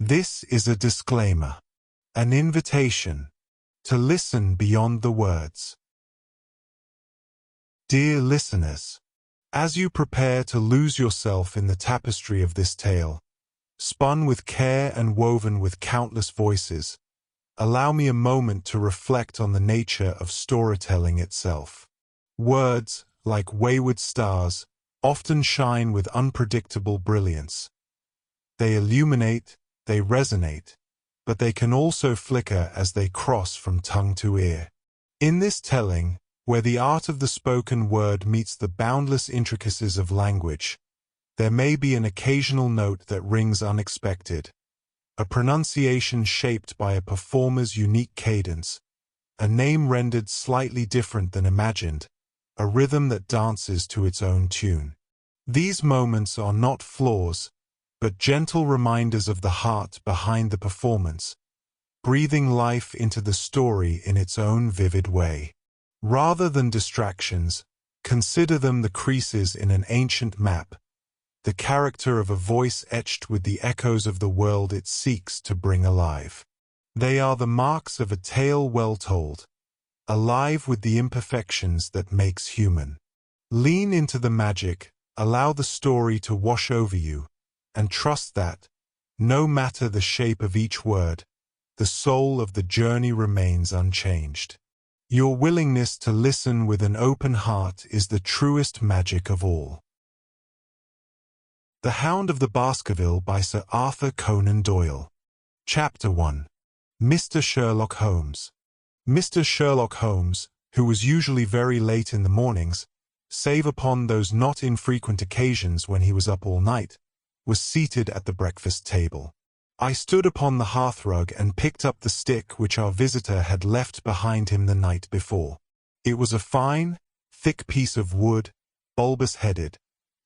This is a disclaimer, an invitation to listen beyond the words. Dear listeners, as you prepare to lose yourself in the tapestry of this tale, spun with care and woven with countless voices, allow me a moment to reflect on the nature of storytelling itself. Words, like wayward stars, often shine with unpredictable brilliance. They illuminate, they resonate, but they can also flicker as they cross from tongue to ear. In this telling, where the art of the spoken word meets the boundless intricacies of language, there may be an occasional note that rings unexpected, a pronunciation shaped by a performer's unique cadence, a name rendered slightly different than imagined, a rhythm that dances to its own tune. These moments are not flaws, but gentle reminders of the heart behind the performance, breathing life into the story in its own vivid way. Rather than distractions, consider them the creases in an ancient map, the character of a voice etched with the echoes of the world it seeks to bring alive. They are the marks of a tale well told, alive with the imperfections that makes human. Lean into the magic, allow the story to wash over you, and trust that, no matter the shape of each word, the soul of the journey remains unchanged. Your willingness to listen with an open heart is the truest magic of all. The Hound of the Baskervilles by Sir Arthur Conan Doyle. Chapter 1. Mr. Sherlock Holmes. Mr. Sherlock Holmes, who was usually very late in the mornings, save upon those not infrequent occasions when he was up all night, was seated at the breakfast table. I stood upon the hearthrug and picked up the stick which our visitor had left behind him the night before. It was a fine, thick piece of wood, bulbous-headed,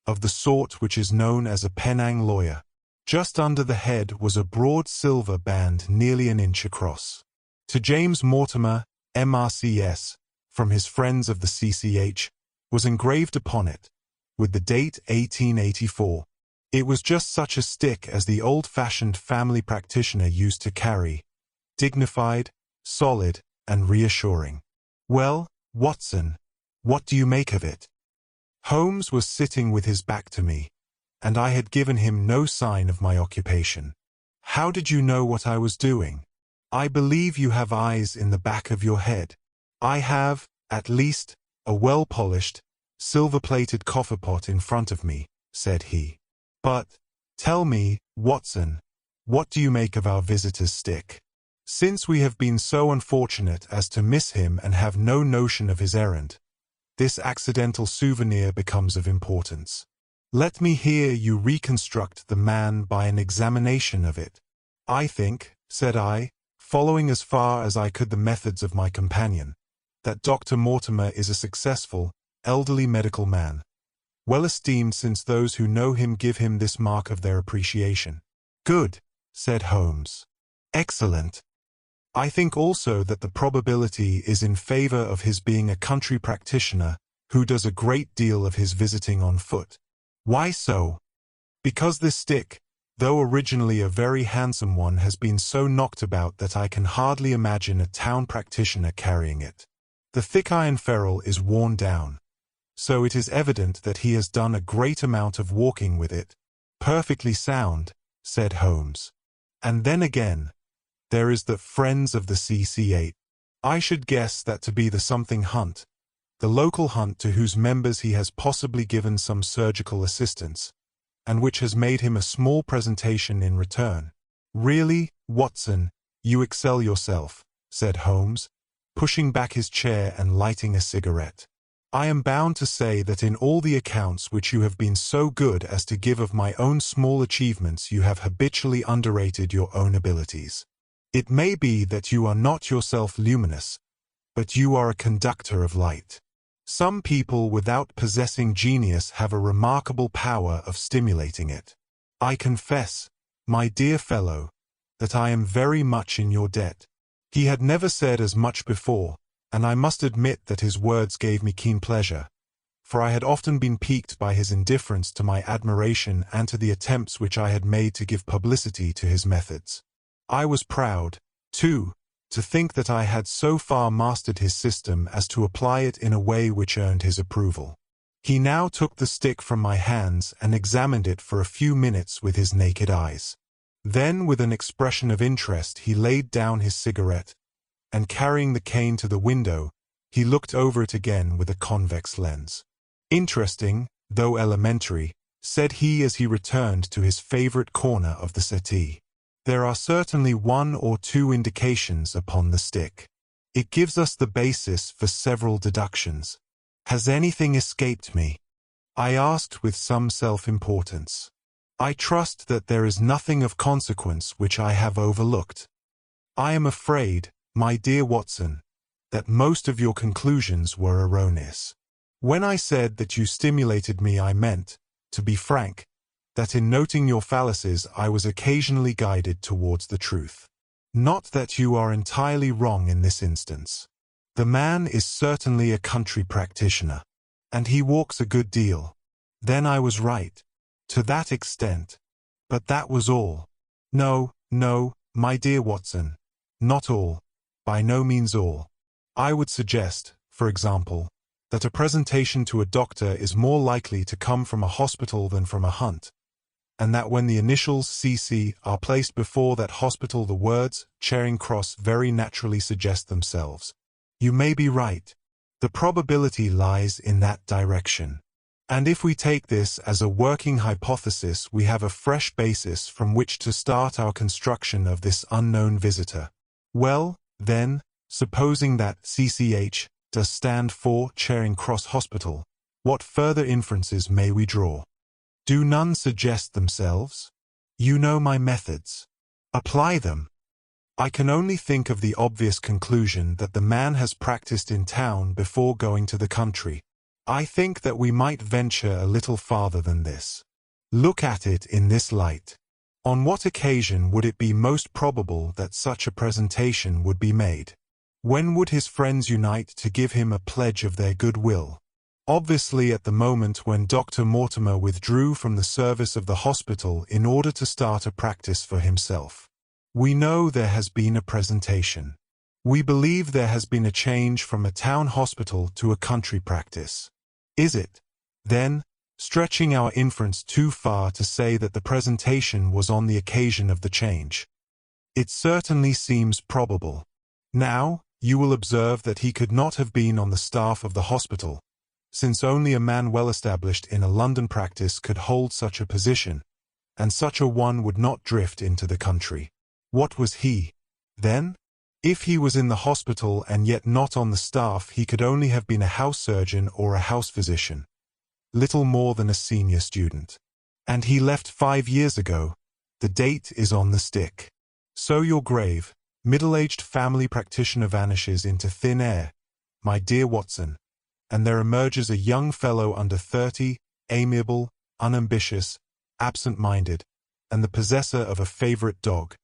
of the sort which is known as a Penang lawyer. Just under the head was a broad silver band nearly an inch across. To James Mortimer, M.R.C.S., from his friends of the C.C.H., was engraved upon it, with the date 1884. It was just such a stick as the old-fashioned family practitioner used to carry, dignified, solid, and reassuring. Well, Watson, what do you make of it? Holmes was sitting with his back to me, and I had given him no sign of my occupation. How did you know what I was doing? I believe you have eyes in the back of your head. I have, at least, a well-polished, silver-plated coffer-pot in front of me, said he. But, tell me, Watson, what do you make of our visitor's stick? Since we have been so unfortunate as to miss him and have no notion of his errand, this accidental souvenir becomes of importance. Let me hear you reconstruct the man by an examination of it. I think, said I, following as far as I could the methods of my companion, that Dr. Mortimer is a successful, elderly medical man, well esteemed since those who know him give him this mark of their appreciation. Good, said Holmes. Excellent. I think also that the probability is in favor of his being a country practitioner who does a great deal of his visiting on foot. Why so? Because this stick, though originally a very handsome one, has been so knocked about that I can hardly imagine a town practitioner carrying it. The thick iron ferrule is worn down, so it is evident that he has done a great amount of walking with it. Perfectly sound, said Holmes. And then again, there is the Friends of the CC8. I should guess that to be the something hunt, the local hunt to whose members he has possibly given some surgical assistance, and which has made him a small presentation in return. Really, Watson, you excel yourself, said Holmes, pushing back his chair and lighting a cigarette. I am bound to say that in all the accounts which you have been so good as to give of my own small achievements you have habitually underrated your own abilities. It may be that you are not yourself luminous, but you are a conductor of light. Some people without possessing genius have a remarkable power of stimulating it. I confess, my dear fellow, that I am very much in your debt. He had never said as much before, and I must admit that his words gave me keen pleasure, for I had often been piqued by his indifference to my admiration and to the attempts which I had made to give publicity to his methods. I was proud, too, to think that I had so far mastered his system as to apply it in a way which earned his approval. He now took the stick from my hands and examined it for a few minutes with his naked eyes. Then, with an expression of interest, he laid down his cigarette, and carrying the cane to the window, he looked over it again with a convex lens. "Interesting, though elementary," said he as he returned to his favorite corner of the settee. "There are certainly one or two indications upon the stick. It gives us the basis for several deductions. Has anything escaped me?" I asked with some self-importance. "I trust that there is nothing of consequence which I have overlooked." "I am afraid, my dear Watson, that most of your conclusions were erroneous. When I said that you stimulated me, I meant, to be frank, that in noting your fallacies I was occasionally guided towards the truth. Not that you are entirely wrong in this instance. The man is certainly a country practitioner, and he walks a good deal. Then I was right, to that extent. But that was all. No, my dear Watson, not all, by no means all. I would suggest, for example, that a presentation to a doctor is more likely to come from a hospital than from a hunt, and that when the initials CC are placed before that hospital the words Charing Cross very naturally suggest themselves. You may be right. The probability lies in that direction. And if we take this as a working hypothesis, we have a fresh basis from which to start our construction of this unknown visitor. Well, then, supposing that CCH does stand for Charing Cross Hospital, what further inferences may we draw? Do none suggest themselves? You know my methods. Apply them. I can only think of the obvious conclusion that the man has practiced in town before going to the country. I think that we might venture a little farther than this. Look at it in this light. On what occasion would it be most probable that such a presentation would be made? When would his friends unite to give him a pledge of their goodwill? Obviously at the moment when Dr. Mortimer withdrew from the service of the hospital in order to start a practice for himself. We know there has been a presentation. We believe there has been a change from a town hospital to a country practice. Is it, then, stretching our inference too far to say that the presentation was on the occasion of the change? It certainly seems probable. Now, you will observe that he could not have been on the staff of the hospital, since only a man well established in a London practice could hold such a position, and such a one would not drift into the country. What was he, then? If he was in the hospital and yet not on the staff, he could only have been a house surgeon or a house physician, little more than a senior student. And he left 5 years ago. The date is on the stick. So your grave, middle-aged family practitioner vanishes into thin air, my dear Watson, and there emerges a young fellow under 30, amiable, unambitious, absent-minded, and the possessor of a favorite dog,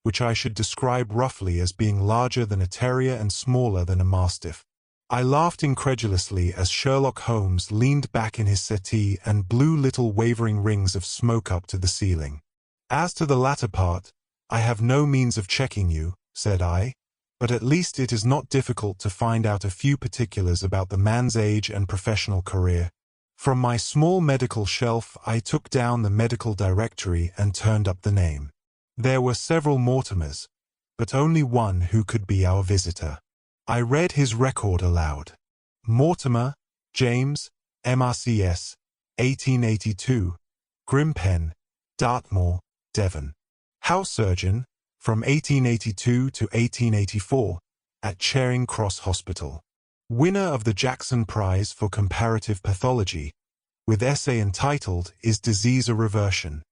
which I should describe roughly as being larger than a terrier and smaller than a mastiff. I laughed incredulously as Sherlock Holmes leaned back in his settee and blew little wavering rings of smoke up to the ceiling. As to the latter part, I have no means of checking you, said I, but at least it is not difficult to find out a few particulars about the man's age and professional career. From my small medical shelf I took down the medical directory and turned up the name. There were several Mortimers, but only one who could be our visitor. I read his record aloud. Mortimer, James, MRCS, 1882, Grimpen, Dartmoor, Devon. House surgeon, from 1882 to 1884, at Charing Cross Hospital. Winner of the Jackson Prize for Comparative Pathology, with essay entitled Is Disease a Reversion?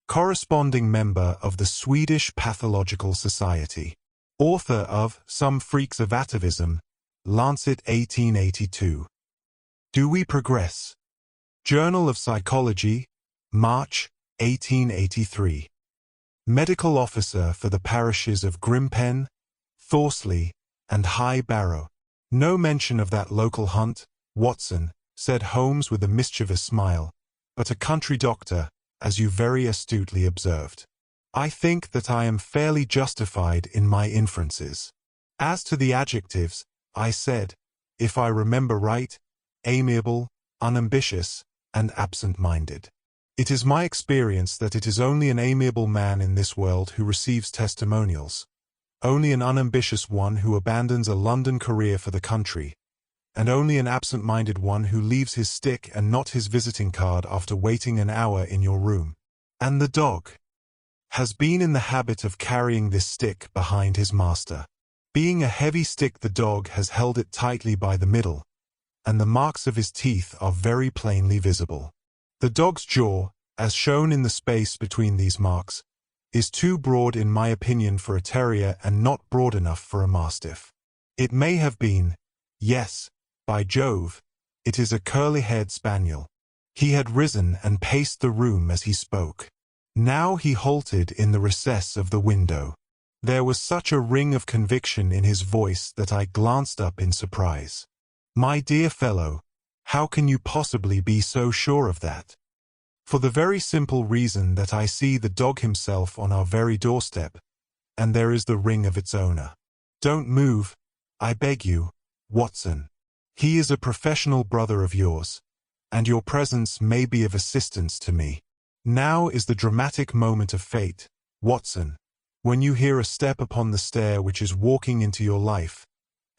Corresponding member of the Swedish Pathological Society. Author of Some Freaks of Atavism, Lancet 1882. Do we progress? Journal of Psychology, March, 1883. Medical Officer for the parishes of Grimpen, Thorsley, and High Barrow. No mention of that local hunt, Watson, said Holmes with a mischievous smile, but a country doctor, as you very astutely observed. I think that I am fairly justified in my inferences. As to the adjectives, I said, if I remember right, amiable, unambitious, and absent-minded. It is my experience that it is only an amiable man in this world who receives testimonials, only an unambitious one who abandons a London career for the country, and only an absent-minded one who leaves his stick and not his visiting card after waiting an hour in your room. And the dog has been in the habit of carrying this stick behind his master. Being a heavy stick, the dog has held it tightly by the middle, and the marks of his teeth are very plainly visible. The dog's jaw, as shown in the space between these marks, is too broad in my opinion for a terrier and not broad enough for a mastiff. It may have been, yes, by Jove, it is a curly-haired spaniel. He had risen and paced the room as he spoke. Now he halted in the recess of the window. There was such a ring of conviction in his voice that I glanced up in surprise. My dear fellow, how can you possibly be so sure of that? For the very simple reason that I see the dog himself on our very doorstep, and there is the ring of its owner. Don't move, I beg you, Watson. He is a professional brother of yours, and your presence may be of assistance to me. Now is the dramatic moment of fate, Watson, when you hear a step upon the stair which is walking into your life,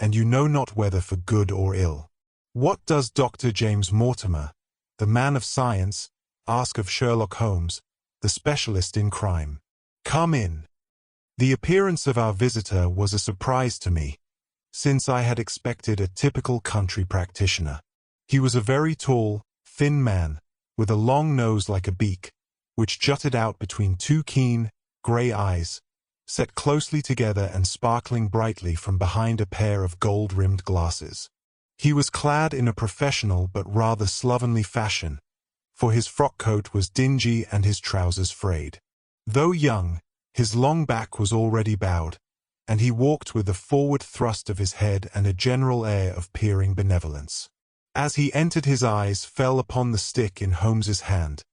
and you know not whether for good or ill. What does Dr. James Mortimer, the man of science, ask of Sherlock Holmes, the specialist in crime? Come in. The appearance of our visitor was a surprise to me, since I had expected a typical country practitioner. He was a very tall, thin man, with a long nose like a beak, which jutted out between two keen, grey eyes, set closely together and sparkling brightly from behind a pair of gold-rimmed glasses. He was clad in a professional but rather slovenly fashion, for his frock-coat was dingy and his trousers frayed. Though young, his long back was already bowed, and he walked with a forward thrust of his head and a general air of peering benevolence. As he entered, his eyes fell upon the stick in Holmes's hand,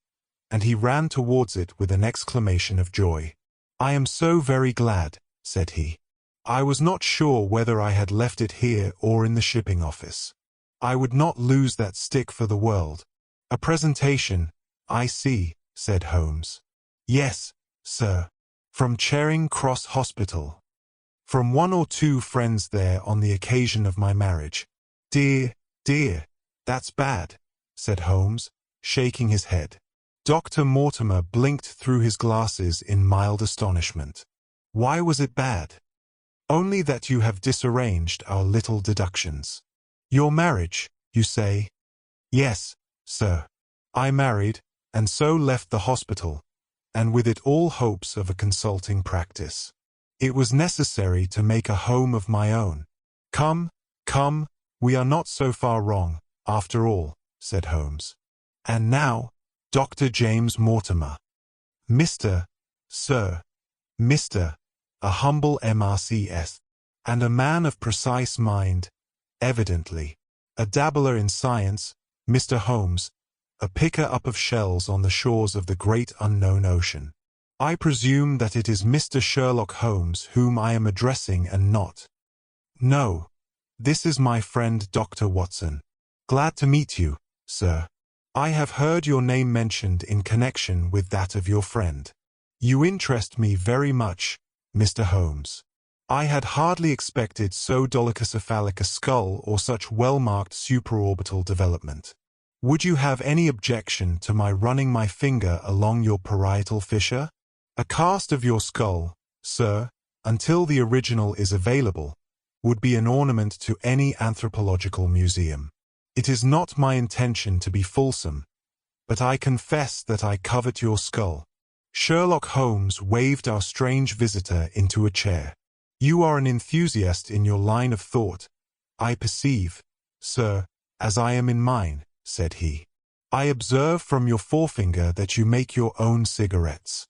and he ran towards it with an exclamation of joy. "I am so very glad," said he. "I was not sure whether I had left it here or in the shipping office. I would not lose that stick for the world." "A presentation, I see," said Holmes. "Yes, sir. From Charing Cross Hospital. From one or two friends there on the occasion of my marriage." "Dear, dear, that's bad," said Holmes, shaking his head. Dr. Mortimer blinked through his glasses in mild astonishment. "Why was it bad?" "Only that you have disarranged our little deductions." "Your marriage, you say?" "Yes, sir. I married, and so left the hospital, and with it all hopes of a consulting practice. It was necessary to make a home of my own." Come, we are not so far wrong, after all," said Holmes. "And now, Dr. James Mortimer. Mr. Sir, Mr. a humble MRCS, and a man of precise mind, evidently. A dabbler in science, Mr. Holmes, a picker-up of shells on the shores of the great unknown ocean. I presume that it is Mr. Sherlock Holmes whom I am addressing and not—" "No, this is my friend Dr. Watson. Glad to meet you, sir. I have heard your name mentioned in connection with that of your friend. You interest me very much, Mr. Holmes. I had hardly expected so dolichocephalic a skull or such well-marked supraorbital development. Would you have any objection to my running my finger along your parietal fissure? A cast of your skull, sir, until the original is available, would be an ornament to any anthropological museum. It is not my intention to be fulsome, but I confess that I covet your skull." Sherlock Holmes waved our strange visitor into a chair. "You are an enthusiast in your line of thought, I perceive, sir, as I am in mine," said he. "I observe from your forefinger that you make your own cigarettes.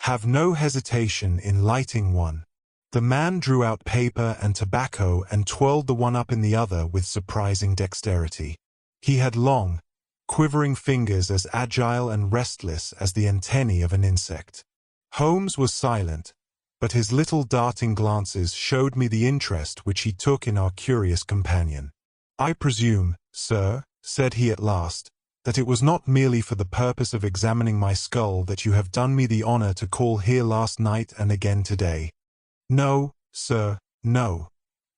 Have no hesitation in lighting one." The man drew out paper and tobacco and twirled the one up in the other with surprising dexterity. He had long, quivering fingers as agile and restless as the antennae of an insect. Holmes was silent, but his little darting glances showed me the interest which he took in our curious companion. "I presume, sir," said he at last, "that it was not merely for the purpose of examining my skull that you have done me the honor to call here last night and again today." "No, sir, no,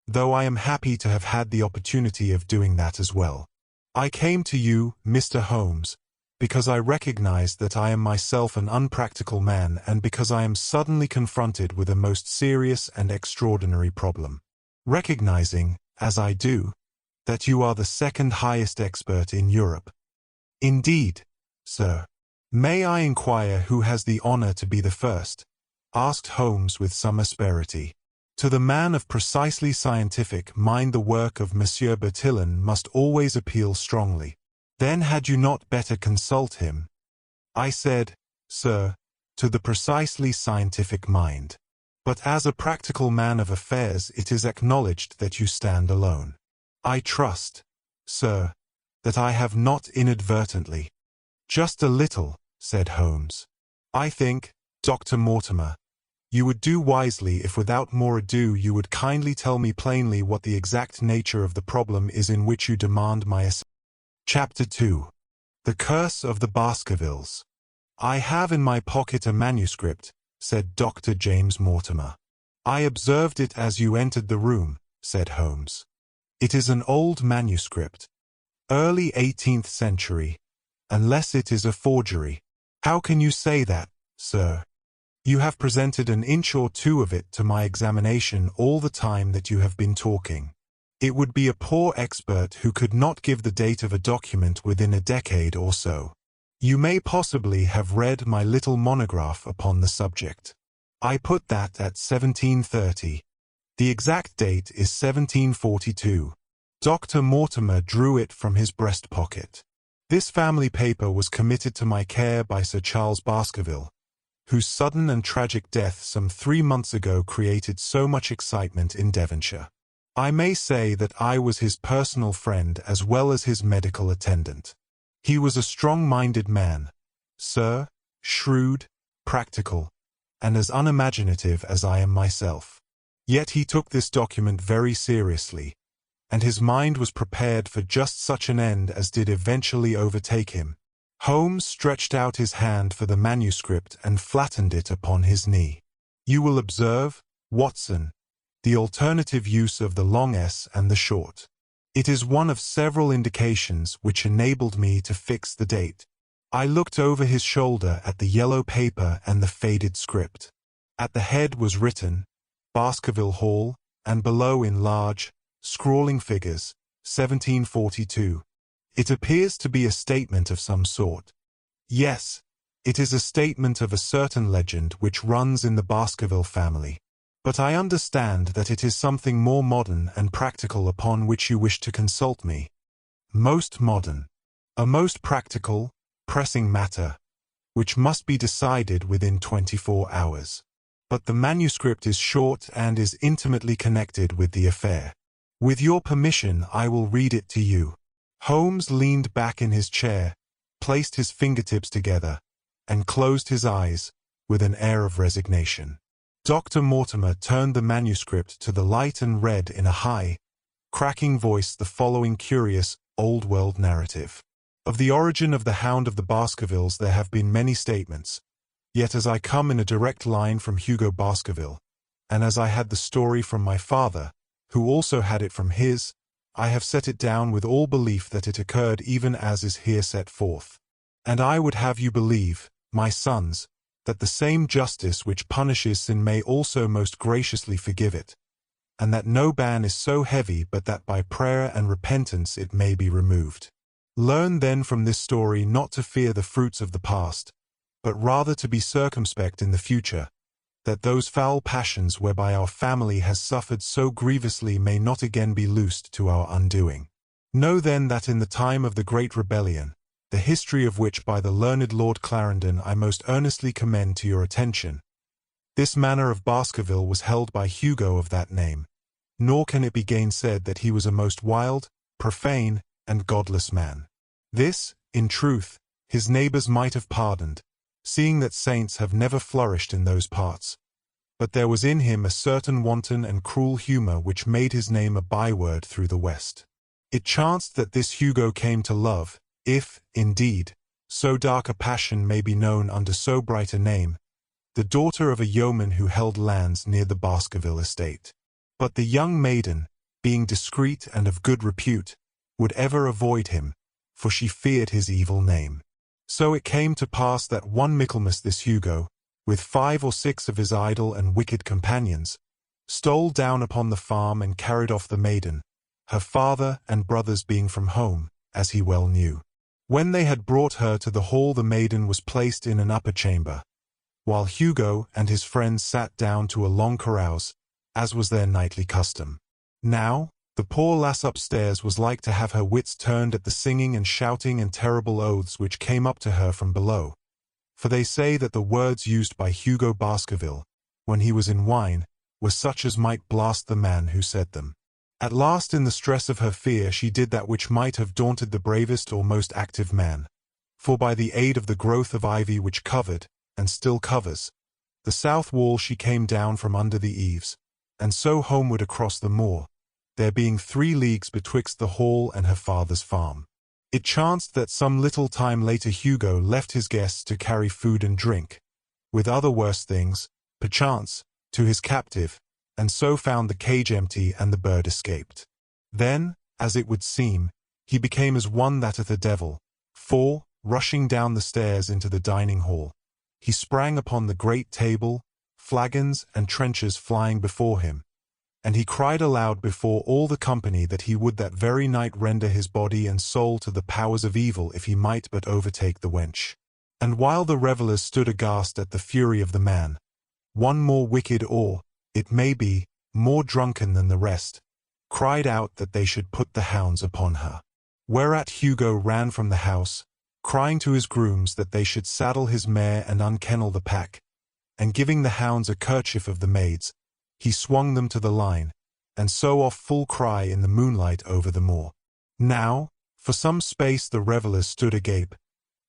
though I am happy to have had the opportunity of doing that as well. I came to you, Mr. Holmes, because I recognize that I am myself an unpractical man and because I am suddenly confronted with a most serious and extraordinary problem. Recognizing, as I do, that you are the second highest expert in Europe." "Indeed, sir. May I inquire who has the honor to be the first?" asked Holmes with some asperity. To the man of precisely scientific mind the work of Monsieur Bertillon must always appeal strongly. "Then had you not better consult him?" I said, "Sir, to the precisely scientific mind. But as a practical man of affairs it is acknowledged that you stand alone. I trust, sir, that I have not inadvertently—" "Just a little," said Holmes. "I think, Dr. Mortimer, you would do wisely if without more ado you would kindly tell me plainly what the exact nature of the problem is in which you demand my assistance." Chapter 2. The Curse of the Baskervilles. "I have in my pocket a manuscript," said Dr. James Mortimer. "I observed it as you entered the room," said Holmes. "It is an old manuscript, early 18th century, unless it is a forgery." "How can you say that, sir? You have presented an inch or two of it to my examination all the time that you have been talking. It would be a poor expert who could not give the date of a document within a decade or so. You may possibly have read my little monograph upon the subject. I put that at 1730. The exact date is 1742. Dr. Mortimer drew it from his breast pocket. This family paper was committed to my care by Sir Charles Baskerville, whose sudden and tragic death some 3 months ago created so much excitement in Devonshire. I may say that I was his personal friend as well as his medical attendant. He was a strong-minded man, sir, shrewd, practical, and as unimaginative as I am myself. Yet he took this document very seriously, and his mind was prepared for just such an end as did eventually overtake him." Holmes stretched out his hand for the manuscript and flattened it upon his knee. "You will observe, Watson, the alternative use of the long S and the short. It is one of several indications which enabled me to fix the date." I looked over his shoulder at the yellow paper and the faded script. At the head was written, "Baskerville Hall," and below in large, scrawling figures, 1742. It appears to be a statement of some sort. Yes, it is a statement of a certain legend which runs in the Baskerville family. But I understand that it is something more modern and practical upon which you wish to consult me. Most modern. A most practical, pressing matter, which must be decided within 24 hours. But the manuscript is short and is intimately connected with the affair. With your permission, I will read it to you." Holmes leaned back in his chair, placed his fingertips together, and closed his eyes with an air of resignation. Dr. Mortimer turned the manuscript to the light and read in a high, cracking voice the following curious, old-world narrative. Of the origin of the Hound of the Baskervilles there have been many statements, yet as I come in a direct line from Hugo Baskerville, and as I had the story from my father, who also had it from his, I have set it down with all belief that it occurred even as is here set forth. And I would have you believe, my sons, that the same justice which punishes sin may also most graciously forgive it, and that no ban is so heavy but that by prayer and repentance it may be removed. Learn then from this story not to fear the fruits of the past, but rather to be circumspect in the future, that those foul passions whereby our family has suffered so grievously may not again be loosed to our undoing. Know then that in the time of the great rebellion, the history of which by the learned Lord Clarendon I most earnestly commend to your attention, this manor of Baskerville was held by Hugo of that name, nor can it be gainsaid that he was a most wild, profane, and godless man. This, in truth, his neighbors might have pardoned, seeing that saints have never flourished in those parts. But there was in him a certain wanton and cruel humor which made his name a byword through the West. It chanced that this Hugo came to love, if, indeed, so dark a passion may be known under so bright a name, the daughter of a yeoman who held lands near the Baskerville estate. But the young maiden, being discreet and of good repute, would ever avoid him, for she feared his evil name. So it came to pass that one Michaelmas this Hugo, with 5 or 6 of his idle and wicked companions, stole down upon the farm and carried off the maiden, her father and brothers being from home, as he well knew. When they had brought her to the hall, the maiden was placed in an upper chamber, while Hugo and his friends sat down to a long carouse, as was their nightly custom. Now, the poor lass upstairs was like to have her wits turned at the singing and shouting and terrible oaths which came up to her from below. For they say that the words used by Hugo Baskerville, when he was in wine, were such as might blast the man who said them. At last, in the stress of her fear, she did that which might have daunted the bravest or most active man. For by the aid of the growth of ivy which covered, and still covers, the south wall, she came down from under the eaves, and so homeward across the moor, there being 3 leagues betwixt the hall and her father's farm. It chanced that some little time later Hugo left his guests to carry food and drink, with other worse things, perchance, to his captive, and so found the cage empty and the bird escaped. Then, as it would seem, he became as one that hath a devil, for, rushing down the stairs into the dining hall, he sprang upon the great table, flagons and trenchers flying before him, and he cried aloud before all the company that he would that very night render his body and soul to the powers of evil if he might but overtake the wench. And while the revellers stood aghast at the fury of the man, one more wicked or, it may be, more drunken than the rest, cried out that they should put the hounds upon her. Whereat Hugo ran from the house, crying to his grooms that they should saddle his mare and unkennel the pack, and giving the hounds a kerchief of the maid's, he swung them to the line, and so off full cry in the moonlight over the moor. Now, for some space the revellers stood agape,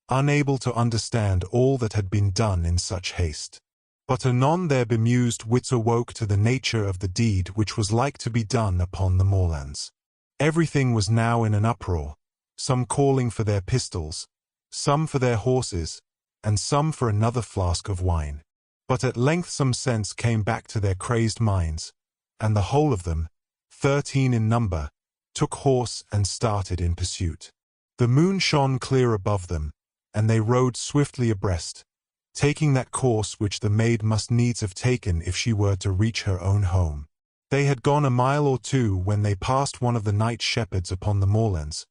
unable to understand all that had been done in such haste. But anon their bemused wits awoke to the nature of the deed which was like to be done upon the moorlands. Everything was now in an uproar, some calling for their pistols, some for their horses, and some for another flask of wine. But at length some sense came back to their crazed minds, and the whole of them, 13 in number, took horse and started in pursuit. The moon shone clear above them, and they rode swiftly abreast, taking that course which the maid must needs have taken if she were to reach her own home. They had gone a mile or 2 when they passed one of the night shepherds upon the moorlands,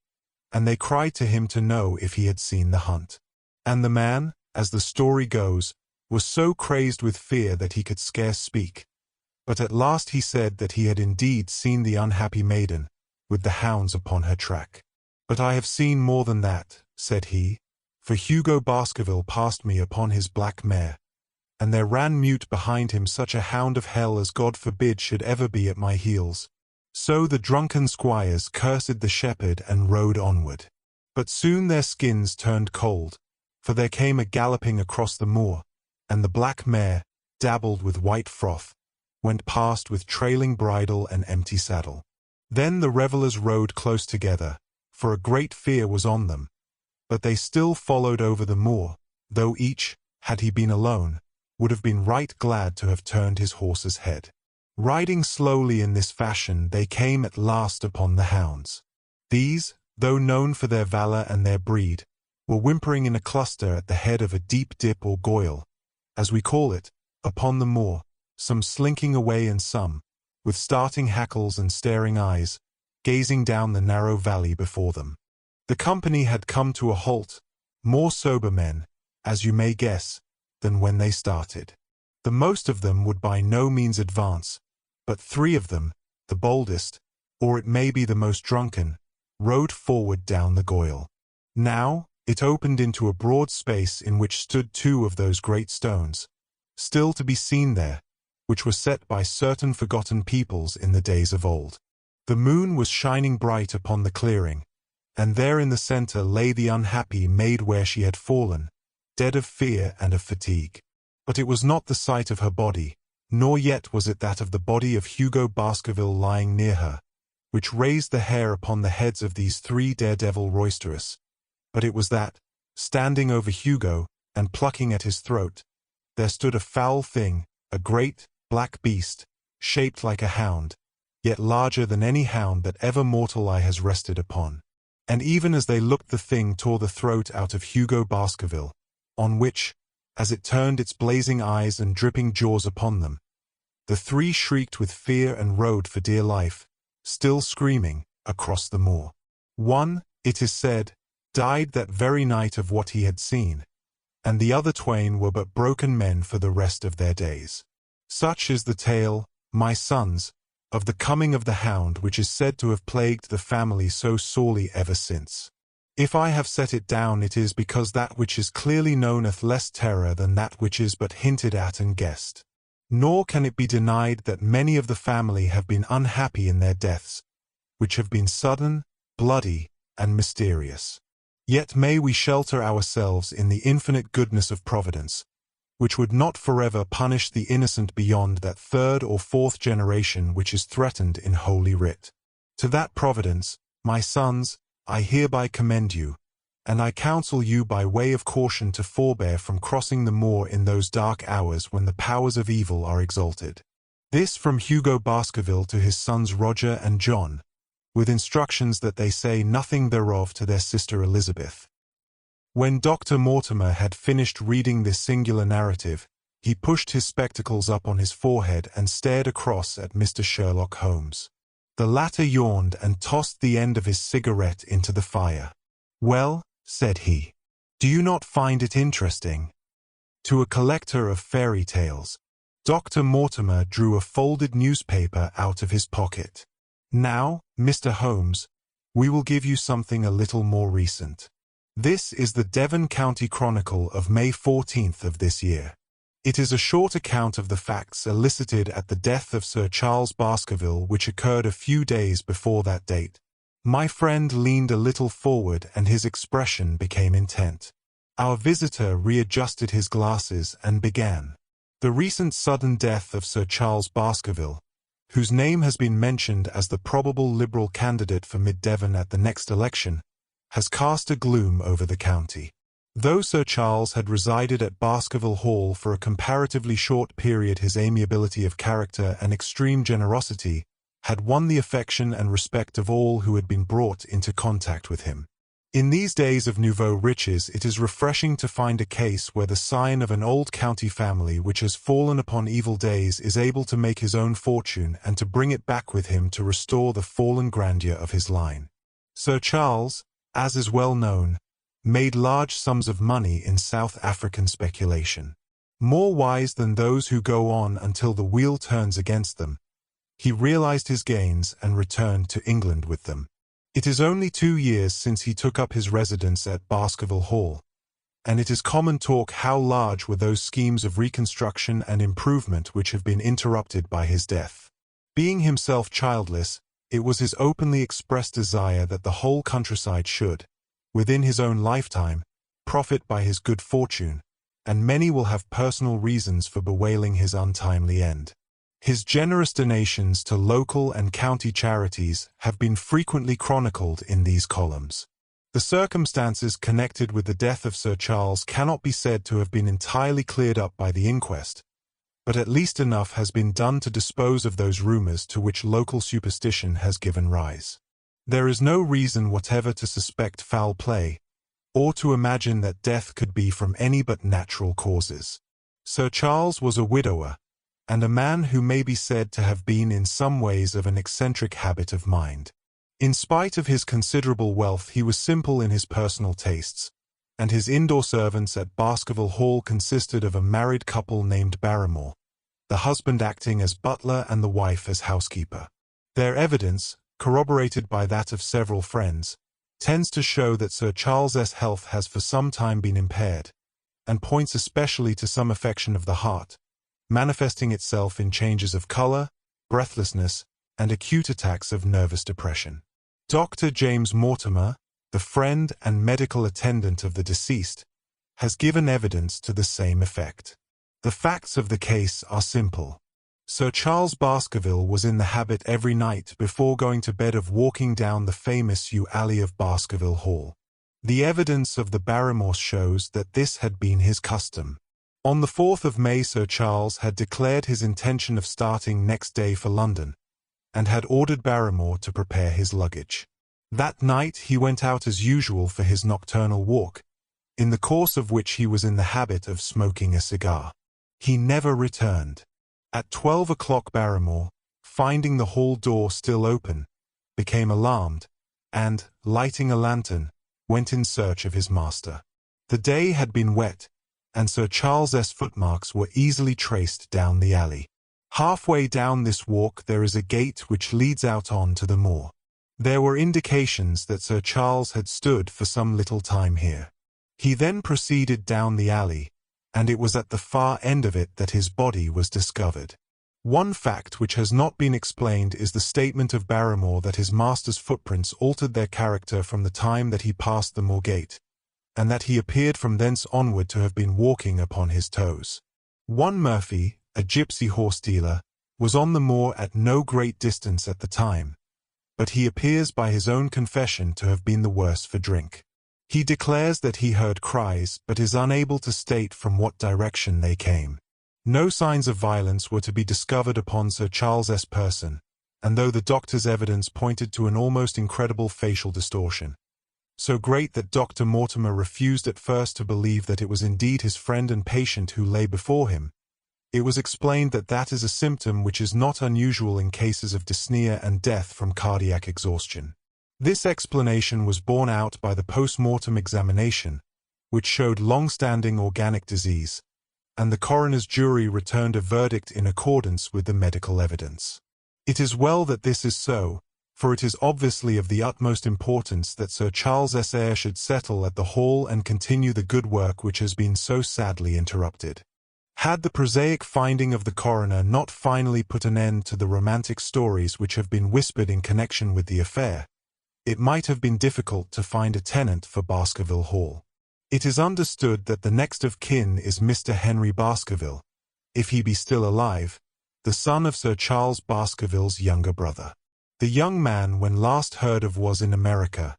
and they cried to him to know if he had seen the hunt. And the man, as the story goes, was so crazed with fear that he could scarce speak. But at last he said that he had indeed seen the unhappy maiden, with the hounds upon her track. "But I have seen more than that," said he, "for Hugo Baskerville passed me upon his black mare, and there ran mute behind him such a hound of hell as God forbid should ever be at my heels." So the drunken squires cursed the shepherd and rode onward. But soon their skins turned cold, for there came a galloping across the moor, and the black mare, dabbled with white froth, went past with trailing bridle and empty saddle. Then the revellers rode close together, for a great fear was on them, but they still followed over the moor, though each, had he been alone, would have been right glad to have turned his horse's head. Riding slowly in this fashion, they came at last upon the hounds. These, though known for their valor and their breed, were whimpering in a cluster at the head of a deep dip or goyle, as we call it, upon the moor, some slinking away and some, with starting hackles and staring eyes, gazing down the narrow valley before them. The company had come to a halt, more sober men, as you may guess, than when they started. The most of them would by no means advance, but 3 of them, the boldest, or it may be the most drunken, rode forward down the goyle. Now, it opened into a broad space in which stood 2 of those great stones, still to be seen there, which were set by certain forgotten peoples in the days of old. The moon was shining bright upon the clearing, and there in the center lay the unhappy maid where she had fallen, dead of fear and of fatigue. But it was not the sight of her body, nor yet was it that of the body of Hugo Baskerville lying near her, which raised the hair upon the heads of these three daredevil roisterers, but it was that, standing over Hugo, and plucking at his throat, there stood a foul thing, a great, black beast, shaped like a hound, yet larger than any hound that ever mortal eye has rested upon. And even as they looked the thing tore the throat out of Hugo Baskerville, on which, as it turned its blazing eyes and dripping jaws upon them, the three shrieked with fear and rode for dear life, still screaming, across the moor. One, it is said, died that very night of what he had seen, and the other twain were but broken men for the rest of their days. Such is the tale, my sons, of the coming of the hound which is said to have plagued the family so sorely ever since. If I have set it down, it is because that which is clearly knowneth less terror than that which is but hinted at and guessed. Nor can it be denied that many of the family have been unhappy in their deaths, which have been sudden, bloody, and mysterious. Yet may we shelter ourselves in the infinite goodness of Providence, which would not forever punish the innocent beyond that third or fourth generation which is threatened in Holy Writ. To that Providence, my sons, I hereby commend you, and I counsel you by way of caution to forbear from crossing the moor in those dark hours when the powers of evil are exalted. This from Hugo Baskerville to his sons Roger and John, with instructions that they say nothing thereof to their sister Elizabeth. When Dr. Mortimer had finished reading this singular narrative, he pushed his spectacles up on his forehead and stared across at Mr. Sherlock Holmes. The latter yawned and tossed the end of his cigarette into the fire. "Well," said he, "do you not find it interesting?" To a collector of fairy tales, Dr. Mortimer drew a folded newspaper out of his pocket. "Now, Mr. Holmes, we will give you something a little more recent. This is the Devon County Chronicle of May 14th of this year. It is a short account of the facts elicited at the death of Sir Charles Baskerville, which occurred a few days before that date." My friend leaned a little forward and his expression became intent. Our visitor readjusted his glasses and began. "The recent sudden death of Sir Charles Baskerville, whose name has been mentioned as the probable Liberal candidate for Mid-Devon at the next election, has cast a gloom over the county. Though Sir Charles had resided at Baskerville Hall for a comparatively short period, his amiability of character and extreme generosity had won the affection and respect of all who had been brought into contact with him. In these days of nouveau riches, it is refreshing to find a case where the scion of an old county family which has fallen upon evil days is able to make his own fortune and to bring it back with him to restore the fallen grandeur of his line. Sir Charles, as is well known, made large sums of money in South African speculation. More wise than those who go on until the wheel turns against them, he realized his gains and returned to England with them. It is only 2 years since he took up his residence at Baskerville Hall, and it is common talk how large were those schemes of reconstruction and improvement which have been interrupted by his death. Being himself childless, it was his openly expressed desire that the whole countryside should, within his own lifetime, profit by his good fortune, and many will have personal reasons for bewailing his untimely end. His generous donations to local and county charities have been frequently chronicled in these columns. The circumstances connected with the death of Sir Charles cannot be said to have been entirely cleared up by the inquest, but at least enough has been done to dispose of those rumors to which local superstition has given rise. There is no reason whatever to suspect foul play, or to imagine that death could be from any but natural causes. Sir Charles was a widower, and a man who may be said to have been in some ways of an eccentric habit of mind. In spite of his considerable wealth, he was simple in his personal tastes, and his indoor servants at Baskerville Hall consisted of a married couple named Barrymore, the husband acting as butler and the wife as housekeeper. Their evidence, corroborated by that of several friends, tends to show that Sir Charles's health has for some time been impaired, and points especially to some affection of the heart, manifesting itself in changes of color, breathlessness, and acute attacks of nervous depression. Dr. James Mortimer, the friend and medical attendant of the deceased, has given evidence to the same effect. The facts of the case are simple. Sir Charles Baskerville was in the habit every night before going to bed of walking down the famous yew alley of Baskerville Hall. The evidence of the Barrymores shows that this had been his custom. On the 4th of May, Sir Charles had declared his intention of starting next day for London, and had ordered Barrymore to prepare his luggage. That night he went out as usual for his nocturnal walk, in the course of which he was in the habit of smoking a cigar. He never returned. At 12 o'clock Barrymore, finding the hall door still open, became alarmed, and, lighting a lantern, went in search of his master. The day had been wet, and Sir Charles's footmarks were easily traced down the alley. Halfway down this walk there is a gate which leads out on to the moor. There were indications that Sir Charles had stood for some little time here. He then proceeded down the alley, and it was at the far end of it that his body was discovered. One fact which has not been explained is the statement of Barrymore that his master's footprints altered their character from the time that he passed the moor gate, and that he appeared from thence onward to have been walking upon his toes. One Murphy, a gypsy horse dealer, was on the moor at no great distance at the time, but he appears by his own confession to have been the worse for drink. He declares that he heard cries, but is unable to state from what direction they came. No signs of violence were to be discovered upon Sir Charles's person, and though the doctor's evidence pointed to an almost incredible facial distortion, so great that Dr. Mortimer refused at first to believe that it was indeed his friend and patient who lay before him, it was explained that that is a symptom which is not unusual in cases of dyspnea and death from cardiac exhaustion. This explanation was borne out by the post-mortem examination, which showed long-standing organic disease, and the coroner's jury returned a verdict in accordance with the medical evidence. It is well that this is so, for it is obviously of the utmost importance that Sir Charles's heir should settle at the Hall and continue the good work which has been so sadly interrupted. Had the prosaic finding of the coroner not finally put an end to the romantic stories which have been whispered in connection with the affair, it might have been difficult to find a tenant for Baskerville Hall. It is understood that the next of kin is Mr. Henry Baskerville, if he be still alive, the son of Sir Charles Baskerville's younger brother. The young man when last heard of was in America,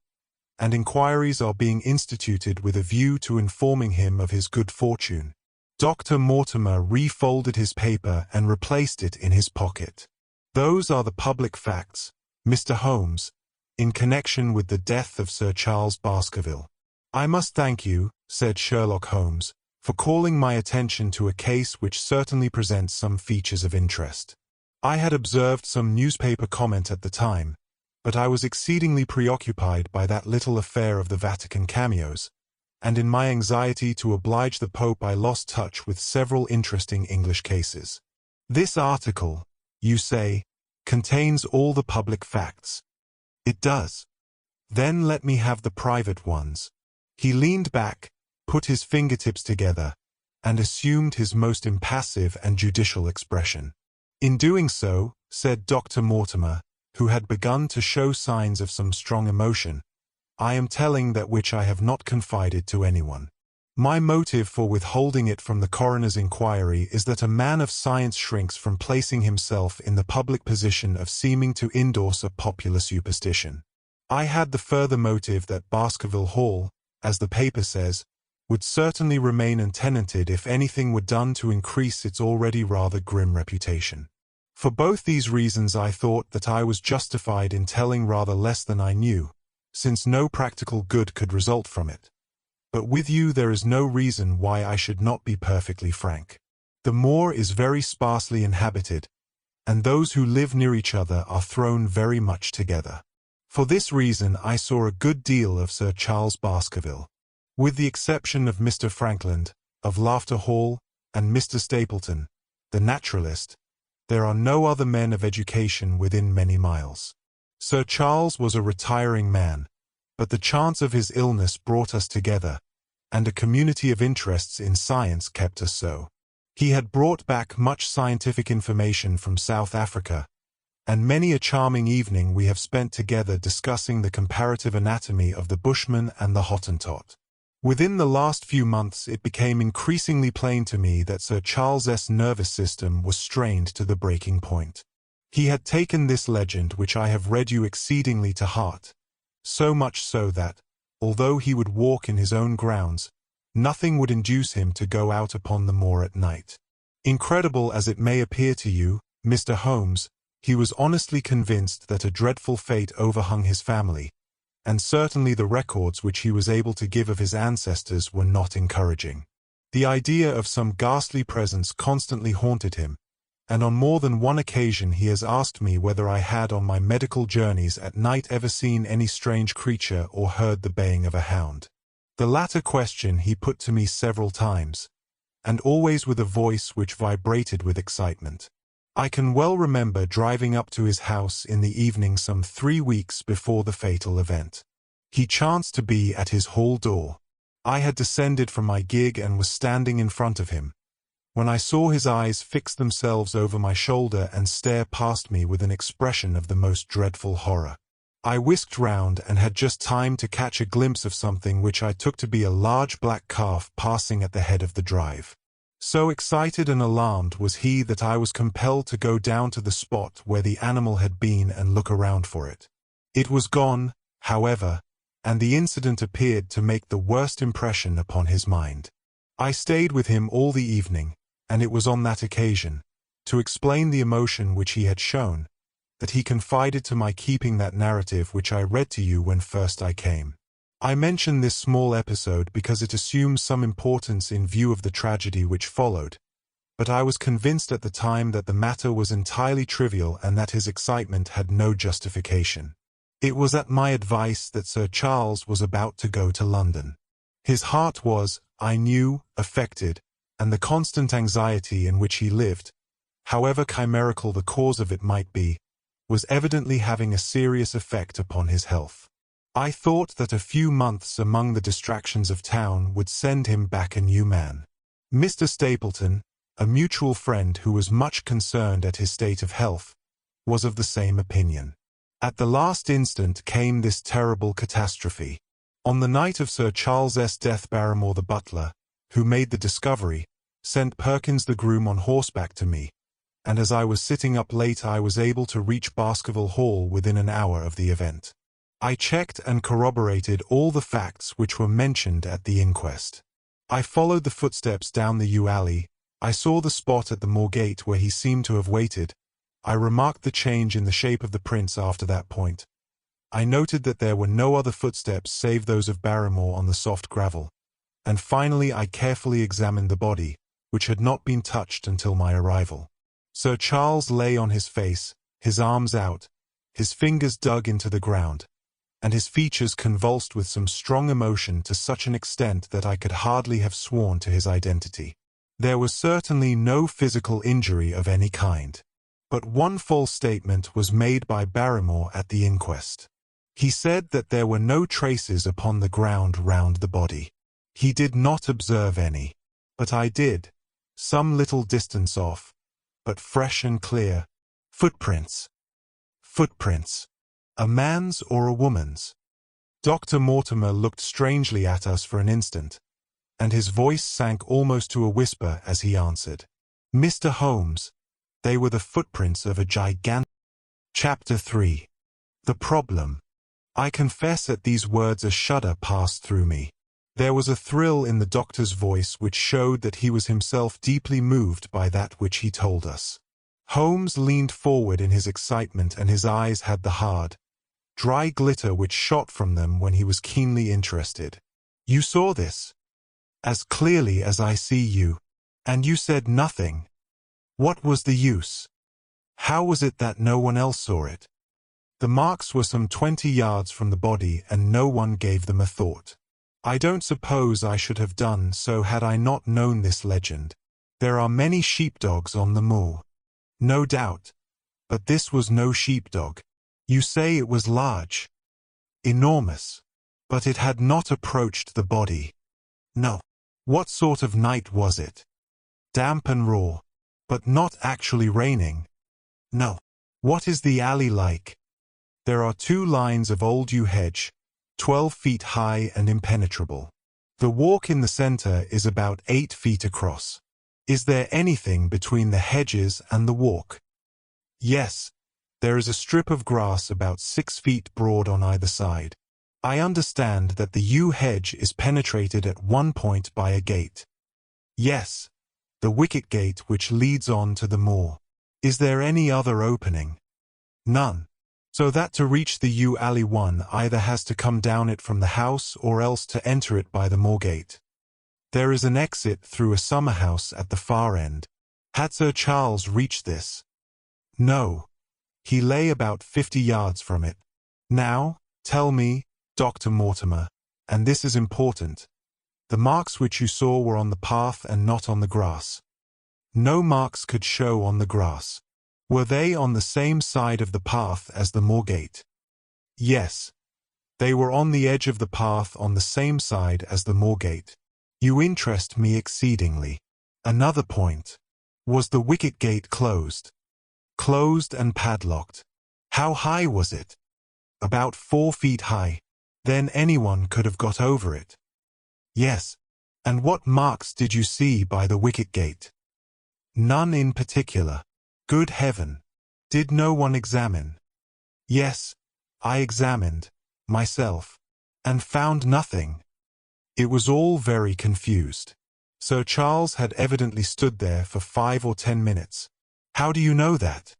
and inquiries are being instituted with a view to informing him of his good fortune. Dr. Mortimer refolded his paper and replaced it in his pocket. Those are the public facts, Mr. Holmes, in connection with the death of Sir Charles Baskerville. I must thank you, said Sherlock Holmes, for calling my attention to a case which certainly presents some features of interest. I had observed some newspaper comment at the time, but I was exceedingly preoccupied by that little affair of the Vatican cameos, and in my anxiety to oblige the Pope I lost touch with several interesting English cases. This article, you say, contains all the public facts. It does. Then let me have the private ones. He leaned back, put his fingertips together, and assumed his most impassive and judicial expression. In doing so, said Dr. Mortimer, who had begun to show signs of some strong emotion, I am telling that which I have not confided to anyone. My motive for withholding it from the coroner's inquiry is that a man of science shrinks from placing himself in the public position of seeming to endorse a popular superstition. I had the further motive that Baskerville Hall, as the paper says, would certainly remain untenanted if anything were done to increase its already rather grim reputation. For both these reasons I thought that I was justified in telling rather less than I knew, since no practical good could result from it. But with you there is no reason why I should not be perfectly frank. The moor is very sparsely inhabited, and those who live near each other are thrown very much together. For this reason I saw a good deal of Sir Charles Baskerville. With the exception of Mr. Frankland, of Laughter Hall, and Mr. Stapleton, the naturalist, there are no other men of education within many miles. Sir Charles was a retiring man, but the chance of his illness brought us together, and a community of interests in science kept us so. He had brought back much scientific information from South Africa, and many a charming evening we have spent together discussing the comparative anatomy of the Bushman and the Hottentot. Within the last few months it became increasingly plain to me that Sir Charles's nervous system was strained to the breaking point. He had taken this legend which I have read you exceedingly to heart, so much so that, although he would walk in his own grounds, nothing would induce him to go out upon the moor at night. Incredible as it may appear to you, Mr. Holmes, he was honestly convinced that a dreadful fate overhung his family, and certainly the records which he was able to give of his ancestors were not encouraging. The idea of some ghastly presence constantly haunted him, and on more than one occasion he has asked me whether I had on my medical journeys at night ever seen any strange creature or heard the baying of a hound. The latter question he put to me several times, and always with a voice which vibrated with excitement. I can well remember driving up to his house in the evening some 3 weeks before the fatal event. He chanced to be at his hall door. I had descended from my gig and was standing in front of him, when I saw his eyes fix themselves over my shoulder and stare past me with an expression of the most dreadful horror. I whisked round and had just time to catch a glimpse of something which I took to be a large black calf passing at the head of the drive. So excited and alarmed was he that I was compelled to go down to the spot where the animal had been and look around for it. It was gone, however, and the incident appeared to make the worst impression upon his mind. I stayed with him all the evening, and it was on that occasion, to explain the emotion which he had shown, that he confided to my keeping that narrative which I read to you when first I came. I mention this small episode because it assumes some importance in view of the tragedy which followed, but I was convinced at the time that the matter was entirely trivial and that his excitement had no justification. It was at my advice that Sir Charles was about to go to London. His heart was, I knew, affected, and the constant anxiety in which he lived, however chimerical the cause of it might be, was evidently having a serious effect upon his health. I thought that a few months among the distractions of town would send him back a new man. Mr. Stapleton, a mutual friend who was much concerned at his state of health, was of the same opinion. At the last instant came this terrible catastrophe. On the night of Sir Charles's death, Barrymore the butler, who made the discovery, sent Perkins the groom on horseback to me, and as I was sitting up late I was able to reach Baskerville Hall within an hour of the event. I checked and corroborated all the facts which were mentioned at the inquest. I followed the footsteps down the yew alley. I saw the spot at the moor gate where he seemed to have waited. I remarked the change in the shape of the prints after that point. I noted that there were no other footsteps save those of Barrymore on the soft gravel. And finally I carefully examined the body, which had not been touched until my arrival. Sir Charles lay on his face, his arms out, his fingers dug into the ground, and his features convulsed with some strong emotion to such an extent that I could hardly have sworn to his identity. There was certainly no physical injury of any kind. But one false statement was made by Barrymore at the inquest. He said that there were no traces upon the ground round the body. He did not observe any. But I did, some little distance off, but fresh and clear. Footprints. Footprints. A man's or a woman's? Dr. Mortimer looked strangely at us for an instant, and his voice sank almost to a whisper as he answered. Mr. Holmes, they were the footprints of a gigantic... Chapter 3. The Problem. I confess at these words a shudder passed through me. There was a thrill in the doctor's voice which showed that he was himself deeply moved by that which he told us. Holmes leaned forward in his excitement, and his eyes had the hard, dry glitter which shot from them when he was keenly interested. You saw this? As clearly as I see you. And you said nothing. What was the use? How was it that no one else saw it? The marks were some 20 yards from the body, and no one gave them a thought. I don't suppose I should have done so had I not known this legend. There are many sheepdogs on the moor. No doubt. But this was no sheepdog. You say it was large. Enormous. But it had not approached the body. No. What sort of night was it? Damp and raw. But not actually raining. No. What is the alley like? There are 2 lines of old yew hedge, 12 feet high and impenetrable. The walk in the center is about 8 feet across. Is there anything between the hedges and the walk? Yes, there is a strip of grass about 6 feet broad on either side. I understand that the yew hedge is penetrated at one point by a gate. Yes, the wicket gate which leads on to the moor. Is there any other opening? None. So that to reach the yew alley one either has to come down it from the house or else to enter it by the moor gate. There is an exit through a summer house at the far end. Had Sir Charles reached this? No. He lay about 50 yards from it. Now, tell me, Dr. Mortimer, and this is important, the marks which you saw were on the path and not on the grass. No marks could show on the grass. Were they on the same side of the path as the moor gate? Yes. They were on the edge of the path on the same side as the moor gate. You interest me exceedingly. Another point. Was the wicket gate closed? Closed and padlocked. How high was it? About 4 feet high. Then anyone could have got over it. Yes. And what marks did you see by the wicket gate? None in particular. Good heaven! Did no one examine? Yes, I examined, myself, and found nothing. It was all very confused. Sir Charles had evidently stood there for 5 or 10 minutes. How do you know that?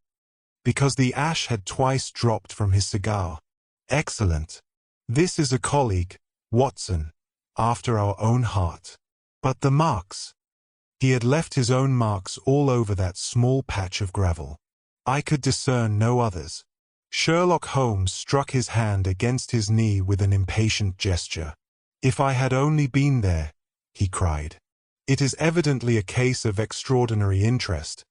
Because the ash had twice dropped from his cigar. Excellent. This is a colleague, Watson, after our own heart. But the marks? He had left his own marks all over that small patch of gravel. I could discern no others. Sherlock Holmes struck his hand against his knee with an impatient gesture. If I had only been there, he cried. It is evidently a case of extraordinary interest,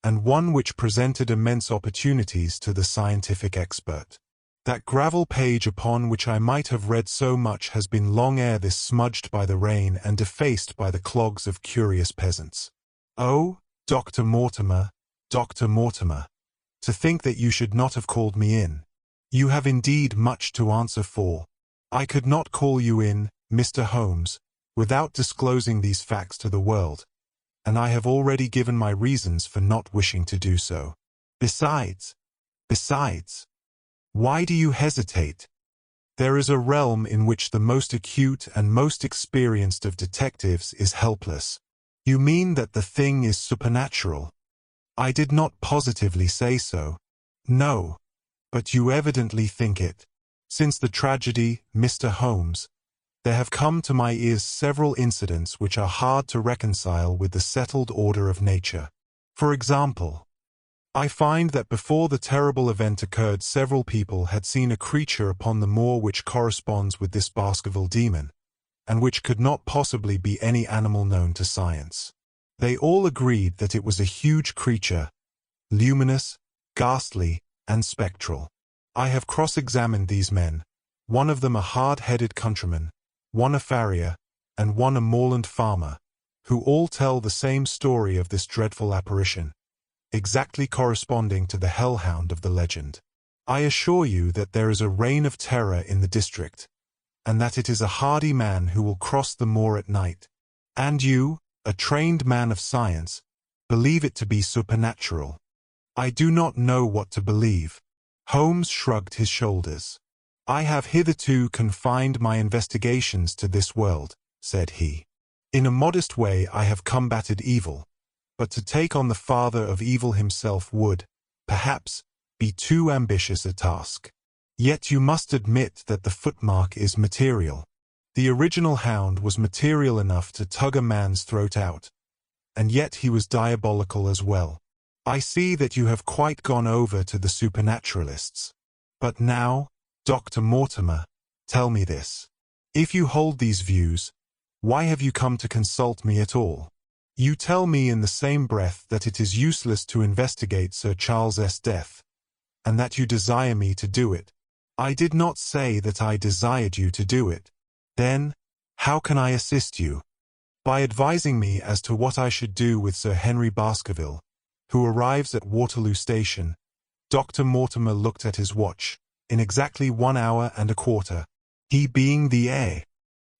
and one which presented immense opportunities to the scientific expert. That gravel page upon which I might have read so much has been long ere this smudged by the rain and defaced by the clogs of curious peasants. Oh, Dr. Mortimer, to think that you should not have called me in. You have indeed much to answer for. I could not call you in, Mr. Holmes, without disclosing these facts to the world, and I have already given my reasons for not wishing to do so. Besides, why do you hesitate? There is a realm in which the most acute and most experienced of detectives is helpless. You mean that the thing is supernatural? I did not positively say so. No, but you evidently think it. Since the tragedy, Mr. Holmes, there have come to my ears several incidents which are hard to reconcile with the settled order of nature. For example, I find that before the terrible event occurred several people had seen a creature upon the moor which corresponds with this Baskerville demon, and which could not possibly be any animal known to science. They all agreed that it was a huge creature, luminous, ghastly, and spectral. I have cross-examined these men, one of them a hard-headed countryman, one a farrier, and one a moorland farmer, who all tell the same story of this dreadful apparition, exactly corresponding to the hellhound of the legend. I assure you that there is a reign of terror in the district, and that it is a hardy man who will cross the moor at night. And you, a trained man of science, believe it to be supernatural. I do not know what to believe. Holmes shrugged his shoulders. I have hitherto confined my investigations to this world, said he. In a modest way I have combated evil, but to take on the father of evil himself would, perhaps, be too ambitious a task. Yet you must admit that the footmark is material. The original hound was material enough to tug a man's throat out, and yet he was diabolical as well. I see that you have quite gone over to the supernaturalists. But now, Dr. Mortimer, tell me this. If you hold these views, why have you come to consult me at all? You tell me in the same breath that it is useless to investigate Sir Charles's death, and that you desire me to do it. I did not say that I desired you to do it. Then, how can I assist you? By advising me as to what I should do with Sir Henry Baskerville, who arrives at Waterloo Station, Dr. Mortimer looked at his watch. In exactly 1 hour and a quarter. He being the heir.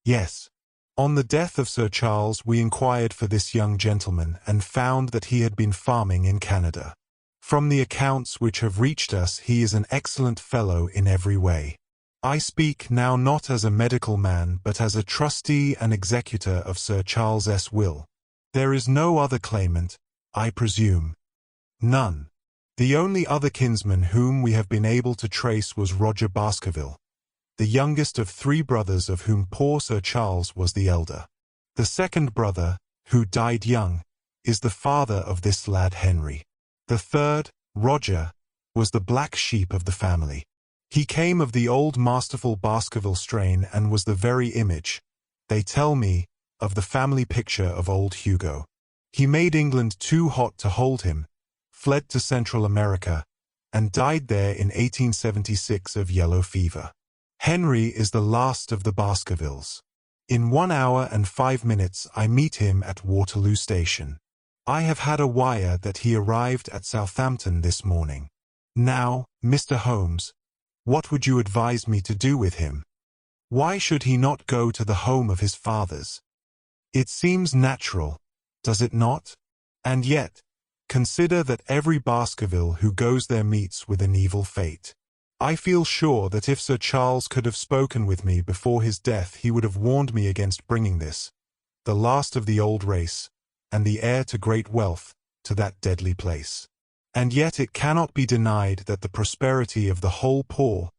Yes. On the death of Sir Charles we inquired for this young gentleman and found that he had been farming in Canada. From the accounts which have reached us he is an excellent fellow in every way. I speak now not as a medical man but as a trustee and executor of Sir Charles's will. There is no other claimant, I presume. None. The only other kinsman whom we have been able to trace was Roger Baskerville, the youngest of 3 brothers of whom poor Sir Charles was the elder. The second brother, who died young, is the father of this lad Henry. The third, Roger, was the black sheep of the family. He came of the old masterful Baskerville strain and was the very image, they tell me, of the family picture of old Hugo. He made England too hot to hold him, fled to Central America, and died there in 1876 of yellow fever. Henry is the last of the Baskervilles. In 1 hour and 5 minutes I meet him at Waterloo Station. I have had a wire that he arrived at Southampton this morning. Now, Mr. Holmes, what would you advise me to do with him? Why should he not go to the home of his fathers? It seems natural, does it not? And yet, consider that every Baskerville who goes there meets with an evil fate. I feel sure that if Sir Charles could have spoken with me before his death he would have warned me against bringing this, the last of the old race, and the heir to great wealth, to that deadly place. And yet it cannot be denied that the prosperity of the whole poor,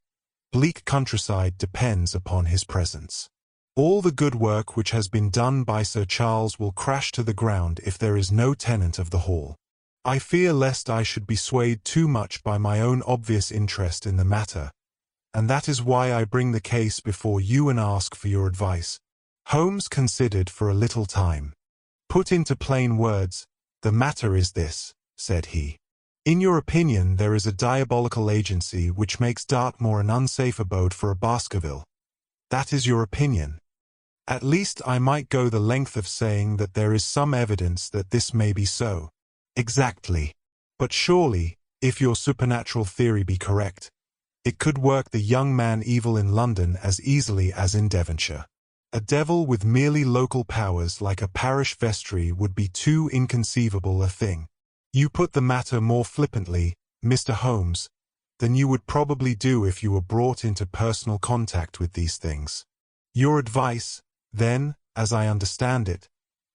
bleak countryside depends upon his presence. All the good work which has been done by Sir Charles will crash to the ground if there is no tenant of the hall. I fear lest I should be swayed too much by my own obvious interest in the matter, and that is why I bring the case before you and ask for your advice. Holmes considered for a little time. Put into plain words, the matter is this, said he. In your opinion there is a diabolical agency which makes Dartmoor an unsafe abode for a Baskerville. That is your opinion. At least I might go the length of saying that there is some evidence that this may be so. Exactly. But surely, if your supernatural theory be correct, it could work the young man evil in London as easily as in Devonshire. A devil with merely local powers like a parish vestry would be too inconceivable a thing. You put the matter more flippantly, Mr. Holmes, than you would probably do if you were brought into personal contact with these things. Your advice, then, as I understand it,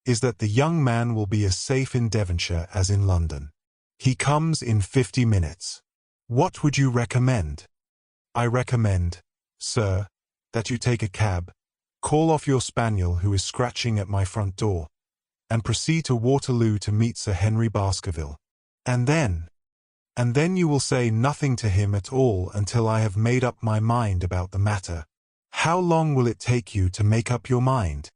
is that the young man will be as safe in Devonshire as in London. He comes in 50 minutes. What would you recommend? I recommend, sir, that you take a cab, call off your spaniel who is scratching at my front door, and proceed to Waterloo to meet Sir Henry Baskerville. And then you will say nothing to him at all until I have made up my mind about the matter. How long will it take you to make up your mind?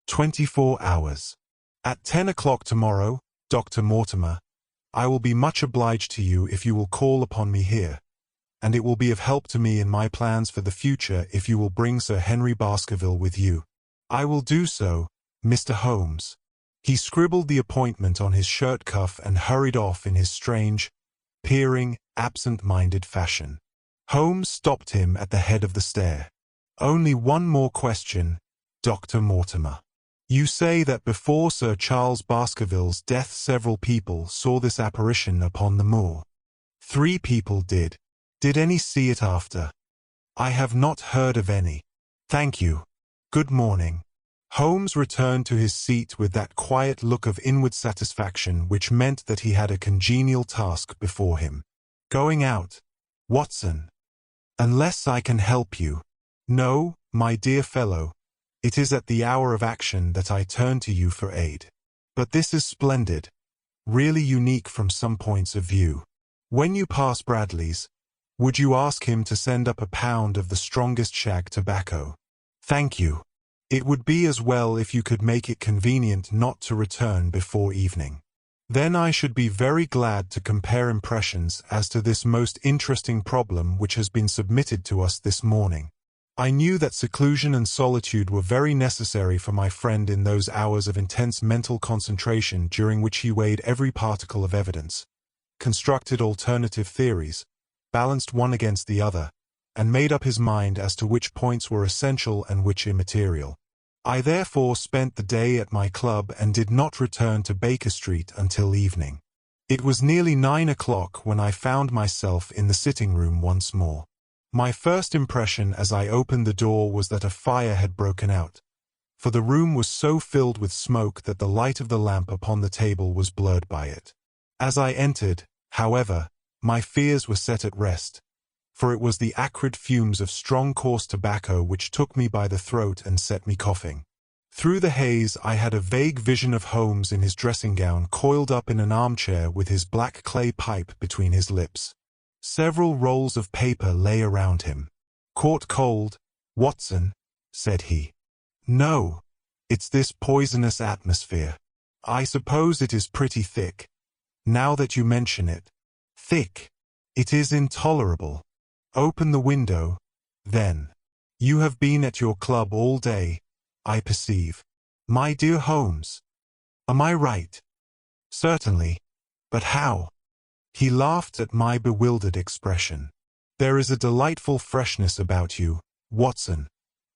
24 hours. At 10 o'clock tomorrow, Dr. Mortimer, I will be much obliged to you if you will call upon me here, and it will be of help to me in my plans for the future if you will bring Sir Henry Baskerville with you. I will do so, Mr. Holmes. He scribbled the appointment on his shirt cuff and hurried off in his strange, peering, absent-minded fashion. Holmes stopped him at the head of the stair. Only one more question, Dr. Mortimer. You say that before Sir Charles Baskerville's death several people saw this apparition upon the moor. 3 people did. Did any see it after? I have not heard of any. Thank you. Good morning. Holmes returned to his seat with that quiet look of inward satisfaction which meant that he had a congenial task before him. Going out, Watson. Unless I can help you. No, my dear fellow, it is at the hour of action that I turn to you for aid. But this is splendid, really unique from some points of view. When you pass Bradley's, would you ask him to send up a pound of the strongest shag tobacco? Thank you. It would be as well if you could make it convenient not to return before evening. Then I should be very glad to compare impressions as to this most interesting problem which has been submitted to us this morning. I knew that seclusion and solitude were very necessary for my friend in those hours of intense mental concentration during which he weighed every particle of evidence. constructed alternative theories, balanced one against the other, and made up his mind as to which points were essential and which immaterial. I therefore spent the day at my club and did not return to Baker Street until evening. It was nearly 9 o'clock when I found myself in the sitting room once more. My first impression as I opened the door was that a fire had broken out, for the room was so filled with smoke that the light of the lamp upon the table was blurred by it. As I entered, however, my fears were set at rest, for it was the acrid fumes of strong coarse tobacco which took me by the throat and set me coughing. Through the haze I had a vague vision of Holmes in his dressing gown coiled up in an armchair with his black clay pipe between his lips. Several rolls of paper lay around him. "Caught cold, Watson?" said he. "No, it's this poisonous atmosphere. I suppose it is pretty thick. Now that you mention it. Thick. It is intolerable. Open the window, then. You have been at your club all day, I perceive. My dear Holmes. Am I right?" "Certainly. But how?" He laughed at my bewildered expression. "There is a delightful freshness about you, Watson,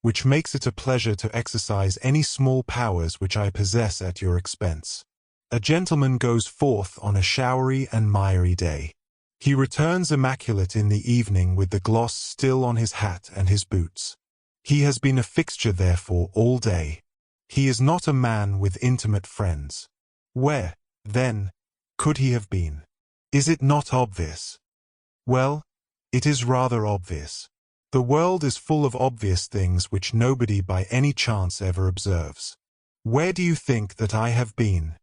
which makes it a pleasure to exercise any small powers which I possess at your expense. A gentleman goes forth on a showery and miry day. He returns immaculate in the evening with the gloss still on his hat and his boots. He has been a fixture therefore all day. He is not a man with intimate friends. Where, then, could he have been? Is it not obvious? Well, it is rather obvious. The world is full of obvious things which nobody by any chance ever observes. Where do you think that I have been?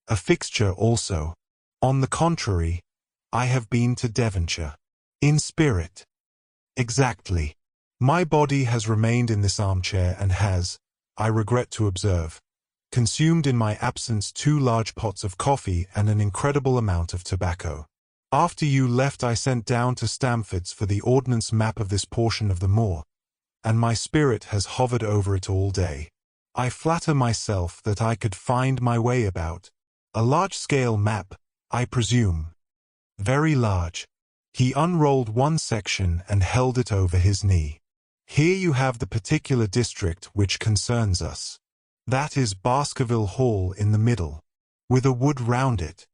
A fixture also. On the contrary, I have been to Devonshire. In spirit. Exactly. My body has remained in this armchair and has, I regret to observe, consumed in my absence 2 large pots of coffee and an incredible amount of tobacco. After you left I sent down to Stamford's for the ordnance map of this portion of the moor, and my spirit has hovered over it all day. I flatter myself that I could find my way about. A large-scale map, I presume. Very large. He unrolled one section and held it over his knee. Here you have the particular district which concerns us. That is Baskerville Hall in the middle, with a wood round it.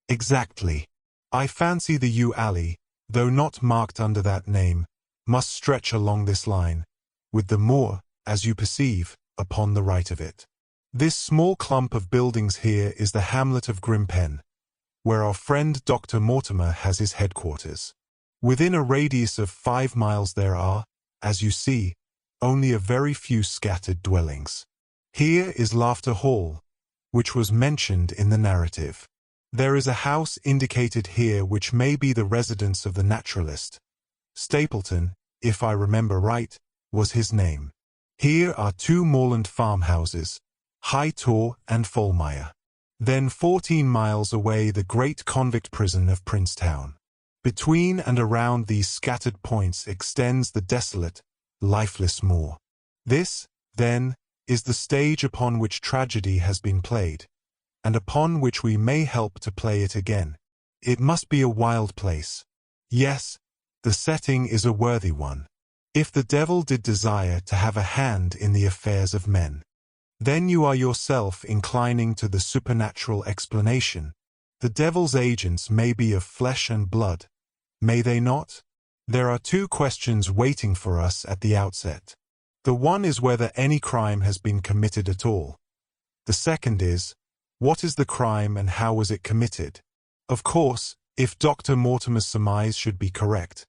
Exactly. I fancy the yew alley, though not marked under that name, must stretch along this line, with the moor, as you perceive, upon the right of it. This small clump of buildings here is the hamlet of Grimpen, where our friend Dr. Mortimer has his headquarters. Within a radius of 5 miles there are, as you see, only a very few scattered dwellings. Here is Laughter Hall, which was mentioned in the narrative. There is a house indicated here which may be the residence of the naturalist. Stapleton, if I remember right, was his name. Here are 2 moorland farmhouses, High Tor and Folmire. Then 14 miles away the great convict prison of Princetown. Between and around these scattered points extends the desolate, lifeless moor. This, then, is the stage upon which tragedy has been played, and upon which we may help to play it again. It must be a wild place. Yes, the setting is a worthy one. If the devil did desire to have a hand in the affairs of men, then you are yourself inclining to the supernatural explanation. The devil's agents may be of flesh and blood, may they not? There are 2 questions waiting for us at the outset. The one is whether any crime has been committed at all. The second is, what is the crime and how was it committed? Of course, if Dr. Mortimer's surmise should be correct,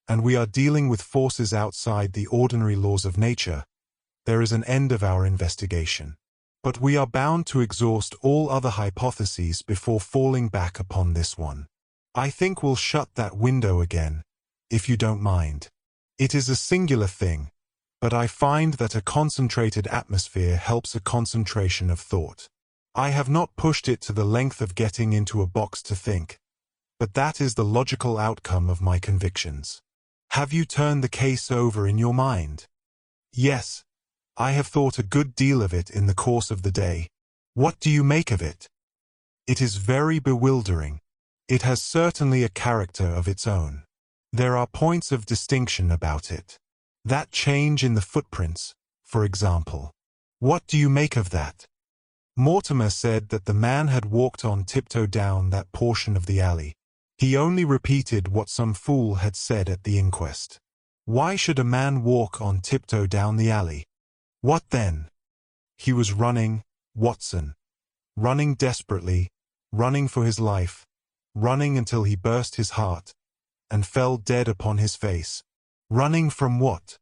and we are dealing with forces outside the ordinary laws of nature, there is an end of our investigation. But we are bound to exhaust all other hypotheses before falling back upon this one. I think we'll shut that window again, if you don't mind. It is a singular thing, but I find that a concentrated atmosphere helps a concentration of thought. I have not pushed it to the length of getting into a box to think, but that is the logical outcome of my convictions. Have you turned the case over in your mind? Yes, I have thought a good deal of it in the course of the day. What do you make of it? It is very bewildering. It has certainly a character of its own. There are points of distinction about it. That change in the footprints, for example. What do you make of that? Mortimer said that the man had walked on tiptoe down that portion of the alley. He only repeated what some fool had said at the inquest. Why should a man walk on tiptoe down the alley? What then? He was running, Watson. Running desperately, running for his life, running until he burst his heart, and fell dead upon his face. Running from what?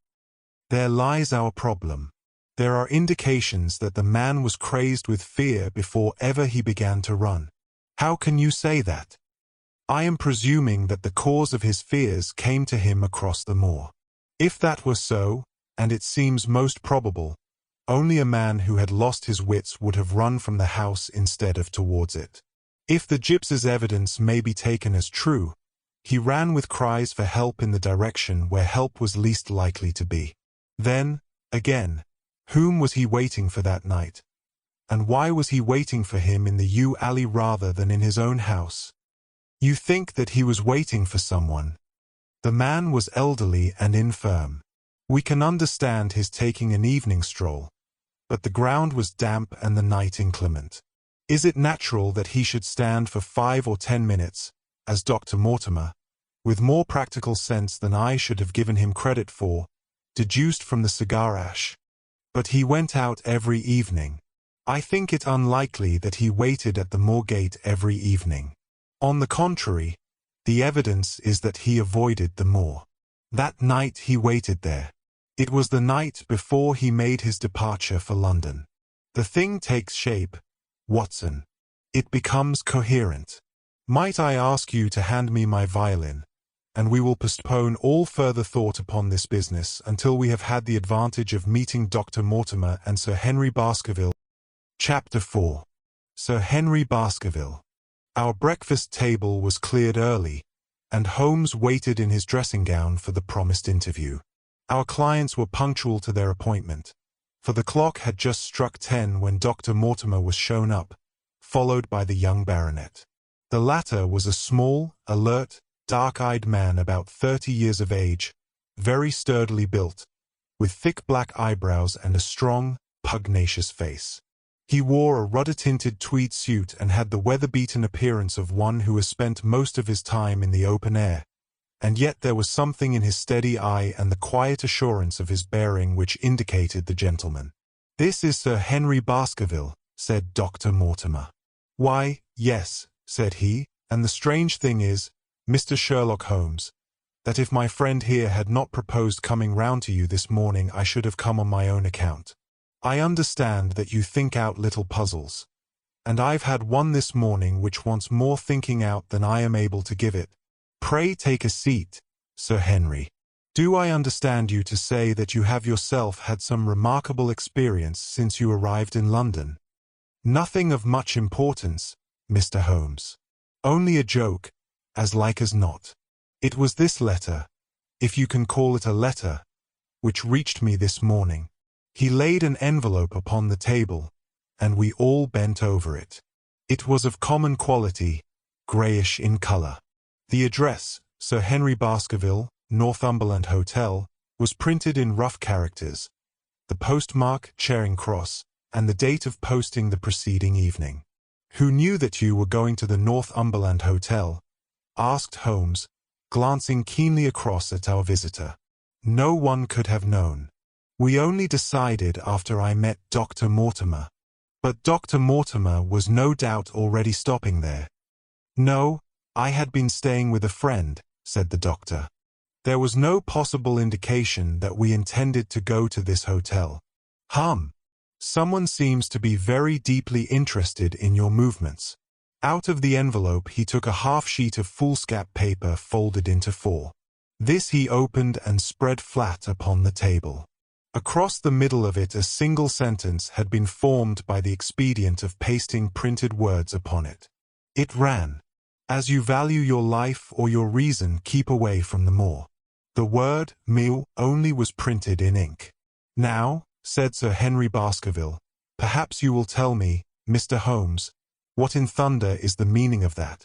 There lies our problem. There are indications that the man was crazed with fear before ever he began to run. How can you say that? I am presuming that the cause of his fears came to him across the moor. If that were so, and it seems most probable, only a man who had lost his wits would have run from the house instead of towards it. If the gypsy's evidence may be taken as true, he ran with cries for help in the direction where help was least likely to be. Then, again, whom was he waiting for that night? And why was he waiting for him in the yew alley rather than in his own house? You think that he was waiting for someone. The man was elderly and infirm. We can understand his taking an evening stroll, but the ground was damp and the night inclement. Is it natural that he should stand for 5 or 10 minutes, as Dr. Mortimer, with more practical sense than I should have given him credit for, deduced from the cigar ash? But he went out every evening. I think it unlikely that he waited at the moor gate every evening. On the contrary, the evidence is that he avoided the moor. That night he waited there. It was the night before he made his departure for London. The thing takes shape, Watson. It becomes coherent. Might I ask you to hand me my violin, and we will postpone all further thought upon this business until we have had the advantage of meeting Dr. Mortimer and Sir Henry Baskerville. Chapter 4. Sir Henry Baskerville. Our breakfast table was cleared early, and Holmes waited in his dressing gown for the promised interview. Our clients were punctual to their appointment, for the clock had just struck 10 when Dr. Mortimer was shown up, followed by the young baronet. The latter was a small, alert, dark-eyed man about 30 years of age, very sturdily built, with thick black eyebrows and a strong, pugnacious face. He wore a rudder-tinted tweed suit and had the weather-beaten appearance of one who has spent most of his time in the open air, and yet there was something in his steady eye and the quiet assurance of his bearing which indicated the gentleman. "This is Sir Henry Baskerville," said Dr. Mortimer. "Why, yes," said he, "and the strange thing is, Mr. Sherlock Holmes, that if my friend here had not proposed coming round to you this morning I should have come on my own account. I understand that you think out little puzzles, and I've had one this morning which wants more thinking out than I am able to give it. Pray take a seat, Sir Henry. Do I understand you to say that you have yourself had some remarkable experience since you arrived in London?" "Nothing of much importance, Mr. Holmes. Only a joke, as like as not. It was this letter, if you can call it a letter, which reached me this morning." He laid an envelope upon the table, and we all bent over it. It was of common quality, greyish in colour. The address, Sir Henry Baskerville, Northumberland Hotel, was printed in rough characters, the postmark Charing Cross, and the date of posting the preceding evening. "Who knew that you were going to the Northumberland Hotel?" asked Holmes, glancing keenly across at our visitor. "No one could have known. We only decided after I met Dr. Mortimer." "But Dr. Mortimer was no doubt already stopping there." "No, I had been staying with a friend," said the doctor. "There was no possible indication that we intended to go to this hotel." Someone seems to be very deeply interested in your movements." Out of the envelope he took a half-sheet of foolscap paper folded into 4. This he opened and spread flat upon the table. Across the middle of it a single sentence had been formed by the expedient of pasting printed words upon it. It ran, "As you value your life or your reason, keep away from the moor." The word "meal" only was printed in ink. "Now," said Sir Henry Baskerville, "perhaps you will tell me, Mr. Holmes, what in thunder is the meaning of that?"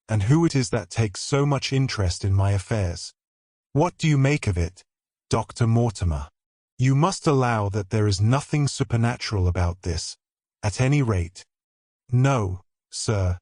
and who it is that takes so much interest in my affairs. What do you make of it, Dr. Mortimer? You must allow that there is nothing supernatural about this, at any rate. No, sir,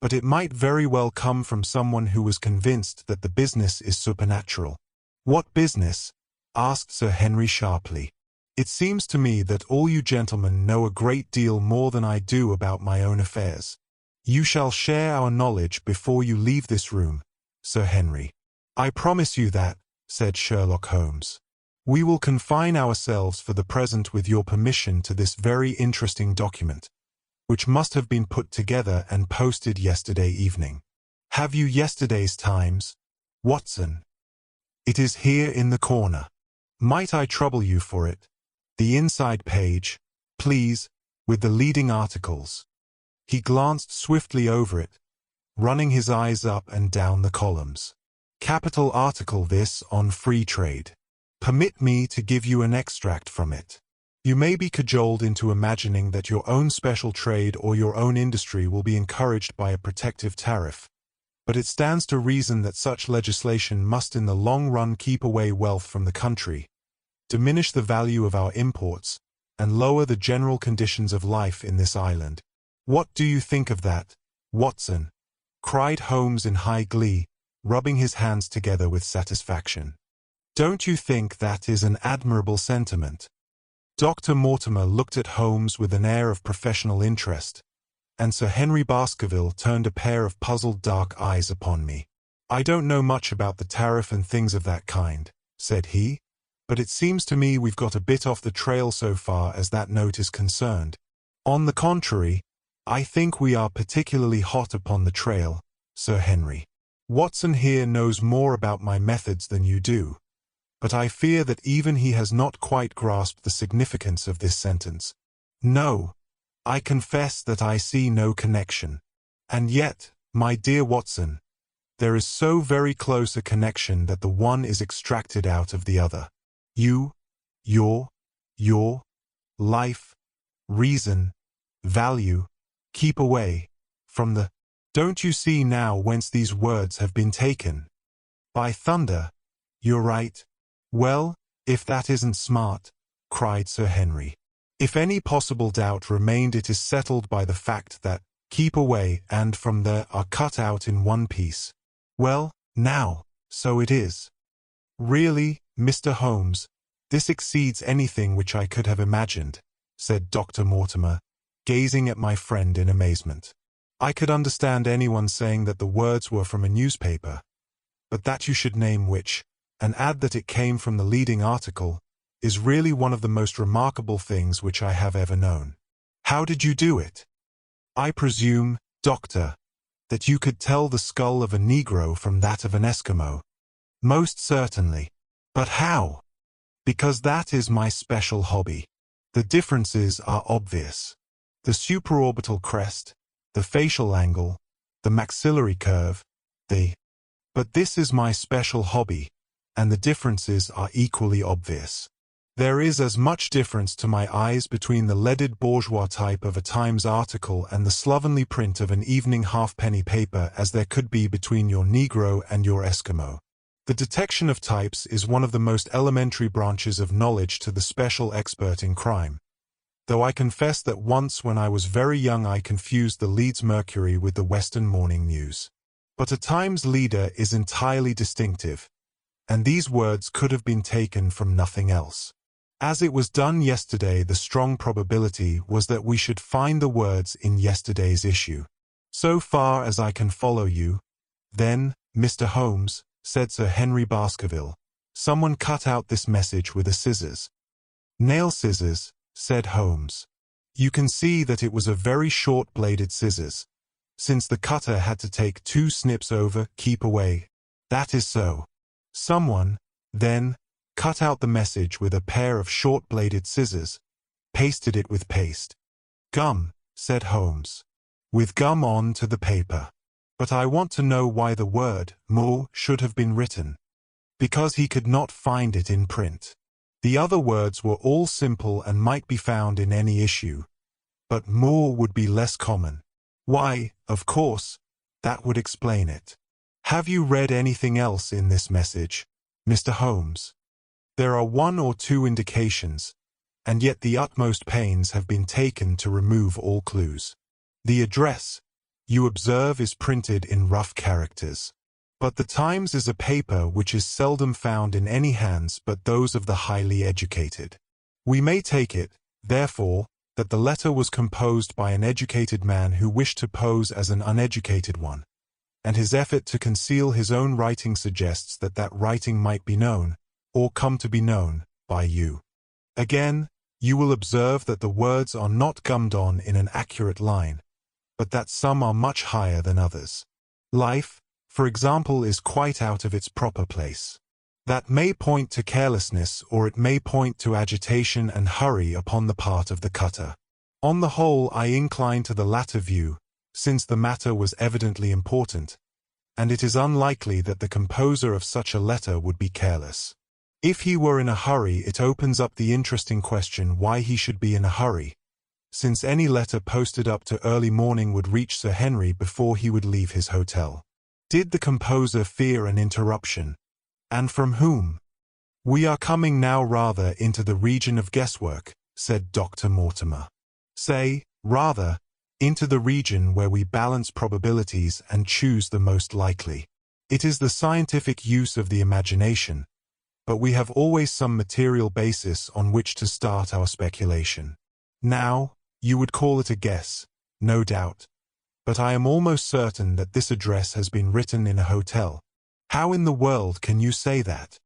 but it might very well come from someone who was convinced that the business is supernatural. What business? Asked Sir Henry sharply. It seems to me that all you gentlemen know a great deal more than I do about my own affairs. You shall share our knowledge before you leave this room, Sir Henry. I promise you that, said Sherlock Holmes. We will confine ourselves for the present with your permission to this very interesting document, which must have been put together and posted yesterday evening. Have you yesterday's Times, Watson? It is here in the corner. Might I trouble you for it? The inside page, please, with the leading articles. He glanced swiftly over it, running his eyes up and down the columns. Capital article this on free trade. Permit me to give you an extract from it. You may be cajoled into imagining that your own special trade or your own industry will be encouraged by a protective tariff, but it stands to reason that such legislation must in the long run keep away wealth from the country, diminish the value of our imports, and lower the general conditions of life in this island. What do you think of that, Watson? Cried Holmes in high glee, rubbing his hands together with satisfaction. Don't you think that is an admirable sentiment? Dr. Mortimer looked at Holmes with an air of professional interest, and Sir Henry Baskerville turned a pair of puzzled dark eyes upon me. I don't know much about the tariff and things of that kind, said he, but it seems to me we've got a bit off the trail so far as that note is concerned. On the contrary, I think we are particularly hot upon the trail, Sir Henry. Watson here knows more about my methods than you do, but I fear that even he has not quite grasped the significance of this sentence. No, I confess that I see no connection. And yet, my dear Watson, there is so very close a connection that the one is extracted out of the other. You, your, life, reason, value, keep away from the... Don't you see now whence these words have been taken? By thunder, you're right. Well, if that isn't smart, cried Sir Henry. If any possible doubt remained, it is settled by the fact that keep away and from there are cut out in one piece. Well, now, so it is. Really, Mr. Holmes, this exceeds anything which I could have imagined, said Dr. Mortimer, gazing at my friend in amazement. I could understand anyone saying that the words were from a newspaper, but that you should name which, and add that it came from the leading article, is really one of the most remarkable things which I have ever known. How did you do it? I presume, Doctor, that you could tell the skull of a Negro from that of an Eskimo. Most certainly. But how? Because that is my special hobby. The differences are obvious. The supraorbital crest, the facial angle, the maxillary curve, But this is my special hobby, and the differences are equally obvious. There is as much difference to my eyes between the leaded bourgeois type of a Times article and the slovenly print of an evening halfpenny paper as there could be between your Negro and your Eskimo. The detection of types is one of the most elementary branches of knowledge to the special expert in crime. Though I confess that once when I was very young I confused the Leeds Mercury with the Western Morning News. But a Times leader is entirely distinctive, and these words could have been taken from nothing else. As it was done yesterday, the strong probability was that we should find the words in yesterday's issue. So far as I can follow you, then, Mr. Holmes, said Sir Henry Baskerville, someone cut out this message with a scissors. Nail scissors, said Holmes. You can see that it was a very short-bladed scissors, since the cutter had to take 2 snips over, keep away. That is so. Someone, then, cut out the message with a pair of short-bladed scissors, pasted it with paste. Gum, said Holmes. With gum on to the paper. But I want to know why the word more should have been written. Because he could not find it in print. The other words were all simple and might be found in any issue, but more would be less common. Why, of course, That would explain it. Have you read anything else in this message, Mr. Holmes? There are one or two indications, and yet the utmost pains have been taken to remove all clues. The address, you observe, is printed in rough characters. But the Times is a paper which is seldom found in any hands but those of the highly educated. We may take it, therefore, that the letter was composed by an educated man who wished to pose as an uneducated one, and his effort to conceal his own writing suggests that that writing might be known, or come to be known, by you. Again, you will observe that the words are not gummed on in an accurate line, but that some are much higher than others. Life, for example, is quite out of its proper place. That may point to carelessness, or it may point to agitation and hurry upon the part of the cutter. On the whole, I incline to the latter view, since the matter was evidently important, and it is unlikely that the composer of such a letter would be careless. If he were in a hurry, it opens up the interesting question why he should be in a hurry, since any letter posted up to early morning would reach Sir Henry before he would leave his hotel. Did the composer fear an interruption? And from whom? We are coming now rather into the region of guesswork, said Dr. Mortimer. Say, rather, into the region where we balance probabilities and choose the most likely. It is the scientific use of the imagination, but we have always some material basis on which to start our speculation. Now, you would call it a guess, no doubt, but I am almost certain that this address has been written in a hotel. How in the world can you say that?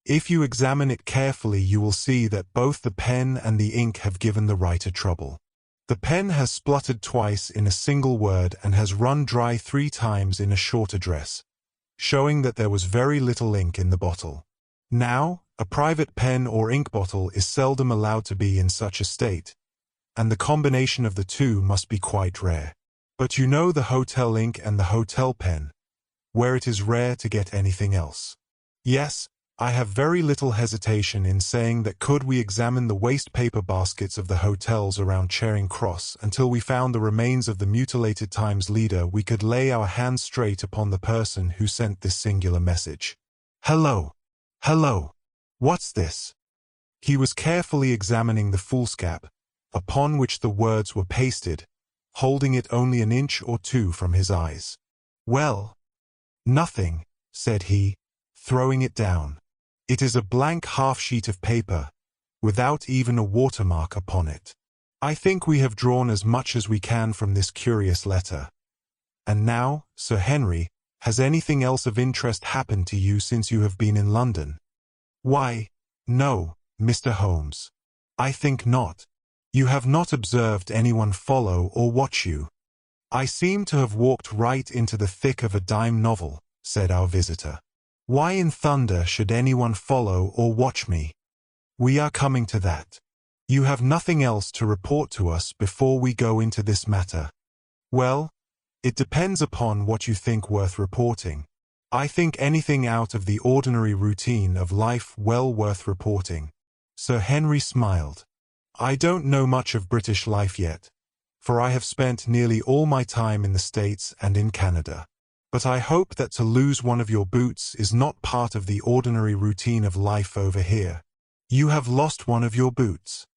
If you examine it carefully, you will see that both the pen and the ink have given the writer trouble. The pen has spluttered twice in a single word and has run dry 3 times in a short address, showing that there was very little ink in the bottle. Now, a private pen or ink bottle is seldom allowed to be in such a state, and the combination of the two must be quite rare. But you know the hotel ink and the hotel pen, where it is rare to get anything else. Yes, I have very little hesitation in saying that could we examine the waste paper baskets of the hotels around Charing Cross until we found the remains of the mutilated Times leader, we could lay our hands straight upon the person who sent this singular message. Hello! Hello! What's this? He was carefully examining the foolscap, upon which the words were pasted, holding it only an inch or two from his eyes. Well, nothing, said he, throwing it down. It is a blank half-sheet of paper, without even a watermark upon it. I think we have drawn as much as we can from this curious letter. And now, Sir Henry, has anything else of interest happened to you since you have been in London? Why, no, Mr. Holmes. I think not. You have not observed anyone follow or watch you. I seem to have walked right into the thick of a dime novel, said our visitor. Why in thunder should anyone follow or watch me? We are coming to that. You have nothing else to report to us before we go into this matter. Well, it depends upon what you think worth reporting. I think anything out of the ordinary routine of life well worth reporting. Sir Henry smiled. I don't know much of British life yet, for I have spent nearly all my time in the States and in Canada. But I hope that to lose one of your boots is not part of the ordinary routine of life over here. You have lost one of your boots.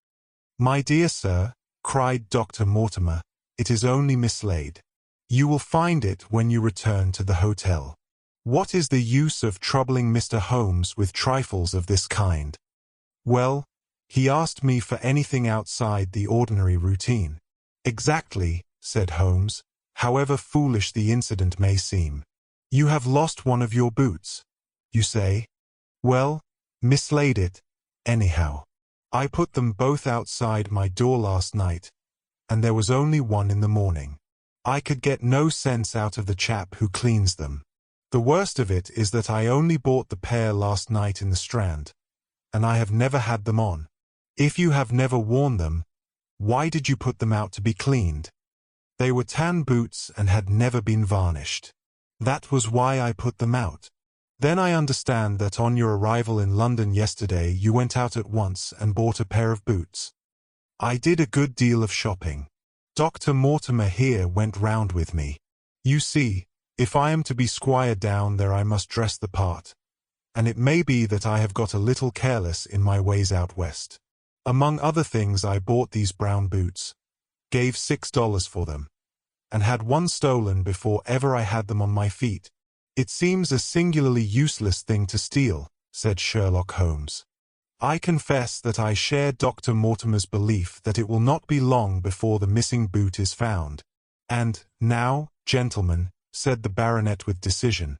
My dear sir, cried Dr. Mortimer, it is only mislaid. You will find it when you return to the hotel. What is the use of troubling Mr. Holmes with trifles of this kind? Well, he asked me for anything outside the ordinary routine. Exactly, said Holmes, however foolish the incident may seem. You have lost one of your boots, you say? Well, mislaid it, anyhow. I put them both outside my door last night, and there was only one in the morning. I could get no sense out of the chap who cleans them. The worst of it is that I only bought the pair last night in the Strand, and I have never had them on. If you have never worn them, why did you put them out to be cleaned? They were tan boots and had never been varnished. That was why I put them out. Then I understand that on your arrival in London yesterday you went out at once and bought a pair of boots. I did a good deal of shopping. Dr. Mortimer here went round with me. You see, If I am to be squire down there I must dress the part. And it may be that I have got a little careless in my ways out west. Among other things I bought these brown boots, gave $6 for them, and had one stolen before ever I had them on my feet. It seems a singularly useless thing to steal, said Sherlock Holmes. I confess that I share Dr. Mortimer's belief that it will not be long before the missing boot is found. And, now, gentlemen, said the baronet with decision,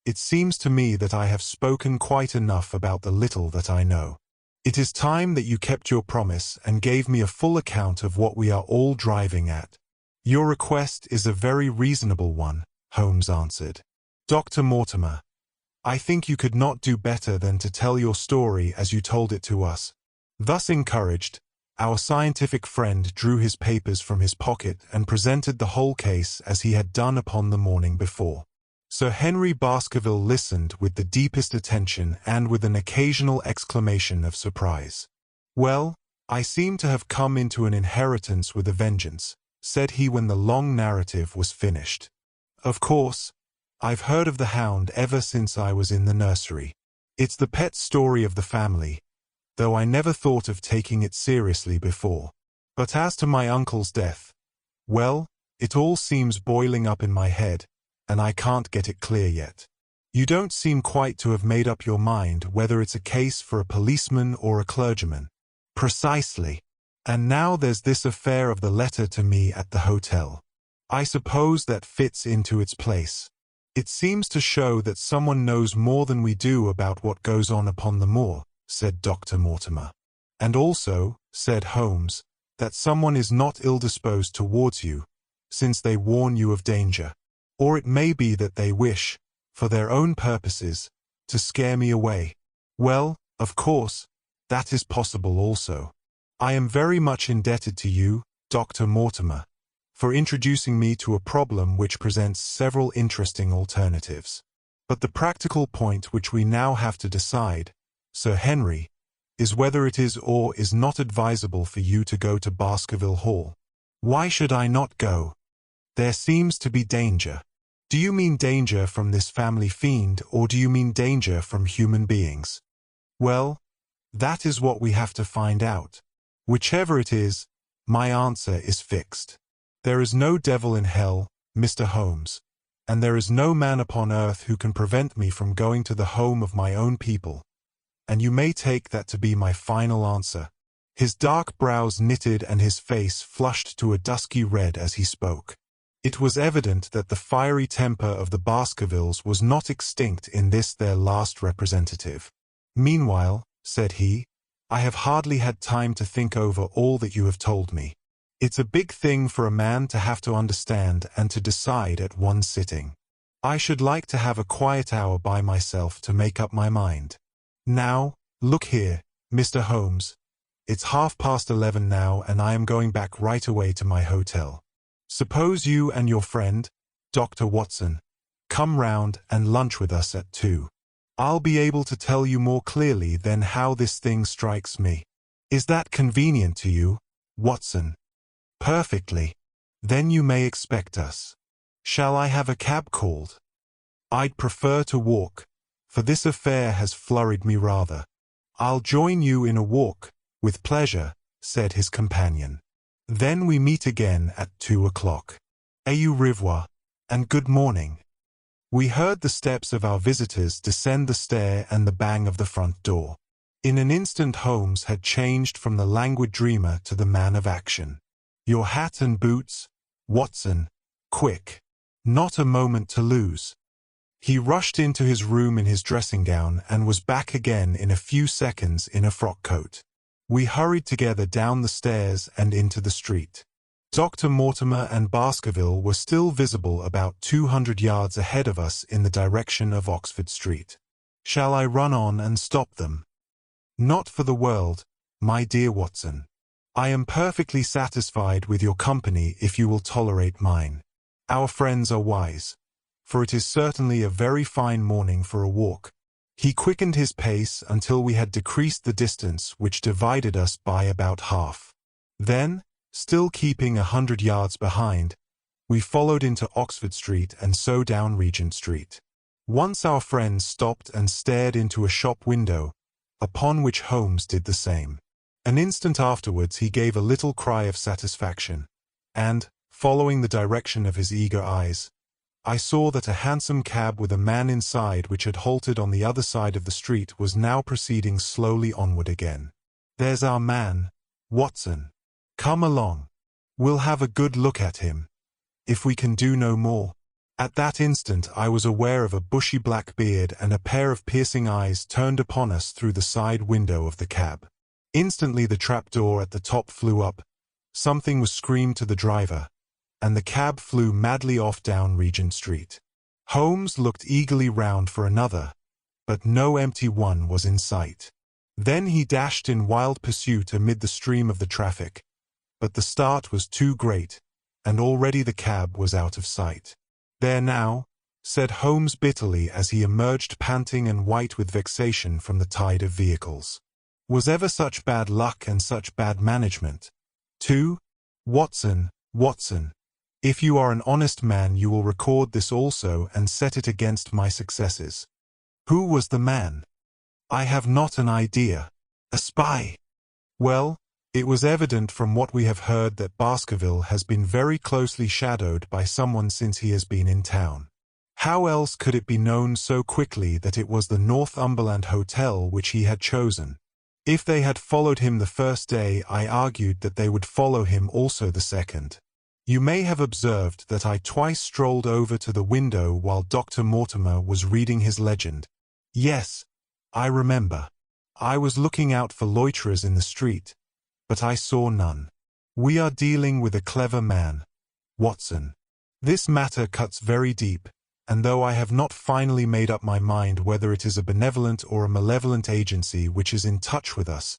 it seems to me that I have spoken quite enough about the little that I know. It is time that you kept your promise and gave me a full account of what we are all driving at. Your request is a very reasonable one, Holmes answered. Dr. Mortimer, I think you could not do better than to tell your story as you told it to us. Thus encouraged, our scientific friend drew his papers from his pocket and presented the whole case as he had done upon the morning before. Sir Henry Baskerville listened with the deepest attention and with an occasional exclamation of surprise. Well, I seem to have come into an inheritance with a vengeance, said he when the long narrative was finished. Of course, I've heard of the Hound ever since I was in the nursery. It's the pet story of the family, though I never thought of taking it seriously before. But as to my uncle's death, well, it all seems boiling up in my head, and I can't get it clear yet. You don't seem quite to have made up your mind whether it's a case for a policeman or a clergyman. Precisely. And now there's this affair of the letter to me at the hotel. I suppose that fits into its place. It seems to show that someone knows more than we do about what goes on upon the moor, said Dr. Mortimer. And also, said Holmes, that someone is not ill-disposed towards you, since they warn you of danger. Or it may be that they wish, for their own purposes, to scare me away. Well, of course, that is possible also. I am very much indebted to you, Dr. Mortimer, for introducing me to a problem which presents several interesting alternatives. But the practical point which we now have to decide, Sir Henry, is whether it is or is not advisable for you to go to Baskerville Hall. Why should I not go? There seems to be danger. Do you mean danger from this family fiend, or do you mean danger from human beings? Well, that is what we have to find out. Whichever it is, my answer is fixed. There is no devil in hell, Mr. Holmes, and there is no man upon earth who can prevent me from going to the home of my own people. And you may take that to be my final answer. His dark brows knitted and his face flushed to a dusky red as he spoke. It was evident that the fiery temper of the Baskervilles was not extinct in this their last representative. Meanwhile, said he, I have hardly had time to think over all that you have told me. It's a big thing for a man to have to understand and to decide at one sitting. I should like to have a quiet hour by myself to make up my mind. Now, look here, Mr. Holmes. It's 11:30 now and I am going back right away to my hotel. Suppose you and your friend, Dr. Watson, come round and lunch with us at 2. I'll be able to tell you more clearly then how this thing strikes me. Is that convenient to you, Watson? Perfectly. Then you may expect us. Shall I have a cab called? I'd prefer to walk, for this affair has flurried me rather. I'll join you in a walk, with pleasure, said his companion. Then we meet again at 2 o'clock. Au revoir, and good morning. We heard the steps of our visitors descend the stair and the bang of the front door. In an instant Holmes had changed from the languid dreamer to the man of action. Your hat and boots, Watson, quick. Not a moment to lose. He rushed into his room in his dressing gown and was back again in a few seconds in a frock coat. We hurried together down the stairs and into the street. Dr. Mortimer and Baskerville were still visible about 200 yards ahead of us in the direction of Oxford Street. Shall I run on and stop them? Not for the world, my dear Watson. I am perfectly satisfied with your company if you will tolerate mine. Our friends are wise, for it is certainly a very fine morning for a walk. He quickened his pace until we had decreased the distance which divided us by about half. Then, still keeping 100 yards behind, We followed into Oxford Street and so down Regent Street. Once our friends stopped and stared into a shop window, upon which Holmes did the same. An instant afterwards he gave a little cry of satisfaction, and, following the direction of his eager eyes, I saw that a hansom cab with a man inside which had halted on the other side of the street was now proceeding slowly onward again. "There's our man, Watson. Come along. We'll have a good look at him, if we can do no more." At that instant I was aware of a bushy black beard and a pair of piercing eyes turned upon us through the side window of the cab. Instantly the trapdoor at the top flew up, something was screamed to the driver, and the cab flew madly off down Regent Street. Holmes looked eagerly round for another, but no empty one was in sight. Then he dashed in wild pursuit amid the stream of the traffic, but the start was too great, and already the cab was out of sight. "There now," said Holmes bitterly as he emerged panting and white with vexation from the tide of vehicles. "Was ever such bad luck and such bad management, too? Watson, Watson, if you are an honest man you will record this also and set it against my successes. Who was the man?" "I have not an idea." "A spy?" "Well, it was evident from what we have heard that Baskerville has been very closely shadowed by someone since he has been in town. How else could it be known so quickly that it was the Northumberland Hotel which he had chosen? If they had followed him the first day, I argued that they would follow him also the second. You may have observed that I twice strolled over to the window while Dr. Mortimer was reading his legend. Yes, I remember. I was looking out for loiterers in the street, but I saw none. We are dealing with a clever man, Watson. This matter cuts very deep, and though I have not finally made up my mind whether it is a benevolent or a malevolent agency which is in touch with us,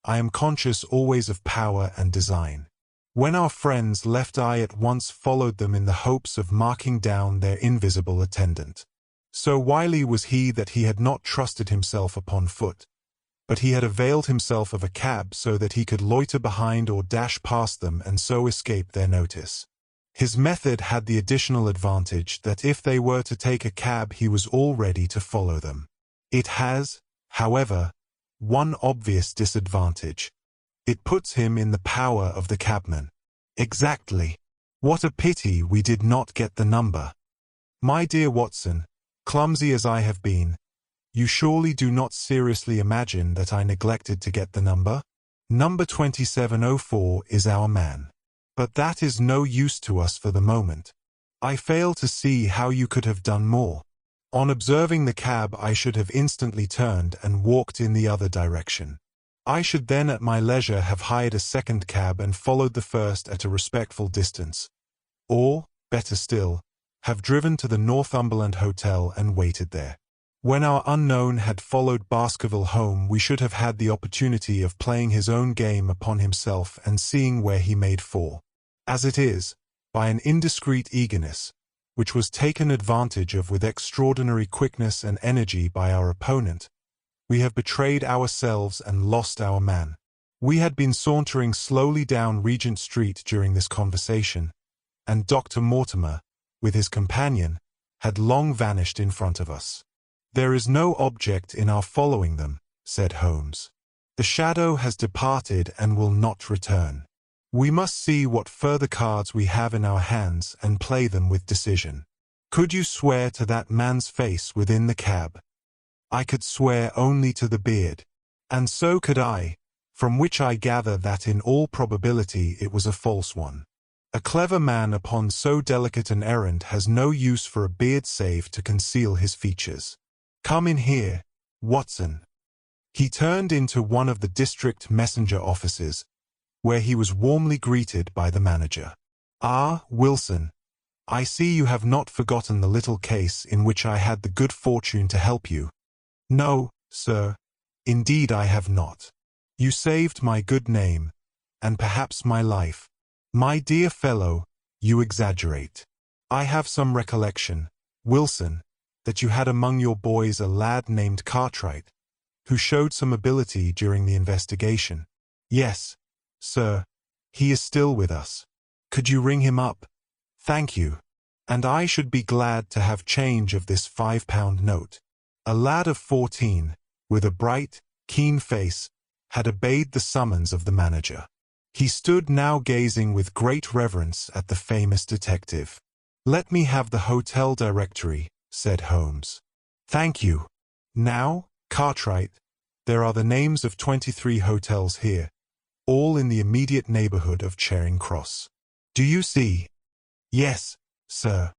I am conscious always of power and design. When our friends left I at once followed them in the hopes of marking down their invisible attendant. So wily was he that he had not trusted himself upon foot, but he had availed himself of a cab so that he could loiter behind or dash past them and so escape their notice. His method had the additional advantage that if they were to take a cab he was all ready to follow them. It has, however, one obvious disadvantage. It puts him in the power of the cabman. Exactly. What a pity we did not get the number. My dear Watson, clumsy as I have been, you surely do not seriously imagine that I neglected to get the number? Number 2704 is our man. But that is no use to us for the moment. I fail to see how you could have done more. On observing the cab I should have instantly turned and walked in the other direction. I should then at my leisure have hired a second cab and followed the first at a respectful distance. Or, better still, have driven to the Northumberland Hotel and waited there. When our unknown had followed Baskerville home we should have had the opportunity of playing his own game upon himself and seeing where he made for. As it is, by an indiscreet eagerness, which was taken advantage of with extraordinary quickness and energy by our opponent, we have betrayed ourselves and lost our man. We had been sauntering slowly down Regent Street during this conversation, and Dr. Mortimer, with his companion, had long vanished in front of us. "There is no object in our following them," said Holmes. "The shadow has departed and will not return. We must see what further cards we have in our hands and play them with decision. Could you swear to that man's face within the cab?" I could swear only to the beard. And so could I, from which I gather that in all probability it was a false one. A clever man upon so delicate an errand has no use for a beard save to conceal his features. "Come in here, Watson." He turned into one of the district messenger offices, where he was warmly greeted by the manager. "Ah, Wilson, I see you have not forgotten the little case in which I had the good fortune to help you." "No, sir, indeed I have not. You saved my good name, and perhaps my life." "My dear fellow, you exaggerate. I have some recollection, Wilson, that you had among your boys a lad named Cartwright, who showed some ability during the investigation." "Yes, sir, he is still with us." "Could you ring him up?" Thank you. And I should be glad to have change of this £5 note. A lad of 14, with a bright, keen face, had obeyed the summons of the manager. He stood now gazing with great reverence at the famous detective. "Let me have the hotel directory," said Holmes. "Thank you. Now, Cartwright, there are the names of 23 hotels here, all in the immediate neighborhood of Charing Cross. Do you see?" "Yes, sir."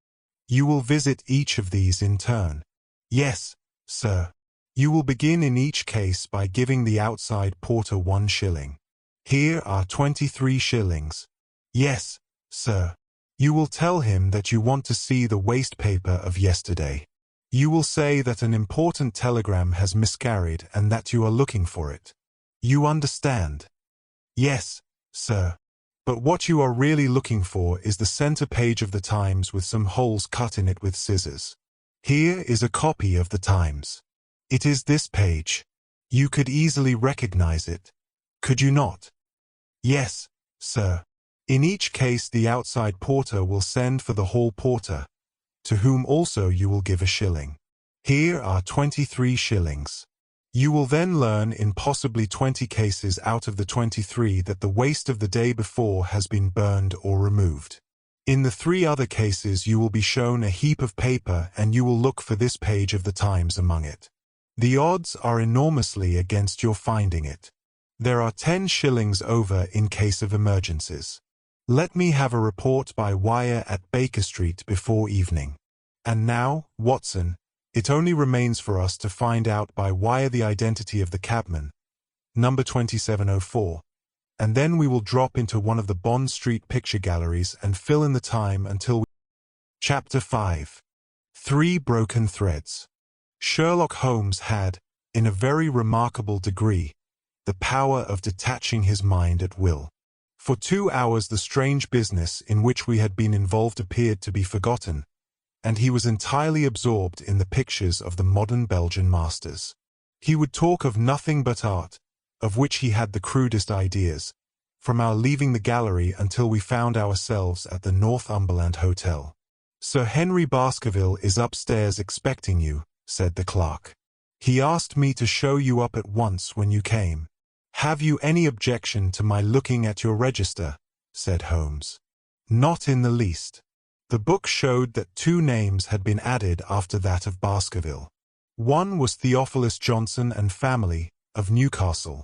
"You will visit each of these in turn." "Yes, sir." "You will begin in each case by giving the outside porter 1 shilling. Here are 23 shillings. "Yes, sir." "You will tell him that you want to see the waste paper of yesterday. You will say that an important telegram has miscarried and that you are looking for it. You understand?" "Yes, sir." "But what you are really looking for is the center page of the Times with some holes cut in it with scissors. Here is a copy of the Times. It is this page. You could easily recognize it, could you not?" "Yes, sir." "In each case the outside porter will send for the hall porter, to whom also you will give 1 shilling. Here are 23 shillings. You will then learn in possibly 20 cases out of the 23 that the waste of the day before has been burned or removed. In the 3 other cases you will be shown a heap of paper and you will look for this page of the Times among it. The odds are enormously against your finding it. There are 10 shillings over in case of emergencies. Let me have a report by wire at Baker Street before evening. And now, Watson, it only remains for us to find out by wire the identity of the cabman, number 2704, and then we will drop into one of the Bond Street picture galleries and fill in the time until we... Chapter 5. 3 Broken Threads. Sherlock Holmes had, in a very remarkable degree, the power of detaching his mind at will. For 2 hours the strange business in which we had been involved appeared to be forgotten, and he was entirely absorbed in the pictures of the modern Belgian masters. He would talk of nothing but art, of which he had the crudest ideas, from our leaving the gallery until we found ourselves at the Northumberland Hotel. "Sir Henry Baskerville is upstairs expecting you," said the clerk. "He asked me to show you up at once when you came." "Have you any objection to my looking at your register?" said Holmes. "Not in the least." The book showed that 2 names had been added after that of Baskerville. One was Theophilus Johnson and family, of Newcastle.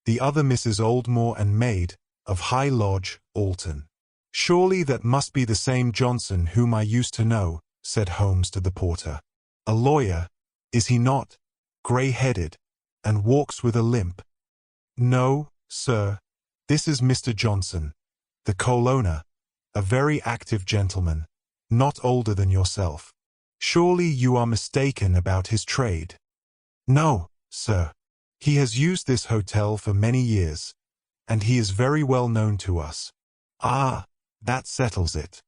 The other Mrs. Oldmore and maid, of High Lodge, Alton. "Surely that must be the same Johnson whom I used to know," said Holmes to the porter. "A lawyer, is he not? Grey-headed, and walks with a limp." "No, sir. This is Mr. Johnson, the co-owner, a very active gentleman, not older than yourself. Surely you are mistaken about his trade?" "No, sir. He has used this hotel for many years, and he is very well known to us." "Ah, that settles it.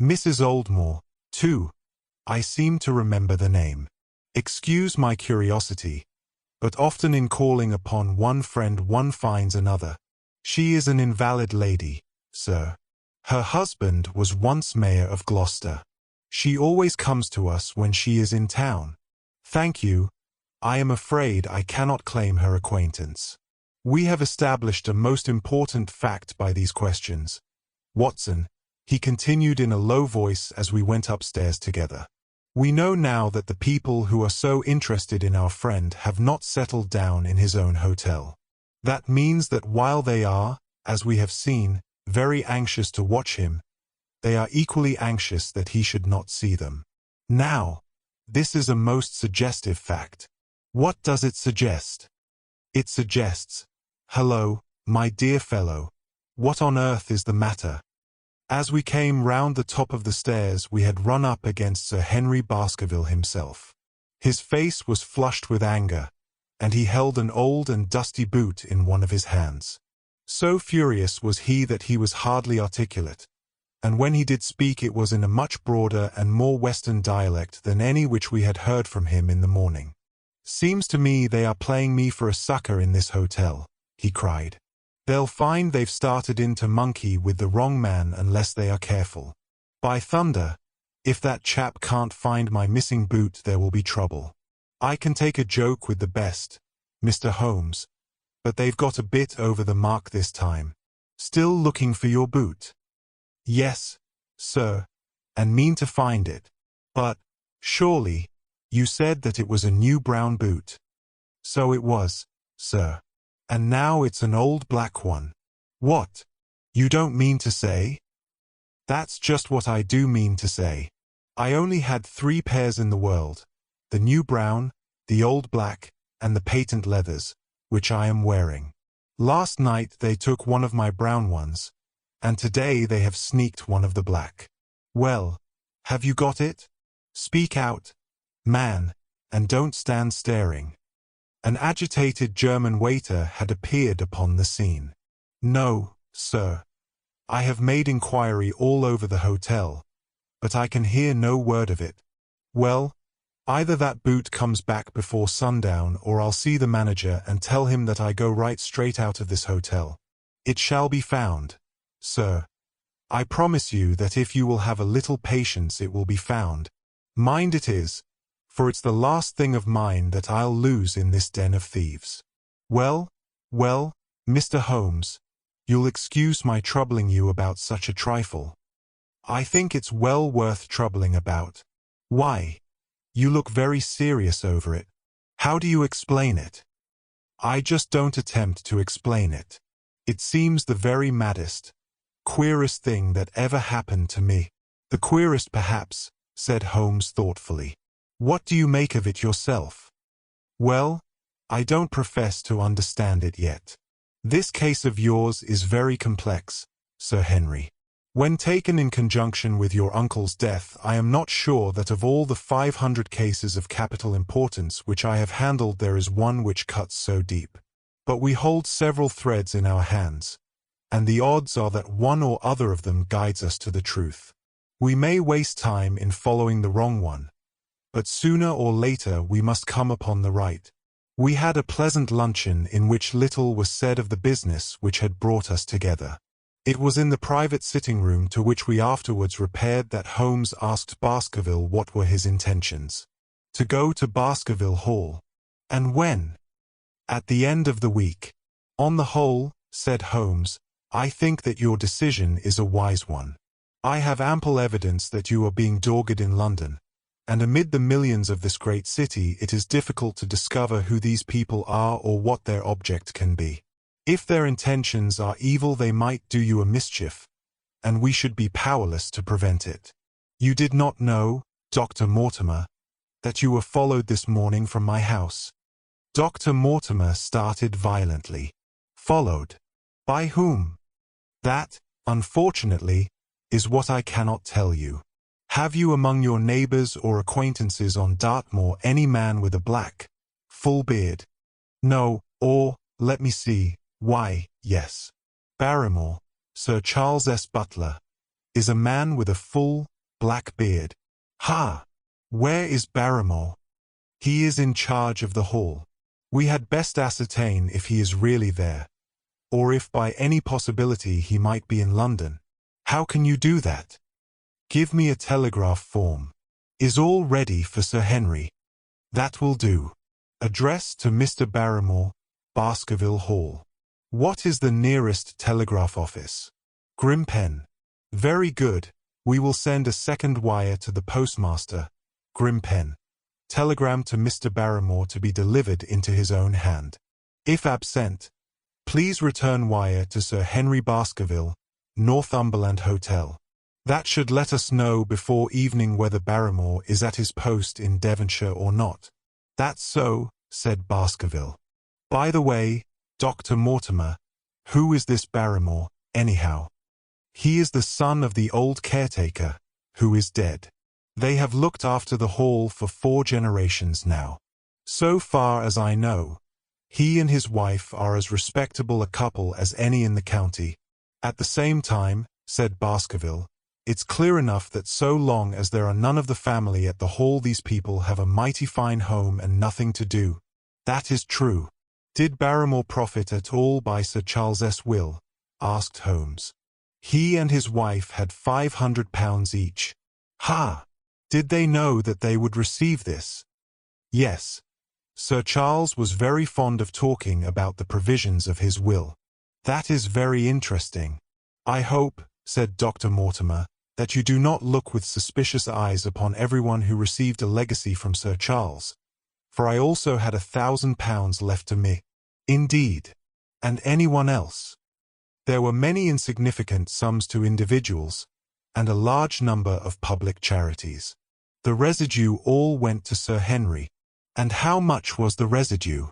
Mrs. Oldmore, too. I seem to remember the name. Excuse my curiosity, but often in calling upon one friend one finds another. She is an invalid lady, sir. Her husband was once mayor of Gloucester. She always comes to us when she is in town. Thank you. I am afraid I cannot claim her acquaintance. We have established a most important fact by these questions. Watson," he continued in a low voice as we went upstairs together. "We know now that the people who are so interested in our friend have not settled down in his own hotel. That means that while they are, as we have seen, very anxious to watch him, they are equally anxious that he should not see them. Now, this is a most suggestive fact." "What does it suggest?" "It suggests, hello, my dear fellow, what on earth is the matter?" As we came round the top of the stairs we had run up against Sir Henry Baskerville himself. His face was flushed with anger, and he held an old and dusty boot in one of his hands. So furious was he that he was hardly articulate, and when he did speak it was in a much broader and more Western dialect than any which we had heard from him in the morning. "Seems to me they are playing me for a sucker in this hotel," he cried. "They'll find they've started in to monkey with the wrong man unless they are careful. By thunder, if that chap can't find my missing boot, there will be trouble. I can take a joke with the best, Mr. Holmes, but they've got a bit over the mark this time. Still looking for your boot? Yes, sir, and mean to find it. But, surely, you said that it was a new brown boot. So it was, sir. And now it's an old black one. What? You don't mean to say? That's just what I do mean to say. I only had 3 pairs in the world, the new brown, the old black, and the patent leathers, which I am wearing. Last night they took one of my brown ones, and today they have sneaked one of the black. Well, have you got it? Speak out, man, and don't stand staring. An agitated German waiter had appeared upon the scene. No, sir. I have made inquiry all over the hotel, but I can hear no word of it. Well, either that boot comes back before sundown, or I'll see the manager and tell him that I go right straight out of this hotel. It shall be found, sir. I promise you that if you will have a little patience it will be found. Mind it is, for it's the last thing of mine that I'll lose in this den of thieves. Well, Mr. Holmes, you'll excuse my troubling you about such a trifle. I think it's well worth troubling about. Why? You look very serious over it. How do you explain it? I just don't attempt to explain it. It seems the very maddest, queerest thing that ever happened to me. The queerest, perhaps, said Holmes thoughtfully. What do you make of it yourself? Well, I don't profess to understand it yet. This case of yours is very complex, Sir Henry. When taken in conjunction with your uncle's death, I am not sure that of all the 500 cases of capital importance which I have handled there is one which cuts so deep. But we hold several threads in our hands, and the odds are that one or other of them guides us to the truth. We may waste time in following the wrong one, but sooner or later we must come upon the right. We had a pleasant luncheon in which little was said of the business which had brought us together. It was in the private sitting room to which we afterwards repaired that Holmes asked Baskerville what were his intentions. To go to Baskerville Hall. And when? At the end of the week. On the whole, said Holmes, I think that your decision is a wise one. I have ample evidence that you are being dogged in London, and amid the millions of this great city it is difficult to discover who these people are or what their object can be. If their intentions are evil they might do you a mischief, and we should be powerless to prevent it. You did not know, Dr. Mortimer, that you were followed this morning from my house. Dr. Mortimer started violently. Followed? By whom? That, unfortunately, is what I cannot tell you. Have you among your neighbors or acquaintances on Dartmoor any man with a black, full beard? No, or, let me see, why, yes. Barrymore, Sir Charles S. Butler, is a man with a full, black beard. Ha! Where is Barrymore? He is in charge of the hall. We had best ascertain if he is really there, or if by any possibility he might be in London. How can you do that? Give me a telegraph form. Is all ready for Sir Henry? That will do. Address to Mr. Barrymore, Baskerville Hall. What is the nearest telegraph office? Grimpen. Very good. We will send a second wire to the postmaster, Grimpen. Telegram to Mr. Barrymore to be delivered into his own hand. If absent, please return wire to Sir Henry Baskerville, Northumberland Hotel. That should let us know before evening whether Barrymore is at his post in Devonshire or not. That's so, said Baskerville. By the way, Dr. Mortimer, who is this Barrymore, anyhow? He is the son of the old caretaker, who is dead. They have looked after the hall for 4 generations now. So far as I know, he and his wife are as respectable a couple as any in the county. At the same time, said Baskerville, it's clear enough that so long as there are none of the family at the hall these people have a mighty fine home and nothing to do. That is true. Did Barrymore profit at all by Sir Charles' will? Asked Holmes. He and his wife had £500 each. Ha! Did they know that they would receive this? Yes. Sir Charles was very fond of talking about the provisions of his will. That is very interesting. I hope, said Dr. Mortimer, that you do not look with suspicious eyes upon everyone who received a legacy from Sir Charles, for I also had £1,000 left to me. Indeed. And anyone else? There were many insignificant sums to individuals, and a large number of public charities. The residue all went to Sir Henry. And how much was the residue?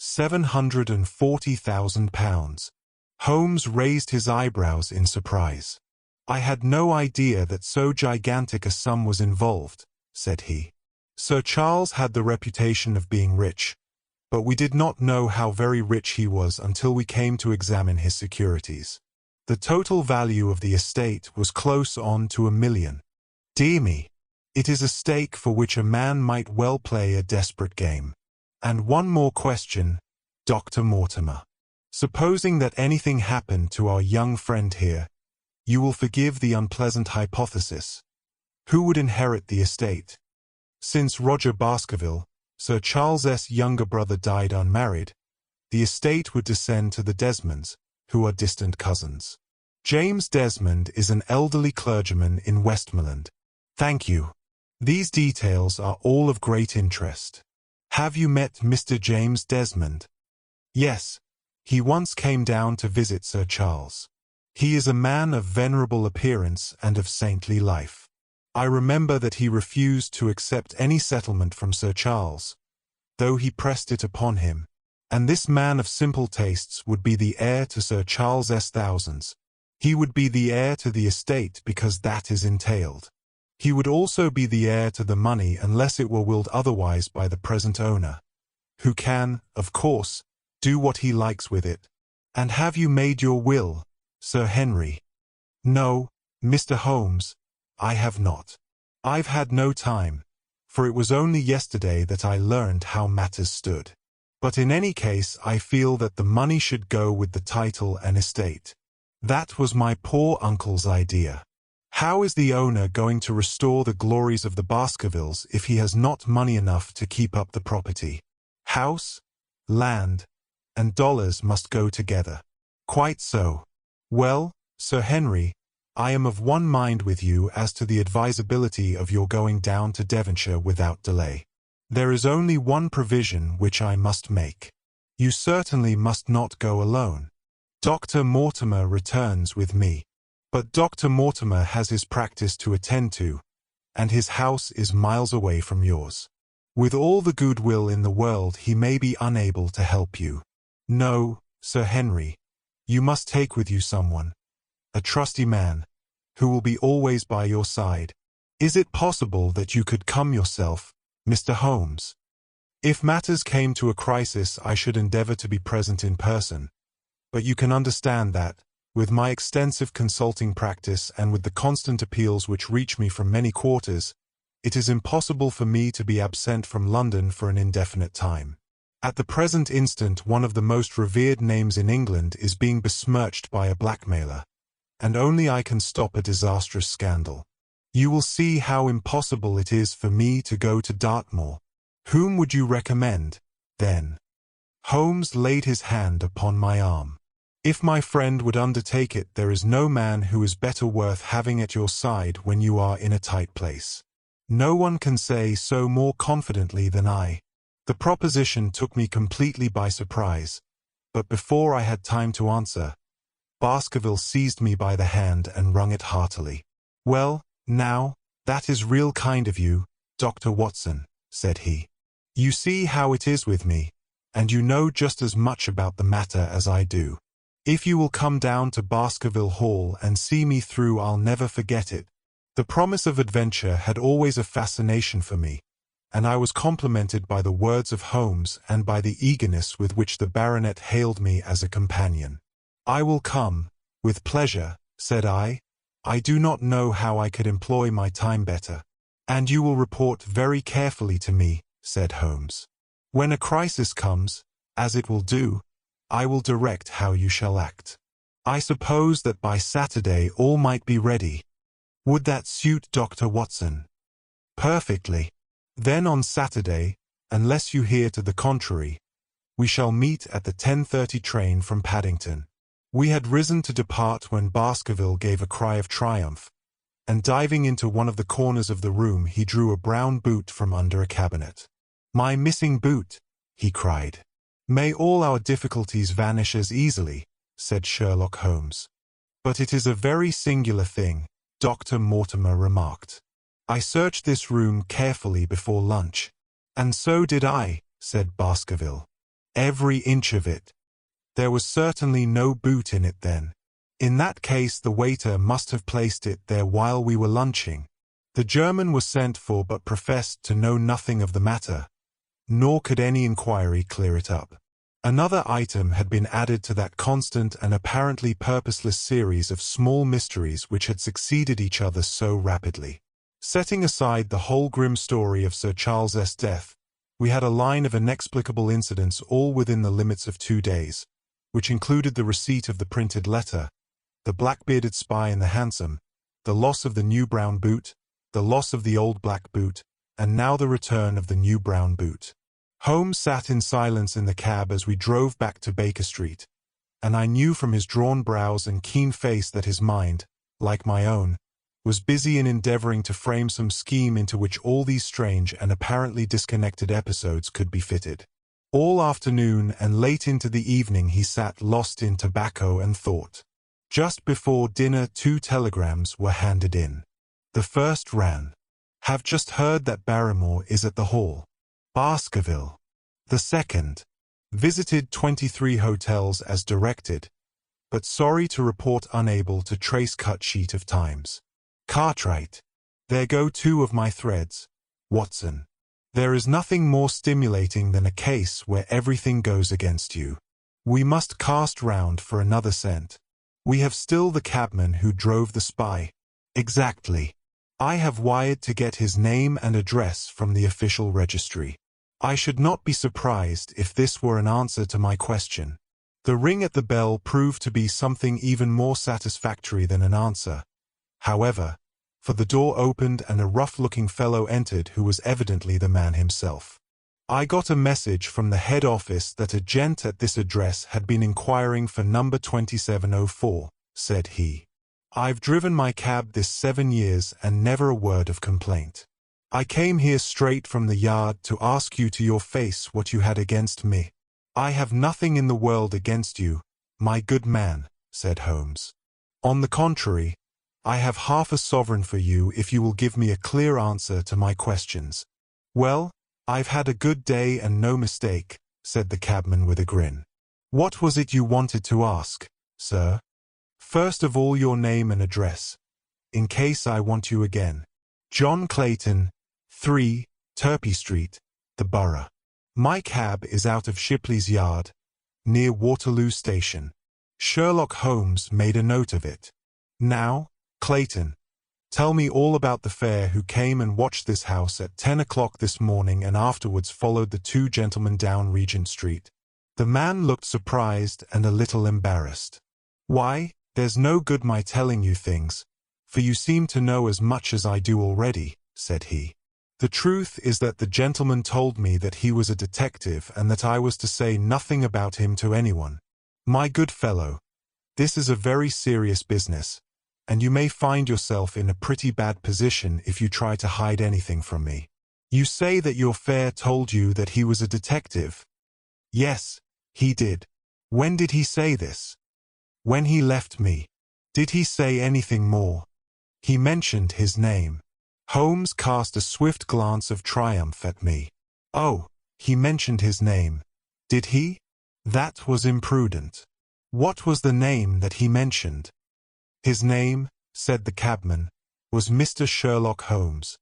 £740,000. Holmes raised his eyebrows in surprise. I had no idea that so gigantic a sum was involved, said he. Sir Charles had the reputation of being rich, but we did not know how very rich he was until we came to examine his securities. The total value of the estate was close on to £1 million. Dear me! It is a stake for which a man might well play a desperate game. And one more question, Dr. Mortimer. Supposing that anything happened to our young friend here, you will forgive the unpleasant hypothesis. Who would inherit the estate? Since Roger Baskerville, Sir Charles's younger brother, died unmarried, the estate would descend to the Desmonds, who are distant cousins. James Desmond is an elderly clergyman in Westmoreland. Thank you. These details are all of great interest. Have you met Mr. James Desmond? Yes. He once came down to visit Sir Charles. He is a man of venerable appearance and of saintly life. I remember that he refused to accept any settlement from Sir Charles, though he pressed it upon him, and this man of simple tastes would be the heir to Sir Charles's thousands. He would be the heir to the estate because that is entailed. He would also be the heir to the money unless it were willed otherwise by the present owner, who can, of course, do what he likes with it. And have you made your will, Sir Henry? No, Mr. Holmes, I have not. I've had no time, for it was only yesterday that I learned how matters stood. But in any case I feel that the money should go with the title and estate. That was my poor uncle's idea. How is the owner going to restore the glories of the Baskervilles if he has not money enough to keep up the property? House, land, and dollars must go together. Quite so. Well, Sir Henry, I am of one mind with you as to the advisability of your going down to Devonshire without delay. There is only one provision which I must make. You certainly must not go alone. Dr. Mortimer returns with me. But Dr. Mortimer has his practice to attend to, and his house is miles away from yours. With all the goodwill in the world he may be unable to help you. No, Sir Henry, you must take with you someone, a trusty man, who will be always by your side. Is it possible that you could come yourself, Mr. Holmes? If matters came to a crisis I should endeavor to be present in person, but you can understand that, with my extensive consulting practice and with the constant appeals which reach me from many quarters, it is impossible for me to be absent from London for an indefinite time. At the present instant one of the most revered names in England is being besmirched by a blackmailer, and only I can stop a disastrous scandal. You will see how impossible it is for me to go to Dartmoor. Whom would you recommend, then? Holmes laid his hand upon my arm. If my friend would undertake it, there is no man who is better worth having at your side when you are in a tight place. No one can say so more confidently than I. The proposition took me completely by surprise, but before I had time to answer, Baskerville seized me by the hand and wrung it heartily. Well, now, that is real kind of you, Dr. Watson, said he. You see how it is with me, and you know just as much about the matter as I do. If you will come down to Baskerville Hall and see me through, I'll never forget it. The promise of adventure had always a fascination for me, and I was complimented by the words of Holmes and by the eagerness with which the baronet hailed me as a companion. I will come, with pleasure, said I. I do not know how I could employ my time better. And you will report very carefully to me, said Holmes. When a crisis comes, as it will do, I will direct how you shall act. I suppose that by Saturday all might be ready. Would that suit Dr. Watson? Perfectly. Then on Saturday, unless you hear to the contrary, we shall meet at the 10:30 train from Paddington. We had risen to depart when Baskerville gave a cry of triumph, and diving into one of the corners of the room he drew a brown boot from under a cabinet. "My missing boot!" he cried. "May all our difficulties vanish as easily," said Sherlock Holmes. "But it is a very singular thing," Dr. Mortimer remarked. "I searched this room carefully before lunch." "And so did I," said Baskerville. "Every inch of it. There was certainly no boot in it then. In that case the waiter must have placed it there while we were lunching." The German was sent for but professed to know nothing of the matter, nor could any inquiry clear it up. Another item had been added to that constant and apparently purposeless series of small mysteries which had succeeded each other so rapidly. Setting aside the whole grim story of Sir Charles's death, we had a line of inexplicable incidents all within the limits of 2 days, which included the receipt of the printed letter, the black-bearded spy in the hansom, the loss of the new brown boot, the loss of the old black boot, and now the return of the new brown boot. Holmes sat in silence in the cab as we drove back to Baker Street, and I knew from his drawn brows and keen face that his mind, like my own, was busy in endeavoring to frame some scheme into which all these strange and apparently disconnected episodes could be fitted. All afternoon and late into the evening he sat lost in tobacco and thought. Just before dinner 2 telegrams were handed in. The first ran, "Have just heard that Barrymore is at the Hall. Baskerville." The second, "Visited 23 hotels as directed, but sorry to report unable to trace cut sheet of times. Cartwright. There go 2 of my threads, Watson. There is nothing more stimulating than a case where everything goes against you. We must cast round for another scent. We have still the cabman who drove the spy." "Exactly. I have wired to get his name and address from the official registry. I should not be surprised if this were an answer to my question." The ring at the bell proved to be something even more satisfactory than an answer, however, for the door opened and a rough-looking fellow entered who was evidently the man himself. "I got a message from the head office that a gent at this address had been inquiring for number 2704, said he. "I've driven my cab this 7 years and never a word of complaint. I came here straight from the yard to ask you to your face what you had against me." "I have nothing in the world against you, my good man," said Holmes. "On the contrary, I have half a sovereign for you if you will give me a clear answer to my questions." "Well, I've had a good day and no mistake," said the cabman with a grin. "What was it you wanted to ask, sir?" "First of all your name and address, in case I want you again." "John Clayton, 3, Turpey Street, the Borough. My cab is out of Shipley's Yard, near Waterloo Station." Sherlock Holmes made a note of it. "Now, Clayton, tell me all about the fare who came and watched this house at 10 o'clock this morning and afterwards followed the 2 gentlemen down Regent Street." The man looked surprised and a little embarrassed. "Why, there's no good my telling you things, for you seem to know as much as I do already," said he. "The truth is that the gentleman told me that he was a detective and that I was to say nothing about him to anyone. My good fellow, this is a very serious business, and you may find yourself in a pretty bad position if you try to hide anything from me. You say that your fare told you that he was a detective?" "Yes, he did." "When did he say this?" "When he left me." "Did he say anything more?" "He mentioned his name." Holmes cast a swift glance of triumph at me. "Oh, he mentioned his name, did he? That was imprudent. What was the name that he mentioned?" "His name," said the cabman, "was Mr. Sherlock Holmes."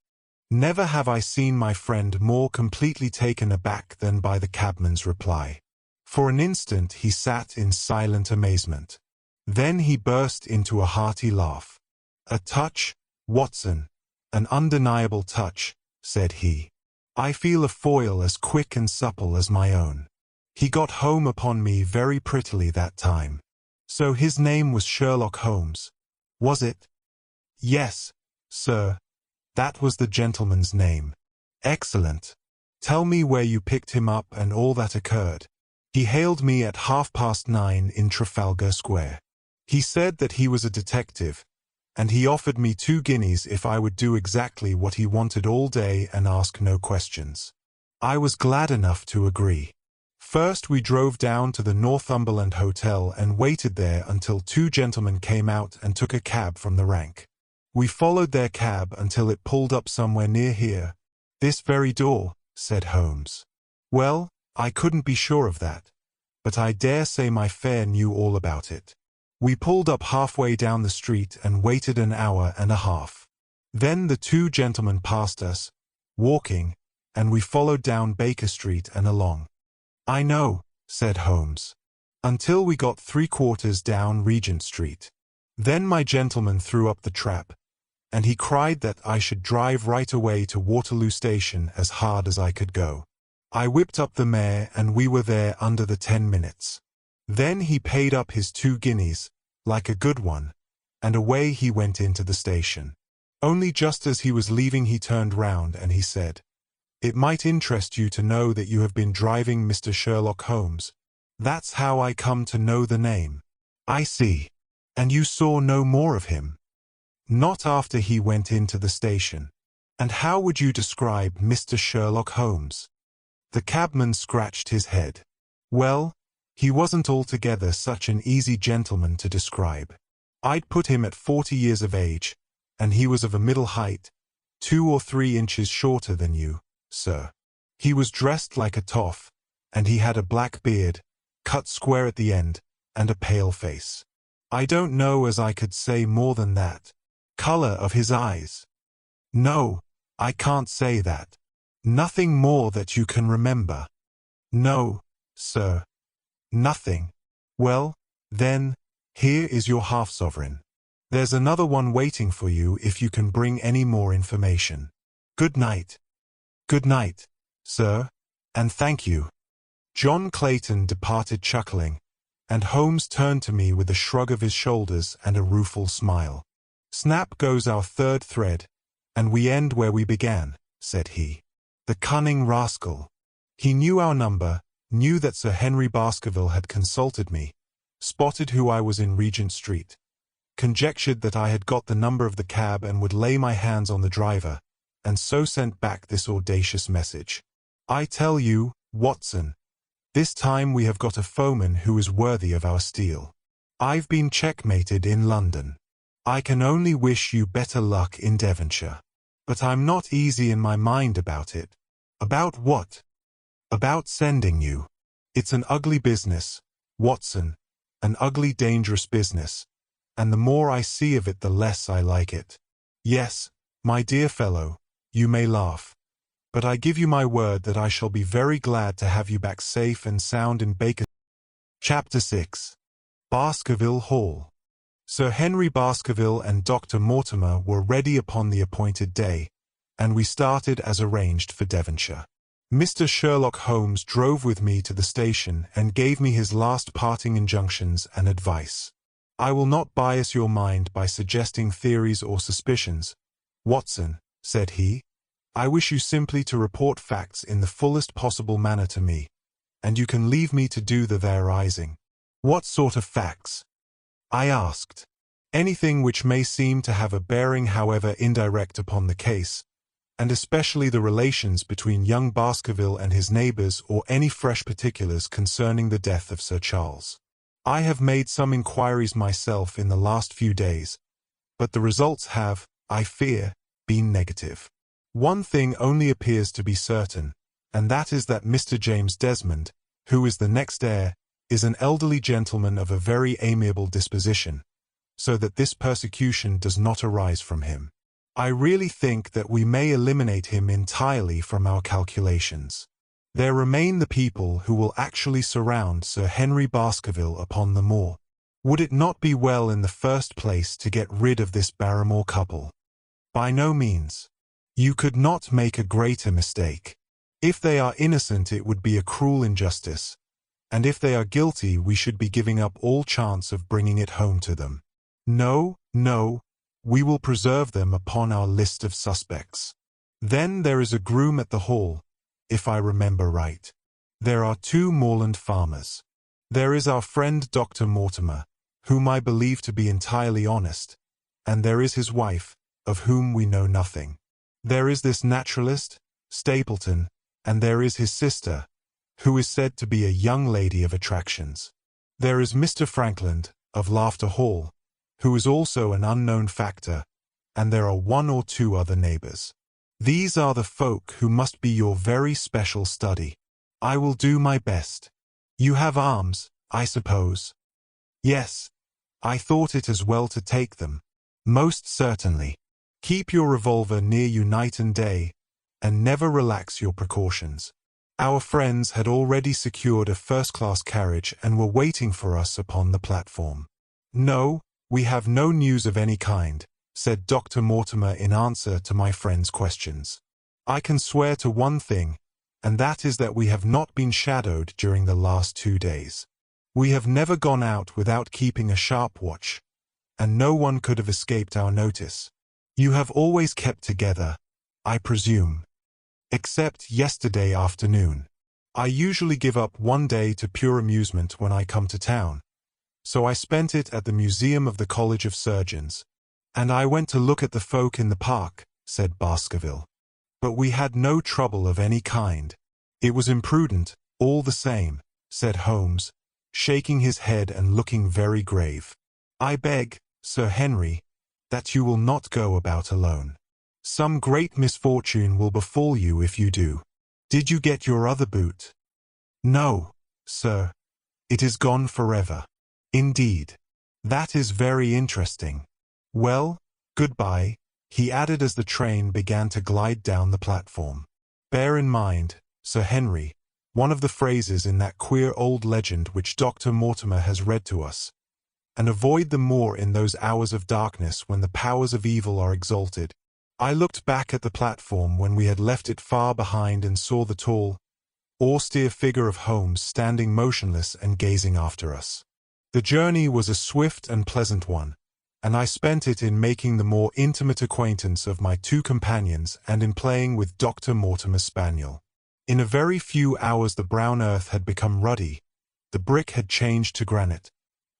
Never have I seen my friend more completely taken aback than by the cabman's reply. For an instant he sat in silent amazement. Then he burst into a hearty laugh. "A touch, Watson, an undeniable touch," said he. "I feel a foil as quick and supple as my own. He got home upon me very prettily that time. So his name was Sherlock Holmes, was it? Yes, sir. That was the gentleman's name. Excellent. Tell me where you picked him up and all that occurred. He hailed me at 9:30 in Trafalgar Square. He said that he was a detective, and he offered me 2 guineas if I would do exactly what he wanted all day and ask no questions. I was glad enough to agree. First we drove down to the Northumberland Hotel and waited there until 2 gentlemen came out and took a cab from the rank. We followed their cab until it pulled up somewhere near here. This very door, said Holmes. Well, I couldn't be sure of that, but I dare say my fare knew all about it. We pulled up halfway down the street and waited an hour and a half. Then the 2 gentlemen passed us, walking, and we followed down Baker Street and along. I know, said Holmes, until we got 3/4 down Regent Street. Then my gentleman threw up the trap, and he cried that I should drive right away to Waterloo Station as hard as I could go. I whipped up the mare and we were there under the 10 minutes. Then he paid up his 2 guineas, like a good one, and away he went into the station. Only just as he was leaving he turned round and he said, "It might interest you to know that you have been driving Mr. Sherlock Holmes. That's how I come to know the name." I see. And you saw no more of him? Not after he went into the station. And how would you describe Mr. Sherlock Holmes? The cabman scratched his head. Well, he wasn't altogether such an easy gentleman to describe. I'd put him at 40 years of age, and he was of a middle height, 2 or 3 inches shorter than you, sir. He was dressed like a toff, and he had a black beard, cut square at the end, and a pale face. I don't know as I could say more than that. Color of his eyes? No, I can't say that. Nothing more that you can remember? No, sir. Nothing. Well, then, here is your half-sovereign. There's another one waiting for you if you can bring any more information. Good night. Good night, sir, and thank you. John Clayton departed chuckling, and Holmes turned to me with a shrug of his shoulders and a rueful smile. Snap goes our 3rd thread, and we end where we began, said he. The cunning rascal. He knew our number, knew that Sir Henry Baskerville had consulted me, spotted who I was in Regent Street, conjectured that I had got the number of the cab and would lay my hands on the driver, and so sent back this audacious message. I tell you, Watson, this time we have got a foeman who is worthy of our steel. I've been checkmated in London. I can only wish you better luck in Devonshire. But I'm not easy in my mind about it. About what? About sending you. It's an ugly business, Watson, an ugly dangerous business, and the more I see of it the less I like it. Yes, my dear fellow, you may laugh, but I give you my word that I shall be very glad to have you back safe and sound in Baker. Chapter 6. Baskerville Hall. Sir Henry Baskerville and Dr. Mortimer were ready upon the appointed day, and we started as arranged for Devonshire. Mr. Sherlock Holmes drove with me to the station and gave me his last parting injunctions and advice. I will not bias your mind by suggesting theories or suspicions, Watson, said he. I wish you simply to report facts in the fullest possible manner to me, and you can leave me to do the theorizing. What sort of facts? I asked. Anything which may seem to have a bearing, however indirect, upon the case, and especially the relations between young Baskerville and his neighbors, or any fresh particulars concerning the death of Sir Charles. I have made some inquiries myself in the last few days, but the results have, I fear, been negative. One thing only appears to be certain, and that is that Mr. James Desmond, who is the next heir, is an elderly gentleman of a very amiable disposition, so that this persecution does not arise from him. I really think that we may eliminate him entirely from our calculations. There remain the people who will actually surround Sir Henry Baskerville upon the moor. Would it not be well in the first place to get rid of this Barrymore couple? By no means. You could not make a greater mistake. If they are innocent it would be a cruel injustice, and if they are guilty we should be giving up all chance of bringing it home to them. No, no, we will preserve them upon our list of suspects. Then there is a groom at the hall, if I remember right. There are 2 moorland farmers. There is our friend Dr. Mortimer, whom I believe to be entirely honest, and there is his wife, of whom we know nothing. There is this naturalist, Stapleton, and there is his sister, who is said to be a young lady of attractions. There is Mr. Frankland, of Laughter Hall, who is also an unknown factor, and there are 1 or 2 other neighbors. These are the folk who must be your very special study. I will do my best. You have arms, I suppose? Yes. I thought it as well to take them. Most certainly. Keep your revolver near you night and day, and never relax your precautions. Our friends had already secured a first-class carriage and were waiting for us upon the platform. No, we have no news of any kind, said Dr. Mortimer in answer to my friend's questions. I can swear to one thing, and that is that we have not been shadowed during the last 2 days. We have never gone out without keeping a sharp watch, and no one could have escaped our notice. You have always kept together, I presume. Except yesterday afternoon. I usually give up 1 day to pure amusement when I come to town, so I spent it at the Museum of the College of Surgeons. And I went to look at the folk in the park, said Baskerville. But we had no trouble of any kind. It was imprudent, all the same, said Holmes, shaking his head and looking very grave. I beg, Sir Henry, that you will not go about alone. Some great misfortune will befall you if you do. Did you get your other boot? No, sir. It is gone forever. Indeed. That is very interesting. Well, goodbye, he added as the train began to glide down the platform. Bear in mind, Sir Henry, one of the phrases in that queer old legend which Dr. Mortimer has read to us, and avoid the moor in those hours of darkness when the powers of evil are exalted. I looked back at the platform when we had left it far behind and saw the tall, austere figure of Holmes standing motionless and gazing after us. The journey was a swift and pleasant one, and I spent it in making the more intimate acquaintance of my 2 companions and in playing with Dr. Mortimer's spaniel. In a very few hours the brown earth had become ruddy, the brick had changed to granite,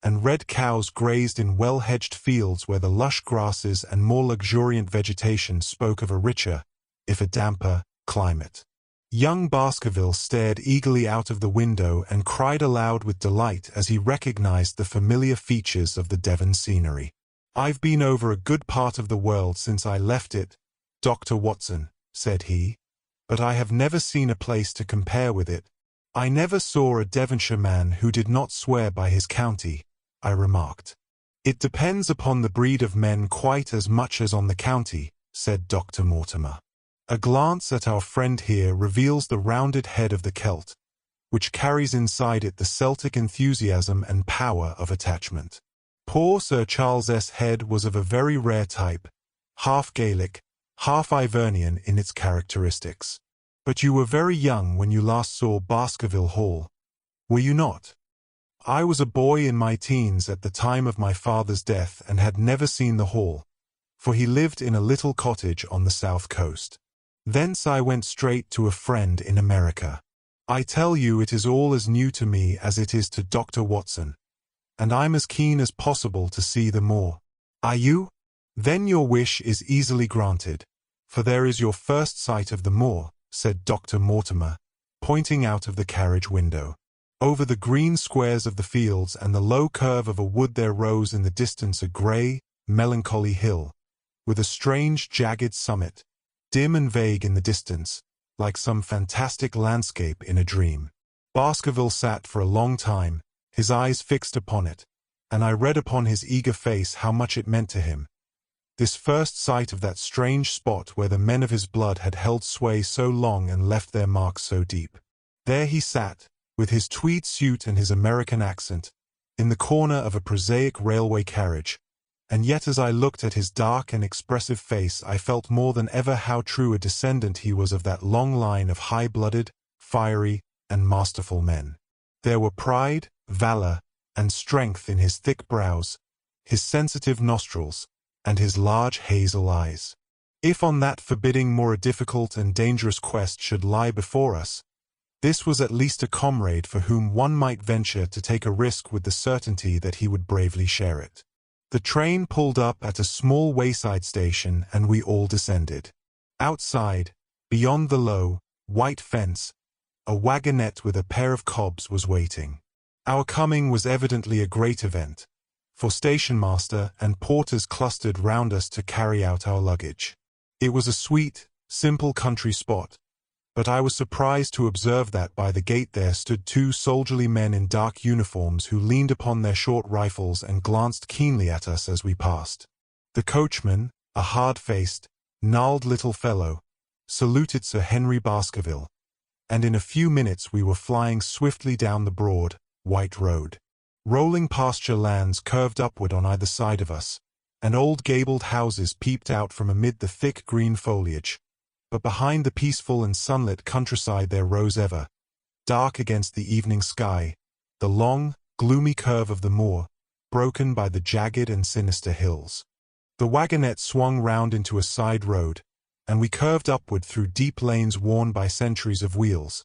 and red cows grazed in well-hedged fields where the lush grasses and more luxuriant vegetation spoke of a richer, if a damper, climate. Young Baskerville stared eagerly out of the window and cried aloud with delight as he recognized the familiar features of the Devon scenery. I've been over a good part of the world since I left it, Dr. Watson, said he, but I have never seen a place to compare with it. I never saw a Devonshire man who did not swear by his county, I remarked. It depends upon the breed of men quite as much as on the county, said Dr. Mortimer. A glance at our friend here reveals the rounded head of the Celt, which carries inside it the Celtic enthusiasm and power of attachment. Poor Sir Charles's head was of a very rare type, half Gaelic, half Ivernian in its characteristics. But you were very young when you last saw Baskerville Hall, were you not? I was a boy in my teens at the time of my father's death and had never seen the hall, for he lived in a little cottage on the south coast. Thence I went straight to a friend in America. I tell you it is all as new to me as it is to Dr. Watson, and I'm as keen as possible to see the moor. Are you? Then your wish is easily granted, for there is your first sight of the moor, said Dr. Mortimer, pointing out of the carriage window. Over the green squares of the fields and the low curve of a wood there rose in the distance a grey, melancholy hill, with a strange jagged summit, dim and vague in the distance, like some fantastic landscape in a dream. Baskerville sat for a long time, his eyes fixed upon it, and I read upon his eager face how much it meant to him. This first sight of that strange spot where the men of his blood had held sway so long and left their marks so deep. There he sat, with his tweed suit and his American accent, in the corner of a prosaic railway carriage, and yet as I looked at his dark and expressive face I felt more than ever how true a descendant he was of that long line of high-blooded, fiery, and masterful men. There were pride, valor, and strength in his thick brows, his sensitive nostrils, and his large hazel eyes. If on that forbidding more a difficult and dangerous quest should lie before us, this was at least a comrade for whom one might venture to take a risk with the certainty that he would bravely share it. The train pulled up at a small wayside station and we all descended. Outside, beyond the low, white fence, a wagonette with a pair of cobs was waiting. Our coming was evidently a great event, for stationmaster and porters clustered round us to carry out our luggage. It was a sweet, simple country spot, but I was surprised to observe that by the gate there stood two soldierly men in dark uniforms who leaned upon their short rifles and glanced keenly at us as we passed. The coachman, a hard-faced, gnarled little fellow, saluted Sir Henry Baskerville, and in a few minutes we were flying swiftly down the broad, white road. Rolling pasture lands curved upward on either side of us, and old gabled houses peeped out from amid the thick green foliage. But behind the peaceful and sunlit countryside there rose ever, dark against the evening sky, the long, gloomy curve of the moor, broken by the jagged and sinister hills. The wagonette swung round into a side road, and we curved upward through deep lanes worn by centuries of wheels,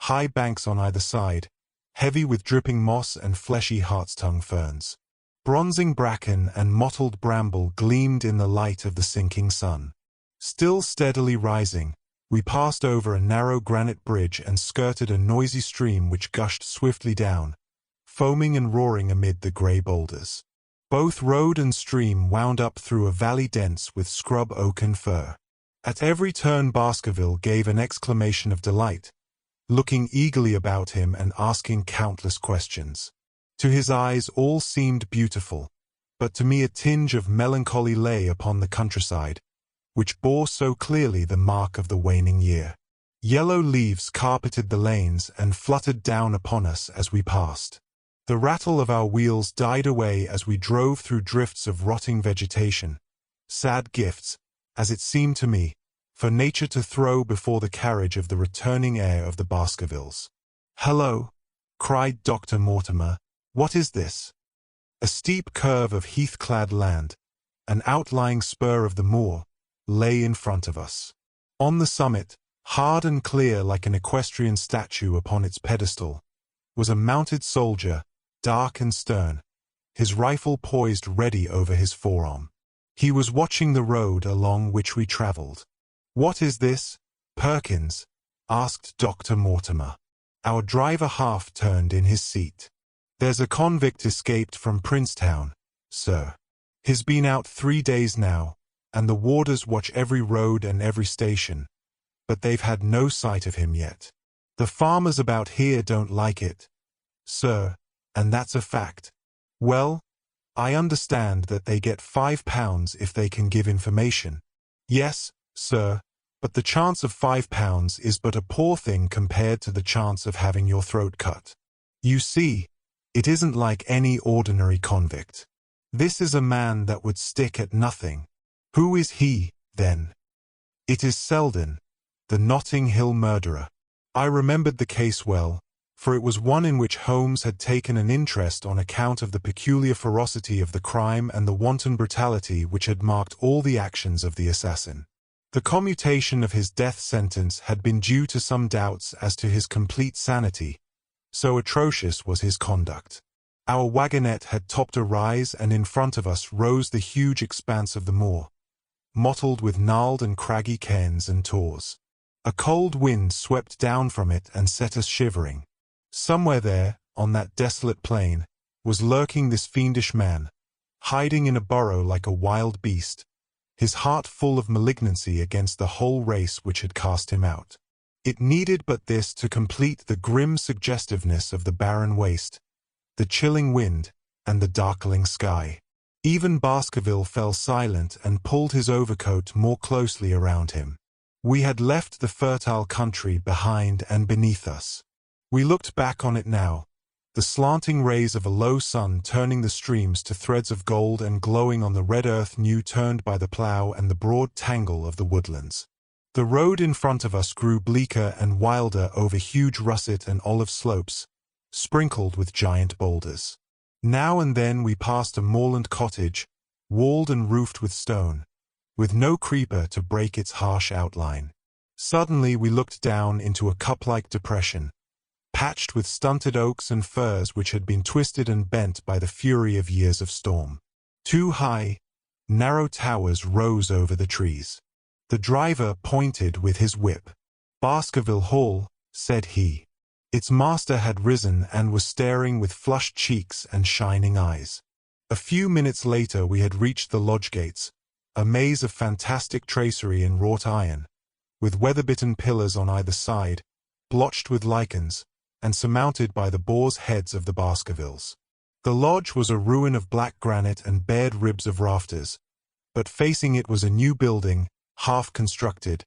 high banks on either side, heavy with dripping moss and fleshy hartstongue ferns. Bronzing bracken and mottled bramble gleamed in the light of the sinking sun. Still steadily rising, we passed over a narrow granite bridge and skirted a noisy stream which gushed swiftly down, foaming and roaring amid the grey boulders. Both road and stream wound up through a valley dense with scrub oak and fir. At every turn Baskerville gave an exclamation of delight, looking eagerly about him and asking countless questions. To his eyes all seemed beautiful, but to me a tinge of melancholy lay upon the countryside, which bore so clearly the mark of the waning year. Yellow leaves carpeted the lanes and fluttered down upon us as we passed. The rattle of our wheels died away as we drove through drifts of rotting vegetation, sad gifts, as it seemed to me, for nature to throw before the carriage of the returning heir of the Baskervilles. "Hello!" cried Dr. Mortimer. "What is this?" A steep curve of heath-clad land, an outlying spur of the moor, lay in front of us. On the summit, hard and clear like an equestrian statue upon its pedestal, was a mounted soldier, dark and stern, his rifle poised ready over his forearm. He was watching the road along which we traveled. "What is this, Perkins?" asked Dr. Mortimer. Our driver half-turned in his seat. "There's a convict escaped from Princetown, sir. He's been out 3 days now, and the warders watch every road and every station, but they've had no sight of him yet. The farmers about here don't like it, sir, and that's a fact. Well, I understand that they get £5 if they can give information." "Yes, sir, but the chance of £5 is but a poor thing compared to the chance of having your throat cut. You see, it isn't like any ordinary convict. This is a man that would stick at nothing." "Who is he, then?" "It is Selden, the Notting Hill murderer." I remembered the case well, for it was one in which Holmes had taken an interest on account of the peculiar ferocity of the crime and the wanton brutality which had marked all the actions of the assassin. The commutation of his death sentence had been due to some doubts as to his complete sanity, so atrocious was his conduct. Our wagonette had topped a rise and in front of us rose the huge expanse of the moor, mottled with gnarled and craggy cairns and tors. A cold wind swept down from it and set us shivering. Somewhere there, on that desolate plain, was lurking this fiendish man, hiding in a burrow like a wild beast, his heart full of malignancy against the whole race which had cast him out. It needed but this to complete the grim suggestiveness of the barren waste, the chilling wind, and the darkling sky. Even Baskerville fell silent and pulled his overcoat more closely around him. We had left the fertile country behind and beneath us. We looked back on it now, the slanting rays of a low sun turning the streams to threads of gold and glowing on the red earth new turned by the plough and the broad tangle of the woodlands. The road in front of us grew bleaker and wilder over huge russet and olive slopes, sprinkled with giant boulders. Now and then we passed a moorland cottage, walled and roofed with stone, with no creeper to break its harsh outline. Suddenly we looked down into a cup-like depression, patched with stunted oaks and firs which had been twisted and bent by the fury of years of storm. Two high, narrow towers rose over the trees. The driver pointed with his whip. "Baskerville Hall," said he. Its master had risen and was staring with flushed cheeks and shining eyes. A few minutes later we had reached the lodge gates, a maze of fantastic tracery in wrought iron, with weather-bitten pillars on either side, blotched with lichens, and surmounted by the boar's heads of the Baskervilles. The lodge was a ruin of black granite and bared ribs of rafters, but facing it was a new building, half-constructed,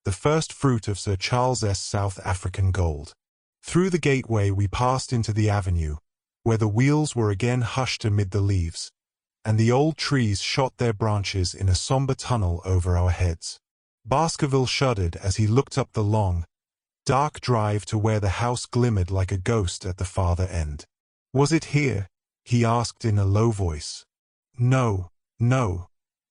the first fruit of Sir Charles's South African gold. Through the gateway we passed into the avenue, where the wheels were again hushed amid the leaves, and the old trees shot their branches in a somber tunnel over our heads. Baskerville shuddered as he looked up the long, dark drive to where the house glimmered like a ghost at the farther end. "Was it here?" he asked in a low voice. "No, no.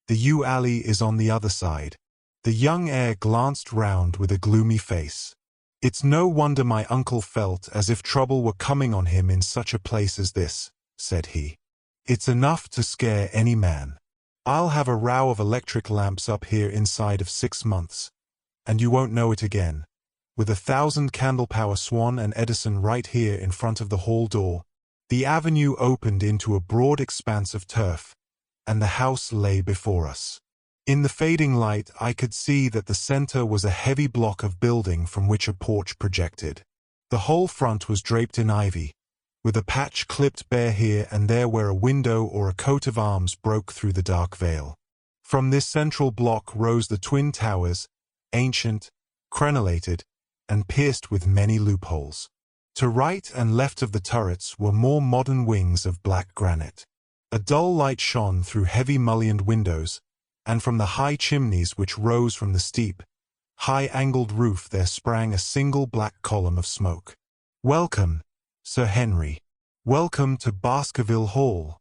The yew alley is on the other side." The young heir glanced round with a gloomy face. "It's no wonder my uncle felt as if trouble were coming on him in such a place as this," said he. "It's enough to scare any man. I'll have a row of electric lamps up here inside of 6 months, and you won't know it again. With 1,000 candle-power Swan and Edison right here in front of the hall door." The avenue opened into a broad expanse of turf, and the house lay before us. In the fading light I could see that the center was a heavy block of building from which a porch projected. The whole front was draped in ivy, with a patch clipped bare here and there where a window or a coat of arms broke through the dark veil. From this central block rose the twin towers, ancient, crenellated, and pierced with many loopholes. To right and left of the turrets were more modern wings of black granite. A dull light shone through heavy mullioned windows, and from the high chimneys which rose from the steep, high-angled roof there sprang a single black column of smoke. "Welcome, Sir Henry. Welcome to Baskerville Hall."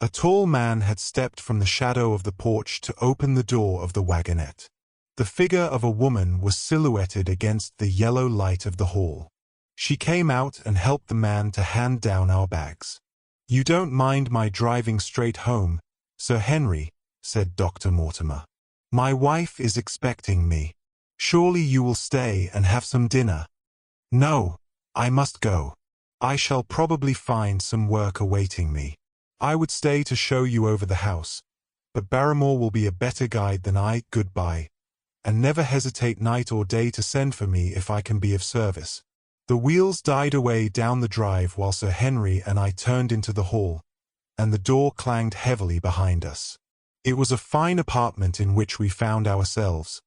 A tall man had stepped from the shadow of the porch to open the door of the wagonette. The figure of a woman was silhouetted against the yellow light of the hall. She came out and helped the man to hand down our bags. "You don't mind my driving straight home, Sir Henry," said Dr. Mortimer. "My wife is expecting me. Surely you will stay and have some dinner." "No, I must go. I shall probably find some work awaiting me. I would stay to show you over the house, but Barrymore will be a better guide than I. Goodbye, and never hesitate night or day to send for me if I can be of service." The wheels died away down the drive while Sir Henry and I turned into the hall, and the door clanged heavily behind us. It was a fine apartment in which we found ourselves,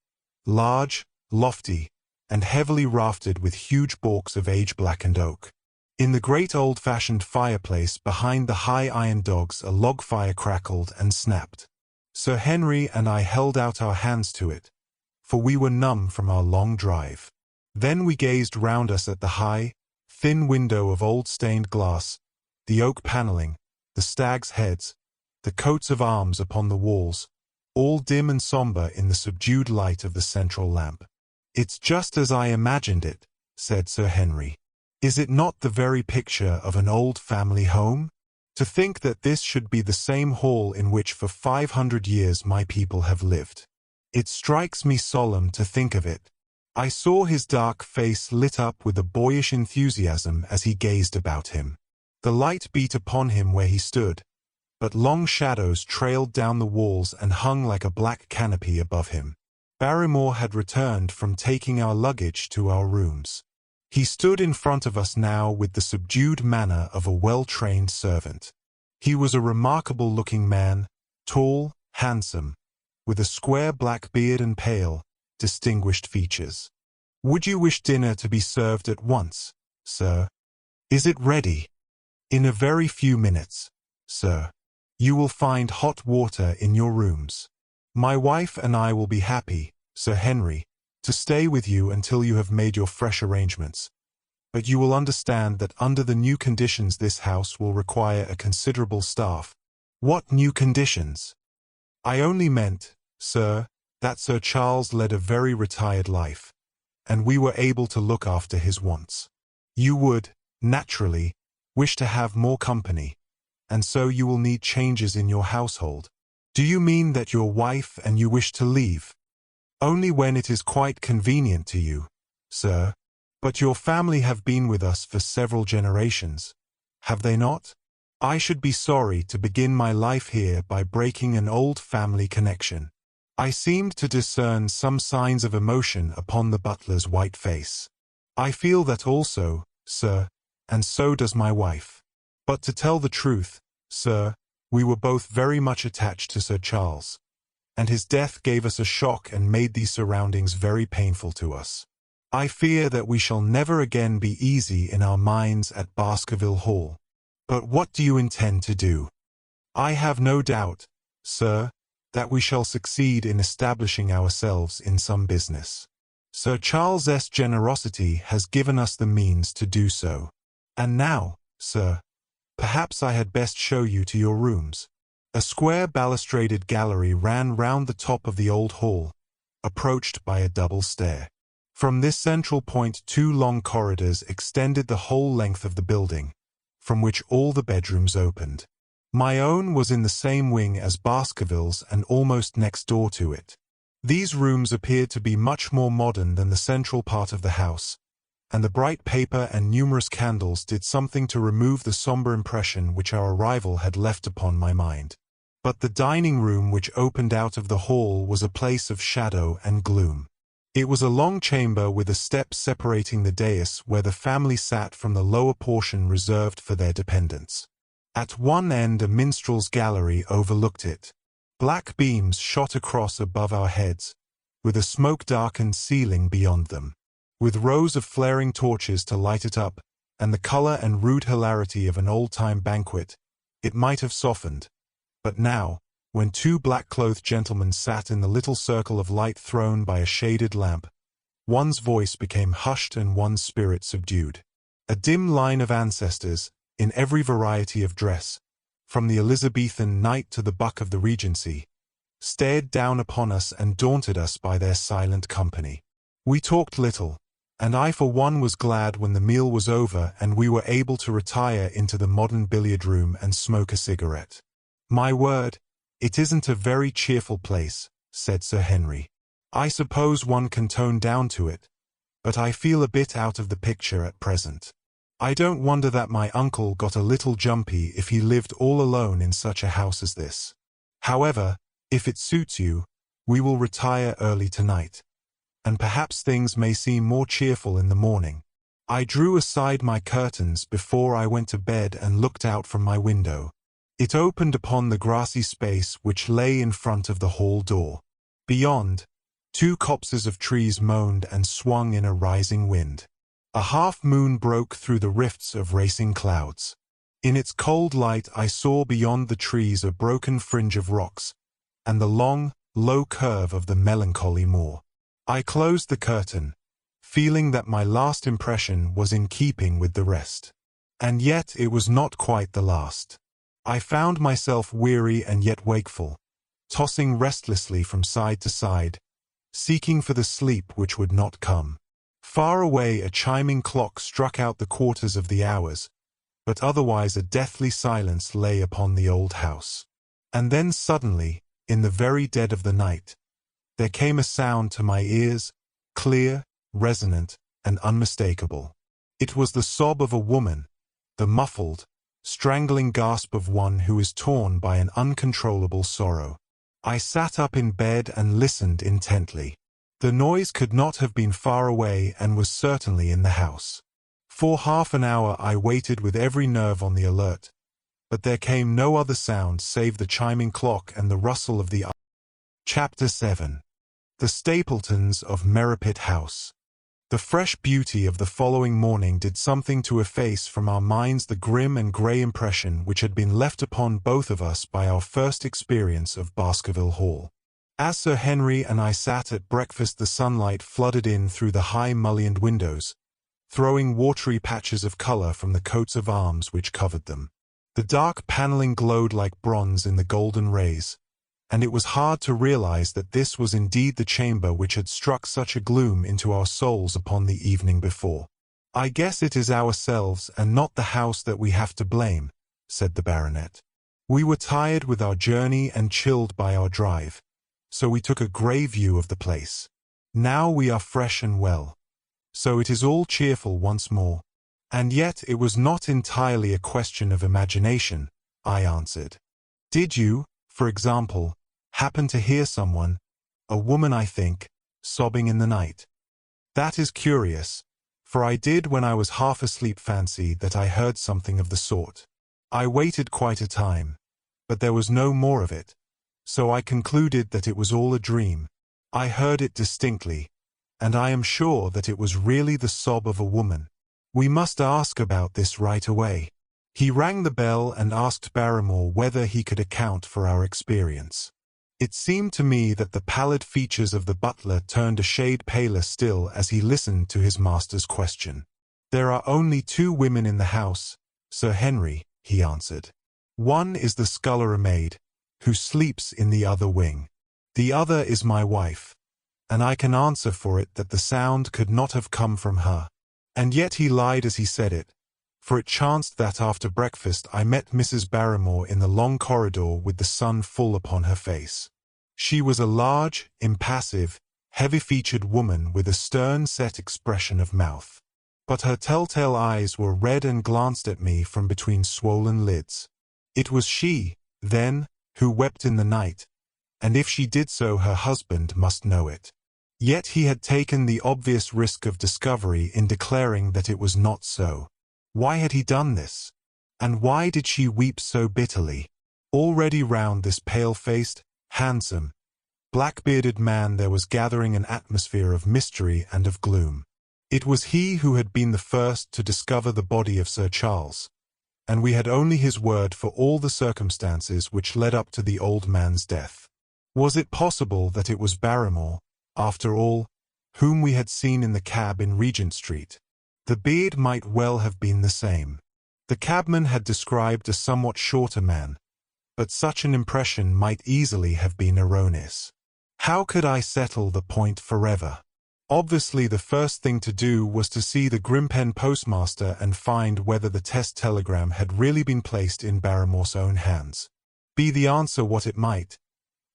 large, lofty, and heavily raftered with huge balks of age-blackened oak. In the great old-fashioned fireplace behind the high iron dogs a log fire crackled and snapped. Sir Henry and I held out our hands to it, for we were numb from our long drive. Then we gazed round us at the high, thin window of old stained glass, the oak paneling, the stags' heads, the coats of arms upon the walls, all dim and somber in the subdued light of the central lamp. "It's just as I imagined it," said Sir Henry. "Is it not the very picture of an old family home? To think that this should be the same hall in which for 500 years my people have lived. It strikes me solemn to think of it." I saw his dark face lit up with a boyish enthusiasm as he gazed about him. The light beat upon him where he stood, but long shadows trailed down the walls and hung like a black canopy above him. Barrymore had returned from taking our luggage to our rooms. He stood in front of us now with the subdued manner of a well-trained servant. He was a remarkable-looking man, tall, handsome, with a square black beard and pale, distinguished features. "Would you wish dinner to be served at once, sir?" "Is it ready?" "In a very few minutes, sir. You will find hot water in your rooms. My wife and I will be happy, Sir Henry, to stay with you until you have made your fresh arrangements. but you will understand that under the new conditions this house will require a considerable staff. What new conditions? I only meant, sir, that Sir Charles led a very retired life, and we were able to look after his wants. You would, naturally, wish to have more company, and so you will need changes in your household. Do you mean that your wife and you wish to leave? Only when it is quite convenient to you, sir. But your family have been with us for several generations, have they not? I should be sorry to begin my life here by breaking an old family connection. I seemed to discern some signs of emotion upon the butler's white face. I feel that also, sir, and so does my wife. But to tell the truth, sir, we were both very much attached to Sir Charles, and his death gave us a shock and made these surroundings very painful to us. I fear that we shall never again be easy in our minds at Baskerville Hall. But what do you intend to do? I have no doubt, sir, that we shall succeed in establishing ourselves in some business. Sir Charles's generosity has given us the means to do so. And now, sir, perhaps I had best show you to your rooms. A square balustraded gallery ran round the top of the old hall, approached by a double stair. From this central point 2 long corridors extended the whole length of the building, from which all the bedrooms opened. My own was in the same wing as Baskerville's and almost next door to it. These rooms appeared to be much more modern than the central part of the house, and the bright paper and numerous candles did something to remove the somber impression which our arrival had left upon my mind. But the dining room which opened out of the hall was a place of shadow and gloom. It was a long chamber with a step separating the dais where the family sat from the lower portion reserved for their dependents. At one end a minstrel's gallery overlooked it. Black beams shot across above our heads, with a smoke-darkened ceiling beyond them. With rows of flaring torches to light it up, and the color and rude hilarity of an old-time banquet, it might have softened. But now, when 2 black-clothed gentlemen sat in the little circle of light thrown by a shaded lamp, one's voice became hushed and one's spirit subdued. A dim line of ancestors, in every variety of dress, from the Elizabethan knight to the buck of the Regency, stared down upon us and daunted us by their silent company. We talked little, and I for one was glad when the meal was over and we were able to retire into the modern billiard room and smoke a cigarette. My word, it isn't a very cheerful place, said Sir Henry. I suppose one can tone down to it, but I feel a bit out of the picture at present. I don't wonder that my uncle got a little jumpy if he lived all alone in such a house as this. However, if it suits you, we will retire early tonight, and perhaps things may seem more cheerful in the morning. I drew aside my curtains before I went to bed and looked out from my window. It opened upon the grassy space which lay in front of the hall door. Beyond, 2 copses of trees moaned and swung in a rising wind. A half-moon broke through the rifts of racing clouds. In its cold light I saw beyond the trees a broken fringe of rocks, and the long, low curve of the melancholy moor. I closed the curtain, feeling that my last impression was in keeping with the rest. And yet it was not quite the last. I found myself weary and yet wakeful, tossing restlessly from side to side, seeking for the sleep which would not come. Far away a chiming clock struck out the quarters of the hours, but otherwise a deathly silence lay upon the old house. And then suddenly, in the very dead of the night, there came a sound to my ears, clear, resonant, and unmistakable. It was the sob of a woman, the muffled, strangling gasp of one who is torn by an uncontrollable sorrow. I sat up in bed and listened intently. The noise could not have been far away and was certainly in the house. For half an hour I waited with every nerve on the alert, but there came no other sound save the chiming clock and the rustle of the Chapter 7. The Stapletons of Merripit House. The fresh beauty of the following morning did something to efface from our minds the grim and grey impression which had been left upon both of us by our first experience of Baskerville Hall. As Sir Henry and I sat at breakfast, the sunlight flooded in through the high mullioned windows, throwing watery patches of color from the coats of arms which covered them. The dark paneling glowed like bronze in the golden rays, and it was hard to realize that this was indeed the chamber which had struck such a gloom into our souls upon the evening before. "I guess it is ourselves and not the house that we have to blame," said the baronet. "We were tired with our journey and chilled by our drive, so we took a grey view of the place. Now we are fresh and well, so it is all cheerful once more." "And yet it was not entirely a question of imagination," I answered. "Did you, for example, happen to hear someone, a woman I think, sobbing in the night?" "That is curious, for I did when I was half asleep fancy that I heard something of the sort. I waited quite a time, but there was no more of it, so I concluded that it was all a dream. I heard it distinctly, and I am sure that it was really the sob of a woman. We must ask about this right away." He rang the bell and asked Barrymore whether he could account for our experience. It seemed to me that the pallid features of the butler turned a shade paler still as he listened to his master's question. "There are only 2 women in the house, Sir Henry," he answered. "One is the scullery maid, who sleeps in the other wing. The other is my wife, and I can answer for it that the sound could not have come from her." And yet he lied as he said it, for it chanced that after breakfast I met Mrs. Barrymore in the long corridor with the sun full upon her face. She was a large, impassive, heavy-featured woman with a stern-set expression of mouth. But her telltale eyes were red and glanced at me from between swollen lids. It was she, then, who wept in the night, and if she did so her husband must know it. Yet he had taken the obvious risk of discovery in declaring that it was not so. Why had he done this? And why did she weep so bitterly? Already round this pale-faced, handsome, black-bearded man there was gathering an atmosphere of mystery and of gloom. It was he who had been the first to discover the body of Sir Charles, and we had only his word for all the circumstances which led up to the old man's death. Was it possible that it was Barrymore, after all, whom we had seen in the cab in Regent Street? The beard might well have been the same. The cabman had described a somewhat shorter man, but such an impression might easily have been erroneous. How could I settle the point forever? Obviously the first thing to do was to see the Grimpen postmaster and find whether the test telegram had really been placed in Barrymore's own hands. Be the answer what it might,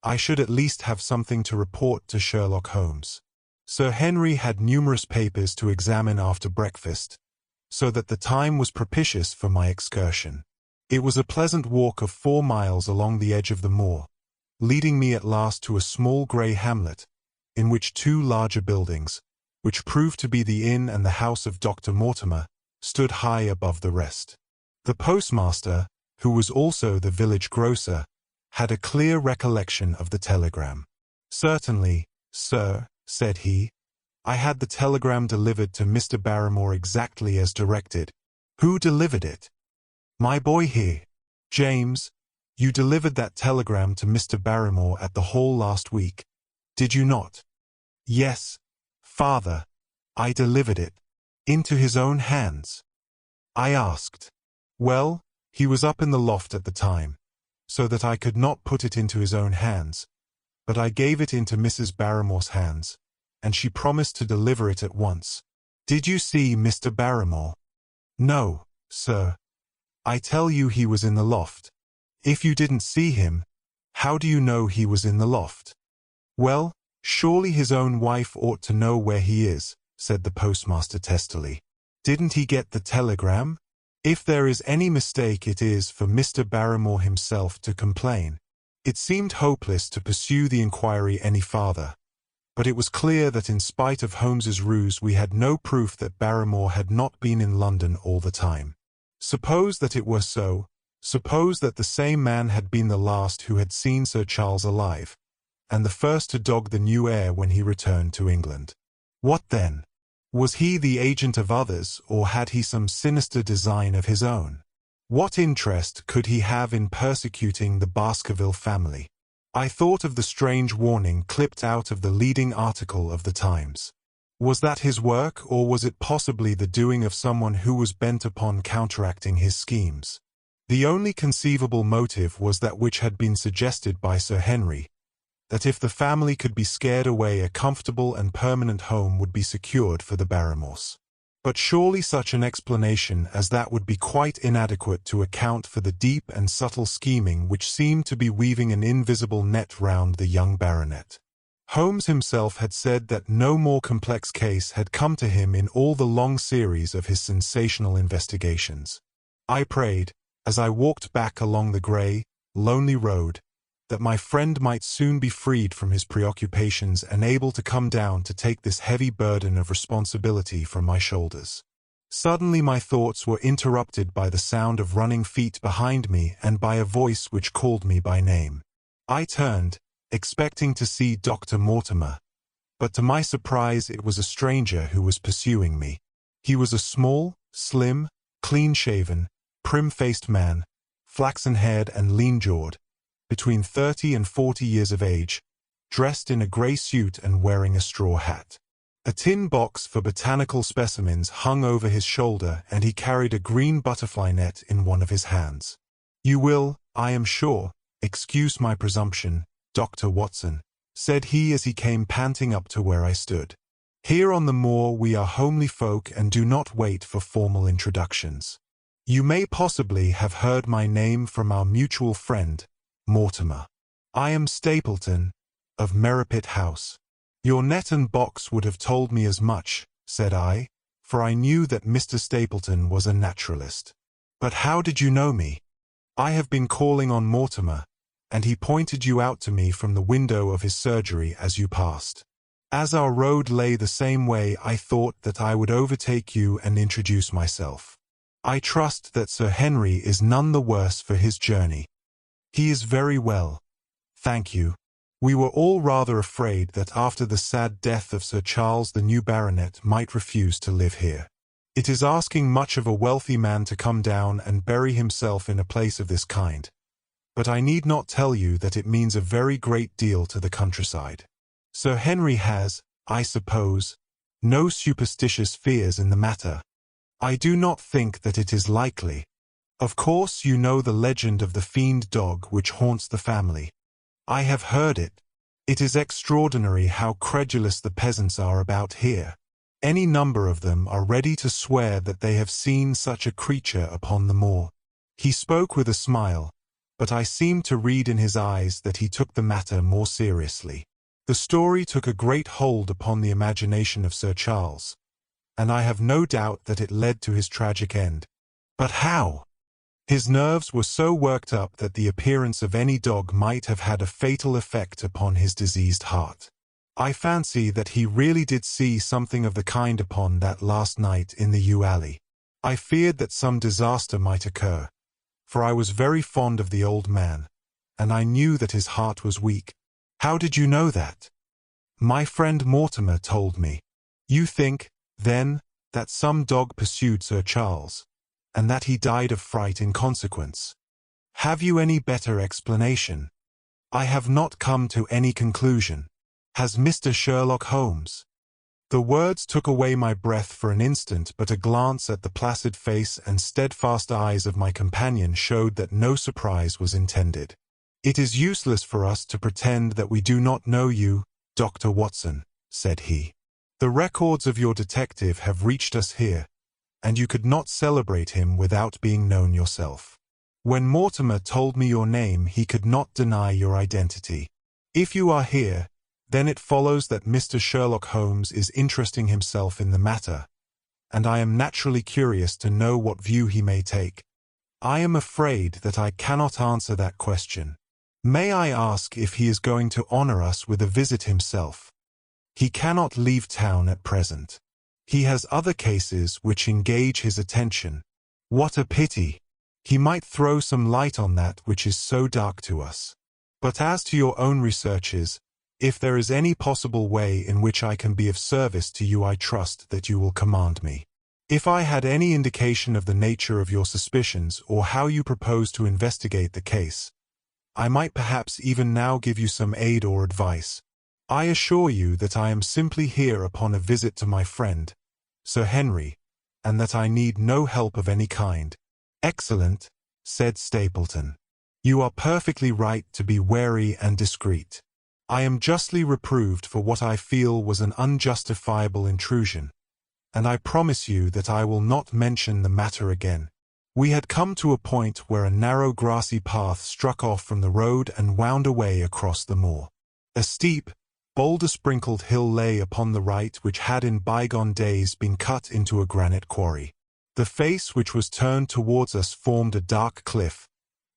I should at least have something to report to Sherlock Holmes. Sir Henry had numerous papers to examine after breakfast, so that the time was propitious for my excursion. It was a pleasant walk of 4 miles along the edge of the moor, leading me at last to a small grey hamlet, in which 2 larger buildings, which proved to be the inn and the house of Dr. Mortimer, stood high above the rest. The postmaster, who was also the village grocer, had a clear recollection of the telegram. "Certainly, sir," said he, "I had the telegram delivered to Mr. Barrymore exactly as directed." "Who delivered it?" "My boy here. James, you delivered that telegram to Mr. Barrymore at the Hall last week, did you not?" "Yes, father, I delivered it." "Into his own hands?" I asked. "Well, he was up in the loft at the time, so that I could not put it into his own hands, but I gave it into Mrs. Barrymore's hands, and she promised to deliver it at once." "Did you see Mr. Barrymore?" "No, sir. I tell you he was in the loft." "If you didn't see him, how do you know he was in the loft?" "Well, surely his own wife ought to know where he is," said the postmaster testily. "Didn't he get the telegram? If there is any mistake it is for Mr. Barrymore himself to complain." It seemed hopeless to pursue the inquiry any farther, but it was clear that in spite of Holmes's ruse we had no proof that Barrymore had not been in London all the time. Suppose that it were so, suppose that the same man had been the last who had seen Sir Charles alive, and the first to dog the new heir when he returned to England. What then? Was he the agent of others, or had he some sinister design of his own? What interest could he have in persecuting the Baskerville family? I thought of the strange warning clipped out of the leading article of the Times. Was that his work, or was it possibly the doing of someone who was bent upon counteracting his schemes? The only conceivable motive was that which had been suggested by Sir Henry, that if the family could be scared away, a comfortable and permanent home would be secured for the Barrymores. But surely such an explanation as that would be quite inadequate to account for the deep and subtle scheming which seemed to be weaving an invisible net round the young baronet. Holmes himself had said that no more complex case had come to him in all the long series of his sensational investigations. I prayed, as I walked back along the grey, lonely road, that my friend might soon be freed from his preoccupations and able to come down to take this heavy burden of responsibility from my shoulders. Suddenly my thoughts were interrupted by the sound of running feet behind me and by a voice which called me by name. I turned, expecting to see Dr. Mortimer, but to my surprise it was a stranger who was pursuing me. He was a small, slim, clean-shaven, prim-faced man, flaxen-haired and lean-jawed, between 30 and 40 years of age, dressed in a grey suit and wearing a straw hat. A tin box for botanical specimens hung over his shoulder, and he carried a green butterfly net in one of his hands. "You will, I am sure, excuse my presumption, Dr. Watson," said he as he came panting up to where I stood. "Here on the moor we are homely folk and do not wait for formal introductions. You may possibly have heard my name from our mutual friend, Mortimer. I am Stapleton, of Merripit House." "Your net and box would have told me as much," said I, for I knew that Mr. Stapleton was a naturalist. "But how did you know me?" "I have been calling on Mortimer, and he pointed you out to me from the window of his surgery as you passed. As our road lay the same way, I thought that I would overtake you and introduce myself. I trust that Sir Henry is none the worse for his journey." "He is very well, thank you. We were all rather afraid that after the sad death of Sir Charles the new baronet might refuse to live here. It is asking much of a wealthy man to come down and bury himself in a place of this kind. But I need not tell you that it means a very great deal to the countryside. Sir Henry has, I suppose, no superstitious fears in the matter." "I do not think that it is likely. Of course you know the legend of the fiend dog which haunts the family." "I have heard it. It is extraordinary how credulous the peasants are about here. Any number of them are ready to swear that they have seen such a creature upon the moor." He spoke with a smile, but I seemed to read in his eyes that he took the matter more seriously. The story took a great hold upon the imagination of Sir Charles, and I have no doubt that it led to his tragic end. But how? His nerves were so worked up that the appearance of any dog might have had a fatal effect upon his diseased heart. I fancy that he really did see something of the kind upon that last night in the yew alley. I feared that some disaster might occur, for I was very fond of the old man, and I knew that his heart was weak. "How did you know that?" "My friend Mortimer told me." "You think, then, that some dog pursued Sir Charles, and that he died of fright in consequence? Have you any better explanation?" "I have not come to any conclusion. Has Mr. Sherlock Holmes—" The words took away my breath for an instant, but a glance at the placid face and steadfast eyes of my companion showed that no surprise was intended. "It is useless for us to pretend that we do not know you, Dr. Watson," said he. "The records of your detective have reached us here, and you could not celebrate him without being known yourself. When Mortimer told me your name, he could not deny your identity. If you are here, then it follows that Mr. Sherlock Holmes is interesting himself in the matter, and I am naturally curious to know what view he may take. I am afraid that I cannot answer that question. May I ask if he is going to honor us with a visit himself?" "He cannot leave town at present. He has other cases which engage his attention." "What a pity! He might throw some light on that which is so dark to us. But as to your own researches, if there is any possible way in which I can be of service to you, I trust that you will command me. If I had any indication of the nature of your suspicions or how you propose to investigate the case, I might perhaps even now give you some aid or advice. I assure you that I am simply here upon a visit to my friend, Sir Henry, and that I need no help of any kind." "Excellent," said Stapleton. "You are perfectly right to be wary and discreet. I am justly reproved for what I feel was an unjustifiable intrusion, and I promise you that I will not mention the matter again." We had come to a point where a narrow grassy path struck off from the road and wound away across the moor. A steep, boulder-sprinkled hill lay upon the right which had in bygone days been cut into a granite quarry. The face which was turned towards us formed a dark cliff,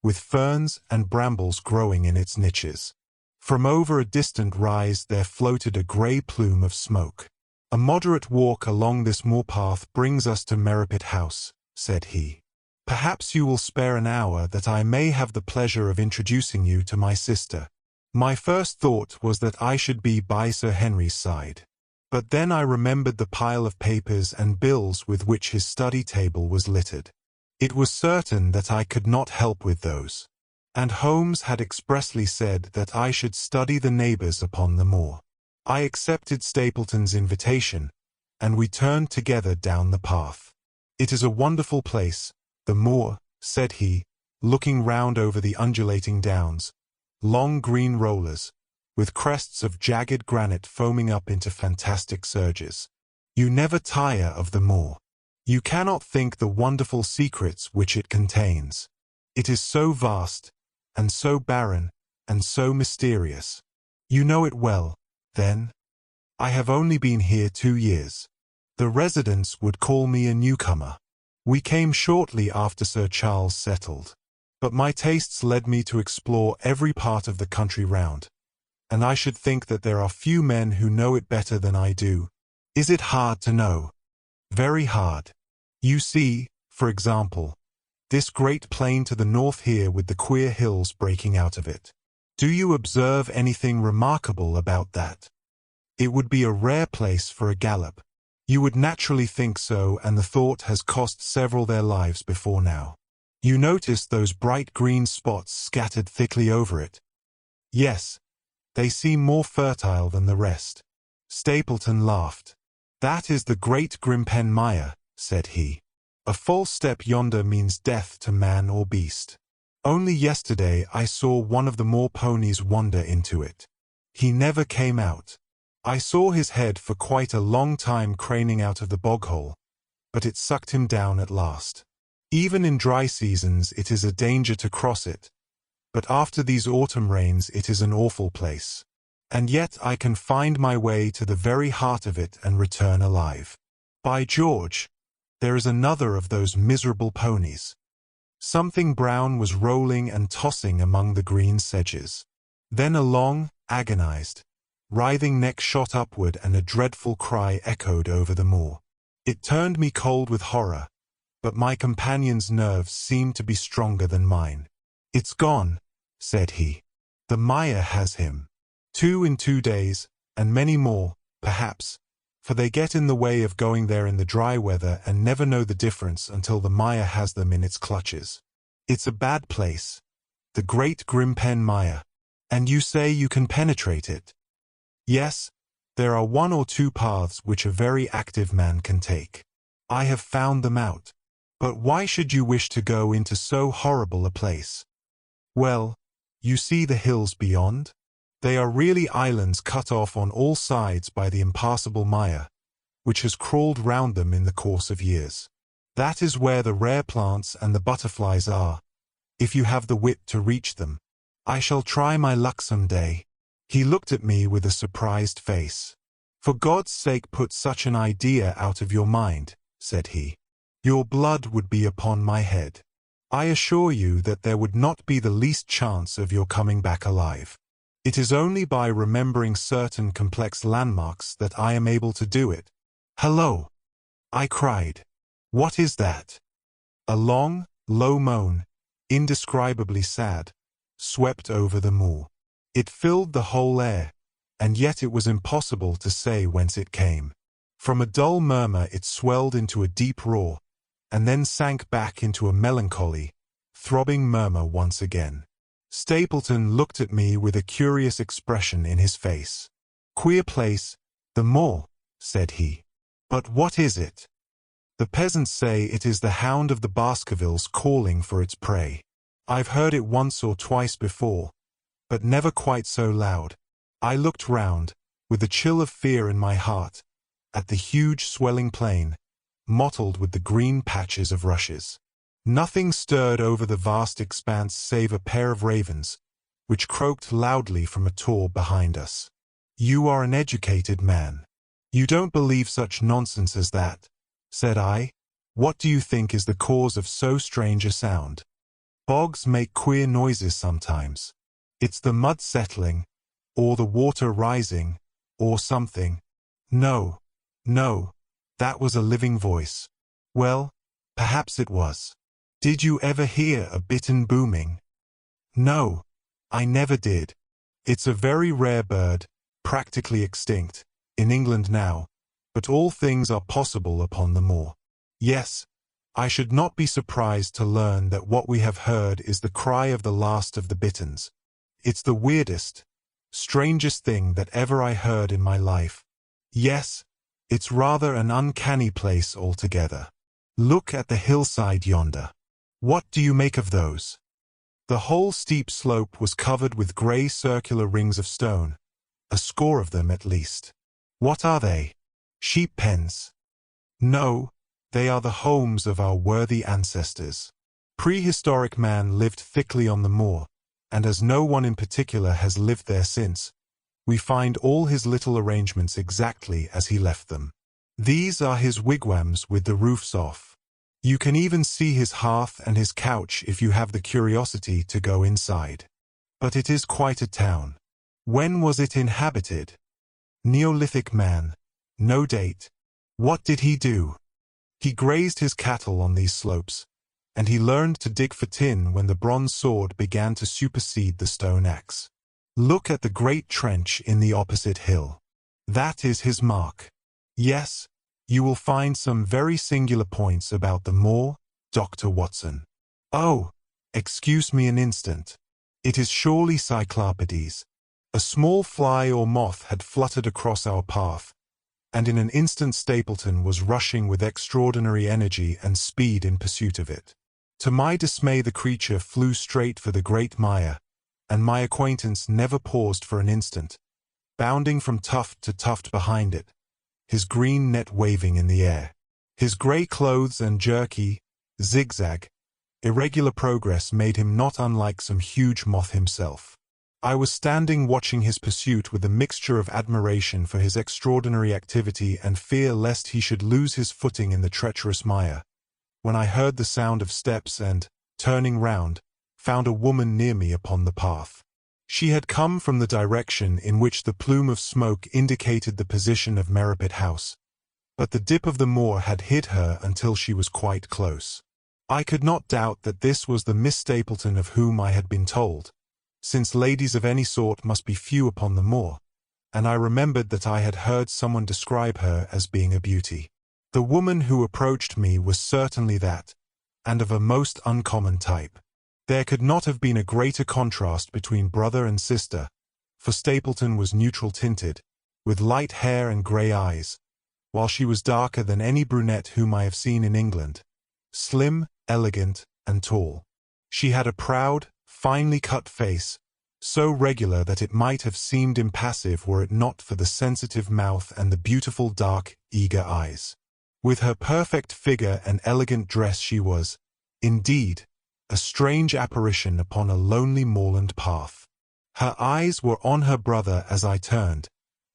with ferns and brambles growing in its niches. From over a distant rise there floated a grey plume of smoke. "A moderate walk along this moor path brings us to Merripit House," said he. "Perhaps you will spare an hour that I may have the pleasure of introducing you to my sister." My first thought was that I should be by Sir Henry's side. But then I remembered the pile of papers and bills with which his study table was littered. It was certain that I could not help with those. And Holmes had expressly said that I should study the neighbours upon the moor. I accepted Stapleton's invitation, and we turned together down the path. "It is a wonderful place, the moor," said he, looking round over the undulating downs, long green rollers, with crests of jagged granite foaming up into fantastic surges. "You never tire of the moor. You cannot think the wonderful secrets which it contains. It is so vast, and so barren, and so mysterious." "You know it well, then?" "I have only been here 2 years. The residents would call me a newcomer. We came shortly after Sir Charles settled. But my tastes led me to explore every part of the country round, and I should think that there are few men who know it better than I do." "Is it hard to know?" "Very hard. You see, for example, this great plain to the north here with the queer hills breaking out of it. Do you observe anything remarkable about that? It would be a rare place for a gallop. You would naturally think so, and the thought has cost several their lives before now. You notice those bright green spots scattered thickly over it?" "Yes, they seem more fertile than the rest." Stapleton laughed. "That is the great Grimpen Mire," said he. "A false step yonder means death to man or beast. Only yesterday I saw one of the moor ponies wander into it. He never came out. I saw his head for quite a long time craning out of the bog-hole, but it sucked him down at last. Even in dry seasons it is a danger to cross it, but after these autumn rains it is an awful place. And yet I can find my way to the very heart of it and return alive. By George, there is another of those miserable ponies." Something brown was rolling and tossing among the green sedges. Then a long, agonized, writhing neck shot upward and a dreadful cry echoed over the moor. It turned me cold with horror, but my companion's nerves seemed to be stronger than mine. "It's gone," said he. "The mire has him. 2 in 2 days, and many more, perhaps, for they get in the way of going there in the dry weather and never know the difference until the mire has them in its clutches. It's a bad place, the great Grimpen Mire. And you say you can penetrate it?" "Yes, there are 1 or 2 paths which a very active man can take. I have found them out. But why should you wish to go into so horrible a place?" "Well, you see the hills beyond? They are really islands cut off on all sides by the impassable mire, which has crawled round them in the course of years. That is where the rare plants and the butterflies are, if you have the wit to reach them. I shall try my luck some day." He looked at me with a surprised face. "For God's sake put such an idea out of your mind," said he. "Your blood would be upon my head. I assure you that there would not be the least chance of your coming back alive. It is only by remembering certain complex landmarks that I am able to do it." "Hello!" I cried. "What is that?" A long, low moan, indescribably sad, swept over the moor. It filled the whole air, and yet it was impossible to say whence it came. From a dull murmur it swelled into a deep roar, and then sank back into a melancholy, throbbing murmur once again. Stapleton looked at me with a curious expression in his face. Queer place, the moor, said he. But what is it? The peasants say it is the hound of the Baskervilles calling for its prey. I've heard it once or twice before, but never quite so loud. I looked round, with a chill of fear in my heart, at the huge swelling plain, mottled with the green patches of rushes. Nothing stirred over the vast expanse save a pair of ravens, which croaked loudly from a tor behind us. You are an educated man. You don't believe such nonsense as that, said I. What do you think is the cause of so strange a sound? Bogs make queer noises sometimes. It's the mud settling, or the water rising, or something. No, that was a living voice. Well, perhaps it was. Did you ever hear a bittern booming? No, I never did. It's a very rare bird, practically extinct, in England now, but all things are possible upon the moor. Yes, I should not be surprised to learn that what we have heard is the cry of the last of the bitterns. It's the weirdest, strangest thing that ever I heard in my life. Yes, it's rather an uncanny place altogether. Look at the hillside yonder. What do you make of those? The whole steep slope was covered with grey circular rings of stone, a score of them at least. What are they? Sheep pens? No, they are the homes of our worthy ancestors. Prehistoric man lived thickly on the moor, and as no one in particular has lived there since, we find all his little arrangements exactly as he left them. These are his wigwams with the roofs off. You can even see his hearth and his couch if you have the curiosity to go inside. But it is quite a town. When was it inhabited? Neolithic man. No date. What did he do? He grazed his cattle on these slopes, and he learned to dig for tin when the bronze sword began to supersede the stone axe. Look at the great trench in the opposite hill. That is his mark. Yes, you will find some very singular points about the moor, Dr. Watson. Oh, excuse me an instant. It is surely Cyclopides. A small fly or moth had fluttered across our path, and in an instant Stapleton was rushing with extraordinary energy and speed in pursuit of it. To my dismay the creature flew straight for the great mire, and my acquaintance never paused for an instant, bounding from tuft to tuft behind it, his green net waving in the air. His grey clothes and jerky, zigzag, irregular progress made him not unlike some huge moth himself. I was standing watching his pursuit with a mixture of admiration for his extraordinary activity and fear lest he should lose his footing in the treacherous mire, when I heard the sound of steps and, turning round, found a woman near me upon the path. She had come from the direction in which the plume of smoke indicated the position of Merripit House, but the dip of the moor had hid her until she was quite close. I could not doubt that this was the Miss Stapleton of whom I had been told, since ladies of any sort must be few upon the moor, and I remembered that I had heard someone describe her as being a beauty. The woman who approached me was certainly that, and of a most uncommon type. There could not have been a greater contrast between brother and sister, for Stapleton was neutral-tinted, with light hair and grey eyes, while she was darker than any brunette whom I have seen in England, slim, elegant, and tall. She had a proud, finely cut face, so regular that it might have seemed impassive were it not for the sensitive mouth and the beautiful dark, eager eyes. With her perfect figure and elegant dress she was, indeed, a strange apparition upon a lonely moorland path. Her eyes were on her brother as I turned,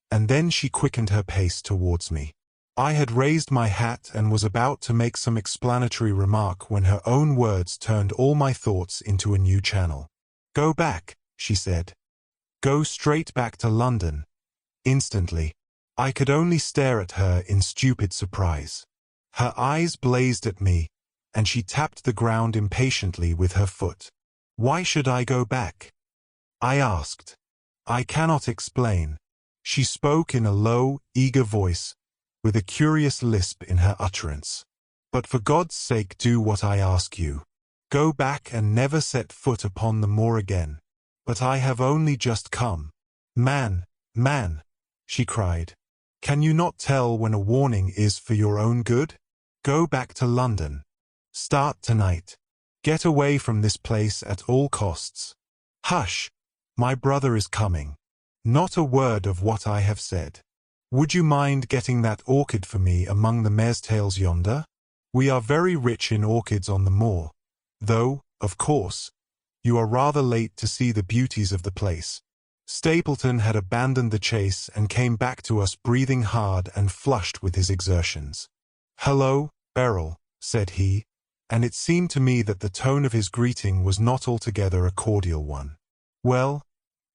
and then she quickened her pace towards me. I had raised my hat and was about to make some explanatory remark when her own words turned all my thoughts into a new channel. "Go back," she said. "Go straight back to London." Instantly, I could only stare at her in stupid surprise. Her eyes blazed at me, and she tapped the ground impatiently with her foot. "Why should I go back?" I asked. "I cannot explain." She spoke in a low, eager voice, with a curious lisp in her utterance. "But for God's sake do what I ask you. Go back and never set foot upon the moor again." "But I have only just come." Man, she cried. "Can you not tell when a warning is for your own good? Go back to London. Start tonight. Get away from this place at all costs." "Hush! My brother is coming. Not a word of what I have said. Would you mind getting that orchid for me among the mare's tails yonder? We are very rich in orchids on the moor, though, of course, you are rather late to see the beauties of the place." Stapleton had abandoned the chase and came back to us breathing hard and flushed with his exertions. "Hello, Beryl," said he, and it seemed to me that the tone of his greeting was not altogether a cordial one. "Well,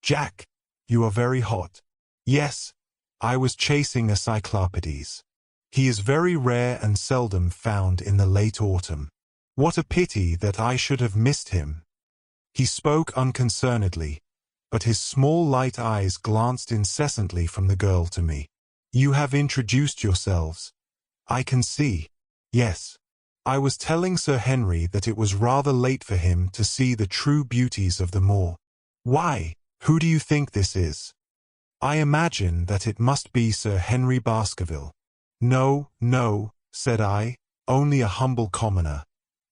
Jack, you are very hot." "Yes, I was chasing a cyclopides. He is very rare and seldom found in the late autumn. What a pity that I should have missed him." He spoke unconcernedly, but his small light eyes glanced incessantly from the girl to me. "You have introduced yourselves, I can see." "Yes. I was telling Sir Henry that it was rather late for him to see the true beauties of the moor." "Why, who do you think this is?" "I imagine that it must be Sir Henry Baskerville." "No, no," said I, "only a humble commoner,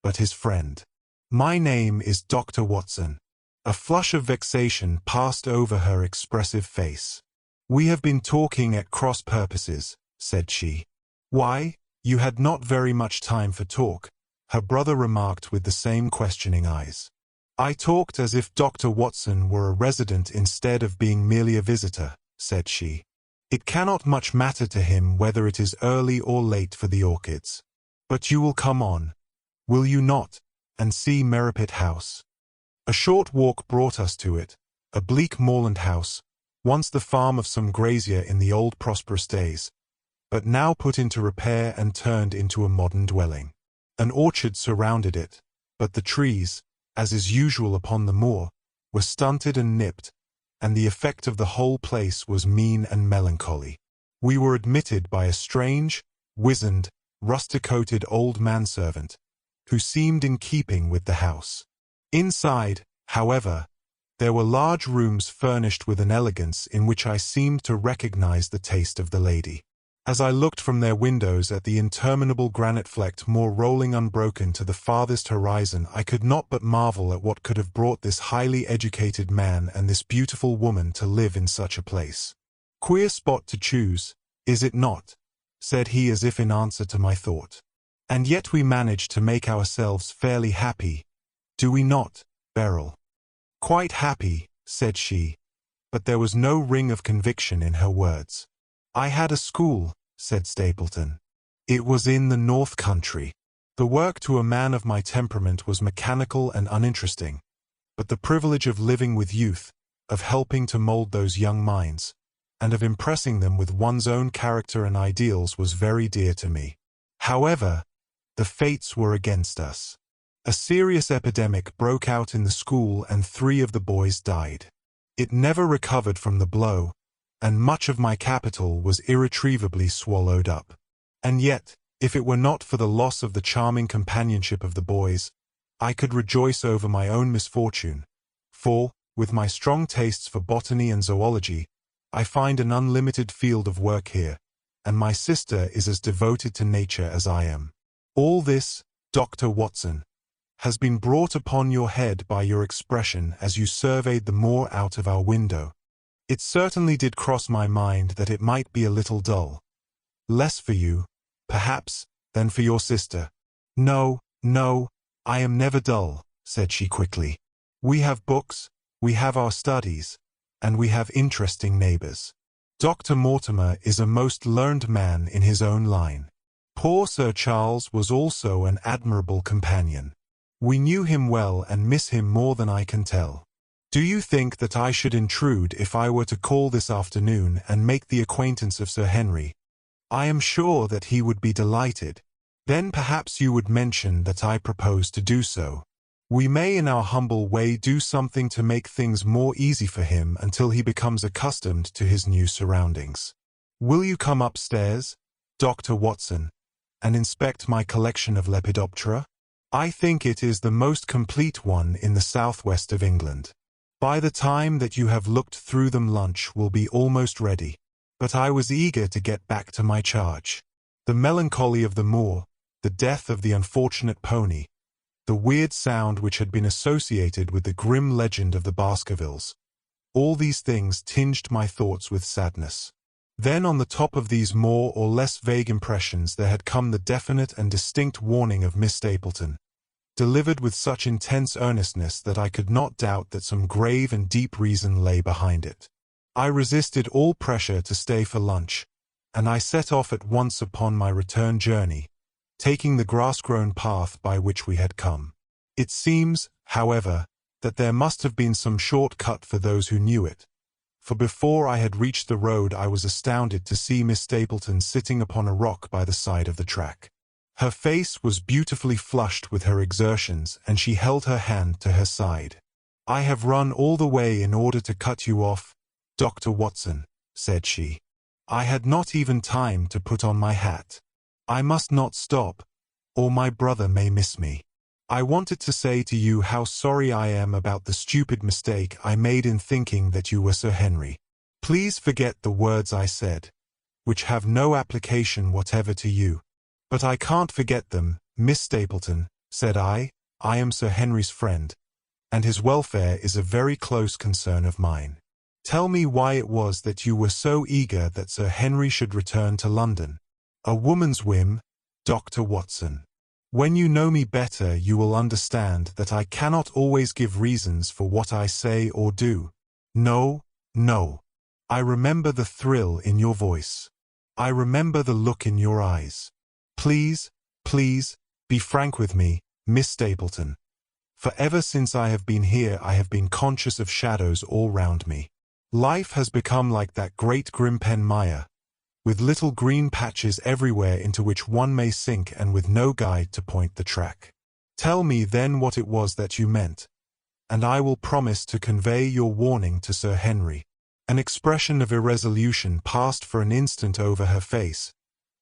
but his friend. My name is Dr. Watson." A flush of vexation passed over her expressive face. "We have been talking at cross purposes," said she. "Why, you had not very much time for talk," her brother remarked with the same questioning eyes. "I talked as if Dr. Watson were a resident instead of being merely a visitor," said she. "It cannot much matter to him whether it is early or late for the orchids. But you will come on, will you not, and see Merripit House?" A short walk brought us to it, a bleak moorland house, once the farm of some grazier in the old prosperous days, but now put into repair and turned into a modern dwelling. An orchard surrounded it, but the trees, as is usual upon the moor, were stunted and nipped, and the effect of the whole place was mean and melancholy. We were admitted by a strange, wizened, rustic-coated old manservant, who seemed in keeping with the house. Inside, however, there were large rooms furnished with an elegance in which I seemed to recognize the taste of the lady. As I looked from their windows at the interminable granite-flecked moor rolling unbroken to the farthest horizon, I could not but marvel at what could have brought this highly educated man and this beautiful woman to live in such a place. "Queer spot to choose, is it not?" said he as if in answer to my thought. "And yet we manage to make ourselves fairly happy, do we not, Beryl?" "Quite happy," said she, but there was no ring of conviction in her words. "I had a school," said Stapleton. "It was in the North Country. The work to a man of my temperament was mechanical and uninteresting, but the privilege of living with youth, of helping to mold those young minds, and of impressing them with one's own character and ideals was very dear to me. However, the fates were against us. A serious epidemic broke out in the school and 3 of the boys died. It never recovered from the blow, and much of my capital was irretrievably swallowed up. And yet, if it were not for the loss of the charming companionship of the boys, I could rejoice over my own misfortune, for, with my strong tastes for botany and zoology, I find an unlimited field of work here, and my sister is as devoted to nature as I am. All this, Dr. Watson, has been brought upon your head by your expression as you surveyed the moor out of our window. It certainly did cross my mind that it might be a little dull. Less for you, perhaps, than for your sister." "No, no, I am never dull," said she quickly. "We have books, we have our studies, and we have interesting neighbors. Dr. Mortimer is a most learned man in his own line. Poor Sir Charles was also an admirable companion. We knew him well and miss him more than I can tell. Do you think that I should intrude if I were to call this afternoon and make the acquaintance of Sir Henry? I am sure that he would be delighted. Then perhaps you would mention that I propose to do so. We may in our humble way do something to make things more easy for him until he becomes accustomed to his new surroundings. Will you come upstairs, Dr. Watson, and inspect my collection of Lepidoptera? I think it is the most complete one in the southwest of England. By the time that you have looked through them lunch will be almost ready. But I was eager to get back to my charge. The melancholy of the moor, the death of the unfortunate pony, the weird sound which had been associated with the grim legend of the Baskervilles, all these things tinged my thoughts with sadness. Then on the top of these more or less vague impressions there had come the definite and distinct warning of Miss Stapleton, delivered with such intense earnestness that I could not doubt that some grave and deep reason lay behind it. I resisted all pressure to stay for lunch, and I set off at once upon my return journey, taking the grass-grown path by which we had come. It seems, however, that there must have been some short cut for those who knew it, for before I had reached the road I was astounded to see Miss Stapleton sitting upon a rock by the side of the track. Her face was beautifully flushed with her exertions, and she held her hand to her side. "I have run all the way in order to cut you off, Dr. Watson," said she. "I had not even time to put on my hat. I must not stop, or my brother may miss me. I wanted to say to you how sorry I am about the stupid mistake I made in thinking that you were Sir Henry. Please forget the words I said, which have no application whatever to you." "But I can't forget them, Miss Stapleton," said I. "I am Sir Henry's friend, and his welfare is a very close concern of mine. Tell me why it was that you were so eager that Sir Henry should return to London." "A woman's whim, Dr. Watson. When you know me better you will understand that I cannot always give reasons for what I say or do." "No, no. I remember the thrill in your voice. I remember the look in your eyes. Please, please, be frank with me, Miss Stapleton. For ever since I have been here I have been conscious of shadows all round me. Life has become like that great grim-pen mire, with little green patches everywhere into which one may sink and with no guide to point the track. Tell me then what it was that you meant, and I will promise to convey your warning to Sir Henry." An expression of irresolution passed for an instant over her face,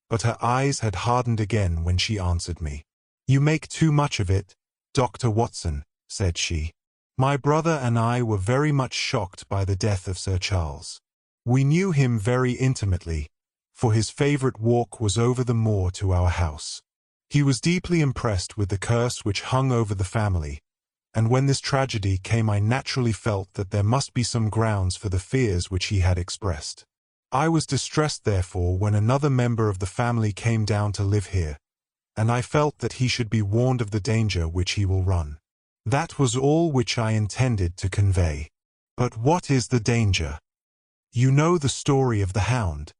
but her eyes had hardened again when she answered me. "You make too much of it, Dr. Watson," said she. "My brother and I were very much shocked by the death of Sir Charles. We knew him very intimately, for his favorite walk was over the moor to our house. He was deeply impressed with the curse which hung over the family, and when this tragedy came I naturally felt that there must be some grounds for the fears which he had expressed. I was distressed therefore when another member of the family came down to live here, and I felt that he should be warned of the danger which he will run. That was all which I intended to convey." "But what is the danger? You know the story of the Hound."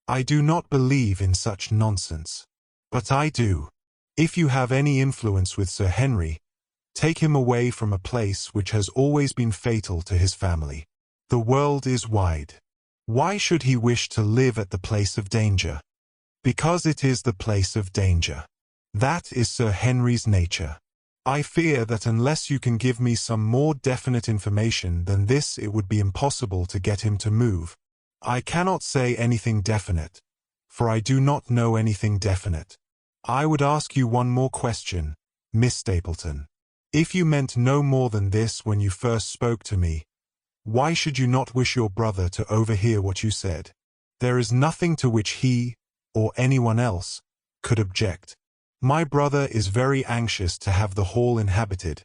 "I do not believe in such nonsense." "But I do. If you have any influence with Sir Henry, take him away from a place which has always been fatal to his family. The world is wide. Why should he wish to live at the place of danger? Because it is the place of danger. That is Sir Henry's nature. I fear that unless you can give me some more definite information than this it would be impossible to get him to move. I cannot say anything definite, for I do not know anything definite. I would ask you one more question, Miss Stapleton. If you meant no more than this when you first spoke to me, why should you not wish your brother to overhear what you said? There is nothing to which he, or anyone else, could object. My brother is very anxious to have the hall inhabited,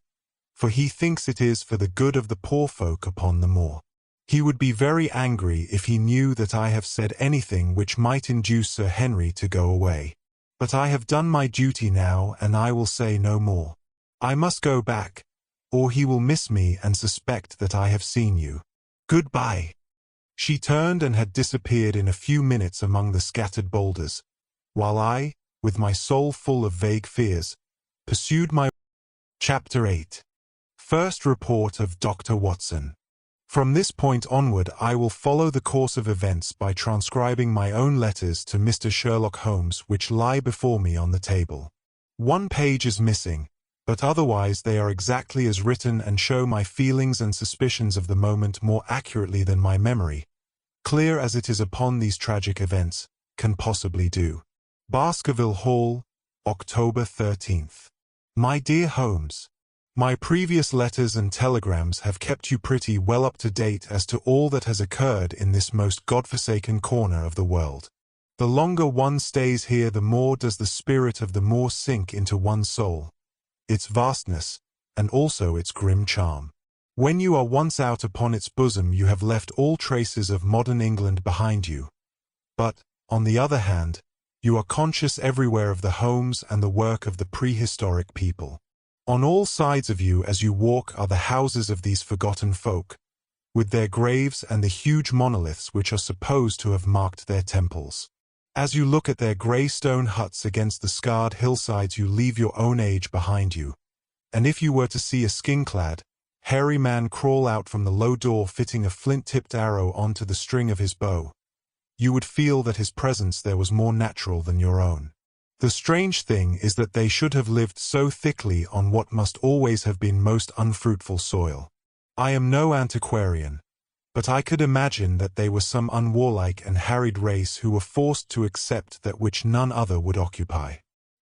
for he thinks it is for the good of the poor folk upon the moor. He would be very angry if he knew that I have said anything which might induce Sir Henry to go away. But I have done my duty now, and I will say no more. I must go back, or he will miss me and suspect that I have seen you. Goodbye." She turned and had disappeared in a few minutes among the scattered boulders, while I, with my soul full of vague fears, pursued my... Chapter 8. First Report of Dr. Watson. From this point onward I will follow the course of events by transcribing my own letters to Mr. Sherlock Holmes which lie before me on the table. One page is missing, but otherwise they are exactly as written and show my feelings and suspicions of the moment more accurately than my memory, clear as it is upon these tragic events, can possibly do. Baskerville Hall, October 13th. My dear Holmes, My previous letters and telegrams have kept you pretty well up to date as to all that has occurred in this most godforsaken corner of the world. The longer one stays here, the more does the spirit of the moor sink into one's soul, its vastness, and also its grim charm. When you are once out upon its bosom, you have left all traces of modern England behind you. But, on the other hand, you are conscious everywhere of the homes and the work of the prehistoric people. On all sides of you as you walk are the houses of these forgotten folk, with their graves and the huge monoliths which are supposed to have marked their temples. As you look at their grey stone huts against the scarred hillsides, you leave your own age behind you, and if you were to see a skin-clad, hairy man crawl out from the low door fitting a flint-tipped arrow onto the string of his bow, you would feel that his presence there was more natural than your own. The strange thing is that they should have lived so thickly on what must always have been most unfruitful soil. I am no antiquarian, but I could imagine that they were some unwarlike and harried race who were forced to accept that which none other would occupy.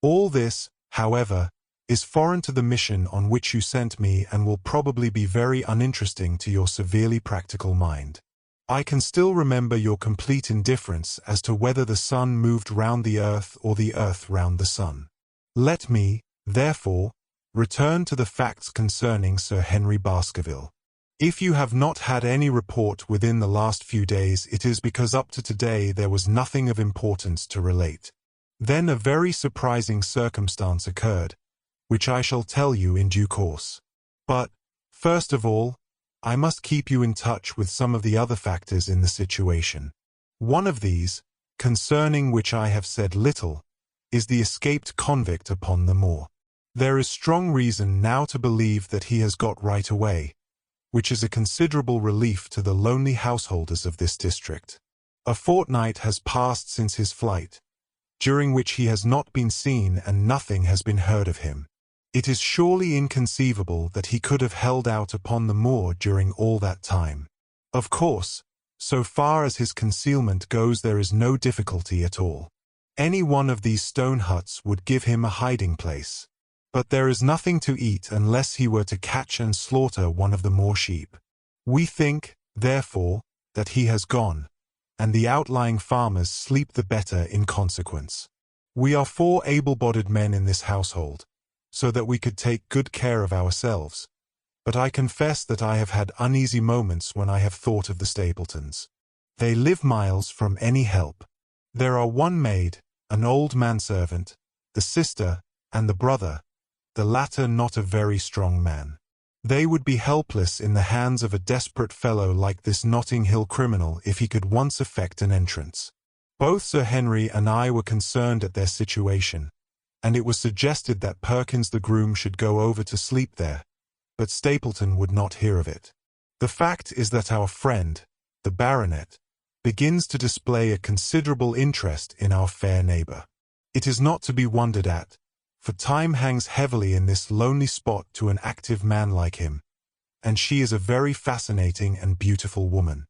All this, however, is foreign to the mission on which you sent me and will probably be very uninteresting to your severely practical mind. I can still remember your complete indifference as to whether the sun moved round the earth or the earth round the sun. Let me, therefore, return to the facts concerning Sir Henry Baskerville. If you have not had any report within the last few days, it is because up to today there was nothing of importance to relate. Then a very surprising circumstance occurred, which I shall tell you in due course. But, first of all, I must keep you in touch with some of the other factors in the situation. One of these, concerning which I have said little, is the escaped convict upon the moor. There is strong reason now to believe that he has got right away, which is a considerable relief to the lonely householders of this district. A fortnight has passed since his flight, during which he has not been seen and nothing has been heard of him. It is surely inconceivable that he could have held out upon the moor during all that time. Of course, so far as his concealment goes, there is no difficulty at all. Any one of these stone huts would give him a hiding place. But there is nothing to eat unless he were to catch and slaughter one of the moor sheep. We think, therefore, that he has gone, and the outlying farmers sleep the better in consequence. We are 4 able-bodied men in this household, so that we could take good care of ourselves, but I confess that I have had uneasy moments when I have thought of the Stapletons. They live miles from any help. There are one maid, an old manservant, the sister, and the brother, the latter not a very strong man. They would be helpless in the hands of a desperate fellow like this Notting Hill criminal if he could once effect an entrance. Both Sir Henry and I were concerned at their situation, and it was suggested that Perkins the groom should go over to sleep there, but Stapleton would not hear of it. The fact is that our friend, the baronet, begins to display a considerable interest in our fair neighbour. It is not to be wondered at, for time hangs heavily in this lonely spot to an active man like him, and she is a very fascinating and beautiful woman.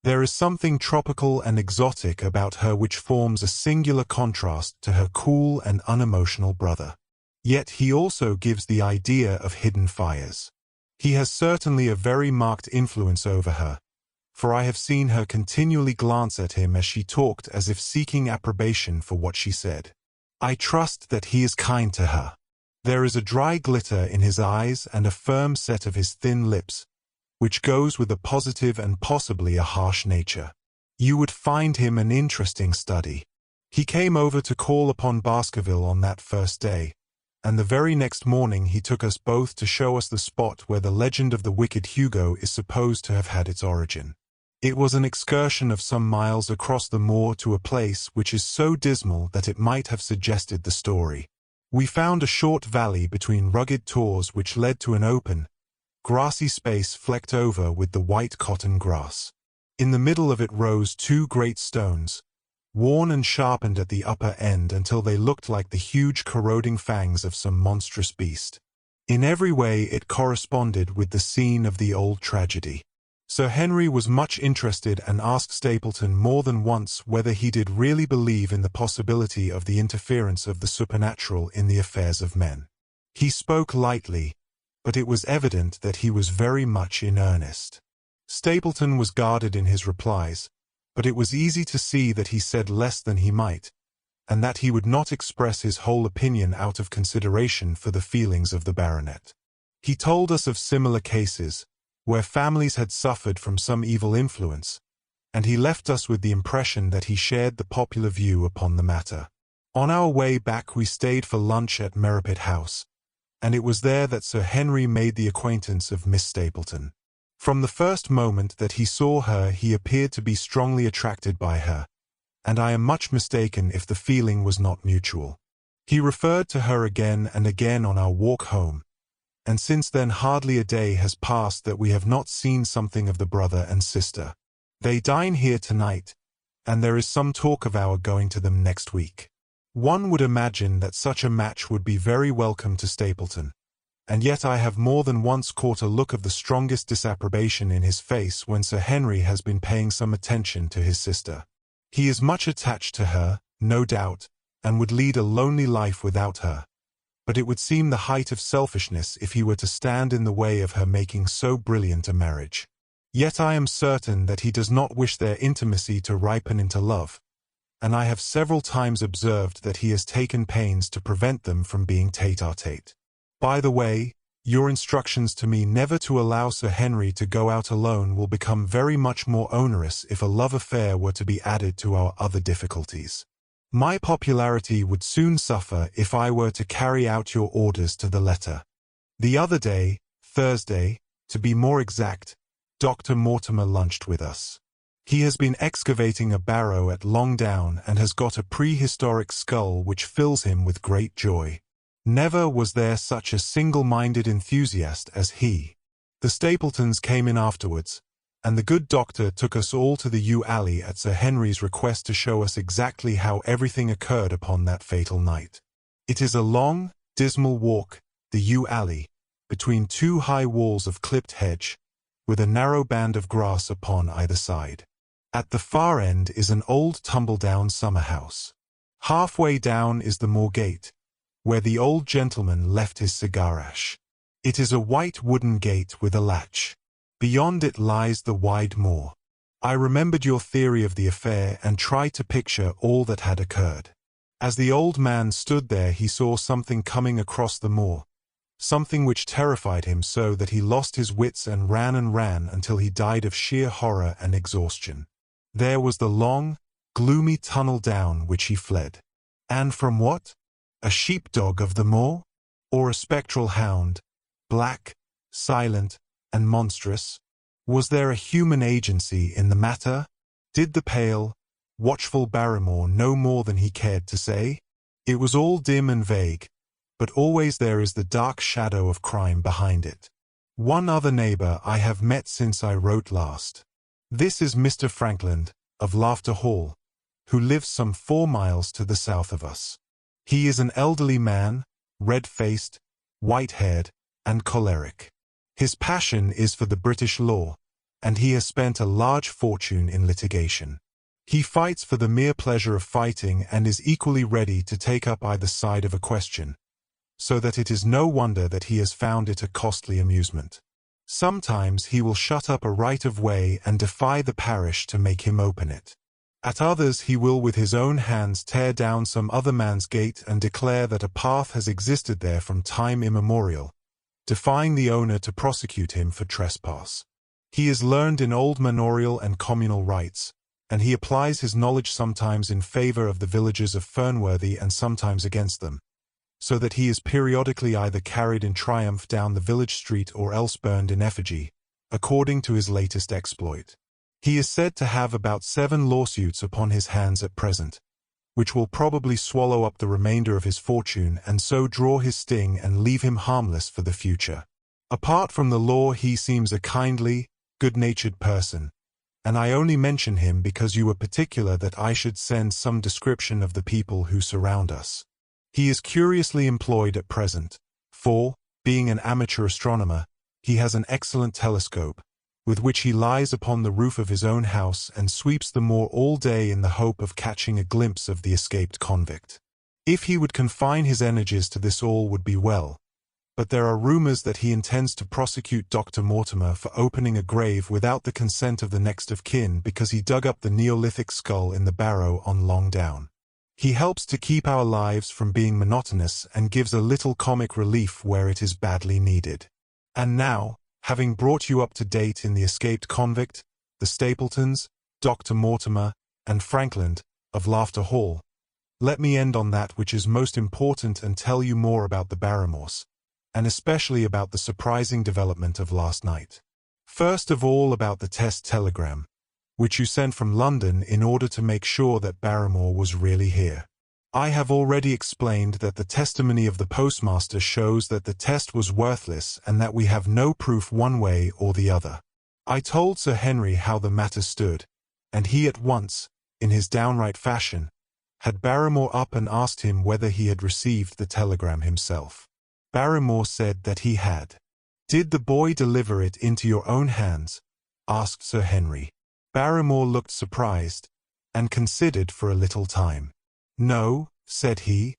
There is something tropical and exotic about her which forms a singular contrast to her cool and unemotional brother. Yet he also gives the idea of hidden fires. He has certainly a very marked influence over her, for I have seen her continually glance at him as she talked as if seeking approbation for what she said. I trust that he is kind to her. There is a dry glitter in his eyes and a firm set of his thin lips, which goes with a positive and possibly a harsh nature. You would find him an interesting study. He came over to call upon Baskerville on that first day, and the very next morning he took us both to show us the spot where the legend of the wicked Hugo is supposed to have had its origin. It was an excursion of some miles across the moor to a place which is so dismal that it might have suggested the story. We found a short valley between rugged tors which led to an open, grassy space flecked over with the white cotton grass. In the middle of it rose 2 great stones, worn and sharpened at the upper end until they looked like the huge corroding fangs of some monstrous beast. In every way it corresponded with the scene of the old tragedy. Sir Henry was much interested and asked Stapleton more than once whether he did really believe in the possibility of the interference of the supernatural in the affairs of men. He spoke lightly, but it was evident that he was very much in earnest. Stapleton was guarded in his replies, but it was easy to see that he said less than he might, and that he would not express his whole opinion out of consideration for the feelings of the baronet. He told us of similar cases, where families had suffered from some evil influence, and he left us with the impression that he shared the popular view upon the matter. On our way back we stayed for lunch at Merripit House, and it was there that Sir Henry made the acquaintance of Miss Stapleton. From the first moment that he saw her he appeared to be strongly attracted by her, and I am much mistaken if the feeling was not mutual. He referred to her again and again on our walk home, and since then hardly a day has passed that we have not seen something of the brother and sister. They dine here tonight, and there is some talk of our going to them next week. One would imagine that such a match would be very welcome to Stapleton, and yet I have more than once caught a look of the strongest disapprobation in his face when Sir Henry has been paying some attention to his sister. He is much attached to her, no doubt, and would lead a lonely life without her, but it would seem the height of selfishness if he were to stand in the way of her making so brilliant a marriage. Yet I am certain that he does not wish their intimacy to ripen into love, and I have several times observed that he has taken pains to prevent them from being tete-a-tete. By the way, your instructions to me never to allow Sir Henry to go out alone will become very much more onerous if a love affair were to be added to our other difficulties. My popularity would soon suffer if I were to carry out your orders to the letter. The other day, Thursday, to be more exact, Dr. Mortimer lunched with us. He has been excavating a barrow at Longdown and has got a prehistoric skull which fills him with great joy. Never was there such a single-minded enthusiast as he. The Stapletons came in afterwards, and the good doctor took us all to the yew alley at Sir Henry's request to show us exactly how everything occurred upon that fatal night. It is a long, dismal walk, the yew alley, between two high walls of clipped hedge, with a narrow band of grass upon either side. At the far end is an old tumble-down summer-house. Halfway down is the moor gate, where the old gentleman left his cigar-ash. It is a white wooden gate with a latch. Beyond it lies the wide moor. I remembered your theory of the affair and tried to picture all that had occurred. As the old man stood there he saw something coming across the moor, something which terrified him so that he lost his wits and ran until he died of sheer horror and exhaustion. There was the long, gloomy tunnel down which he fled. And from what? A sheepdog of the moor? Or a spectral hound, black, silent, and monstrous? Was there a human agency in the matter? Did the pale, watchful Barrymore know more than he cared to say? It was all dim and vague, but always there is the dark shadow of crime behind it. One other neighbor I have met since I wrote last. This is Mr. Frankland, of Laughter Hall, who lives some 4 miles to the south of us. He is an elderly man, red-faced, white-haired, and choleric. His passion is for the British law, and he has spent a large fortune in litigation. He fights for the mere pleasure of fighting and is equally ready to take up either side of a question, so that it is no wonder that he has found it a costly amusement. Sometimes he will shut up a right-of-way and defy the parish to make him open it. At others he will with his own hands tear down some other man's gate and declare that a path has existed there from time immemorial, defying the owner to prosecute him for trespass. He is learned in old manorial and communal rights, and he applies his knowledge sometimes in favor of the villagers of Fernworthy and sometimes against them, so that he is periodically either carried in triumph down the village street or else burned in effigy, according to his latest exploit. He is said to have about 7 lawsuits upon his hands at present, which will probably swallow up the remainder of his fortune and so draw his sting and leave him harmless for the future. Apart from the law he seems a kindly, good-natured person, and I only mention him because you were particular that I should send some description of the people who surround us. He is curiously employed at present, for, being an amateur astronomer, he has an excellent telescope, with which he lies upon the roof of his own house and sweeps the moor all day in the hope of catching a glimpse of the escaped convict. If he would confine his energies to this all would be well, but there are rumors that he intends to prosecute Dr. Mortimer for opening a grave without the consent of the next of kin because he dug up the Neolithic skull in the barrow on Long Down. He helps to keep our lives from being monotonous and gives a little comic relief where it is badly needed. And now, having brought you up to date in the escaped convict, the Stapletons, Dr. Mortimer, and Frankland, of Laughter Hall, let me end on that which is most important and tell you more about the Barrymores, and especially about the surprising development of last night. First of all about the test telegram, which you sent from London in order to make sure that Barrymore was really here. I have already explained that the testimony of the postmaster shows that the test was worthless and that we have no proof one way or the other. I told Sir Henry how the matter stood, and he at once, in his downright fashion, had Barrymore up and asked him whether he had received the telegram himself. Barrymore said that he had. "Did the boy deliver it into your own hands?" asked Sir Henry. Barrymore looked surprised, and considered for a little time. "No," said he,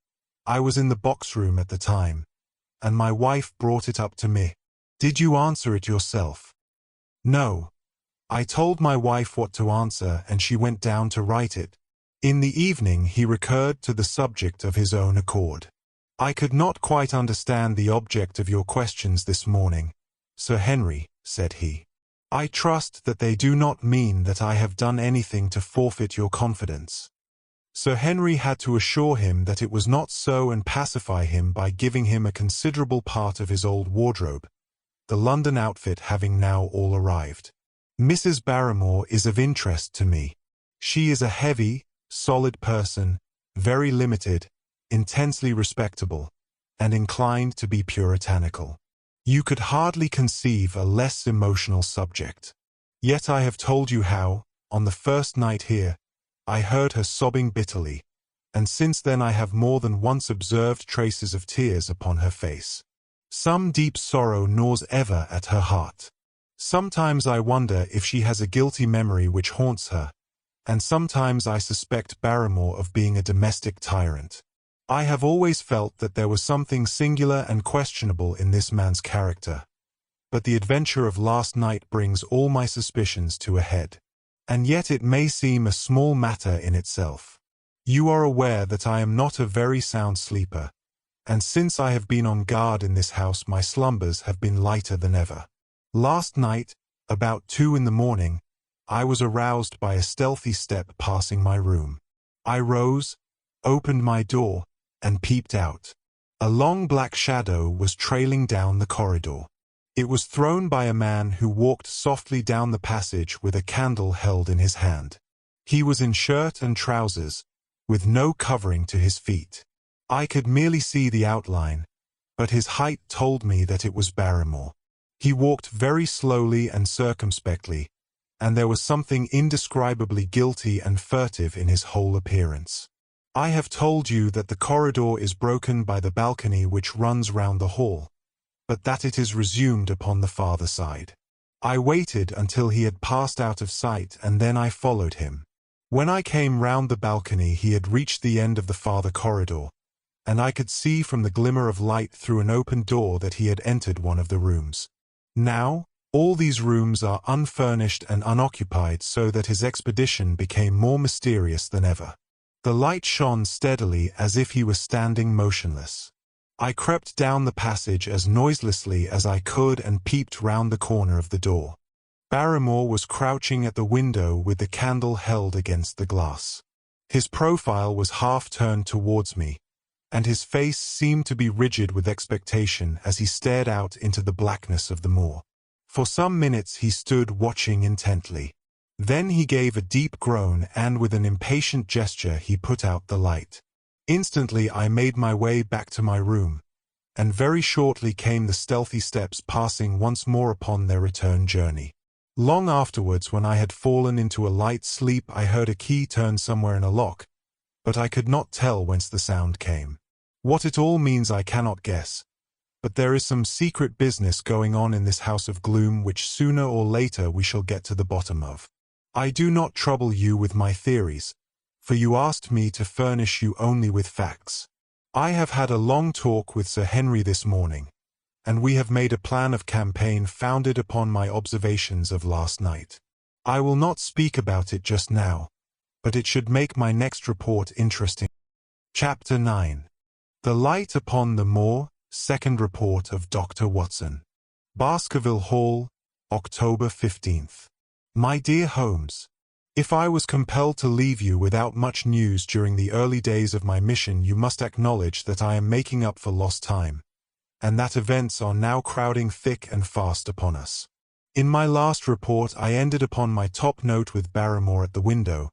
"I was in the box-room at the time, and my wife brought it up to me." "Did you answer it yourself?" "No. I told my wife what to answer and she went down to write it." In the evening he recurred to the subject of his own accord. "I could not quite understand the object of your questions this morning, Sir Henry," said he. "I trust that they do not mean that I have done anything to forfeit your confidence." Sir Henry had to assure him that it was not so and pacify him by giving him a considerable part of his old wardrobe, the London outfit having now all arrived. "Mrs. Barrymore is of interest to me. She is a heavy, solid person, very limited, intensely respectable, and inclined to be puritanical. You could hardly conceive a less emotional subject. Yet I have told you how, on the first night here, I heard her sobbing bitterly, and since then I have more than once observed traces of tears upon her face. Some deep sorrow gnaws ever at her heart. Sometimes I wonder if she has a guilty memory which haunts her, and sometimes I suspect Barrymore of being a domestic tyrant. I have always felt that there was something singular and questionable in this man's character, but the adventure of last night brings all my suspicions to a head. And yet it may seem a small matter in itself. You are aware that I am not a very sound sleeper, and since I have been on guard in this house my slumbers have been lighter than ever. Last night, about 2 in the morning, I was aroused by a stealthy step passing my room. I rose, opened my door, and peeped out. A long black shadow was trailing down the corridor. It was thrown by a man who walked softly down the passage with a candle held in his hand. He was in shirt and trousers, with no covering to his feet. I could merely see the outline, but his height told me that it was Barrymore. He walked very slowly and circumspectly, and there was something indescribably guilty and furtive in his whole appearance. I have told you that the corridor is broken by the balcony which runs round the hall, but that it is resumed upon the farther side. I waited until he had passed out of sight, and then I followed him. When I came round the balcony he had reached the end of the farther corridor, and I could see from the glimmer of light through an open door that he had entered one of the rooms. Now, all these rooms are unfurnished and unoccupied, so that his expedition became more mysterious than ever. The light shone steadily as if he was standing motionless. I crept down the passage as noiselessly as I could and peeped round the corner of the door. Barrymore was crouching at the window with the candle held against the glass. His profile was half turned towards me, and his face seemed to be rigid with expectation as he stared out into the blackness of the moor. For some minutes he stood watching intently. Then he gave a deep groan and with an impatient gesture he put out the light. Instantly I made my way back to my room, and very shortly came the stealthy steps passing once more upon their return journey. Long afterwards, when I had fallen into a light sleep, I heard a key turn somewhere in a lock, but I could not tell whence the sound came. What it all means I cannot guess, but there is some secret business going on in this house of gloom which sooner or later we shall get to the bottom of. I do not trouble you with my theories, for you asked me to furnish you only with facts. I have had a long talk with Sir Henry this morning, and we have made a plan of campaign founded upon my observations of last night. I will not speak about it just now, but it should make my next report interesting. Chapter 9. The Light upon the Moor, Second Report of Dr. Watson. Baskerville Hall, October 15th. My dear Holmes, if I was compelled to leave you without much news during the early days of my mission, you must acknowledge that I am making up for lost time, and that events are now crowding thick and fast upon us. In my last report I ended upon my top note with Barrymore at the window,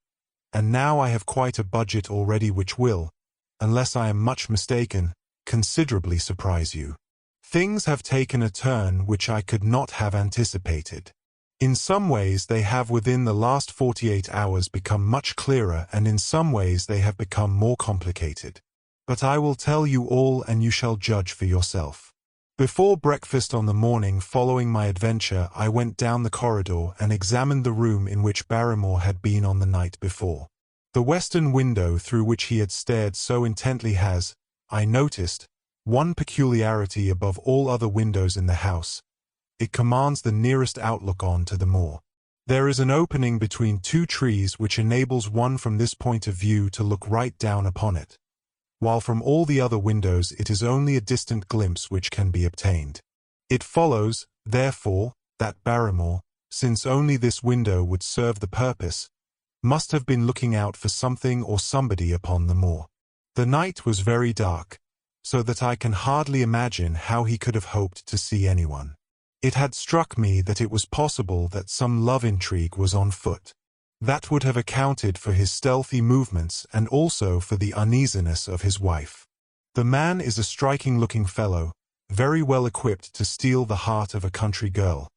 and now I have quite a budget already which will, unless I am much mistaken, considerably surprise you. Things have taken a turn which I could not have anticipated. In some ways they have within the last 48 hours become much clearer, and in some ways they have become more complicated. But I will tell you all and you shall judge for yourself. Before breakfast on the morning following my adventure, I went down the corridor and examined the room in which Barrymore had been on the night before. The western window through which he had stared so intently has, I noticed, one peculiarity above all other windows in the house. It commands the nearest outlook on to the moor. There is an opening between two trees which enables one from this point of view to look right down upon it, while from all the other windows it is only a distant glimpse which can be obtained. It follows, therefore, that Barrymore, since only this window would serve the purpose, must have been looking out for something or somebody upon the moor. The night was very dark, so that I can hardly imagine how he could have hoped to see anyone. It had struck me that it was possible that some love intrigue was on foot. That would have accounted for his stealthy movements and also for the uneasiness of his wife. The man is a striking-looking fellow, very well equipped to steal the heart of a country girl,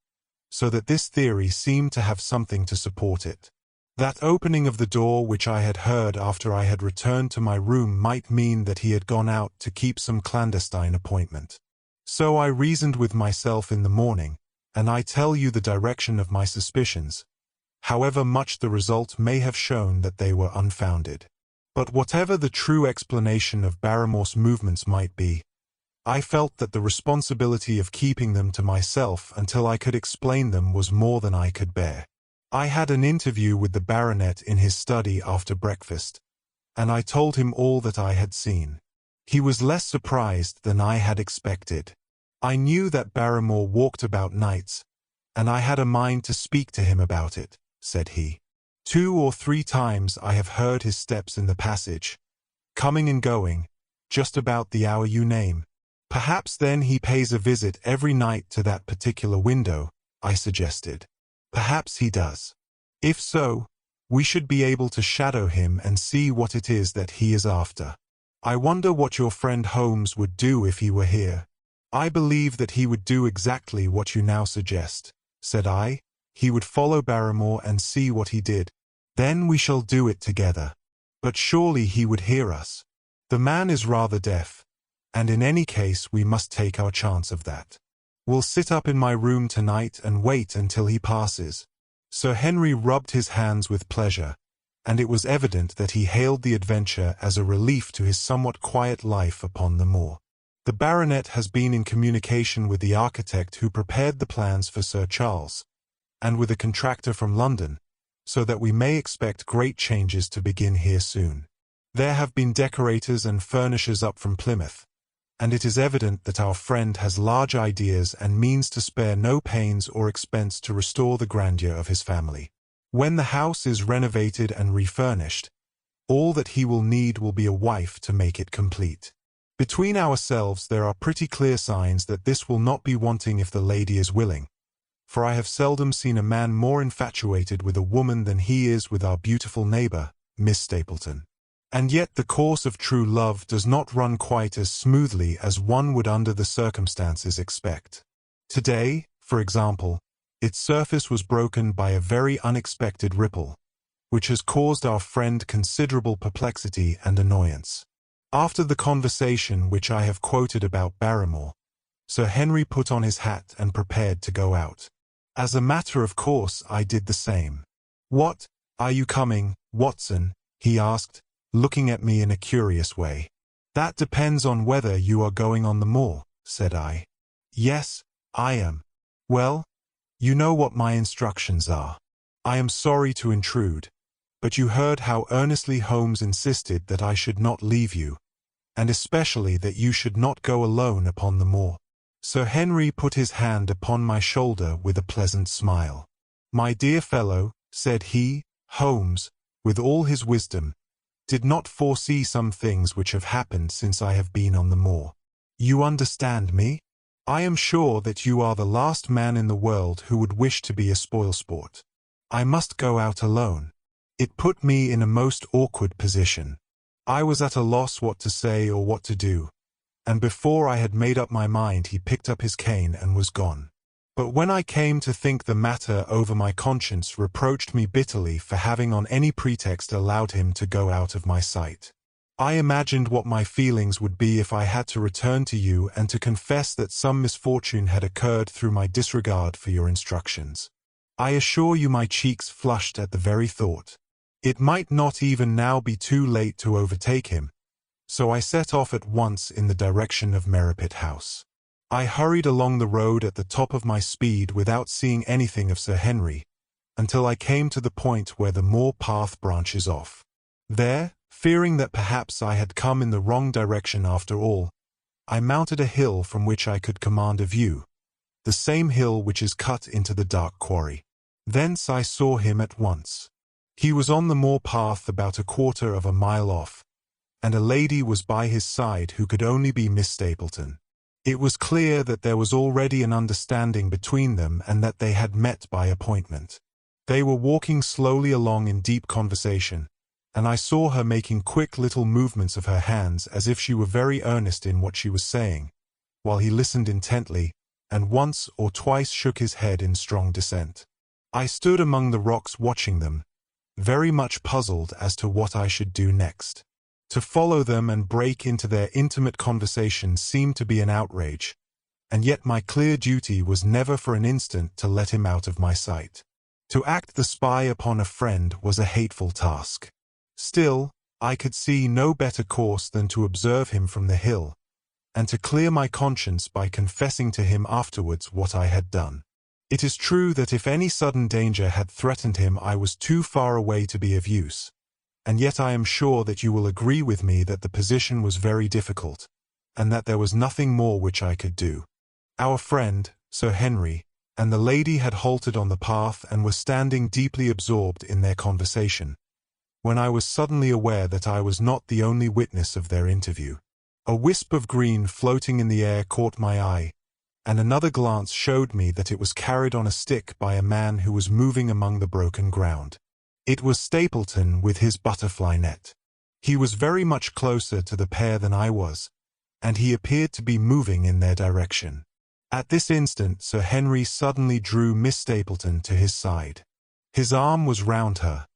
so that this theory seemed to have something to support it. That opening of the door which I had heard after I had returned to my room might mean that he had gone out to keep some clandestine appointment. So I reasoned with myself in the morning, and I tell you the direction of my suspicions, however much the result may have shown that they were unfounded. But whatever the true explanation of Barrymore's movements might be, I felt that the responsibility of keeping them to myself until I could explain them was more than I could bear. I had an interview with the baronet in his study after breakfast, and I told him all that I had seen. He was less surprised than I had expected. I knew that Barrymore walked about nights, and I had a mind to speak to him about it, said he. 2 or 3 times I have heard his steps in the passage, coming and going, just about the hour you name. Perhaps then he pays a visit every night to that particular window, I suggested. Perhaps he does. If so, we should be able to shadow him and see what it is that he is after. I wonder what your friend Holmes would do if he were here. I believe that he would do exactly what you now suggest, said I. He would follow Barrymore and see what he did. Then we shall do it together. But surely he would hear us. The man is rather deaf, and in any case we must take our chance of that. We'll sit up in my room tonight and wait until he passes. Sir Henry rubbed his hands with pleasure, and it was evident that he hailed the adventure as a relief to his somewhat quiet life upon the moor. The baronet has been in communication with the architect who prepared the plans for Sir Charles, and with a contractor from London, so that we may expect great changes to begin here soon. There have been decorators and furnishers up from Plymouth, and it is evident that our friend has large ideas and means to spare no pains or expense to restore the grandeur of his family. When the house is renovated and refurnished, all that he will need will be a wife to make it complete. Between ourselves there are pretty clear signs that this will not be wanting if the lady is willing, for I have seldom seen a man more infatuated with a woman than he is with our beautiful neighbour, Miss Stapleton. And yet the course of true love does not run quite as smoothly as one would under the circumstances expect. Today, for example, its surface was broken by a very unexpected ripple, which has caused our friend considerable perplexity and annoyance. After the conversation which I have quoted about Barrymore, Sir Henry put on his hat and prepared to go out. As a matter of course, I did the same. "What, are you coming, Watson?" he asked, looking at me in a curious way. "That depends on whether you are going on the moor," said I. Yes, I am. Well, you know what my instructions are. I am sorry to intrude, but you heard how earnestly Holmes insisted that I should not leave you, and especially that you should not go alone upon the moor. Sir Henry put his hand upon my shoulder with a pleasant smile. My dear fellow, said he, Holmes, with all his wisdom, did not foresee some things which have happened since I have been on the moor. You understand me? I am sure that you are the last man in the world who would wish to be a spoilsport. I must go out alone. It put me in a most awkward position. I was at a loss what to say or what to do, and before I had made up my mind he picked up his cane and was gone. But when I came to think the matter over, my conscience reproached me bitterly for having on any pretext allowed him to go out of my sight. I imagined what my feelings would be if I had to return to you and to confess that some misfortune had occurred through my disregard for your instructions. I assure you my cheeks flushed at the very thought. It might not even now be too late to overtake him, so I set off at once in the direction of Merripit House. I hurried along the road at the top of my speed without seeing anything of Sir Henry, until I came to the point where the moor path branches off. There, fearing that perhaps I had come in the wrong direction after all, I mounted a hill from which I could command a view, the same hill which is cut into the dark quarry. Thence I saw him at once. He was on the moor path about a quarter of a mile off, and a lady was by his side who could only be Miss Stapleton. It was clear that there was already an understanding between them and that they had met by appointment. They were walking slowly along in deep conversation, and I saw her making quick little movements of her hands as if she were very earnest in what she was saying, while he listened intently, and once or twice shook his head in strong dissent. I stood among the rocks watching them, very much puzzled as to what I should do next. To follow them and break into their intimate conversation seemed to be an outrage, and yet my clear duty was never for an instant to let him out of my sight. To act the spy upon a friend was a hateful task. Still, I could see no better course than to observe him from the hill, and to clear my conscience by confessing to him afterwards what I had done. It is true that if any sudden danger had threatened him I was too far away to be of use, and yet I am sure that you will agree with me that the position was very difficult, and that there was nothing more which I could do. Our friend, Sir Henry, and the lady had halted on the path and were standing deeply absorbed in their conversation, when I was suddenly aware that I was not the only witness of their interview. A wisp of green floating in the air caught my eye, and another glance showed me that it was carried on a stick by a man who was moving among the broken ground. It was Stapleton with his butterfly net. He was very much closer to the pair than I was, and he appeared to be moving in their direction. At this instant Sir Henry suddenly drew Miss Stapleton to his side. His arm was round her,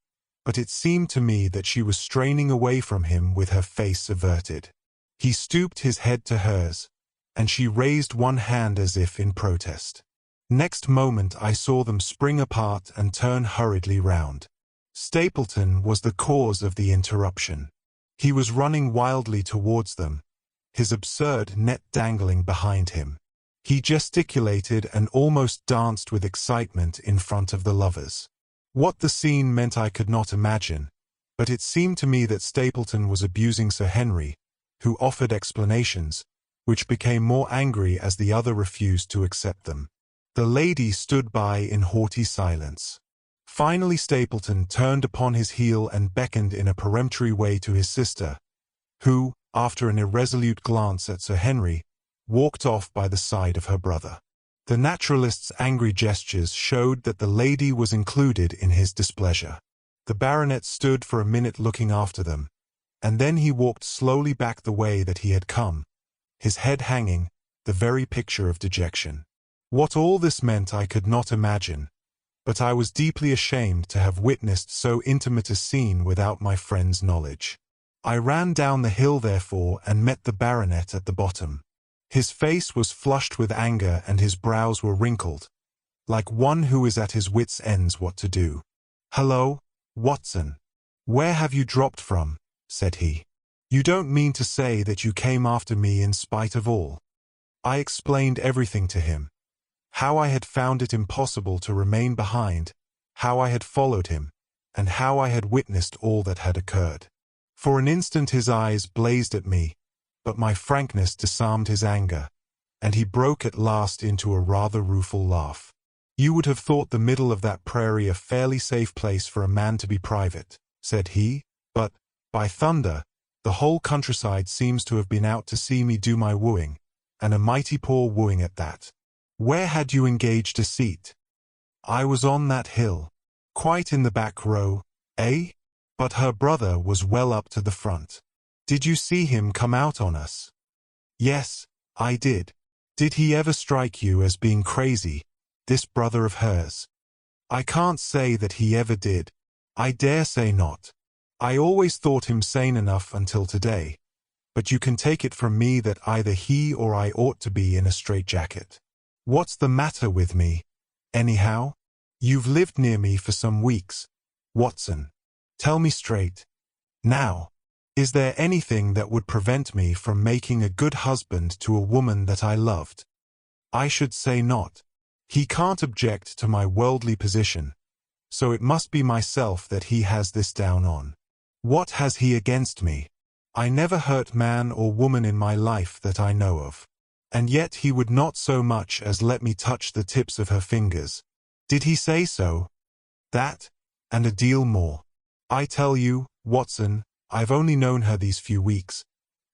but it seemed to me that she was straining away from him with her face averted. He stooped his head to hers, and she raised one hand as if in protest. Next moment I saw them spring apart and turn hurriedly round. Stapleton was the cause of the interruption. He was running wildly towards them, his absurd net dangling behind him. He gesticulated and almost danced with excitement in front of the lovers. What the scene meant I could not imagine, but it seemed to me that Stapleton was abusing Sir Henry, who offered explanations, which became more angry as the other refused to accept them. The lady stood by in haughty silence. Finally Stapleton turned upon his heel and beckoned in a peremptory way to his sister, who, after an irresolute glance at Sir Henry, walked off by the side of her brother. The naturalist's angry gestures showed that the lady was included in his displeasure. The baronet stood for a minute looking after them, and then he walked slowly back the way that he had come, his head hanging, the very picture of dejection. What all this meant I could not imagine, but I was deeply ashamed to have witnessed so intimate a scene without my friend's knowledge. I ran down the hill therefore and met the baronet at the bottom. His face was flushed with anger and his brows were wrinkled, like one who is at his wits' ends what to do. "Hello, Watson. Where have you dropped from?" said he. "You don't mean to say that you came after me in spite of all?" I explained everything to him. How I had found it impossible to remain behind, how I had followed him, and how I had witnessed all that had occurred. For an instant his eyes blazed at me, but my frankness disarmed his anger, and he broke at last into a rather rueful laugh. "You would have thought the middle of that prairie a fairly safe place for a man to be private," said he, "but, by thunder, the whole countryside seems to have been out to see me do my wooing, and a mighty poor wooing at that. Where had you engaged a seat?" "I was on that hill. Quite in the back row, eh?" "But her brother was well up to the front. Did you see him come out on us?" "Yes, I did." "Did he ever strike you as being crazy, this brother of hers?" "I can't say that he ever did. I dare say not. I always thought him sane enough until today, but you can take it from me that either he or I ought to be in a straitjacket. What's the matter with me, anyhow? You've lived near me for some weeks, Watson. Tell me straight. Now, is there anything that would prevent me from making a good husband to a woman that I loved?" "I should say not. He can't object to my worldly position, so it must be myself that he has this down on. What has he against me? I never hurt man or woman in my life that I know of. And yet he would not so much as let me touch the tips of her fingers. Did he say so?" "That, and a deal more. I tell you, Watson, I've only known her these few weeks,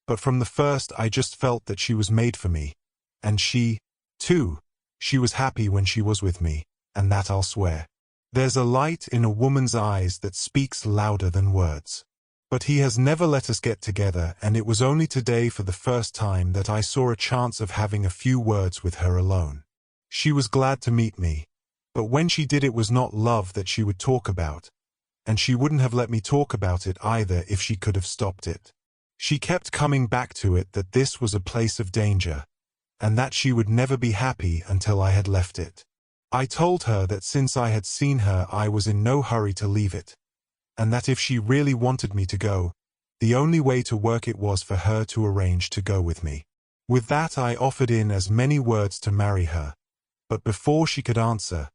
but from the first I just felt that she was made for me. And she, too, she was happy when she was with me, and that I'll swear. There's a light in a woman's eyes that speaks louder than words. But he has never let us get together, and it was only today for the first time that I saw a chance of having a few words with her alone. She was glad to meet me, but when she did it was not love that she would talk about, and she wouldn't have let me talk about it either if she could have stopped it. She kept coming back to it that this was a place of danger, and that she would never be happy until I had left it. I told her that since I had seen her I was in no hurry to leave it, and that if she really wanted me to go, the only way to work it was for her to arrange to go with me. With that I offered in as many words to marry her, but before she could answer,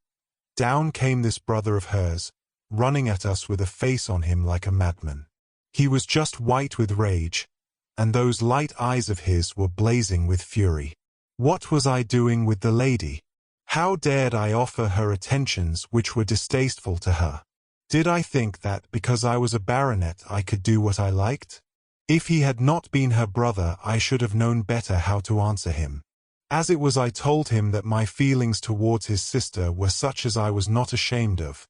down came this brother of hers, running at us with a face on him like a madman. He was just white with rage, and those light eyes of his were blazing with fury. What was I doing with the lady? How dared I offer her attentions which were distasteful to her? Did I think that because I was a baronet I could do what I liked? If he had not been her brother I should have known better how to answer him. As it was I told him that my feelings towards his sister were such as I was not ashamed of,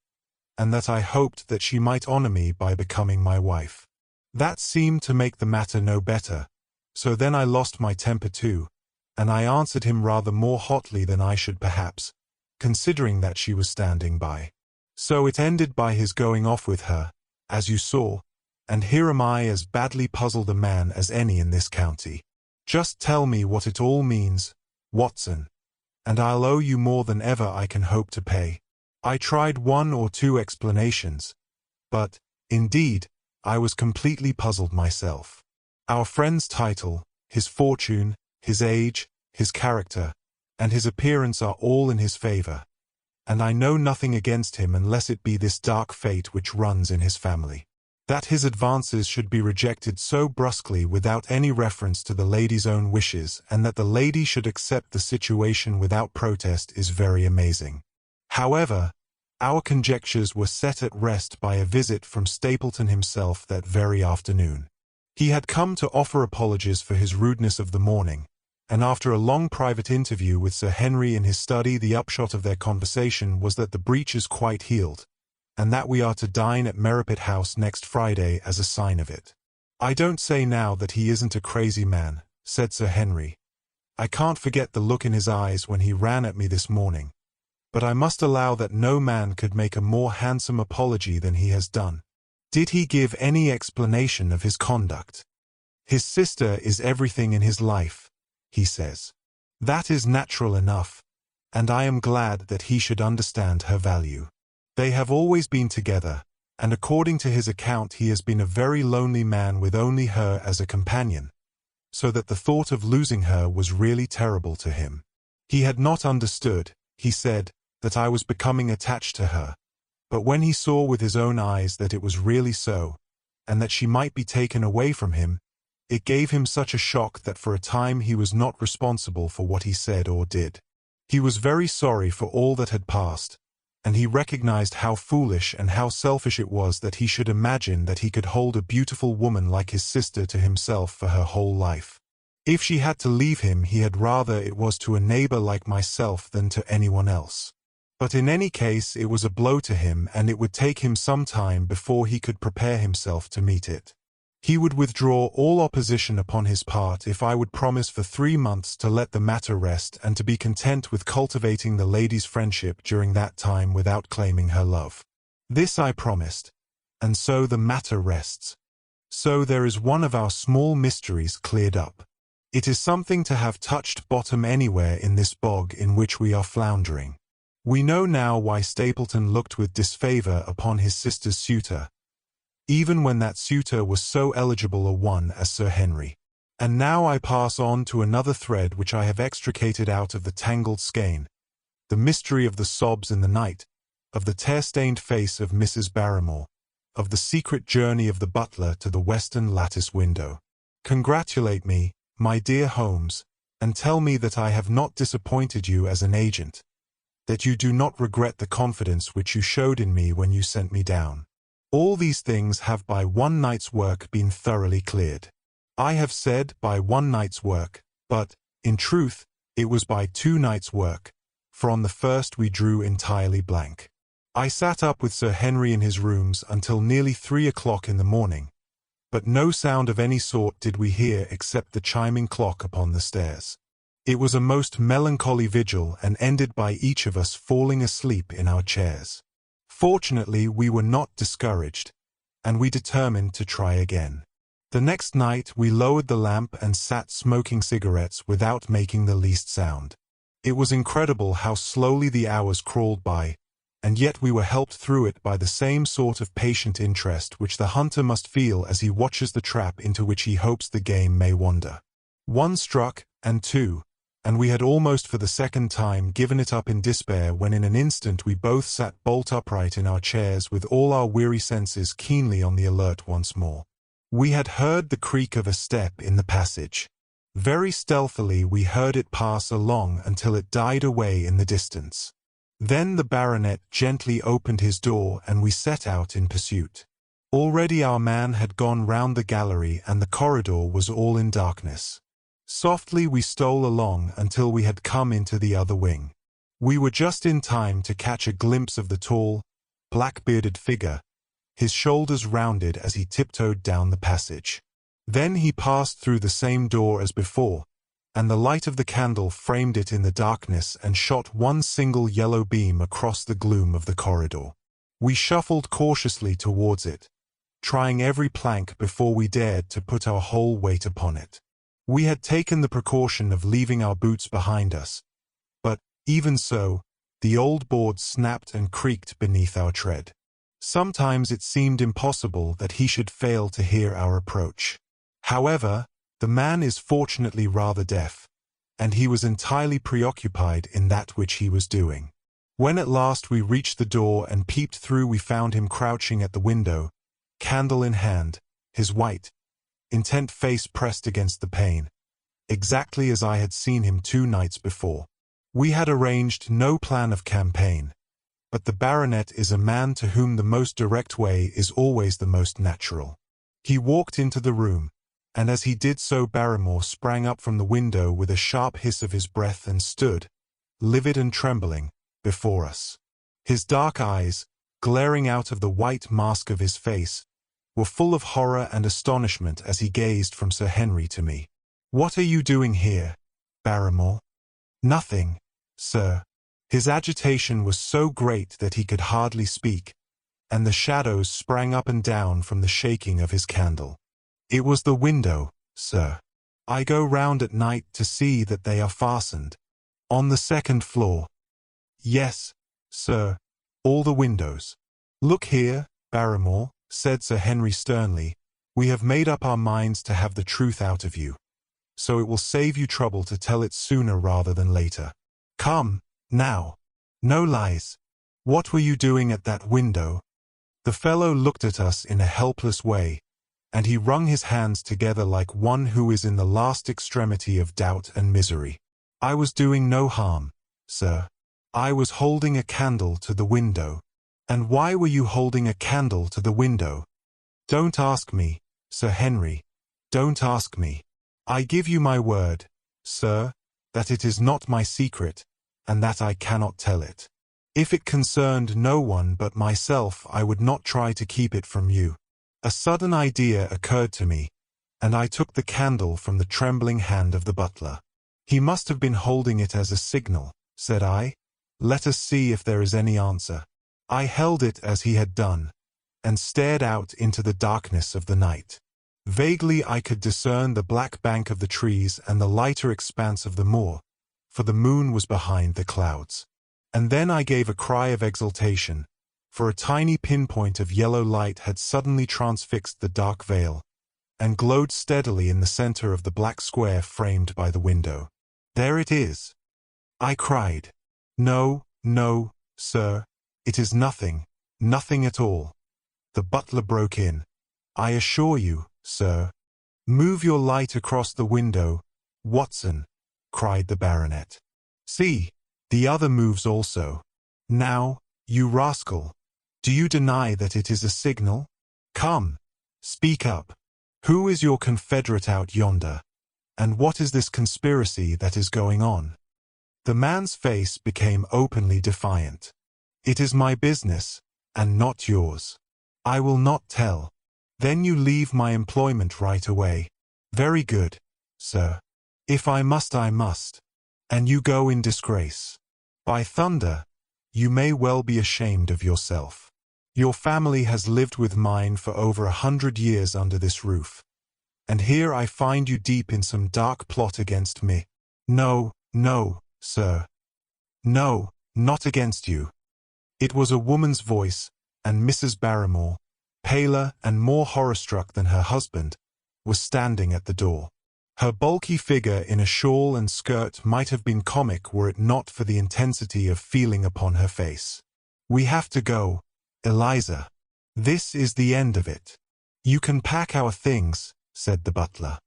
and that I hoped that she might honor me by becoming my wife. That seemed to make the matter no better, so then I lost my temper too, and I answered him rather more hotly than I should perhaps, considering that she was standing by. So it ended by his going off with her, as you saw, and here am I as badly puzzled a man as any in this county. Just tell me what it all means, Watson, and I'll owe you more than ever I can hope to pay. I tried 1 or 2 explanations, but, indeed, I was completely puzzled myself. Our friend's title, his fortune, his age, his character, and his appearance are all in his favor, and I know nothing against him unless it be this dark fate which runs in his family. That his advances should be rejected so brusquely without any reference to the lady's own wishes, and that the lady should accept the situation without protest is very amazing. However, our conjectures were set at rest by a visit from Stapleton himself that very afternoon. He had come to offer apologies for his rudeness of the morning, and after a long private interview with Sir Henry in his study the upshot of their conversation was that the breach is quite healed, and that we are to dine at Merripit House next Friday as a sign of it. "I don't say now that he isn't a crazy man," said Sir Henry. "I can't forget the look in his eyes when he ran at me this morning, but I must allow that no man could make a more handsome apology than he has done. Did he give any explanation of his conduct? His sister is everything in his life, he says. That is natural enough, and I am glad that he should understand her value. They have always been together, and according to his account he has been a very lonely man with only her as a companion. so that the thought of losing her was really terrible to him. He had not understood, he said, that I was becoming attached to her, but when he saw with his own eyes that it was really so, and that she might be taken away from him, it gave him such a shock that for a time he was not responsible for what he said or did. He was very sorry for all that had passed, and he recognized how foolish and how selfish it was that he should imagine that he could hold a beautiful woman like his sister to himself for her whole life. If she had to leave him, he had rather it was to a neighbor like myself than to anyone else. But in any case it was a blow to him, and it would take him some time before he could prepare himself to meet it. He would withdraw all opposition upon his part if I would promise for 3 months to let the matter rest and to be content with cultivating the lady's friendship during that time without claiming her love. This I promised, and so the matter rests. So there is one of our small mysteries cleared up. It is something to have touched bottom anywhere in this bog in which we are floundering. We know now why Stapleton looked with disfavor upon his sister's suitor, even when that suitor was so eligible a one as Sir Henry. And now I pass on to another thread which I have extricated out of the tangled skein, the mystery of the sobs in the night, of the tear-stained face of Mrs. Barrymore, of the secret journey of the butler to the western lattice window. Congratulate me, my dear Holmes, and tell me that I have not disappointed you as an agent, that you do not regret the confidence which you showed in me when you sent me down. All these things have by one night's work been thoroughly cleared. I have said by one night's work, but, in truth, it was by 2 nights' work, for on the first we drew entirely blank. I sat up with Sir Henry in his rooms until nearly 3 o'clock in the morning, but no sound of any sort did we hear except the chiming clock upon the stairs. It was a most melancholy vigil and ended by each of us falling asleep in our chairs. Fortunately, we were not discouraged, and we determined to try again. The next night we lowered the lamp and sat smoking cigarettes without making the least sound. It was incredible how slowly the hours crawled by, and yet we were helped through it by the same sort of patient interest which the hunter must feel as he watches the trap into which he hopes the game may wander. 1 struck, and 2, and we had almost for the second time given it up in despair when in an instant we both sat bolt upright in our chairs with all our weary senses keenly on the alert once more. We had heard the creak of a step in the passage. Very stealthily we heard it pass along until it died away in the distance. Then the baronet gently opened his door and we set out in pursuit. Already our man had gone round the gallery and the corridor was all in darkness. Softly we stole along until we had come into the other wing. We were just in time to catch a glimpse of the tall, black-bearded figure, his shoulders rounded as he tiptoed down the passage. Then he passed through the same door as before, and the light of the candle framed it in the darkness and shot one single yellow beam across the gloom of the corridor. We shuffled cautiously towards it, trying every plank before we dared to put our whole weight upon it. We had taken the precaution of leaving our boots behind us, but, even so, the old boards snapped and creaked beneath our tread. Sometimes it seemed impossible that he should fail to hear our approach. However, the man is fortunately rather deaf, and he was entirely preoccupied in that which he was doing. When at last we reached the door and peeped through, we found him crouching at the window, candle in hand, his white, intent face pressed against the pane, exactly as I had seen him 2 nights before. We had arranged no plan of campaign, but the baronet is a man to whom the most direct way is always the most natural. He walked into the room, and as he did so Barrymore sprang up from the window with a sharp hiss of his breath and stood, livid and trembling, before us. His dark eyes, glaring out of the white mask of his face, were full of horror and astonishment as he gazed from Sir Henry to me. "What are you doing here, Barrymore?" "Nothing, sir." His agitation was so great that he could hardly speak, and the shadows sprang up and down from the shaking of his candle. "It was the window, sir. I go round at night to see that they are fastened. On the 2nd floor. Yes, sir, all the windows." "Look here, Barrymore," said Sir Henry sternly, "we have made up our minds to have the truth out of you. so it will save you trouble to tell it sooner rather than later. Come, now. No lies. What were you doing at that window?" The fellow looked at us in a helpless way, and he wrung his hands together like one who is in the last extremity of doubt and misery. "I was doing no harm, sir. I was holding a candle to the window." "And why were you holding a candle to the window?" "Don't ask me, Sir Henry. Don't ask me. I give you my word, sir, that it is not my secret, and that I cannot tell it. If it concerned no one but myself, I would not try to keep it from you." A sudden idea occurred to me, and I took the candle from the trembling hand of the butler. "He must have been holding it as a signal," said I. "Let us see if there is any answer." I held it as he had done, and stared out into the darkness of the night. Vaguely I could discern the black bank of the trees and the lighter expanse of the moor, for the moon was behind the clouds. And then I gave a cry of exultation, for a tiny pinpoint of yellow light had suddenly transfixed the dark veil, and glowed steadily in the center of the black square framed by the window. "There it is!" I cried. "No, no, sir. It is nothing, nothing at all." The butler broke in. "I assure you, sir." "Move your light across the window, Watson," cried the baronet. "See, the other moves also. Now, you rascal, do you deny that it is a signal? Come, speak up. Who is your confederate out yonder? And what is this conspiracy that is going on?" The man's face became openly defiant. "It is my business, and not yours. I will not tell." "Then you leave my employment right away." "Very good, sir. If I must, I must. And you go in disgrace. By thunder, you may well be ashamed of yourself. Your family has lived with mine for over 100 years under this roof, and here I find you deep in some dark plot against me. No, no, sir. No, not against you." It was a woman's voice, and Mrs. Barrymore, paler and more horror-struck than her husband, was standing at the door. Her bulky figure in a shawl and skirt might have been comic were it not for the intensity of feeling upon her face. "We have to go, Eliza. This is the end of it." "You can pack our things," said the butler.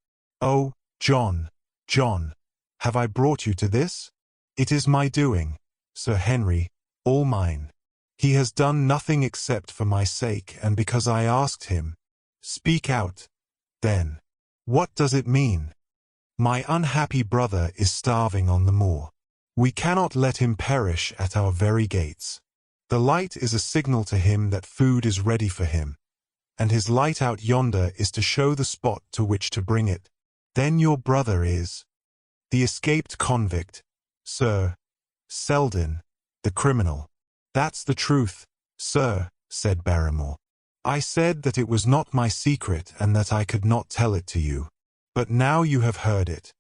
"Oh, John, John, have I brought you to this? It is my doing, Sir Henry, all mine. He has done nothing except for my sake and because I asked him." "Speak out, then. What does it mean?" "My unhappy brother is starving on the moor. We cannot let him perish at our very gates. The light is a signal to him that food is ready for him, and his light out yonder is to show the spot to which to bring it." "Then your brother is—" "The escaped convict, sir. Selden, the criminal." "That's the truth, sir," said Barrymore. "I said that it was not my secret and that I could not tell it to you. But now you have heard it,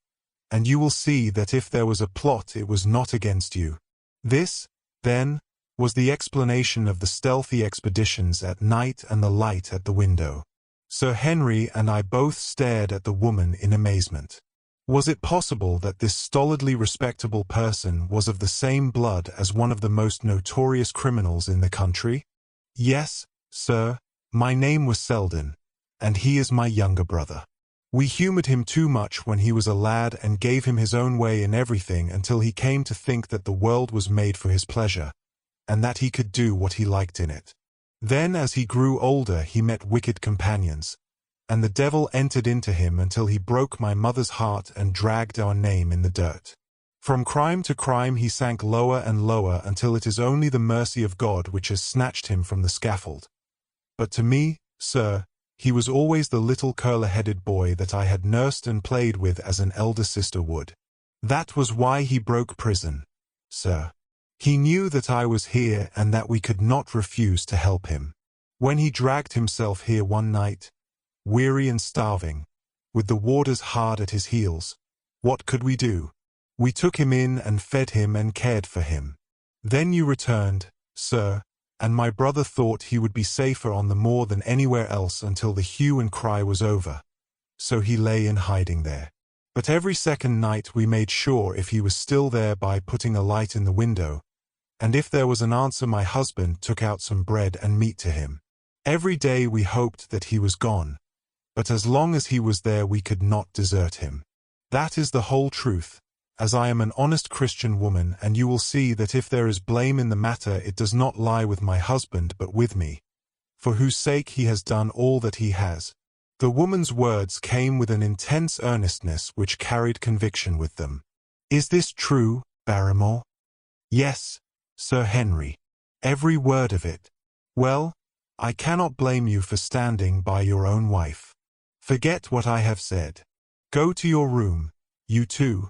and you will see that if there was a plot it was not against you." This, then, was the explanation of the stealthy expeditions at night and the light at the window. Sir Henry and I both stared at the woman in amazement. Was it possible that this stolidly respectable person was of the same blood as one of the most notorious criminals in the country? "Yes, sir, my name was Selden, and he is my younger brother. We humored him too much when he was a lad and gave him his own way in everything until he came to think that the world was made for his pleasure, and that he could do what he liked in it. Then as he grew older he met wicked companions, and the devil entered into him until he broke my mother's heart and dragged our name in the dirt. From crime to crime he sank lower and lower until it is only the mercy of God which has snatched him from the scaffold. But to me, sir, he was always the little curler-headed boy that I had nursed and played with as an elder sister would. That was why he broke prison, sir. He knew that I was here and that we could not refuse to help him. When he dragged himself here one night, weary and starving, with the warders hard at his heels, what could we do? We took him in and fed him and cared for him. Then you returned, sir, and my brother thought he would be safer on the moor than anywhere else until the hue and cry was over. So he lay in hiding there. But every second night we made sure if he was still there by putting a light in the window, and if there was an answer my husband took out some bread and meat to him. Every day we hoped that he was gone, but as long as he was there we could not desert him. That is the whole truth, as I am an honest Christian woman, and you will see that if there is blame in the matter it does not lie with my husband but with me, for whose sake he has done all that he has. The woman's words came with an intense earnestness which carried conviction with them. Is this true, Barrymore? Yes, Sir Henry. Every word of it. Well, I cannot blame you for standing by your own wife. Forget what I have said. Go to your room, you two,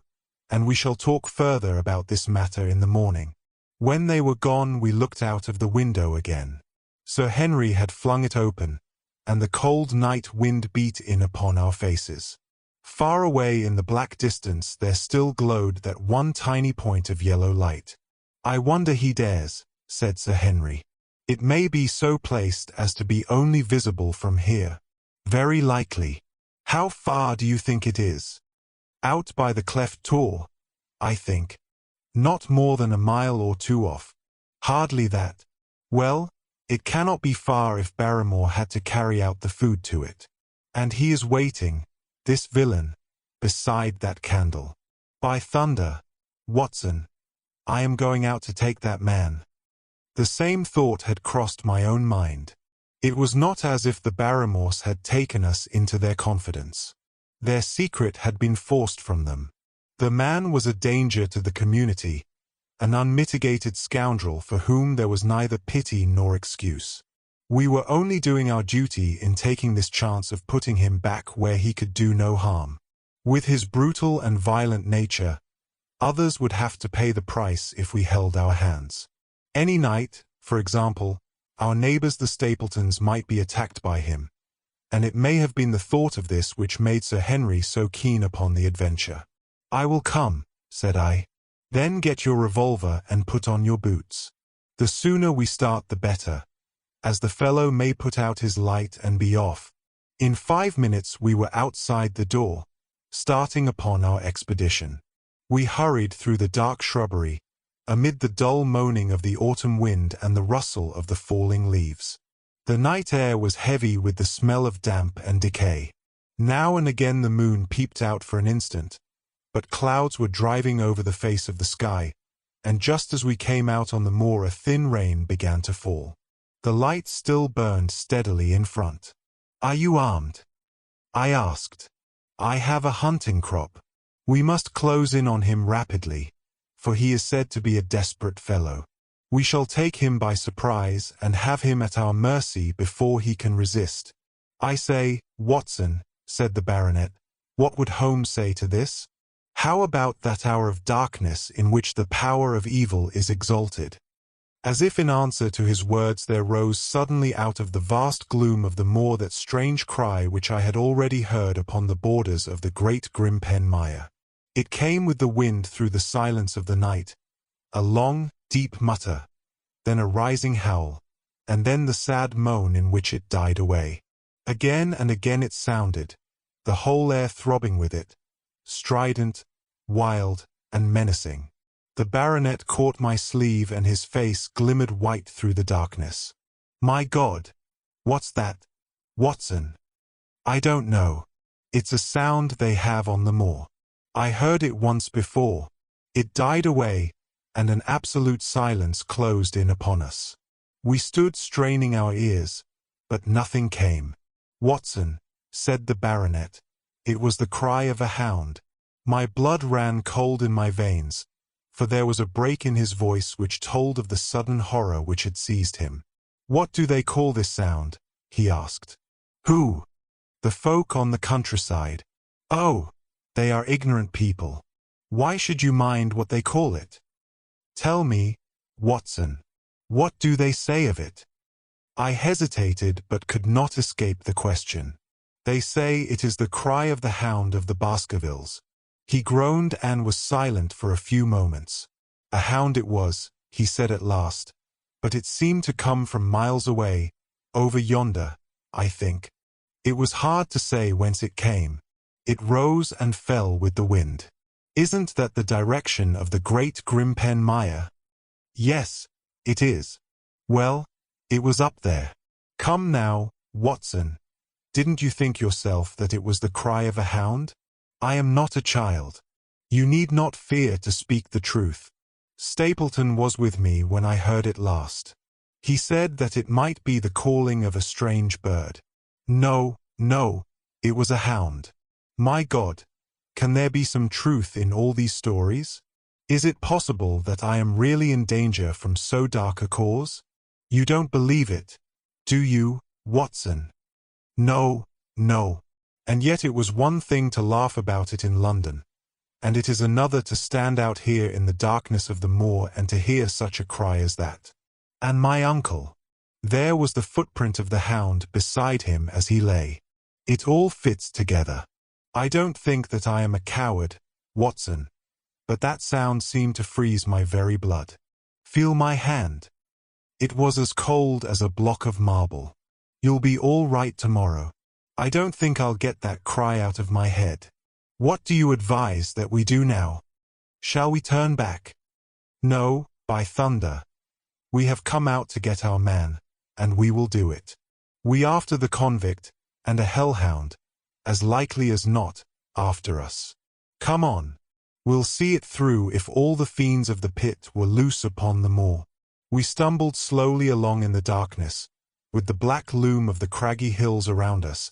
and we shall talk further about this matter in the morning. When they were gone we looked out of the window again. Sir Henry had flung it open, and the cold night wind beat in upon our faces. Far away in the black distance there still glowed that one tiny point of yellow light. I wonder he dares, said Sir Henry. It may be so placed as to be only visible from here. Very likely. How far do you think it is? Out by the cleft Tor, I think. Not more than a mile or two off. Hardly that. Well, it cannot be far if Barrymore had to carry out the food to it. And he is waiting, this villain, beside that candle. By thunder, Watson, I am going out to take that man. The same thought had crossed my own mind. It was not as if the Barrymores had taken us into their confidence. Their secret had been forced from them. The man was a danger to the community, an unmitigated scoundrel for whom there was neither pity nor excuse. We were only doing our duty in taking this chance of putting him back where he could do no harm. With his brutal and violent nature, others would have to pay the price if we held our hands. Any night, for example, our neighbors the Stapletons might be attacked by him, and it may have been the thought of this which made Sir Henry so keen upon the adventure. I will come, said I. Then get your revolver and put on your boots. The sooner we start the better, as the fellow may put out his light and be off. In 5 minutes we were outside the door, starting upon our expedition. We hurried through the dark shrubbery, amid the dull moaning of the autumn wind and the rustle of the falling leaves. The night air was heavy with the smell of damp and decay. Now and again the moon peeped out for an instant, but clouds were driving over the face of the sky, and just as we came out on the moor a thin rain began to fall. The light still burned steadily in front. Are you armed? I asked. I have a hunting crop. We must close in on him rapidly, for he is said to be a desperate fellow. We shall take him by surprise and have him at our mercy before he can resist. I say, Watson, said the baronet, what would Holmes say to this? How about that hour of darkness in which the power of evil is exalted? As if in answer to his words there rose suddenly out of the vast gloom of the moor that strange cry which I had already heard upon the borders of the great Grimpen Mire. It came with the wind through the silence of the night, a long, deep mutter, then a rising howl, and then the sad moan in which it died away. Again and again it sounded, the whole air throbbing with it, strident, wild, and menacing. The baronet caught my sleeve and his face glimmered white through the darkness. My God! What's that, Watson? I don't know. It's a sound they have on the moor. I heard it once before. It died away, and an absolute silence closed in upon us. We stood straining our ears, but nothing came. Watson, said the baronet, it was the cry of a hound. My blood ran cold in my veins, for there was a break in his voice which told of the sudden horror which had seized him. What do they call this sound? He asked. Who? The folk on the countryside. Oh, they are ignorant people. Why should you mind what they call it? Tell me, Watson, what do they say of it? I hesitated but could not escape the question. They say it is the cry of the hound of the Baskervilles. He groaned and was silent for a few moments. A hound it was, he said at last, but it seemed to come from miles away, over yonder, I think. It was hard to say whence it came. It rose and fell with the wind. Isn't that the direction of the great Grimpen Mire? Yes, it is. Well, it was up there. Come now, Watson. Didn't you think yourself that it was the cry of a hound? I am not a child. You need not fear to speak the truth. Stapleton was with me when I heard it last. He said that it might be the calling of a strange bird. No, no, it was a hound. My God, can there be some truth in all these stories? Is it possible that I am really in danger from so dark a cause? You don't believe it, do you, Watson? No, no. And yet it was one thing to laugh about it in London, and it is another to stand out here in the darkness of the moor and to hear such a cry as that. And my uncle. There was the footprint of the hound beside him as he lay. It all fits together. I don't think that I am a coward, Watson, but that sound seemed to freeze my very blood. Feel my hand. It was as cold as a block of marble. You'll be all right tomorrow. I don't think I'll get that cry out of my head. What do you advise that we do now? Shall we turn back? No, by thunder. We have come out to get our man, and we will do it. We after the convict, and a hellhound, as likely as not, after us. Come on. We'll see it through if all the fiends of the pit were loose upon the moor. We stumbled slowly along in the darkness, with the black loom of the craggy hills around us,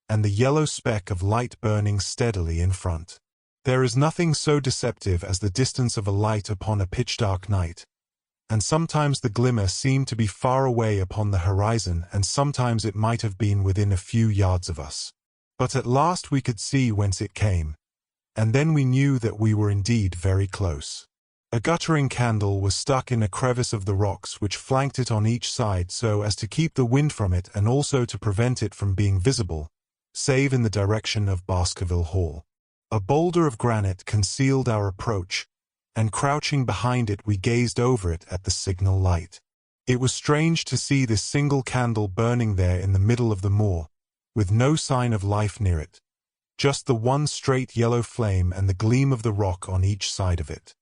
and the yellow speck of light burning steadily in front. There is nothing so deceptive as the distance of a light upon a pitch-dark night, and sometimes the glimmer seemed to be far away upon the horizon, and sometimes it might have been within a few yards of us. But at last we could see whence it came, and then we knew that we were indeed very close. A guttering candle was stuck in a crevice of the rocks which flanked it on each side so as to keep the wind from it and also to prevent it from being visible, save in the direction of Baskerville Hall. A boulder of granite concealed our approach, and crouching behind it we gazed over it at the signal light. It was strange to see this single candle burning there in the middle of the moor, with no sign of life near it, just the one straight yellow flame and the gleam of the rock on each side of it.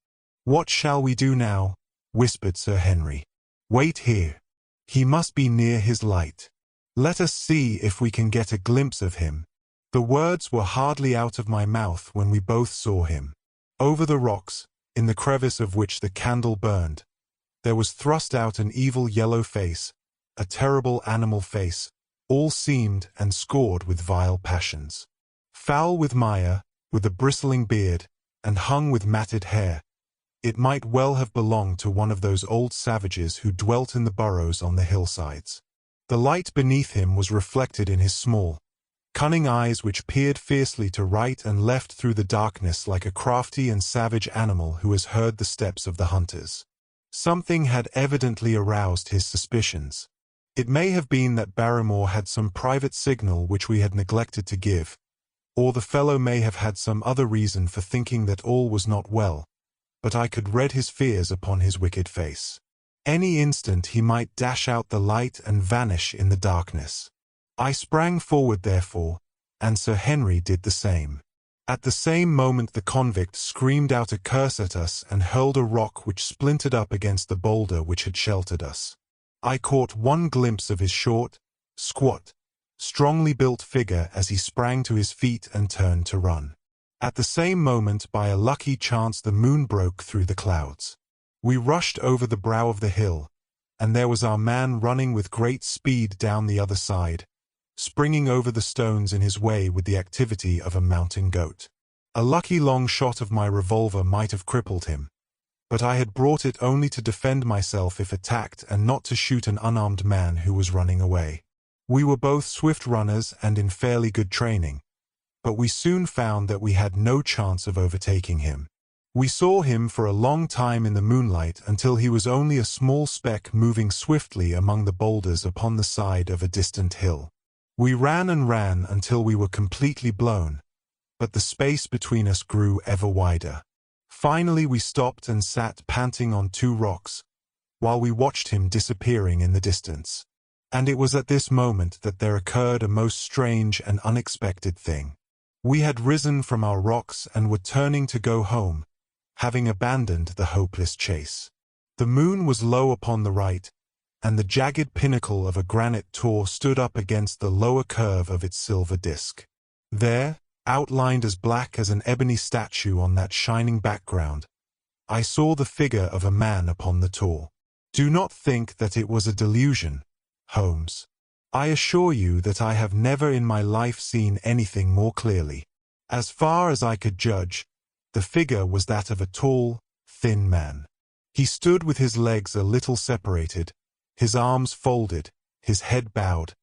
What shall we do now? Whispered Sir Henry. Wait here. He must be near his light. Let us see if we can get a glimpse of him. The words were hardly out of my mouth when we both saw him. Over the rocks, in the crevice of which the candle burned, there was thrust out an evil yellow face, a terrible animal face, all seamed and scored with vile passions. Foul with mire, with a bristling beard, and hung with matted hair, it might well have belonged to one of those old savages who dwelt in the burrows on the hillsides. The light beneath him was reflected in his small, cunning eyes which peered fiercely to right and left through the darkness like a crafty and savage animal who has heard the steps of the hunters. Something had evidently aroused his suspicions. It may have been that Barrymore had some private signal which we had neglected to give, or the fellow may have had some other reason for thinking that all was not well, but I could read his fears upon his wicked face. Any instant he might dash out the light and vanish in the darkness. I sprang forward therefore, and Sir Henry did the same. At the same moment the convict screamed out a curse at us and hurled a rock which splintered up against the boulder which had sheltered us. I caught one glimpse of his short, squat, strongly built figure as he sprang to his feet and turned to run. At the same moment by a lucky chance the moon broke through the clouds. We rushed over the brow of the hill, and there was our man running with great speed down the other side, springing over the stones in his way with the activity of a mountain goat. A lucky long shot of my revolver might have crippled him, but I had brought it only to defend myself if attacked and not to shoot an unarmed man who was running away. We were both swift runners and in fairly good training, but we soon found that we had no chance of overtaking him. We saw him for a long time in the moonlight until he was only a small speck moving swiftly among the boulders upon the side of a distant hill. We ran and ran until we were completely blown, but the space between us grew ever wider. Finally we stopped and sat panting on two rocks, while we watched him disappearing in the distance. And it was at this moment that there occurred a most strange and unexpected thing. We had risen from our rocks and were turning to go home, having abandoned the hopeless chase. The moon was low upon the right, and the jagged pinnacle of a granite tor stood up against the lower curve of its silver disk. There, outlined as black as an ebony statue on that shining background, I saw the figure of a man upon the tor. Do not think that it was a delusion, Holmes. I assure you that I have never in my life seen anything more clearly. As far as I could judge, the figure was that of a tall, thin man. He stood with his legs a little separated, his arms folded, his head bowed,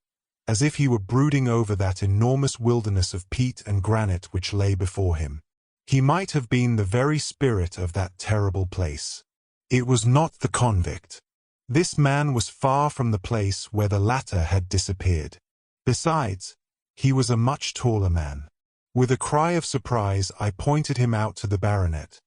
as if he were brooding over that enormous wilderness of peat and granite which lay before him. He might have been the very spirit of that terrible place. It was not the convict. This man was far from the place where the latter had disappeared. Besides, he was a much taller man. With a cry of surprise, I pointed him out to the baronet,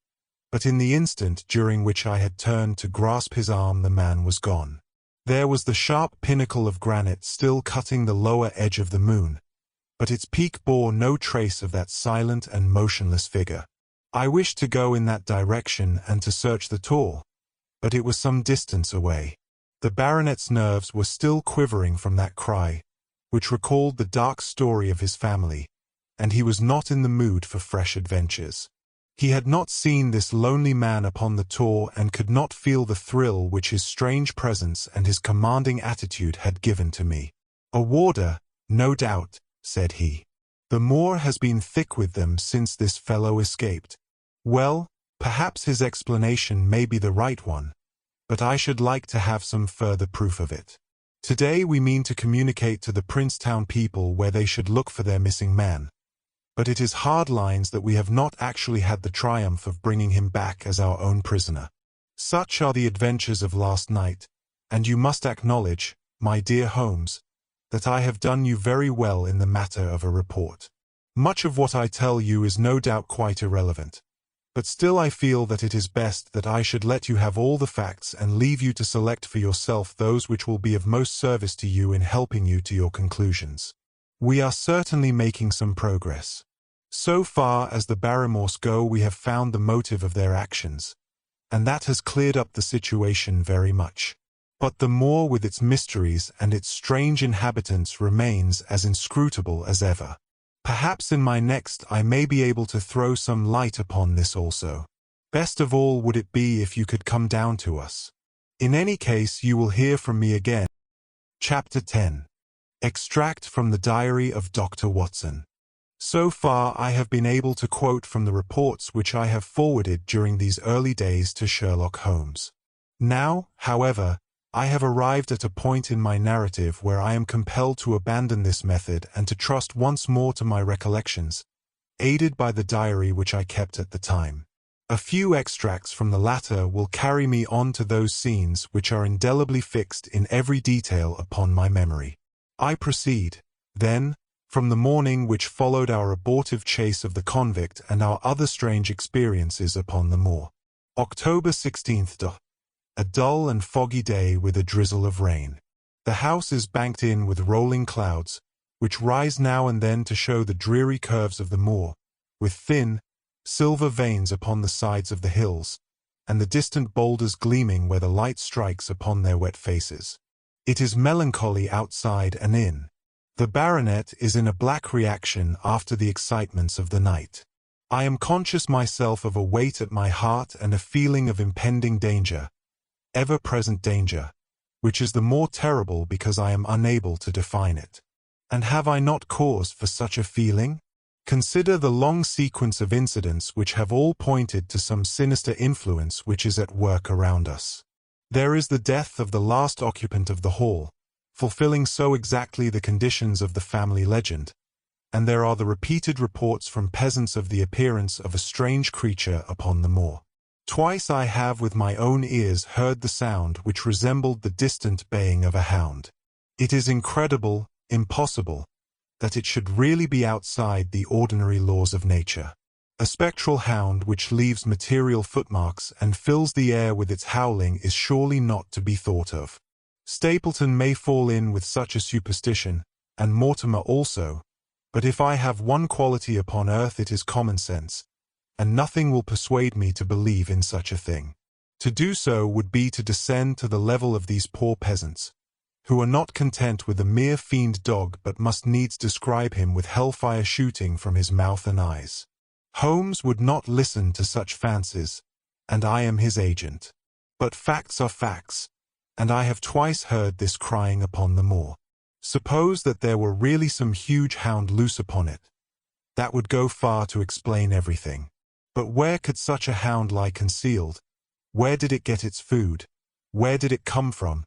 but in the instant during which I had turned to grasp his arm, the man was gone. There was the sharp pinnacle of granite still cutting the lower edge of the moon, but its peak bore no trace of that silent and motionless figure. I wished to go in that direction and to search the tor, but it was some distance away. The baronet's nerves were still quivering from that cry, which recalled the dark story of his family, and he was not in the mood for fresh adventures. He had not seen this lonely man upon the tor and could not feel the thrill which his strange presence and his commanding attitude had given to me. "A warder, no doubt," said he. "The moor has been thick with them since this fellow escaped. Well, perhaps his explanation may be the right one, but I should like to have some further proof of it. Today we mean to communicate to the Princetown people where they should look for their missing man, but it is hard lines that we have not actually had the triumph of bringing him back as our own prisoner. Such are the adventures of last night, and you must acknowledge, my dear Holmes, that I have done you very well in the matter of a report. Much of what I tell you is no doubt quite irrelevant, but still I feel that it is best that I should let you have all the facts and leave you to select for yourself those which will be of most service to you in helping you to your conclusions. We are certainly making some progress. So far as the Barrymores go, we have found the motive of their actions, and that has cleared up the situation very much. But the moor with its mysteries and its strange inhabitants remains as inscrutable as ever. Perhaps in my next I may be able to throw some light upon this also. Best of all would it be if you could come down to us. In any case, you will hear from me again. Chapter 10. Extract from the Diary of Dr. Watson. So far I have been able to quote from the reports which I have forwarded during these early days to Sherlock Holmes. Now, however, I have arrived at a point in my narrative where I am compelled to abandon this method and to trust once more to my recollections, aided by the diary which I kept at the time. A few extracts from the latter will carry me on to those scenes which are indelibly fixed in every detail upon my memory. I proceed, then, from the morning which followed our abortive chase of the convict and our other strange experiences upon the moor. October 16th. A dull and foggy day with a drizzle of rain. The house is banked in with rolling clouds, which rise now and then to show the dreary curves of the moor, with thin, silver veins upon the sides of the hills, and the distant boulders gleaming where the light strikes upon their wet faces. It is melancholy outside and in. The baronet is in a black reaction after the excitements of the night. I am conscious myself of a weight at my heart and a feeling of impending danger, ever-present danger, which is the more terrible because I am unable to define it. And have I not cause for such a feeling? Consider the long sequence of incidents which have all pointed to some sinister influence which is at work around us. There is the death of the last occupant of the hall, fulfilling so exactly the conditions of the family legend, and there are the repeated reports from peasants of the appearance of a strange creature upon the moor. Twice I have with my own ears heard the sound which resembled the distant baying of a hound. It is incredible, impossible, that it should really be outside the ordinary laws of nature. A spectral hound which leaves material footmarks and fills the air with its howling is surely not to be thought of. Stapleton may fall in with such a superstition, and Mortimer also, But if I have one quality upon earth, it is common sense, and nothing will persuade me to believe in such a thing. To do so would be to descend to the level of these poor peasants, who are not content with a mere fiend dog but must needs describe him with hellfire shooting from his mouth and eyes. Holmes would not listen to such fancies, and I am his agent. But facts are facts, and I have twice heard this crying upon the moor. Suppose that there were really some huge hound loose upon it. That would go far to explain everything. But where could such a hound lie concealed? Where did it get its food? Where did it come from?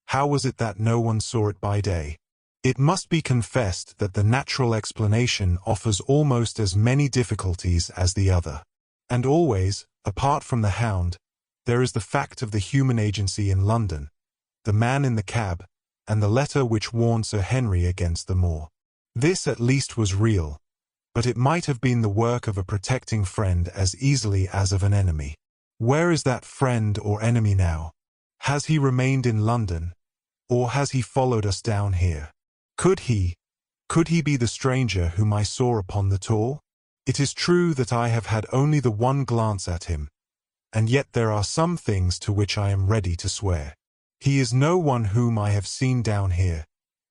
How was it that no one saw it by day? It must be confessed that the natural explanation offers almost as many difficulties as the other. And always, apart from the hound, there is the fact of the human agency in London, the man in the cab, and the letter which warned Sir Henry against the moor. This at least was real, but it might have been the work of a protecting friend as easily as of an enemy. Where is that friend or enemy now? Has he remained in London, or has he followed us down here? Could he be the stranger whom I saw upon the tor? It is true that I have had only the one glance at him, and yet there are some things to which I am ready to swear. He is no one whom I have seen down here,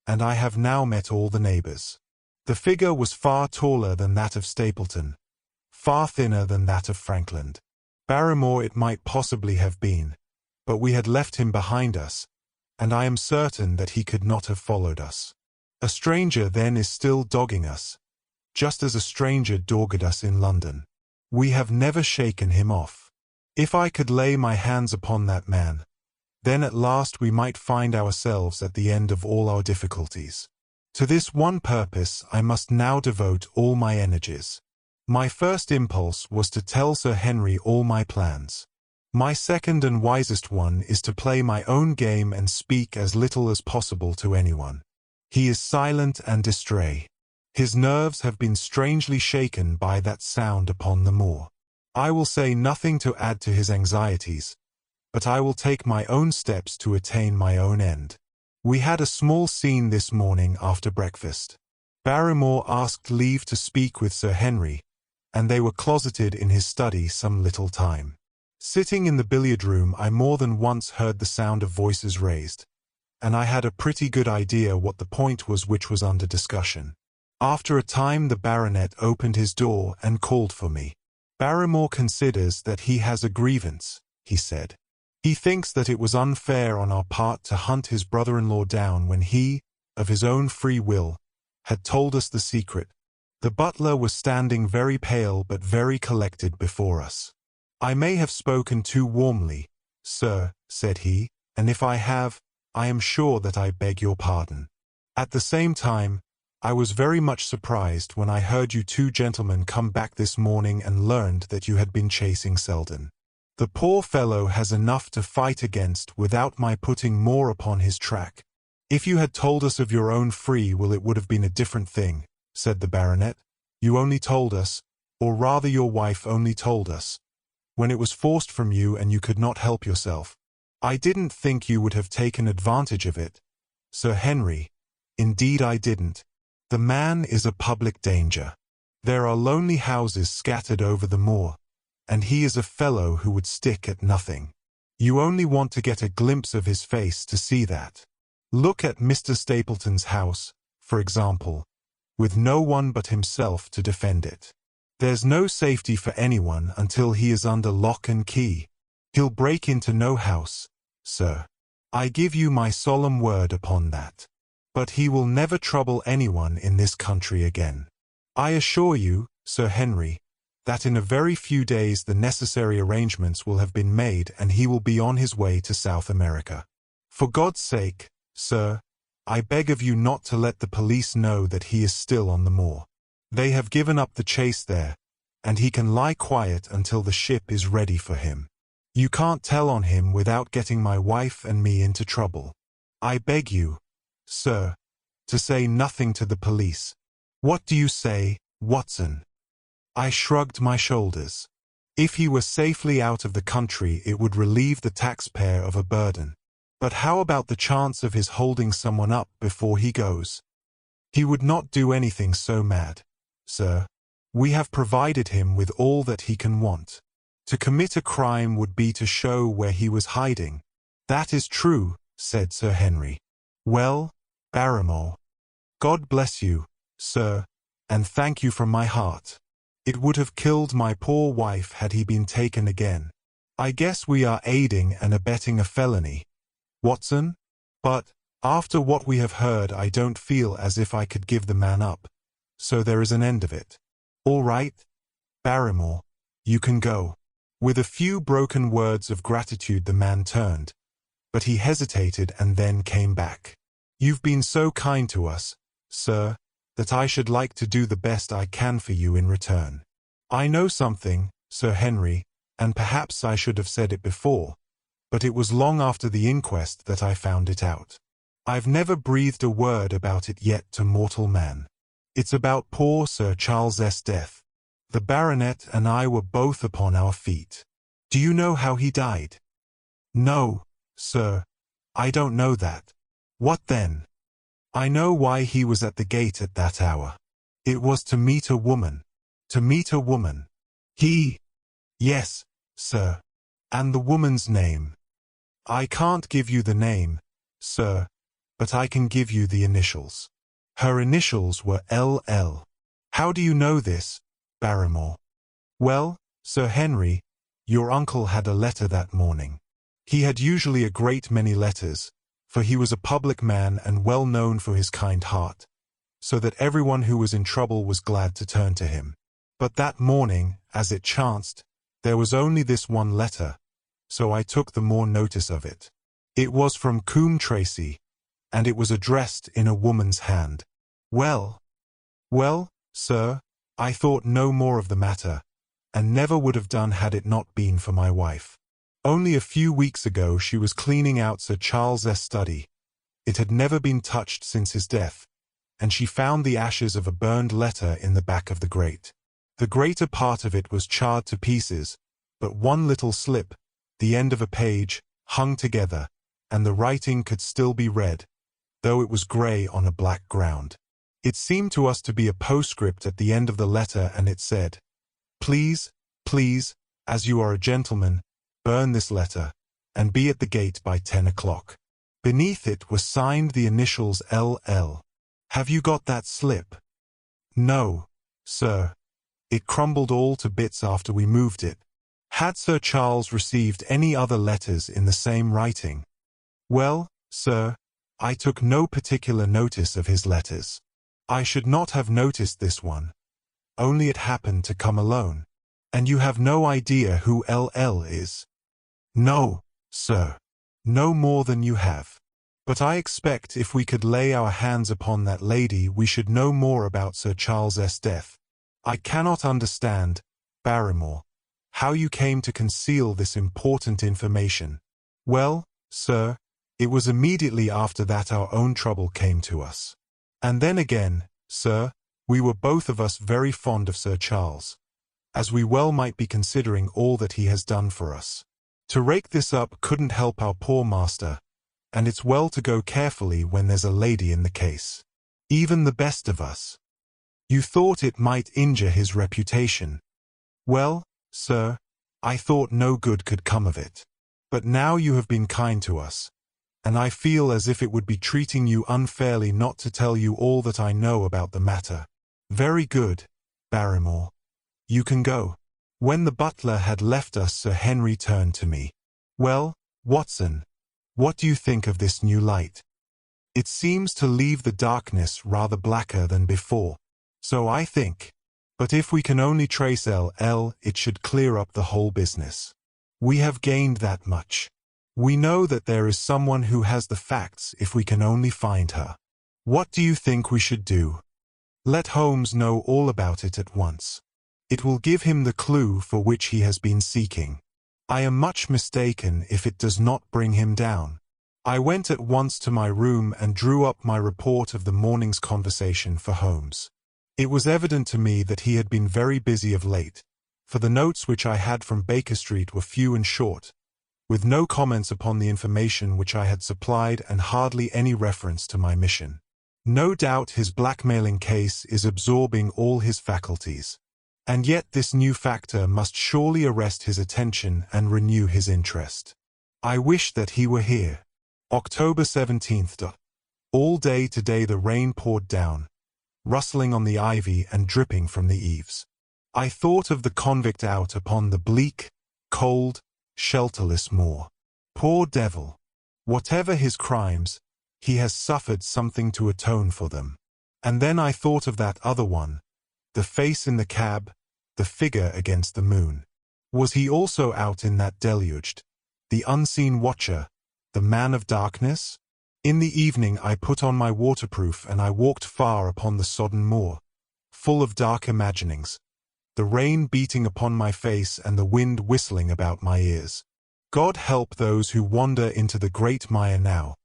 and I have now met all the neighbours. The figure was far taller than that of Stapleton, far thinner than that of Frankland. Barrymore it might possibly have been, but we had left him behind us, and I am certain that he could not have followed us. A stranger then is still dogging us, just as a stranger dogged us in London. We have never shaken him off. If I could lay my hands upon that man, then at last we might find ourselves at the end of all our difficulties. To this one purpose I must now devote all my energies. My first impulse was to tell Sir Henry all my plans. My second and wisest one is to play my own game and speak as little as possible to anyone. He is silent and distrait. His nerves have been strangely shaken by that sound upon the moor. I will say nothing to add to his anxieties, but I will take my own steps to attain my own end. We had a small scene this morning after breakfast. Barrymore asked leave to speak with Sir Henry, and they were closeted in his study some little time. Sitting in the billiard-room, I more than once heard the sound of voices raised, and I had a pretty good idea what the point was which was under discussion. After a time the baronet opened his door and called for me. Barrymore considers that he has a grievance, he said. He thinks that it was unfair on our part to hunt his brother-in-law down when he, of his own free will, had told us the secret. The butler was standing very pale but very collected before us. I may have spoken too warmly, sir, said he, and if I have, I am sure that I beg your pardon. At the same time, I was very much surprised when I heard you two gentlemen come back this morning and learned that you had been chasing Selden. The poor fellow has enough to fight against without my putting more upon his track. If you had told us of your own free will it would have been a different thing, said the baronet. You only told us, or rather your wife only told us, when it was forced from you and you could not help yourself. I didn't think you would have taken advantage of it, Sir Henry. Indeed I didn't. The man is a public danger. There are lonely houses scattered over the moor, and he is a fellow who would stick at nothing. You only want to get a glimpse of his face to see that. Look at Mr. Stapleton's house, for example, with no one but himself to defend it. There's no safety for anyone until he is under lock and key. He'll break into no house, sir. I give you my solemn word upon that. But he will never trouble anyone in this country again. I assure you, Sir Henry, that in a very few days the necessary arrangements will have been made and he will be on his way to South America. For God's sake, sir, I beg of you not to let the police know that he is still on the moor. They have given up the chase there, and he can lie quiet until the ship is ready for him. You can't tell on him without getting my wife and me into trouble. I beg you, sir, to say nothing to the police. What do you say, Watson? I shrugged my shoulders. If he were safely out of the country it would relieve the taxpayer of a burden. But how about the chance of his holding someone up before he goes? He would not do anything so mad, sir. We have provided him with all that he can want. To commit a crime would be to show where he was hiding. That is true, said Sir Henry. Well, Barrymore, God bless you, sir, and thank you from my heart. It would have killed my poor wife had he been taken again. I guess we are aiding and abetting a felony, Watson? But, after what we have heard, I don't feel as if I could give the man up. So there is an end of it. All right, Barrymore, you can go. With a few broken words of gratitude the man turned, but he hesitated and then came back. You've been so kind to us, sir, that I should like to do the best I can for you in return. I know something, Sir Henry, and perhaps I should have said it before, but it was long after the inquest that I found it out. I've never breathed a word about it yet to mortal man. It's about poor Sir Charles's death. The baronet and I were both upon our feet. Do you know how he died? No, sir, I don't know that. What then? I know why he was at the gate at that hour. It was to meet a woman. To meet a woman. He? Yes, sir. And the woman's name? I can't give you the name, sir, but I can give you the initials. Her initials were L.L. How do you know this, Barrymore? Well, Sir Henry, your uncle had a letter that morning. He had usually a great many letters, for he was a public man and well known for his kind heart, so that everyone who was in trouble was glad to turn to him. But that morning, as it chanced, there was only this one letter, so I took the more notice of it. It was from Coombe Tracy, and it was addressed in a woman's hand. Well, sir, I thought no more of the matter, and never would have done had it not been for my wife. Only a few weeks ago she was cleaning out Sir Charles's study. It had never been touched since his death, and she found the ashes of a burned letter in the back of the grate. The greater part of it was charred to pieces, but one little slip, the end of a page, hung together, and the writing could still be read, though it was grey on a black ground. It seemed to us to be a postscript at the end of the letter, and it said, Please, as you are a gentleman, burn this letter, and be at the gate by 10 o'clock. Beneath it were signed the initials L.L. Have you got that slip? No, sir. It crumbled all to bits after we moved it. Had Sir Charles received any other letters in the same writing? Well, sir, I took no particular notice of his letters. I should not have noticed this one. Only it happened to come alone. And you have no idea who L.L. is? No, sir. No more than you have. But I expect if we could lay our hands upon that lady we should know more about Sir Charles's death. I cannot understand, Barrymore, how you came to conceal this important information. Well, sir, it was immediately after that our own trouble came to us. And then again, sir, we were both of us very fond of Sir Charles, as we well might be considering all that he has done for us. To rake this up couldn't help our poor master, and it's well to go carefully when there's a lady in the case. Even the best of us. You thought it might injure his reputation. Well, sir, I thought no good could come of it. But now you have been kind to us, and I feel as if it would be treating you unfairly not to tell you all that I know about the matter. Very good, Barrymore. You can go. When the butler had left us, Sir Henry turned to me. Well, Watson, what do you think of this new light? It seems to leave the darkness rather blacker than before. So I think. But if we can only trace L.L., it should clear up the whole business. We have gained that much. We know that there is someone who has the facts if we can only find her. What do you think we should do? Let Holmes know all about it at once. It will give him the clue for which he has been seeking. I am much mistaken if it does not bring him down. I went at once to my room and drew up my report of the morning's conversation for Holmes. It was evident to me that he had been very busy of late, for the notes which I had from Baker Street were few and short, with no comments upon the information which I had supplied and hardly any reference to my mission. No doubt his blackmailing case is absorbing all his faculties. And yet this new factor must surely arrest his attention and renew his interest. I wish that he were here. October 17th. All day today the rain poured down, rustling on the ivy and dripping from the eaves. I thought of the convict out upon the bleak, cold, shelterless moor. Poor devil! Whatever his crimes, he has suffered something to atone for them. And then I thought of that other one, the face in the cab, the figure against the moon. Was he also out in that deluged, the unseen watcher, the man of darkness? In the evening I put on my waterproof and I walked far upon the sodden moor, full of dark imaginings, the rain beating upon my face and the wind whistling about my ears. God help those who wander into the great mire now,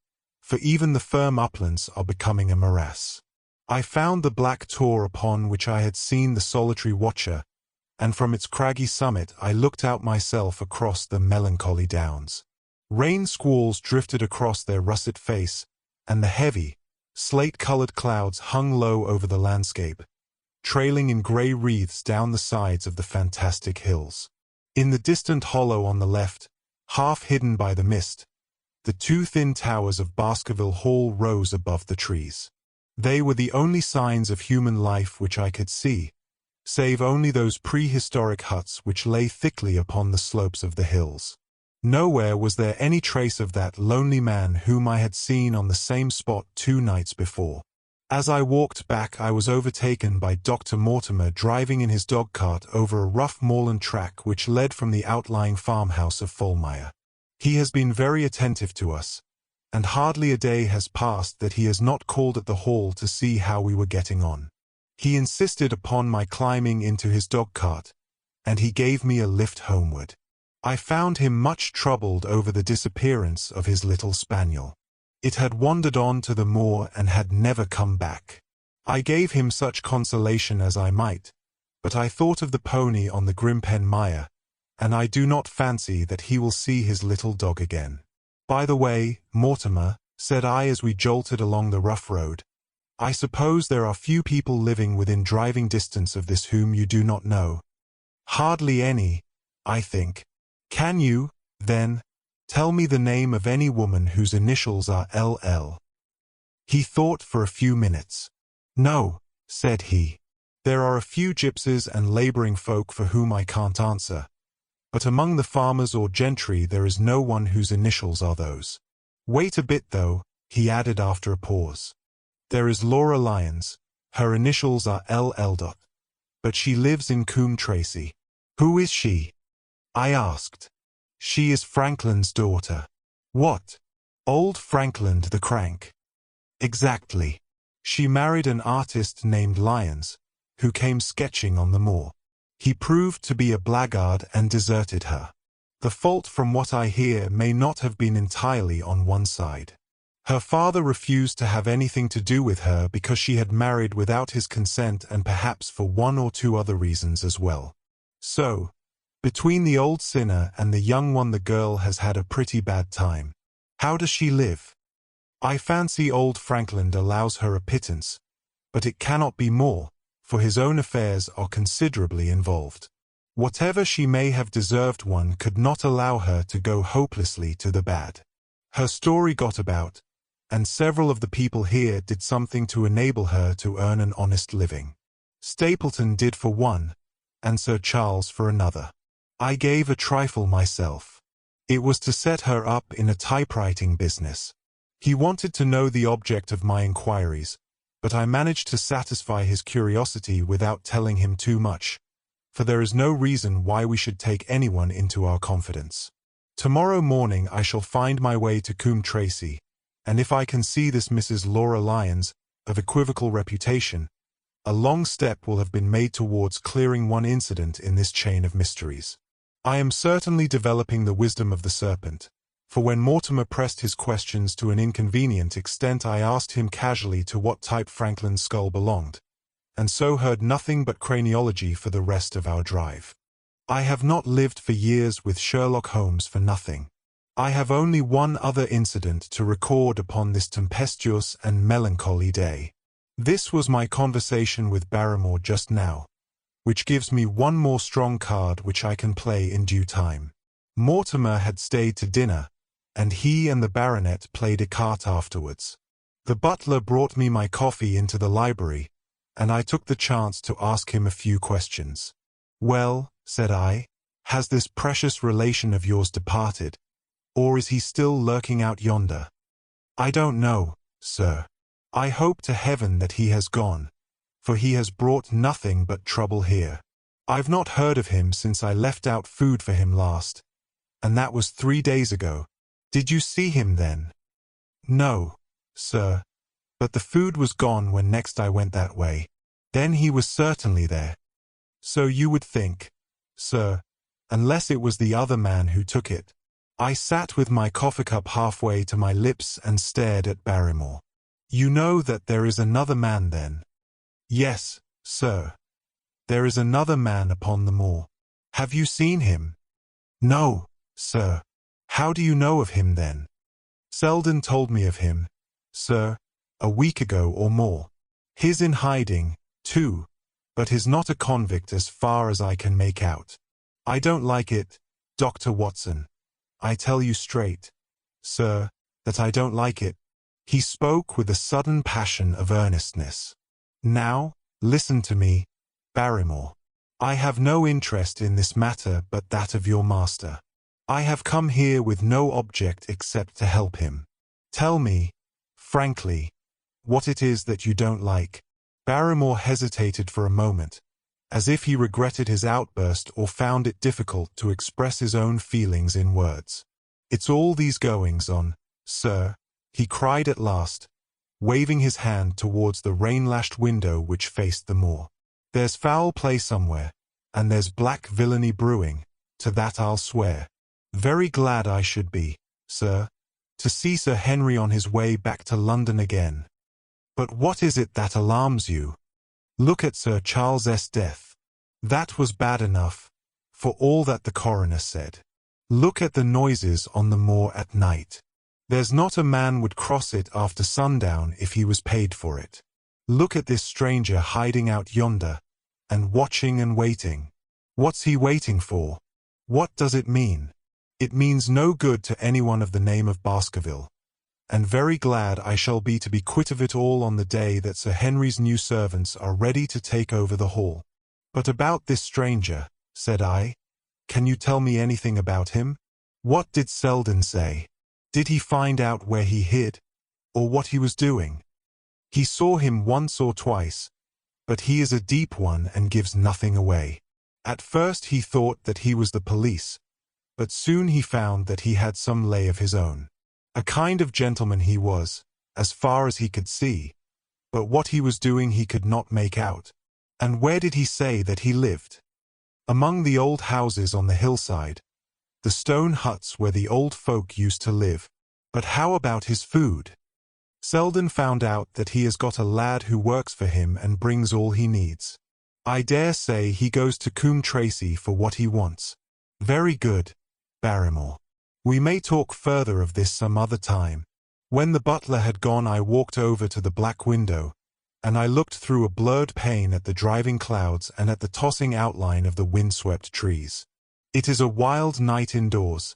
for even the firm uplands are becoming a morass. I found the black tor upon which I had seen the solitary watcher, and from its craggy summit I looked out myself across the melancholy downs. Rain squalls drifted across their russet face, and the heavy, slate-colored clouds hung low over the landscape, trailing in grey wreaths down the sides of the fantastic hills. In the distant hollow on the left, half hidden by the mist, the two thin towers of Baskerville Hall rose above the trees. They were the only signs of human life which I could see, save only those prehistoric huts which lay thickly upon the slopes of the hills. Nowhere was there any trace of that lonely man whom I had seen on the same spot 2 nights before. As I walked back I was overtaken by Dr. Mortimer driving in his dog-cart over a rough moorland track which led from the outlying farmhouse of Folmire. He has been very attentive to us, and hardly a day has passed that he has not called at the hall to see how we were getting on. He insisted upon my climbing into his dog-cart, and he gave me a lift homeward. I found him much troubled over the disappearance of his little spaniel. It had wandered on to the moor and had never come back. I gave him such consolation as I might, but I thought of the pony on the Grimpen mire, and I do not fancy that he will see his little dog again. By the way, Mortimer, said I as we jolted along the rough road, I suppose there are few people living within driving distance of this whom you do not know. Hardly any, I think. Can you, then, tell me the name of any woman whose initials are LL? He thought for a few minutes. No, said he. There are a few gypsies and labouring folk for whom I can't answer, but among the farmers or gentry there is no one whose initials are those. Wait a bit though, he added after a pause. There is Laura Lyons, her initials are LL. But she lives in Coombe Tracey. Who is she? I asked. She is Franklin's daughter. What? Old Franklin the crank? Exactly. She married an artist named Lyons, who came sketching on the moor. He proved to be a blackguard and deserted her. The fault, from what I hear, may not have been entirely on one side. Her father refused to have anything to do with her because she had married without his consent and perhaps for 1 or 2 other reasons as well. So, between the old sinner and the young one the girl has had a pretty bad time. How does she live? I fancy old Franklin allows her a pittance, but it cannot be more, for his own affairs are considerably involved. Whatever she may have deserved, one could not allow her to go hopelessly to the bad. Her story got about, and several of the people here did something to enable her to earn an honest living. Stapleton did for one, and Sir Charles for another. I gave a trifle myself. It was to set her up in a typewriting business. He wanted to know the object of my inquiries, but I managed to satisfy his curiosity without telling him too much, for there is no reason why we should take anyone into our confidence. Tomorrow morning I shall find my way to Coombe Tracey, and if I can see this Mrs. Laura Lyons, of equivocal reputation, a long step will have been made towards clearing one incident in this chain of mysteries. I am certainly developing the wisdom of the serpent, for when Mortimer pressed his questions to an inconvenient extent I asked him casually to what type Franklin's skull belonged, and so heard nothing but craniology for the rest of our drive. I have not lived for years with Sherlock Holmes for nothing. I have only one other incident to record upon this tempestuous and melancholy day. This was my conversation with Barrymore just now, which gives me one more strong card which I can play in due time. Mortimer had stayed to dinner, and he and the baronet played écarté afterwards. The butler brought me my coffee into the library, and I took the chance to ask him a few questions. "Well," said I, "has this precious relation of yours departed, or is he still lurking out yonder?" "I don't know, sir. I hope to heaven that he has gone, for he has brought nothing but trouble here. I've not heard of him since I left out food for him last, and that was 3 days ago. Did you see him then?" "No, sir, but the food was gone when next I went that way." "Then he was certainly there." "So you would think, sir, unless it was the other man who took it." I sat with my coffee cup halfway to my lips and stared at Barrymore. "You know that there is another man then?" "Yes, sir. There is another man upon the moor." "Have you seen him?" "No, sir." "How do you know of him then?" "Selden told me of him, sir, a week ago or more. He's in hiding, too, but is not a convict as far as I can make out. I don't like it, Dr. Watson. I tell you straight, sir, that I don't like it." He spoke with a sudden passion of earnestness. "Now, listen to me, Barrymore. I have no interest in this matter but that of your master. I have come here with no object except to help him. Tell me, frankly, what it is that you don't like." Barrymore hesitated for a moment, as if he regretted his outburst or found it difficult to express his own feelings in words. "It's all these goings-on, sir," he cried at last, waving his hand towards the rain-lashed window which faced the moor. "There's foul play somewhere, and there's black villainy brewing, to that I'll swear. Very glad I should be, sir, to see Sir Henry on his way back to London again. But what is it that alarms you? Look at Sir Charles's death. That was bad enough, for all that the coroner said. Look at the noises on the moor at night. There's not a man would cross it after sundown if he was paid for it. Look at this stranger hiding out yonder, and watching and waiting. What's he waiting for? What does it mean? It means no good to anyone of the name of Baskerville, and very glad I shall be to be quit of it all on the day that Sir Henry's new servants are ready to take over the hall." "But about this stranger," said I, "can you tell me anything about him? What did Selden say? Did he find out where he hid, or what he was doing?" "He saw him once or twice, but he is a deep one and gives nothing away. At first he thought that he was the police, but soon he found that he had some lay of his own. A kind of gentleman he was, as far as he could see, but what he was doing he could not make out." "And where did he say that he lived?" "Among the old houses on the hillside, the stone huts where the old folk used to live." "But how about his food?" "Selden found out that he has got a lad who works for him and brings all he needs. I dare say he goes to Coombe Tracey for what he wants." "Very good, Barrymore. We may talk further of this some other time." When the butler had gone I walked over to the black window, and I looked through a blurred pane at the driving clouds and at the tossing outline of the windswept trees. It is a wild night indoors,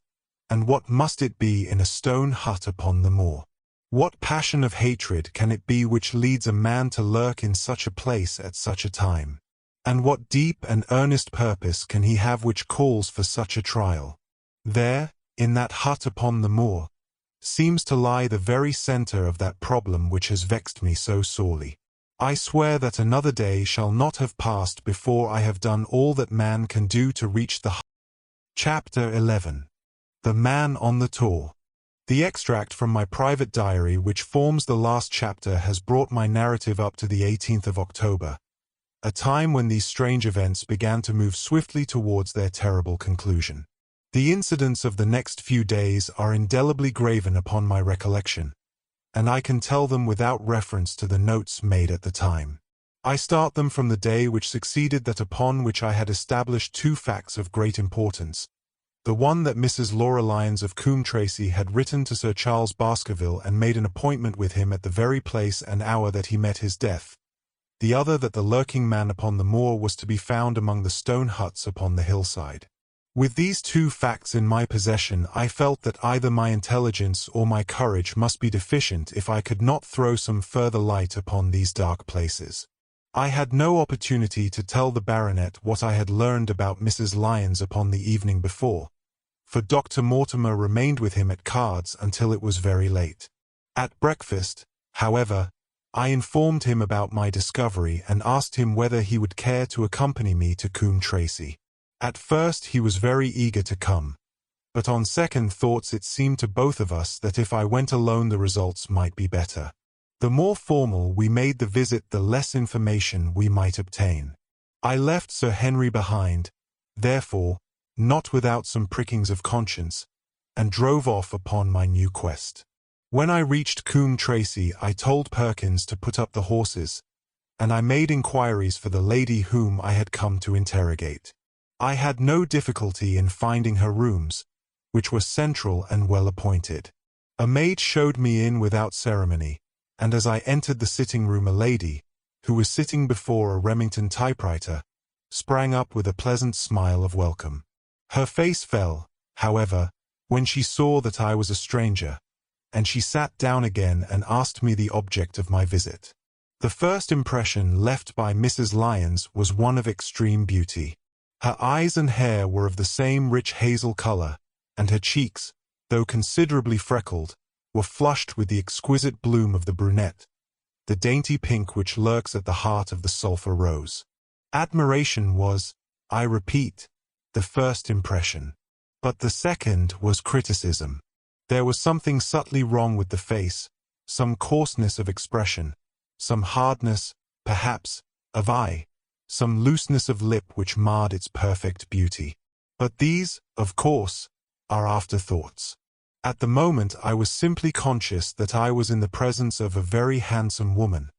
and what must it be in a stone hut upon the moor? What passion of hatred can it be which leads a man to lurk in such a place at such a time? And what deep and earnest purpose can he have which calls for such a trial? There, in that hut upon the moor, seems to lie the very centre of that problem which has vexed me so sorely. I swear that another day shall not have passed before I have done all that man can do to reach the hut. Chapter 11. The Man on the Tor. The extract from my private diary which forms the last chapter has brought my narrative up to the 18th of October, a time when these strange events began to move swiftly towards their terrible conclusion. The incidents of the next few days are indelibly graven upon my recollection, and I can tell them without reference to the notes made at the time. I start them from the day which succeeded that upon which I had established two facts of great importance, the one that Mrs. Laura Lyons of Coombe Tracey had written to Sir Charles Baskerville and made an appointment with him at the very place and hour that he met his death, the other that the lurking man upon the moor was to be found among the stone huts upon the hillside. With these two facts in my possession, I felt that either my intelligence or my courage must be deficient if I could not throw some further light upon these dark places. I had no opportunity to tell the baronet what I had learned about Mrs. Lyons upon the evening before, for Dr. Mortimer remained with him at cards until it was very late. At breakfast, however, I informed him about my discovery and asked him whether he would care to accompany me to Coombe Tracey. At first he was very eager to come, but on second thoughts it seemed to both of us that if I went alone the results might be better. The more formal we made the visit, the less information we might obtain. I left Sir Henry behind, therefore, not without some prickings of conscience, and drove off upon my new quest. When I reached Coombe Tracey, I told Perkins to put up the horses, and I made inquiries for the lady whom I had come to interrogate. I had no difficulty in finding her rooms, which were central and well appointed. A maid showed me in without ceremony, and as I entered the sitting-room a lady, who was sitting before a Remington typewriter, sprang up with a pleasant smile of welcome. Her face fell, however, when she saw that I was a stranger, and she sat down again and asked me the object of my visit. The first impression left by Mrs. Lyons was one of extreme beauty. Her eyes and hair were of the same rich hazel color, and her cheeks, though considerably freckled, were flushed with the exquisite bloom of the brunette, the dainty pink which lurks at the heart of the sulphur rose. Admiration was, I repeat, the first impression. But the second was criticism. There was something subtly wrong with the face, some coarseness of expression, some hardness, perhaps, of eye, some looseness of lip which marred its perfect beauty. But these, of course, are afterthoughts. At the moment I was simply conscious that I was in the presence of a very handsome woman,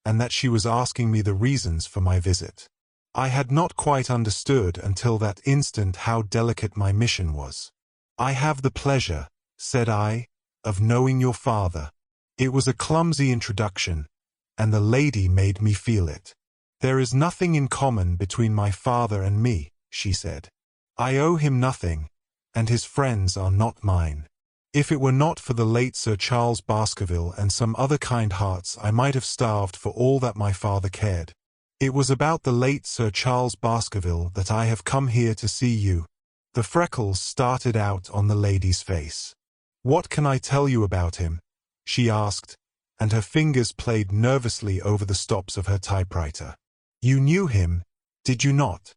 and that she was asking me the reasons for my visit. I had not quite understood until that instant how delicate my mission was. "I have the pleasure," said I, "of knowing your father." It was a clumsy introduction, and the lady made me feel it. "There is nothing in common between my father and me," she said. "I owe him nothing, and his friends are not mine. If it were not for the late Sir Charles Baskerville and some other kind hearts, I might have starved for all that my father cared. It was about the late Sir Charles Baskerville that I have come here to see you." The freckles started out on the lady's face. "What can I tell you about him?" she asked, and her fingers played nervously over the stops of her typewriter. "You knew him, did you not?"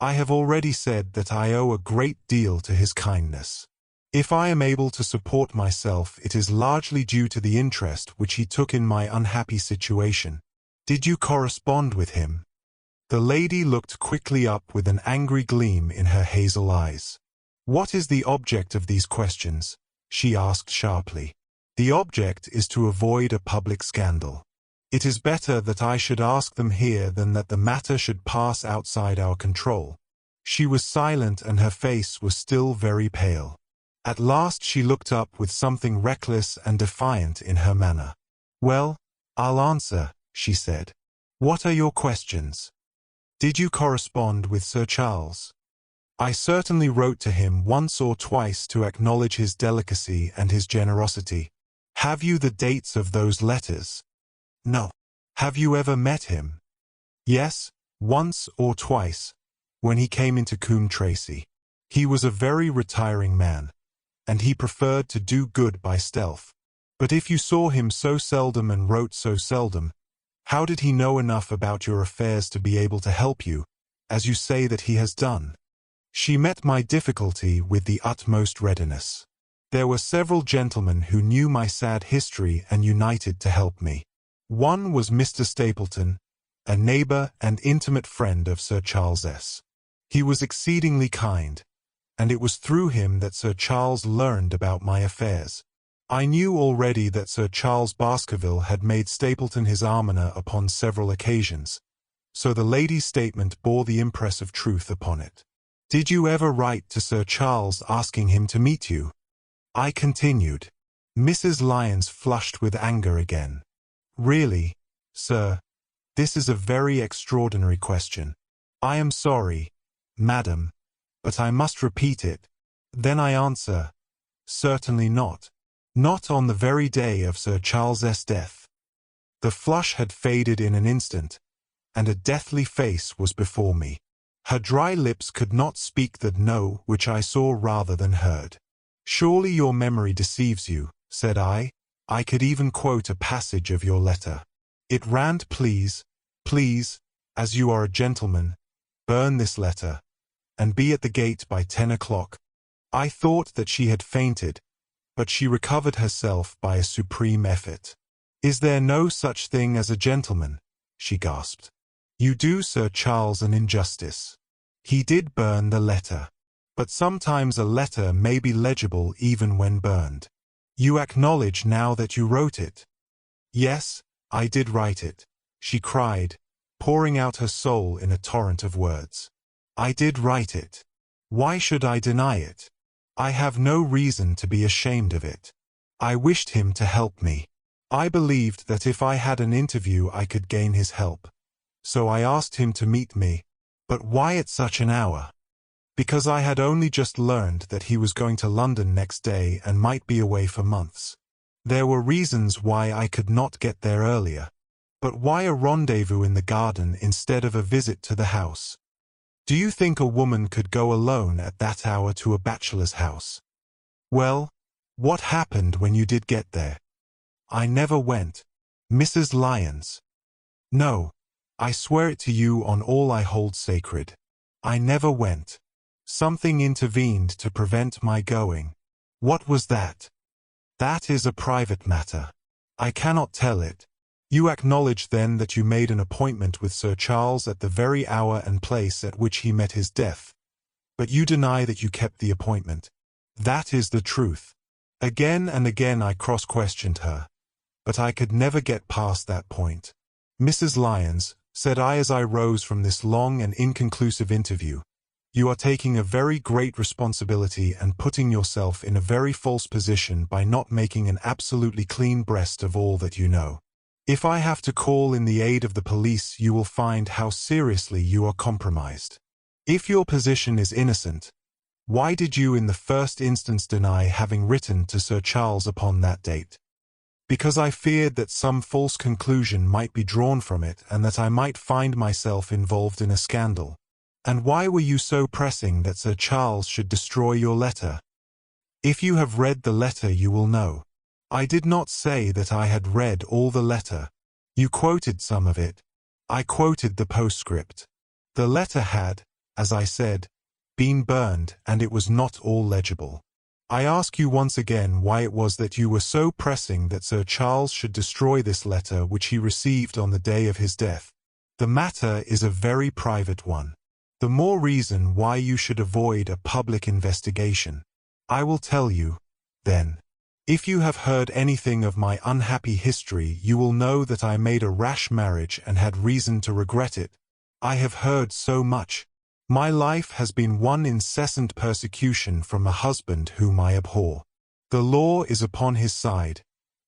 "I have already said that I owe a great deal to his kindness. If I am able to support myself, it is largely due to the interest which he took in my unhappy situation. Did you correspond with him?" The lady looked quickly up with an angry gleam in her hazel eyes. "What is the object of these questions?" she asked sharply. "The object is to avoid a public scandal. It is better that I should ask them here than that the matter should pass outside our control." She was silent and her face was still very pale. At last she looked up with something reckless and defiant in her manner. "Well, I'll answer," she said. "What are your questions? Did you correspond with Sir Charles?" "I certainly wrote to him once or twice to acknowledge his delicacy and his generosity." "Have you the dates of those letters?" "No." "Have you ever met him?" "Yes, once or twice, when he came into Coombe Tracey. He was a very retiring man, and he preferred to do good by stealth. But if you saw him so seldom and wrote so seldom, how did he know enough about your affairs to be able to help you, as you say that he has done?" She met my difficulty with the utmost readiness. There were several gentlemen who knew my sad history and united to help me. One was Mr. Stapleton, a neighbor and intimate friend of Sir Charles. He was exceedingly kind, and it was through him that Sir Charles learned about my affairs. I knew already that Sir Charles Baskerville had made Stapleton his almoner upon several occasions, so the lady's statement bore the impress of truth upon it. Did you ever write to Sir Charles asking him to meet you? I continued. Mrs. Lyons flushed with anger again. Really, sir, this is a very extraordinary question. I am sorry, madam, but I must repeat it. Then I answer, certainly not. Not on the very day of Sir Charles's death. The flush had faded in an instant, and a deathly face was before me. Her dry lips could not speak the no which I saw rather than heard. Surely your memory deceives you, said I. I could even quote a passage of your letter. It ran, please, as you are a gentleman, burn this letter, and be at the gate by 10 o'clock. I thought that she had fainted, but she recovered herself by a supreme effort. Is there no such thing as a gentleman? She gasped. You do Sir Charles an injustice. He did burn the letter. But sometimes a letter may be legible even when burned. You acknowledge now that you wrote it. Yes, I did write it, she cried, pouring out her soul in a torrent of words. I did write it. Why should I deny it? I have no reason to be ashamed of it. I wished him to help me. I believed that if I had an interview I could gain his help. So I asked him to meet me. But why at such an hour? Because I had only just learned that he was going to London next day and might be away for months. There were reasons why I could not get there earlier. But why a rendezvous in the garden instead of a visit to the house? Do you think a woman could go alone at that hour to a bachelor's house? Well, what happened when you did get there? I never went. Mrs. Lyons. No, I swear it to you on all I hold sacred. I never went. Something intervened to prevent my going. What was that? That is a private matter. I cannot tell it. You acknowledge then that you made an appointment with Sir Charles at the very hour and place at which he met his death. But you deny that you kept the appointment. That is the truth. Again and again I cross-questioned her, but I could never get past that point. Mrs. Lyons, said I as I rose from this long and inconclusive interview, you are taking a very great responsibility and putting yourself in a very false position by not making an absolutely clean breast of all that you know. If I have to call in the aid of the police, you will find how seriously you are compromised. If your position is innocent, why did you in the first instance deny having written to Sir Charles upon that date? Because I feared that some false conclusion might be drawn from it and that I might find myself involved in a scandal. And why were you so pressing that Sir Charles should destroy your letter? If you have read the letter you will know. I did not say that I had read all the letter. You quoted some of it. I quoted the postscript. The letter had, as I said, been burned and it was not all legible. I ask you once again why it was that you were so pressing that Sir Charles should destroy this letter which he received on the day of his death. The matter is a very private one. The more reason why you should avoid a public investigation. I will tell you, then. If you have heard anything of my unhappy history, you will know that I made a rash marriage and had reason to regret it. I have heard so much. My life has been one incessant persecution from a husband whom I abhor. The law is upon his side,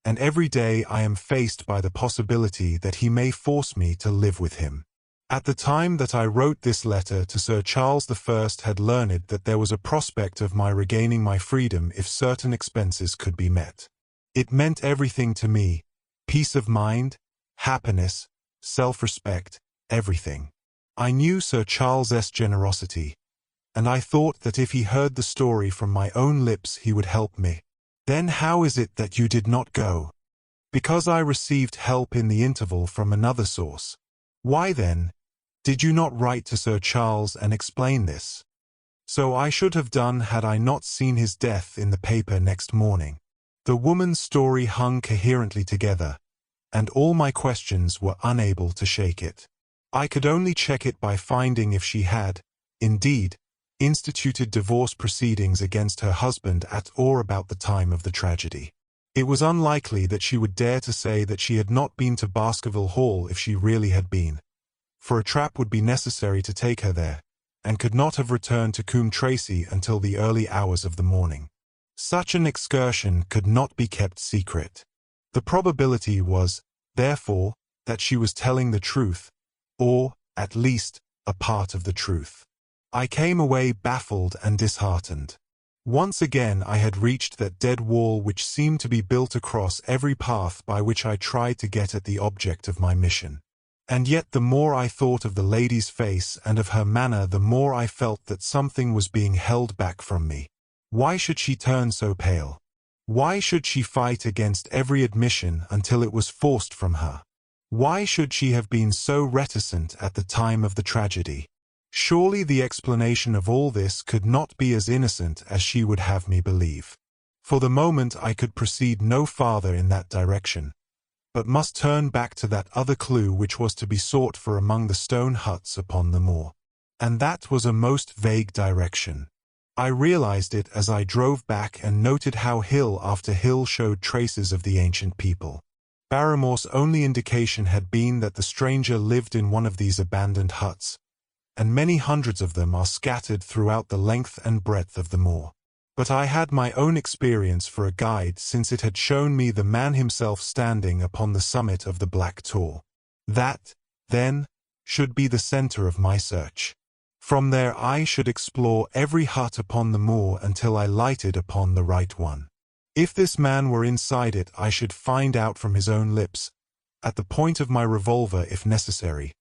and every day I am faced by the possibility that he may force me to live with him. At the time that I wrote this letter to Sir Charles I had learned that there was a prospect of my regaining my freedom if certain expenses could be met. It meant everything to me, peace of mind, happiness, self-respect, everything. I knew Sir Charles's generosity, and I thought that if he heard the story from my own lips he would help me. Then how is it that you did not go? Because I received help in the interval from another source. Why then did you not write to Sir Charles and explain this? So I should have done had I not seen his death in the paper next morning. The woman's story hung coherently together, and all my questions were unable to shake it. I could only check it by finding if she had, indeed, instituted divorce proceedings against her husband at or about the time of the tragedy. It was unlikely that she would dare to say that she had not been to Baskerville Hall if she really had been, for a trap would be necessary to take her there, and could not have returned to Coombe Tracey until the early hours of the morning. Such an excursion could not be kept secret. The probability was, therefore, that she was telling the truth, or, at least, a part of the truth. I came away baffled and disheartened. Once again I had reached that dead wall which seemed to be built across every path by which I tried to get at the object of my mission. And yet the more I thought of the lady's face and of her manner, the more I felt that something was being held back from me. Why should she turn so pale? Why should she fight against every admission until it was forced from her? Why should she have been so reticent at the time of the tragedy? Surely the explanation of all this could not be as innocent as she would have me believe. For the moment I could proceed no farther in that direction, but must turn back to that other clue which was to be sought for among the stone huts upon the moor. And that was a most vague direction. I realized it as I drove back and noted how hill after hill showed traces of the ancient people. Barrymore's only indication had been that the stranger lived in one of these abandoned huts, and many hundreds of them are scattered throughout the length and breadth of the moor. But I had my own experience for a guide, since it had shown me the man himself standing upon the summit of the Black Tor. That, then, should be the center of my search. From there I should explore every hut upon the moor until I lighted upon the right one. If this man were inside it, I should find out from his own lips, at the point of my revolver if necessary,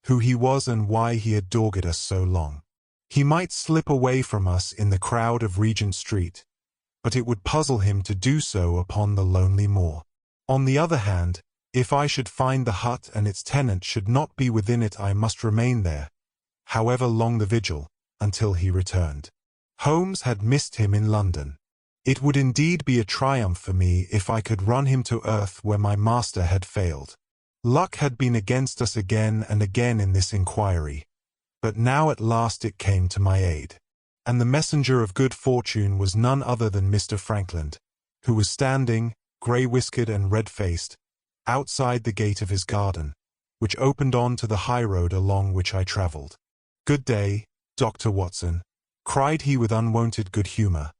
who he was and why he had dogged us so long. He might slip away from us in the crowd of Regent Street, but it would puzzle him to do so upon the lonely moor. On the other hand, if I should find the hut and its tenant should not be within it, I must remain there, however long the vigil, until he returned. Holmes had missed him in London. It would indeed be a triumph for me if I could run him to earth where my master had failed. Luck had been against us again and again in this inquiry, but now at last it came to my aid. And the messenger of good fortune was none other than Mr. Frankland, who was standing, grey-whiskered and red-faced, outside the gate of his garden, which opened on to the high road along which I travelled. "Good day, Dr. Watson," cried he with unwonted good humour.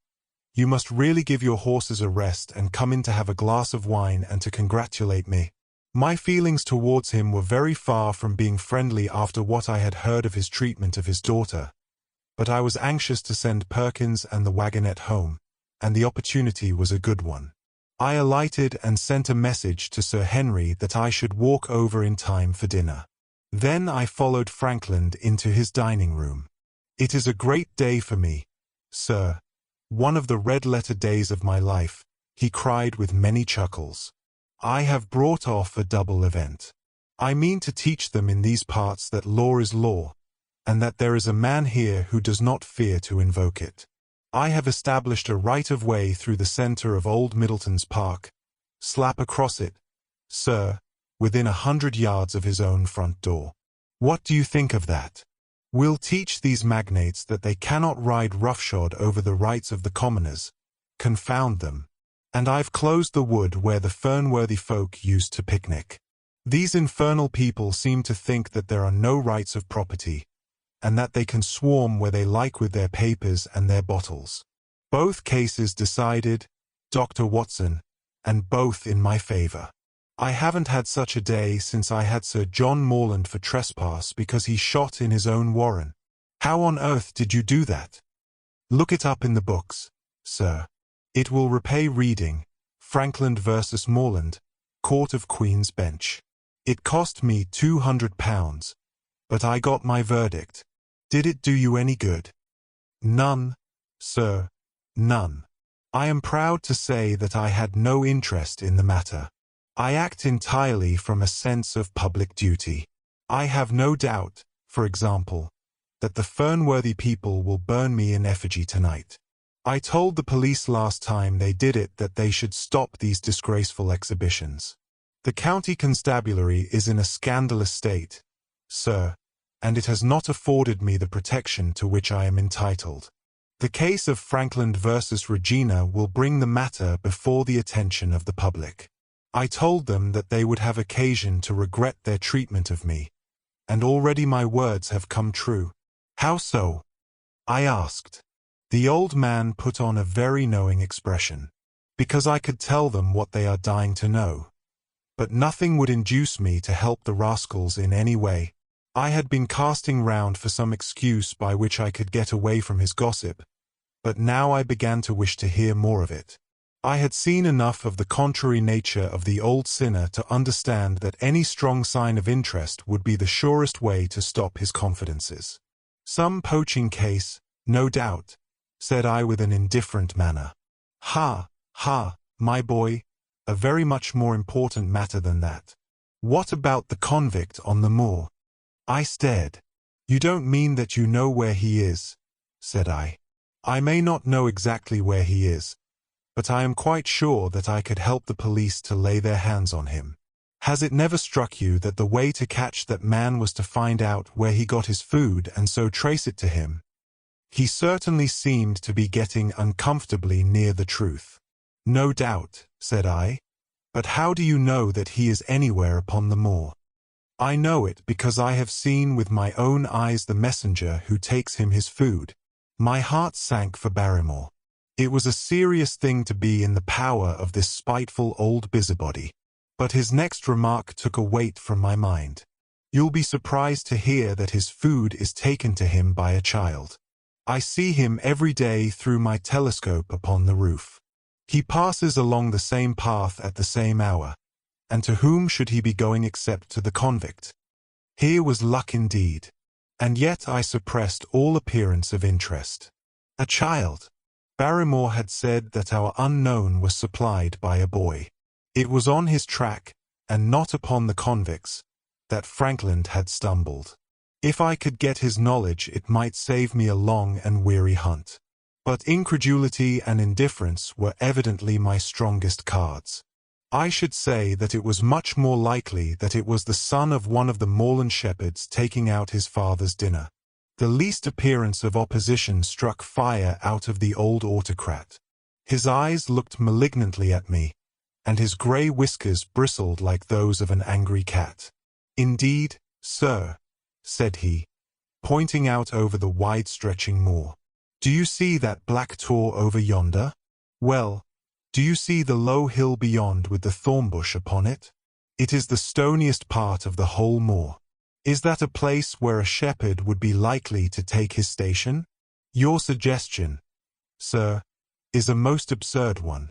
"You must really give your horses a rest and come in to have a glass of wine and to congratulate me." My feelings towards him were very far from being friendly after what I had heard of his treatment of his daughter, but I was anxious to send Perkins and the wagonette home, and the opportunity was a good one. I alighted and sent a message to Sir Henry that I should walk over in time for dinner. Then I followed Frankland into his dining room. "It is a great day for me, sir, one of the red-letter days of my life," he cried with many chuckles. "I have brought off a double event. I mean to teach them in these parts that law is law, and that there is a man here who does not fear to invoke it. I have established a right-of-way through the centre of Old Middleton's Park, slap across it, sir, within 100 yards of his own front door. What do you think of that? We'll teach these magnates that they cannot ride roughshod over the rights of the commoners, confound them. And I've closed the wood where the Fernworthy folk used to picnic. These infernal people seem to think that there are no rights of property, and that they can swarm where they like with their papers and their bottles. Both cases decided, Dr. Watson, and both in my favour. I haven't had such a day since I had Sir John Morland for trespass because he shot in his own warren. How on earth did you do that? Look it up in the books, sir. It will repay reading, Frankland versus Morland, Court of Queen's Bench. It cost me £200, but I got my verdict. Did it do you any good? None, sir, none. I am proud to say that I had no interest in the matter. I act entirely from a sense of public duty. I have no doubt, for example, that the Fernworthy people will burn me in effigy tonight. I told the police last time they did it that they should stop these disgraceful exhibitions. The county constabulary is in a scandalous state, sir, and it has not afforded me the protection to which I am entitled. The case of Frankland versus Regina will bring the matter before the attention of the public. I told them that they would have occasion to regret their treatment of me, and already my words have come true. How so? I asked. The old man put on a very knowing expression. Because I could tell them what they are dying to know. But nothing would induce me to help the rascals in any way. I had been casting round for some excuse by which I could get away from his gossip, but now I began to wish to hear more of it. I had seen enough of the contrary nature of the old sinner to understand that any strong sign of interest would be the surest way to stop his confidences. Some poaching case, no doubt, said I with an indifferent manner. Ha, my boy, a very much more important matter than that. What about the convict on the moor? I stared. You don't mean that you know where he is, said I. I may not know exactly where he is, but I am quite sure that I could help the police to lay their hands on him. Has it never struck you that the way to catch that man was to find out where he got his food and so trace it to him? He certainly seemed to be getting uncomfortably near the truth. No doubt, said I. But how do you know that he is anywhere upon the moor? I know it because I have seen with my own eyes the messenger who takes him his food. My heart sank for Barrymore. It was a serious thing to be in the power of this spiteful old busybody. But his next remark took a weight from my mind. You'll be surprised to hear that his food is taken to him by a child. I see him every day through my telescope upon the roof. He passes along the same path at the same hour, and to whom should he be going except to the convict? Here was luck indeed, and yet I suppressed all appearance of interest. A child! Barrymore had said that our unknown was supplied by a boy. It was on his track, and not upon the convict's, that Frankland had stumbled. If I could get his knowledge, it might save me a long and weary hunt. But incredulity and indifference were evidently my strongest cards. I should say that it was much more likely that it was the son of one of the moorland shepherds taking out his father's dinner. The least appearance of opposition struck fire out of the old autocrat. His eyes looked malignantly at me, and his grey whiskers bristled like those of an angry cat. Indeed, sir, said he, pointing out over the wide-stretching moor. Do you see that black tor over yonder? Well, do you see the low hill beyond with the thorn bush upon it? It is the stoniest part of the whole moor. Is that a place where a shepherd would be likely to take his station? Your suggestion, sir, is a most absurd one.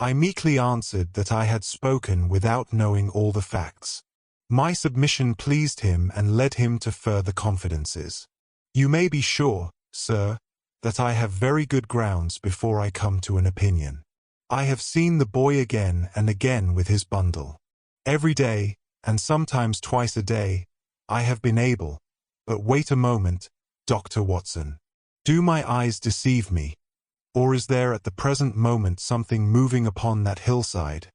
I meekly answered that I had spoken without knowing all the facts. My submission pleased him and led him to further confidences. You may be sure, sir, that I have very good grounds before I come to an opinion. I have seen the boy again and again with his bundle. Every day, and sometimes twice a day, I have been able, but wait a moment, Dr. Watson. Do my eyes deceive me, or is there at the present moment something moving upon that hillside?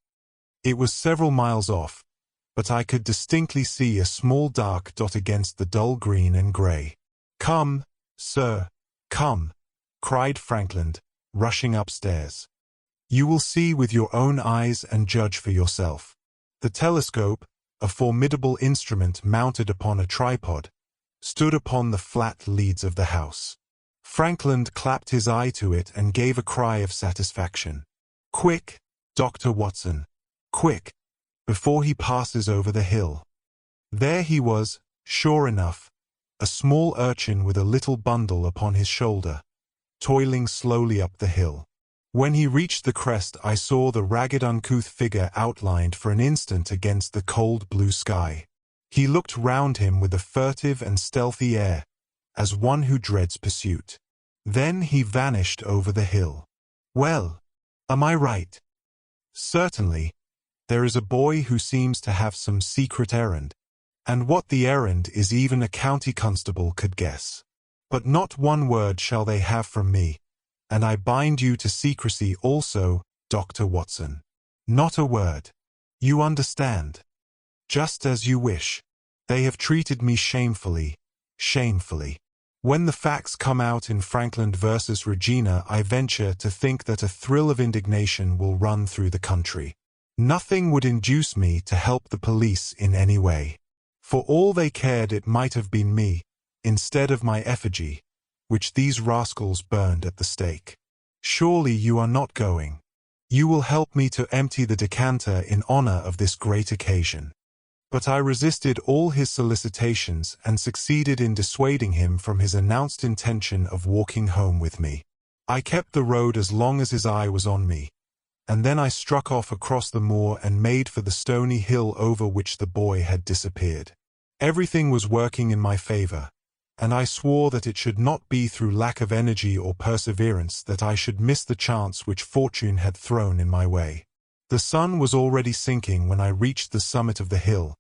It was several miles off, but I could distinctly see a small dark dot against the dull green and grey. Come, sir, come, cried Frankland, rushing upstairs. You will see with your own eyes and judge for yourself. The telescope, a formidable instrument mounted upon a tripod, stood upon the flat leads of the house. Frankland clapped his eye to it and gave a cry of satisfaction. Quick, Dr. Watson, quick, before he passes over the hill. There he was, sure enough, a small urchin with a little bundle upon his shoulder, toiling slowly up the hill. When he reached the crest, I saw the ragged, uncouth figure outlined for an instant against the cold blue sky. He looked round him with a furtive and stealthy air, as one who dreads pursuit. Then he vanished over the hill. Well, am I right? Certainly, there is a boy who seems to have some secret errand, and what the errand is even a county constable could guess. But not one word shall they have from me, and I bind you to secrecy also, Dr. Watson. Not a word. You understand. Just as you wish. They have treated me shamefully, shamefully. When the facts come out in Frankland versus Regina, I venture to think that a thrill of indignation will run through the country. Nothing would induce me to help the police in any way. For all they cared, it might have been me, instead of my effigy, which these rascals burned at the stake. Surely you are not going. You will help me to empty the decanter in honor of this great occasion. But I resisted all his solicitations and succeeded in dissuading him from his announced intention of walking home with me. I kept the road as long as his eye was on me, and then I struck off across the moor and made for the stony hill over which the boy had disappeared. Everything was working in my favor, and I swore that it should not be through lack of energy or perseverance that I should miss the chance which fortune had thrown in my way. The sun was already sinking when I reached the summit of the hill,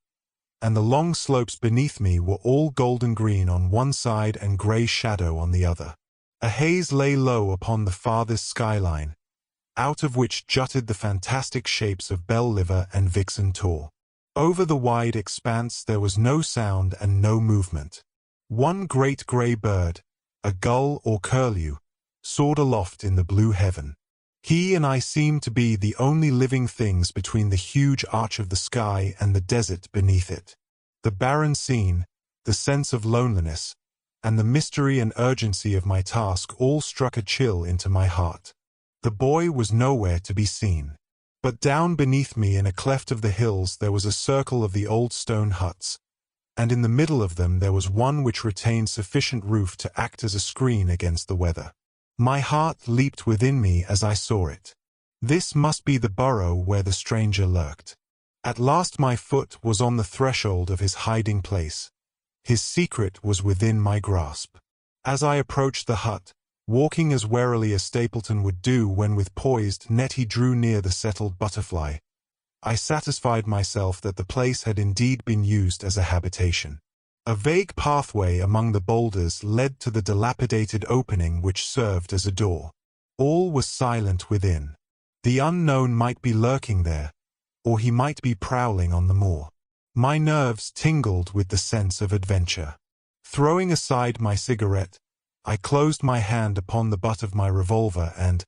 and the long slopes beneath me were all golden green on one side and grey shadow on the other. A haze lay low upon the farthest skyline, out of which jutted the fantastic shapes of Bell-Liver and Vixen Tor. Over the wide expanse there was no sound and no movement. One great grey bird, a gull or curlew, soared aloft in the blue heaven. He and I seemed to be the only living things between the huge arch of the sky and the desert beneath it. The barren scene, the sense of loneliness, and the mystery and urgency of my task all struck a chill into my heart. The boy was nowhere to be seen. But down beneath me in a cleft of the hills there was a circle of the old stone huts, and in the middle of them there was one which retained sufficient roof to act as a screen against the weather. My heart leaped within me as I saw it. This must be the burrow where the stranger lurked. At last my foot was on the threshold of his hiding place. His secret was within my grasp. As I approached the hut, walking as warily as Stapleton would do when with poised net he drew near the settled butterfly, I satisfied myself that the place had indeed been used as a habitation. A vague pathway among the boulders led to the dilapidated opening which served as a door. All was silent within. The unknown might be lurking there, or he might be prowling on the moor. My nerves tingled with the sense of adventure. Throwing aside my cigarette, I closed my hand upon the butt of my revolver and,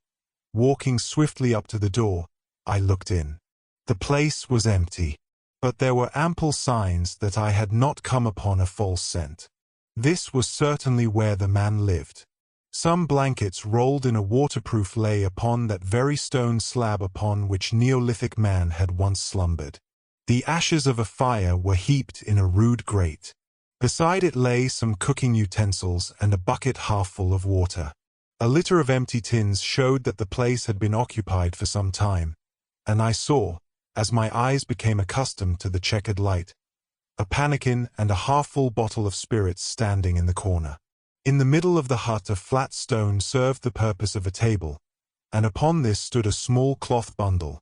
walking swiftly up to the door, I looked in. The place was empty, but there were ample signs that I had not come upon a false scent. This was certainly where the man lived. Some blankets rolled in a waterproof lay upon that very stone slab upon which Neolithic man had once slumbered. The ashes of a fire were heaped in a rude grate. Beside it lay some cooking utensils and a bucket half full of water. A litter of empty tins showed that the place had been occupied for some time, and I saw, as my eyes became accustomed to the checkered light, a pannikin and a half-full bottle of spirits standing in the corner. In the middle of the hut a flat stone served the purpose of a table, and upon this stood a small cloth bundle,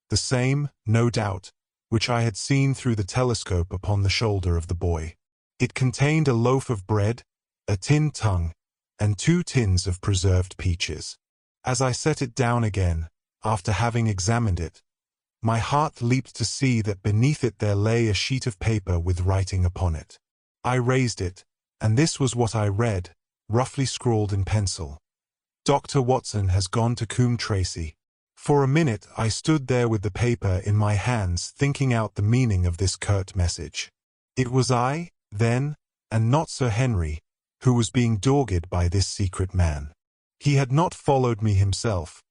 the same, no doubt, which I had seen through the telescope upon the shoulder of the boy. It contained a loaf of bread, a tin tongue, and 2 tins of preserved peaches. As I set it down again, after having examined it, my heart leaped to see that beneath it there lay a sheet of paper with writing upon it. I raised it, and this was what I read, roughly scrawled in pencil. Dr. Watson has gone to Coombe Tracey. For a minute I stood there with the paper in my hands thinking out the meaning of this curt message. It was I, then, and not Sir Henry, who was being dogged by this secret man. He had not followed me himself,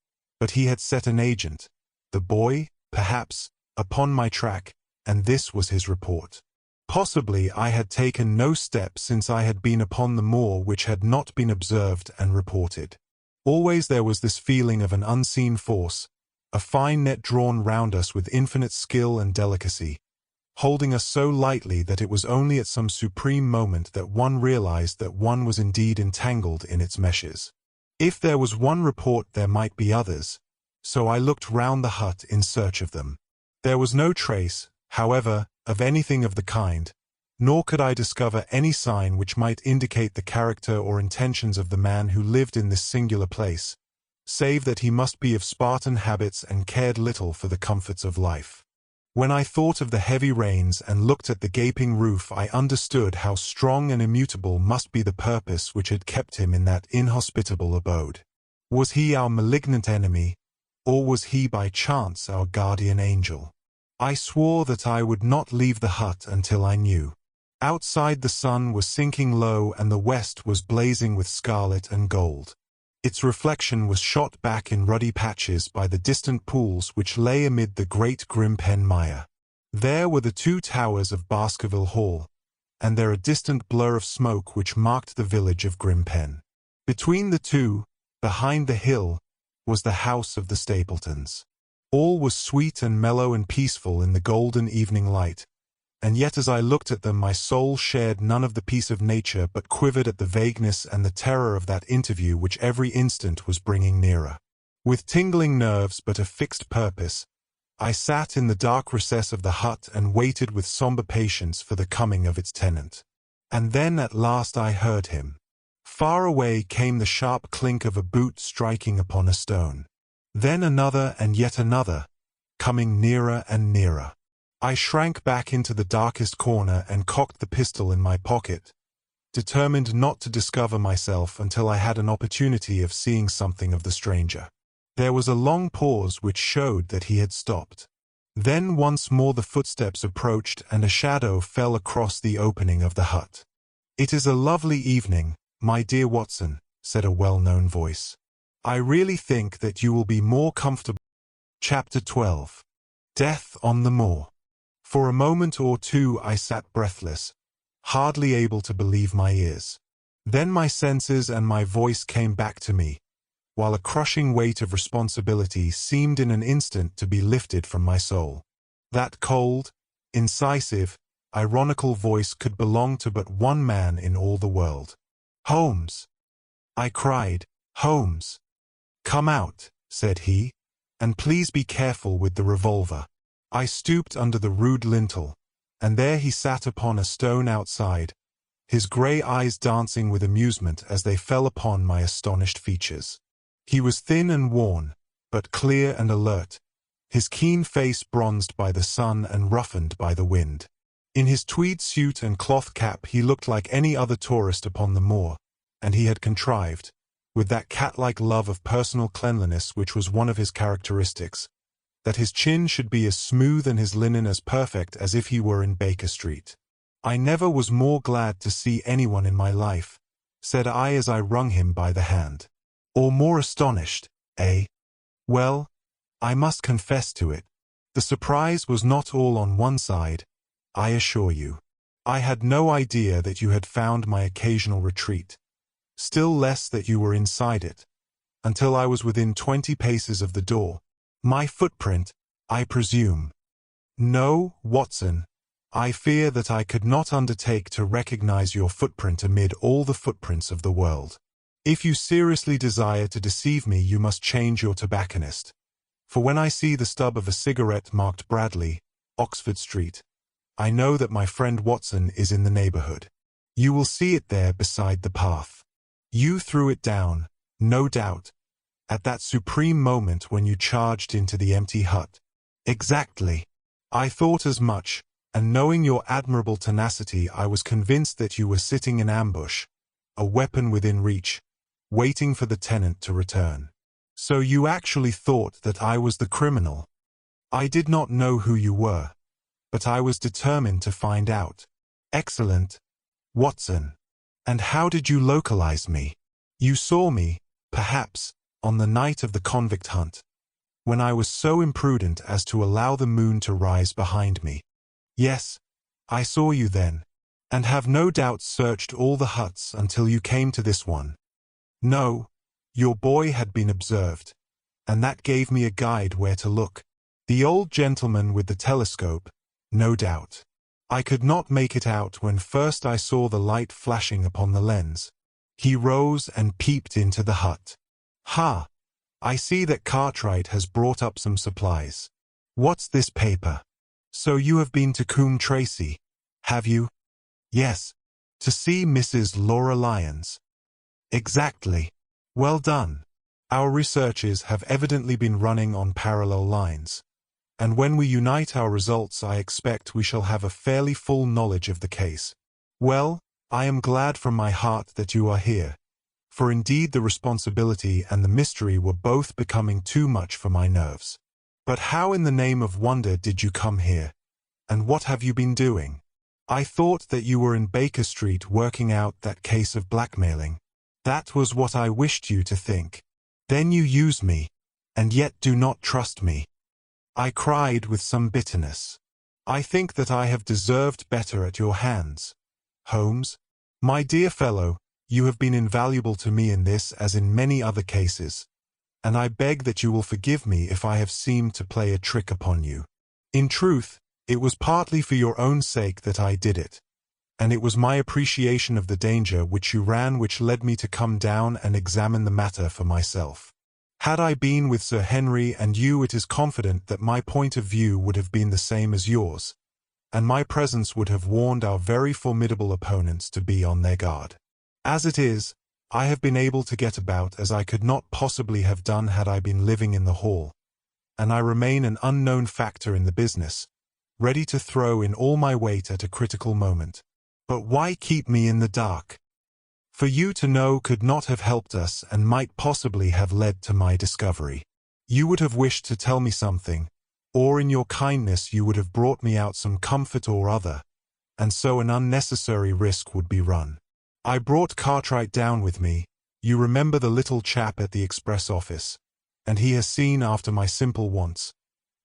but he had set an agent, the boy, perhaps, upon my track, and this was his report. Possibly I had taken no step since I had been upon the moor which had not been observed and reported. Always there was this feeling of an unseen force, a fine net drawn round us with infinite skill and delicacy, holding us so lightly that it was only at some supreme moment that one realized that one was indeed entangled in its meshes. If there was one report there might be others, so I looked round the hut in search of them. There was no trace, however, of anything of the kind, nor could I discover any sign which might indicate the character or intentions of the man who lived in this singular place, save that he must be of Spartan habits and cared little for the comforts of life. When I thought of the heavy rains and looked at the gaping roof, I understood how strong and immutable must be the purpose which had kept him in that inhospitable abode. Was he our malignant enemy, or was he by chance our guardian angel? I swore that I would not leave the hut until I knew. Outside the sun was sinking low and the west was blazing with scarlet and gold. Its reflection was shot back in ruddy patches by the distant pools which lay amid the great Grimpen mire. There were the 2 towers of Baskerville Hall, and there a distant blur of smoke which marked the village of Grimpen. Between the 2, behind the hill, was the house of the Stapletons. All was sweet and mellow and peaceful in the golden evening light, and yet as I looked at them my soul shared none of the peace of nature but quivered at the vagueness and the terror of that interview which every instant was bringing nearer. With tingling nerves but a fixed purpose, I sat in the dark recess of the hut and waited with somber patience for the coming of its tenant. And then at last I heard him. Far away came the sharp clink of a boot striking upon a stone. Then another and yet another, coming nearer and nearer. I shrank back into the darkest corner and cocked the pistol in my pocket, determined not to discover myself until I had an opportunity of seeing something of the stranger. There was a long pause which showed that he had stopped. Then once more the footsteps approached and a shadow fell across the opening of the hut. "It is a lovely evening, my dear Watson," said a well-known voice. "I really think that you will be more comfortable." Chapter 12. Death on the Moor. For a moment or 2 I sat breathless, hardly able to believe my ears. Then my senses and my voice came back to me, while a crushing weight of responsibility seemed in an instant to be lifted from my soul. That cold, incisive, ironical voice could belong to but one man in all the world. "Holmes!" I cried. "Holmes!" "Come out," said he, "and please be careful with the revolver." I stooped under the rude lintel, and there he sat upon a stone outside, his grey eyes dancing with amusement as they fell upon my astonished features. He was thin and worn, but clear and alert, his keen face bronzed by the sun and roughened by the wind. In his tweed suit and cloth cap he looked like any other tourist upon the moor, and he had contrived, with that cat-like love of personal cleanliness which was one of his characteristics, that his chin should be as smooth and his linen as perfect as if he were in Baker Street. "I never was more glad to see anyone in my life," said I as I wrung him by the hand. "Or more astonished, eh? Well, I must confess to it. The surprise was not all on one side, I assure you. I had no idea that you had found my occasional retreat, still less that you were inside it, until I was within 20 paces of the door. My footprint, I presume." "No, Watson, I fear that I could not undertake to recognize your footprint amid all the footprints of the world. If you seriously desire to deceive me, you must change your tobacconist. For when I see the stub of a cigarette marked Bradley, Oxford Street, I know that my friend Watson is in the neighborhood. You will see it there beside the path. You threw it down, no doubt, at that supreme moment when you charged into the empty hut." "Exactly. I thought as much, and knowing your admirable tenacity I was convinced that you were sitting in ambush, a weapon within reach, waiting for the tenant to return. So you actually thought that I was the criminal." "I did not know who you were, but I was determined to find out." "Excellent, Watson. And how did you localize me? You saw me, perhaps, on the night of the convict hunt, when I was so imprudent as to allow the moon to rise behind me." "Yes, I saw you then, and have no doubt searched all the huts until you came to this one." "No, your boy had been observed, and that gave me a guide where to look. The old gentleman with the telescope, no doubt. I could not make it out when first I saw the light flashing upon the lens. He rose and peeped into the hut. Ha! I see that Cartwright has brought up some supplies. What's this paper? So you have been to Coombe Tracey, have you?" "Yes, to see Mrs. Laura Lyons." "Exactly. Well done. Our researches have evidently been running on parallel lines, and when we unite our results I expect we shall have a fairly full knowledge of the case. Well, I am glad from my heart that you are here, for indeed the responsibility and the mystery were both becoming too much for my nerves. But how in the name of wonder did you come here, and what have you been doing?" I thought that you were in Baker Street working out that case of blackmailing. That was what I wished you to think. Then you use me, and yet do not trust me. I cried with some bitterness. I think that I have deserved better at your hands. Holmes, my dear fellow, you have been invaluable to me in this as in many other cases, and I beg that you will forgive me if I have seemed to play a trick upon you. In truth, it was partly for your own sake that I did it, and it was my appreciation of the danger which you ran which led me to come down and examine the matter for myself. Had I been with Sir Henry and you, it is confident that my point of view would have been the same as yours, and my presence would have warned our very formidable opponents to be on their guard. As it is, I have been able to get about as I could not possibly have done had I been living in the hall, and I remain an unknown factor in the business, ready to throw in all my weight at a critical moment. But why keep me in the dark? For you to know could not have helped us and might possibly have led to my discovery. You would have wished to tell me something, or in your kindness you would have brought me out some comfort or other, and so an unnecessary risk would be run. I brought Cartwright down with me. You remember the little chap at the express office, and he has seen after my simple wants,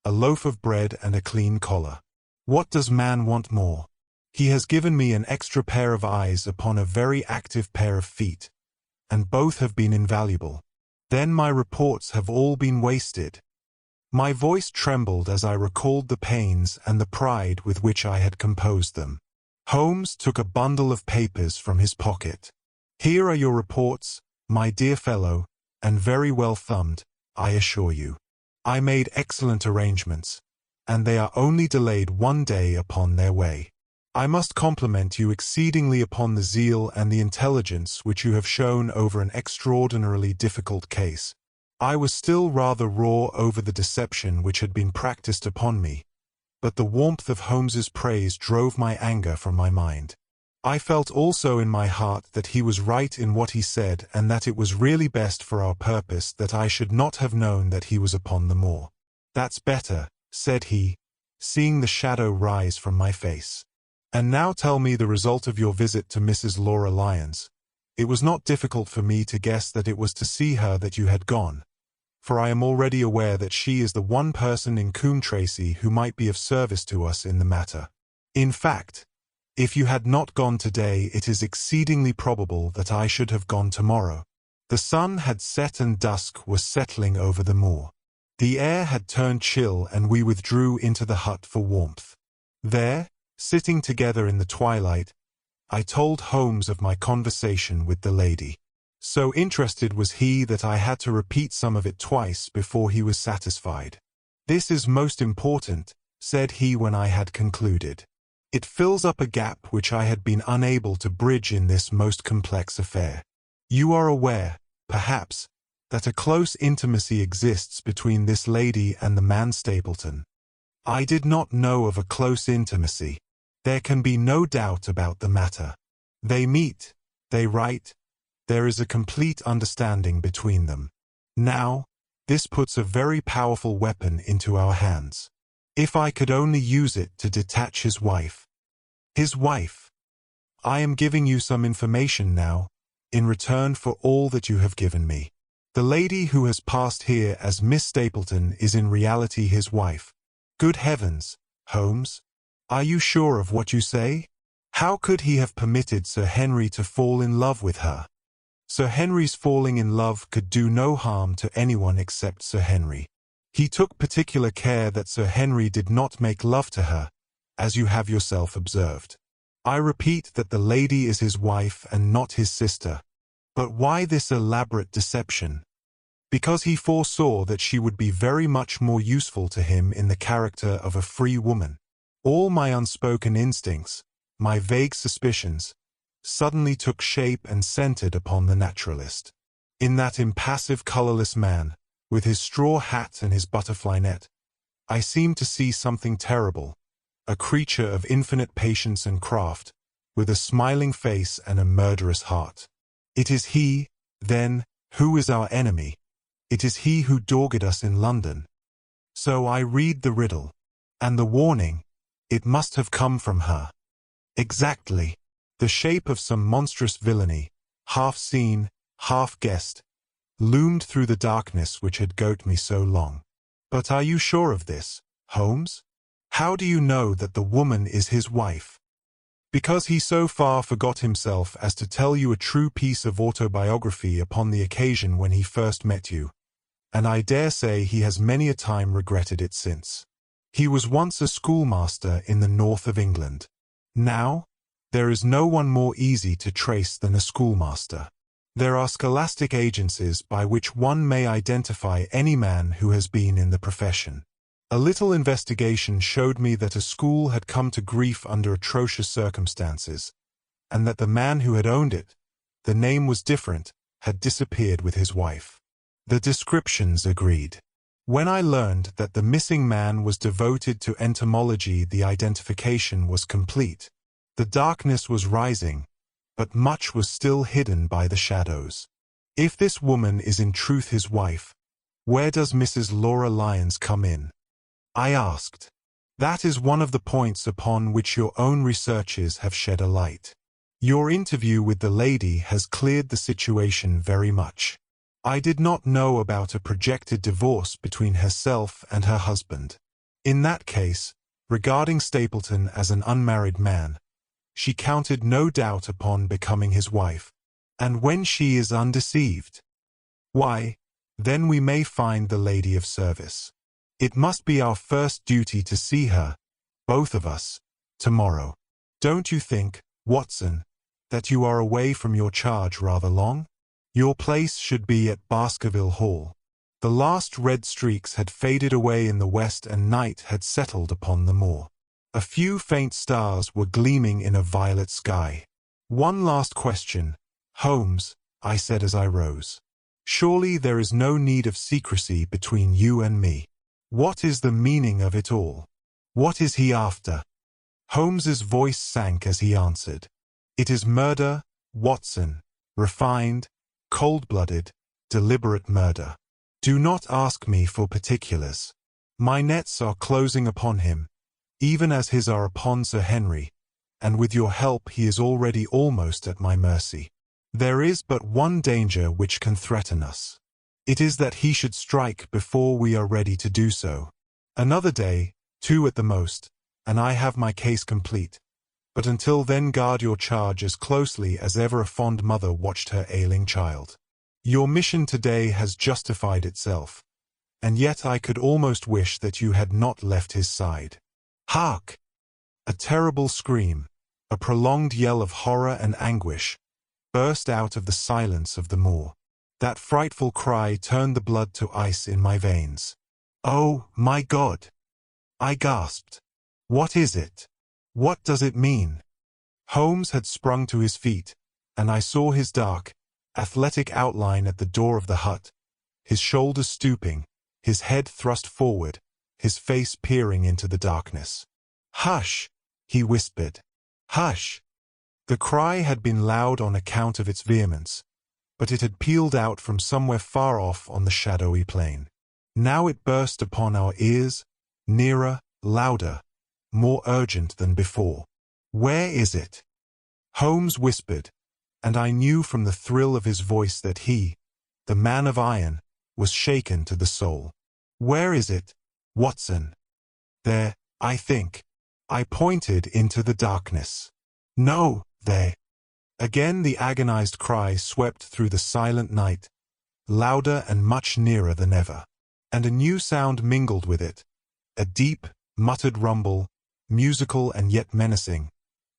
a loaf of bread and a clean collar. What does man want more? He has given me an extra pair of eyes upon a very active pair of feet, and both have been invaluable. Then my reports have all been wasted. My voice trembled as I recalled the pains and the pride with which I had composed them. Holmes took a bundle of papers from his pocket. Here are your reports, my dear fellow, and very well thumbed, I assure you. I made excellent arrangements, and they are only delayed 1 day upon their way. I must compliment you exceedingly upon the zeal and the intelligence which you have shown over an extraordinarily difficult case. I was still rather raw over the deception which had been practiced upon me, but the warmth of Holmes's praise drove my anger from my mind. I felt also in my heart that he was right in what he said and that it was really best for our purpose that I should not have known that he was upon the moor. That's better, said he, seeing the shadow rise from my face. And now tell me the result of your visit to Mrs. Laura Lyons. It was not difficult for me to guess that it was to see her that you had gone, for I am already aware that she is the one person in Coombe Tracey who might be of service to us in the matter. In fact, if you had not gone today, it is exceedingly probable that I should have gone tomorrow. The sun had set and dusk was settling over the moor. The air had turned chill and we withdrew into the hut for warmth. There, sitting together in the twilight, I told Holmes of my conversation with the lady. So interested was he that I had to repeat some of it twice before he was satisfied. This is most important, said he when I had concluded. It fills up a gap which I had been unable to bridge in this most complex affair. You are aware, perhaps, that a close intimacy exists between this lady and the man Stapleton. I did not know of a close intimacy. There can be no doubt about the matter. They meet, they write, there is a complete understanding between them. Now, this puts a very powerful weapon into our hands. If I could only use it to detach his wife. His wife. I am giving you some information now, in return for all that you have given me. The lady who has passed here as Miss Stapleton is in reality his wife. Good heavens, Holmes! Are you sure of what you say? How could he have permitted Sir Henry to fall in love with her? Sir Henry's falling in love could do no harm to anyone except Sir Henry. He took particular care that Sir Henry did not make love to her, as you have yourself observed. I repeat that the lady is his wife and not his sister. But why this elaborate deception? Because he foresaw that she would be very much more useful to him in the character of a free woman. All my unspoken instincts, my vague suspicions, suddenly took shape and centered upon the naturalist. In that impassive, colorless man, with his straw hat and his butterfly net, I seemed to see something terrible, a creature of infinite patience and craft, with a smiling face and a murderous heart. It is he, then, who is our enemy. It is he who dogged us in London. So I read the riddle, and the warning, it must have come from her. Exactly. The shape of some monstrous villainy, half seen, half guessed, loomed through the darkness which had goaded me so long. But are you sure of this, Holmes? How do you know that the woman is his wife? Because he so far forgot himself as to tell you a true piece of autobiography upon the occasion when he first met you, and I dare say he has many a time regretted it since. He was once a schoolmaster in the north of England. Now, there is no one more easy to trace than a schoolmaster. There are scholastic agencies by which one may identify any man who has been in the profession. A little investigation showed me that a school had come to grief under atrocious circumstances, and that the man who had owned it, the name was different, had disappeared with his wife. The descriptions agreed. When I learned that the missing man was devoted to entomology, the identification was complete. The darkness was rising, but much was still hidden by the shadows. If this woman is in truth his wife, where does Mrs. Laura Lyons come in? I asked. That is one of the points upon which your own researches have shed a light. Your interview with the lady has cleared the situation very much. I did not know about a projected divorce between herself and her husband. In that case, regarding Stapleton as an unmarried man, she counted no doubt upon becoming his wife. And when she is undeceived, why, then we may find the lady of service. It must be our first duty to see her, both of us, tomorrow. Don't you think, Watson, that you are away from your charge rather long? Your place should be at Baskerville Hall. The last red streaks had faded away in the west and night had settled upon the moor. A few faint stars were gleaming in a violet sky. One last question, Holmes, I said as I rose. Surely there is no need of secrecy between you and me. What is the meaning of it all? What is he after? Holmes's voice sank as he answered. It is murder, Watson, refined, cold-blooded, deliberate murder. Do not ask me for particulars. My nets are closing upon him, even as his are upon Sir Henry, and with your help he is already almost at my mercy. There is but one danger which can threaten us. It is that he should strike before we are ready to do so. Another day, 2 at the most, and I have my case complete. But until then guard your charge as closely as ever a fond mother watched her ailing child. Your mission today has justified itself, and yet I could almost wish that you had not left his side. Hark! A terrible scream, a prolonged yell of horror and anguish, burst out of the silence of the moor. That frightful cry turned the blood to ice in my veins. Oh, my God! I gasped. What is it? What does it mean? Holmes had sprung to his feet, and I saw his dark, athletic outline at the door of the hut, his shoulders stooping, his head thrust forward, his face peering into the darkness. Hush, he whispered. Hush! The cry had been loud on account of its vehemence, but it had pealed out from somewhere far off on the shadowy plain. Now it burst upon our ears, nearer, louder, more urgent than before. Where is it? Holmes whispered, and I knew from the thrill of his voice that he, the man of iron, was shaken to the soul. Where is it, Watson? There, I think. I pointed into the darkness. No, there. Again the agonized cry swept through the silent night, louder and much nearer than ever. And a new sound mingled with it, a deep, muttered rumble, musical and yet menacing,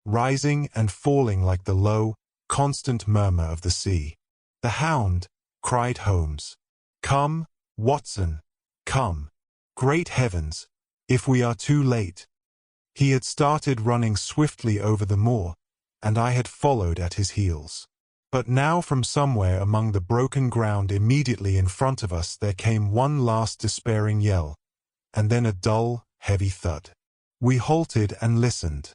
rising and falling like the low, constant murmur of the sea. The Hound, cried Holmes. Come, Watson, come. Great heavens, if we are too late. He had started running swiftly over the moor, and I had followed at his heels. But now from somewhere among the broken ground immediately in front of us there came one last despairing yell, and then a dull, heavy thud. We halted and listened.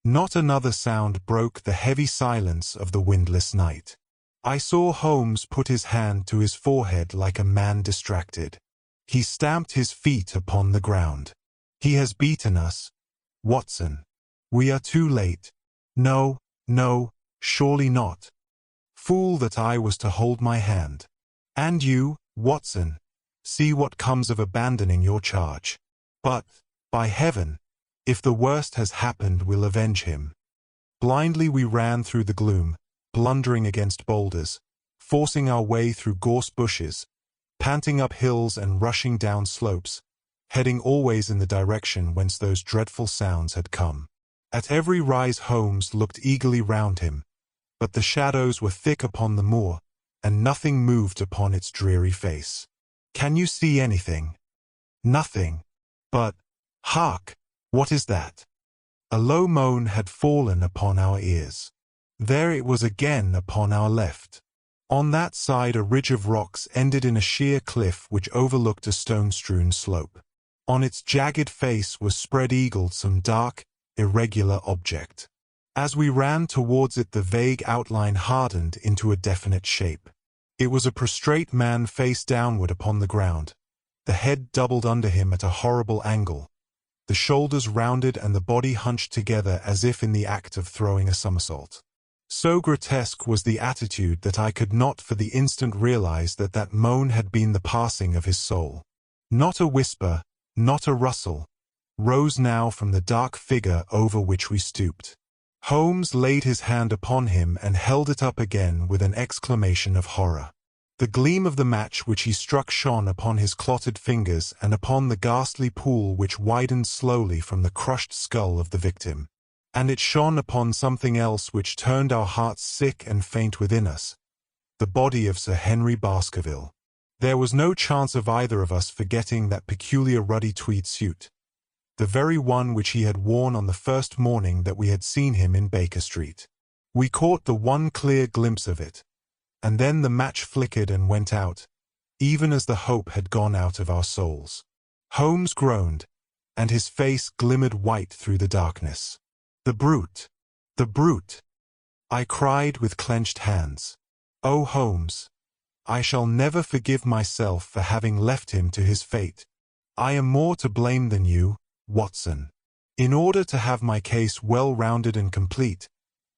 Not another sound broke the heavy silence of the windless night. I saw Holmes put his hand to his forehead like a man distracted. He stamped his feet upon the ground. He has beaten us, Watson. We are too late. No, no, surely not. Fool that I was to hold my hand. And you, Watson, see what comes of abandoning your charge. But, by heaven, if the worst has happened, we'll avenge him. Blindly we ran through the gloom, blundering against boulders, forcing our way through gorse bushes, panting up hills and rushing down slopes, heading always in the direction whence those dreadful sounds had come. At every rise Holmes looked eagerly round him, but the shadows were thick upon the moor, and nothing moved upon its dreary face. "Can you see anything?" "Nothing. But, hark! What is that?" A low moan had fallen upon our ears. There it was again upon our left. On that side a ridge of rocks ended in a sheer cliff which overlooked a stone-strewn slope. On its jagged face was spread-eagled some dark, irregular object. As we ran towards it, the vague outline hardened into a definite shape. It was a prostrate man face downward upon the ground, the head doubled under him at a horrible angle, the shoulders rounded and the body hunched together as if in the act of throwing a somersault. So grotesque was the attitude that I could not for the instant realize that that moan had been the passing of his soul. Not a whisper, not a rustle, rose now from the dark figure over which we stooped. Holmes laid his hand upon him and held it up again with an exclamation of horror. The gleam of the match which he struck shone upon his clotted fingers and upon the ghastly pool which widened slowly from the crushed skull of the victim. And it shone upon something else which turned our hearts sick and faint within us, the body of Sir Henry Baskerville. There was no chance of either of us forgetting that peculiar ruddy tweed suit, the very one which he had worn on the first morning that we had seen him in Baker Street. We caught the one clear glimpse of it, and then the match flickered and went out, even as the hope had gone out of our souls. Holmes groaned, and his face glimmered white through the darkness. "The brute! The brute!" I cried with clenched hands. "Oh, Holmes, I shall never forgive myself for having left him to his fate. I am more to blame than you, Watson. In order to have my case well rounded and complete,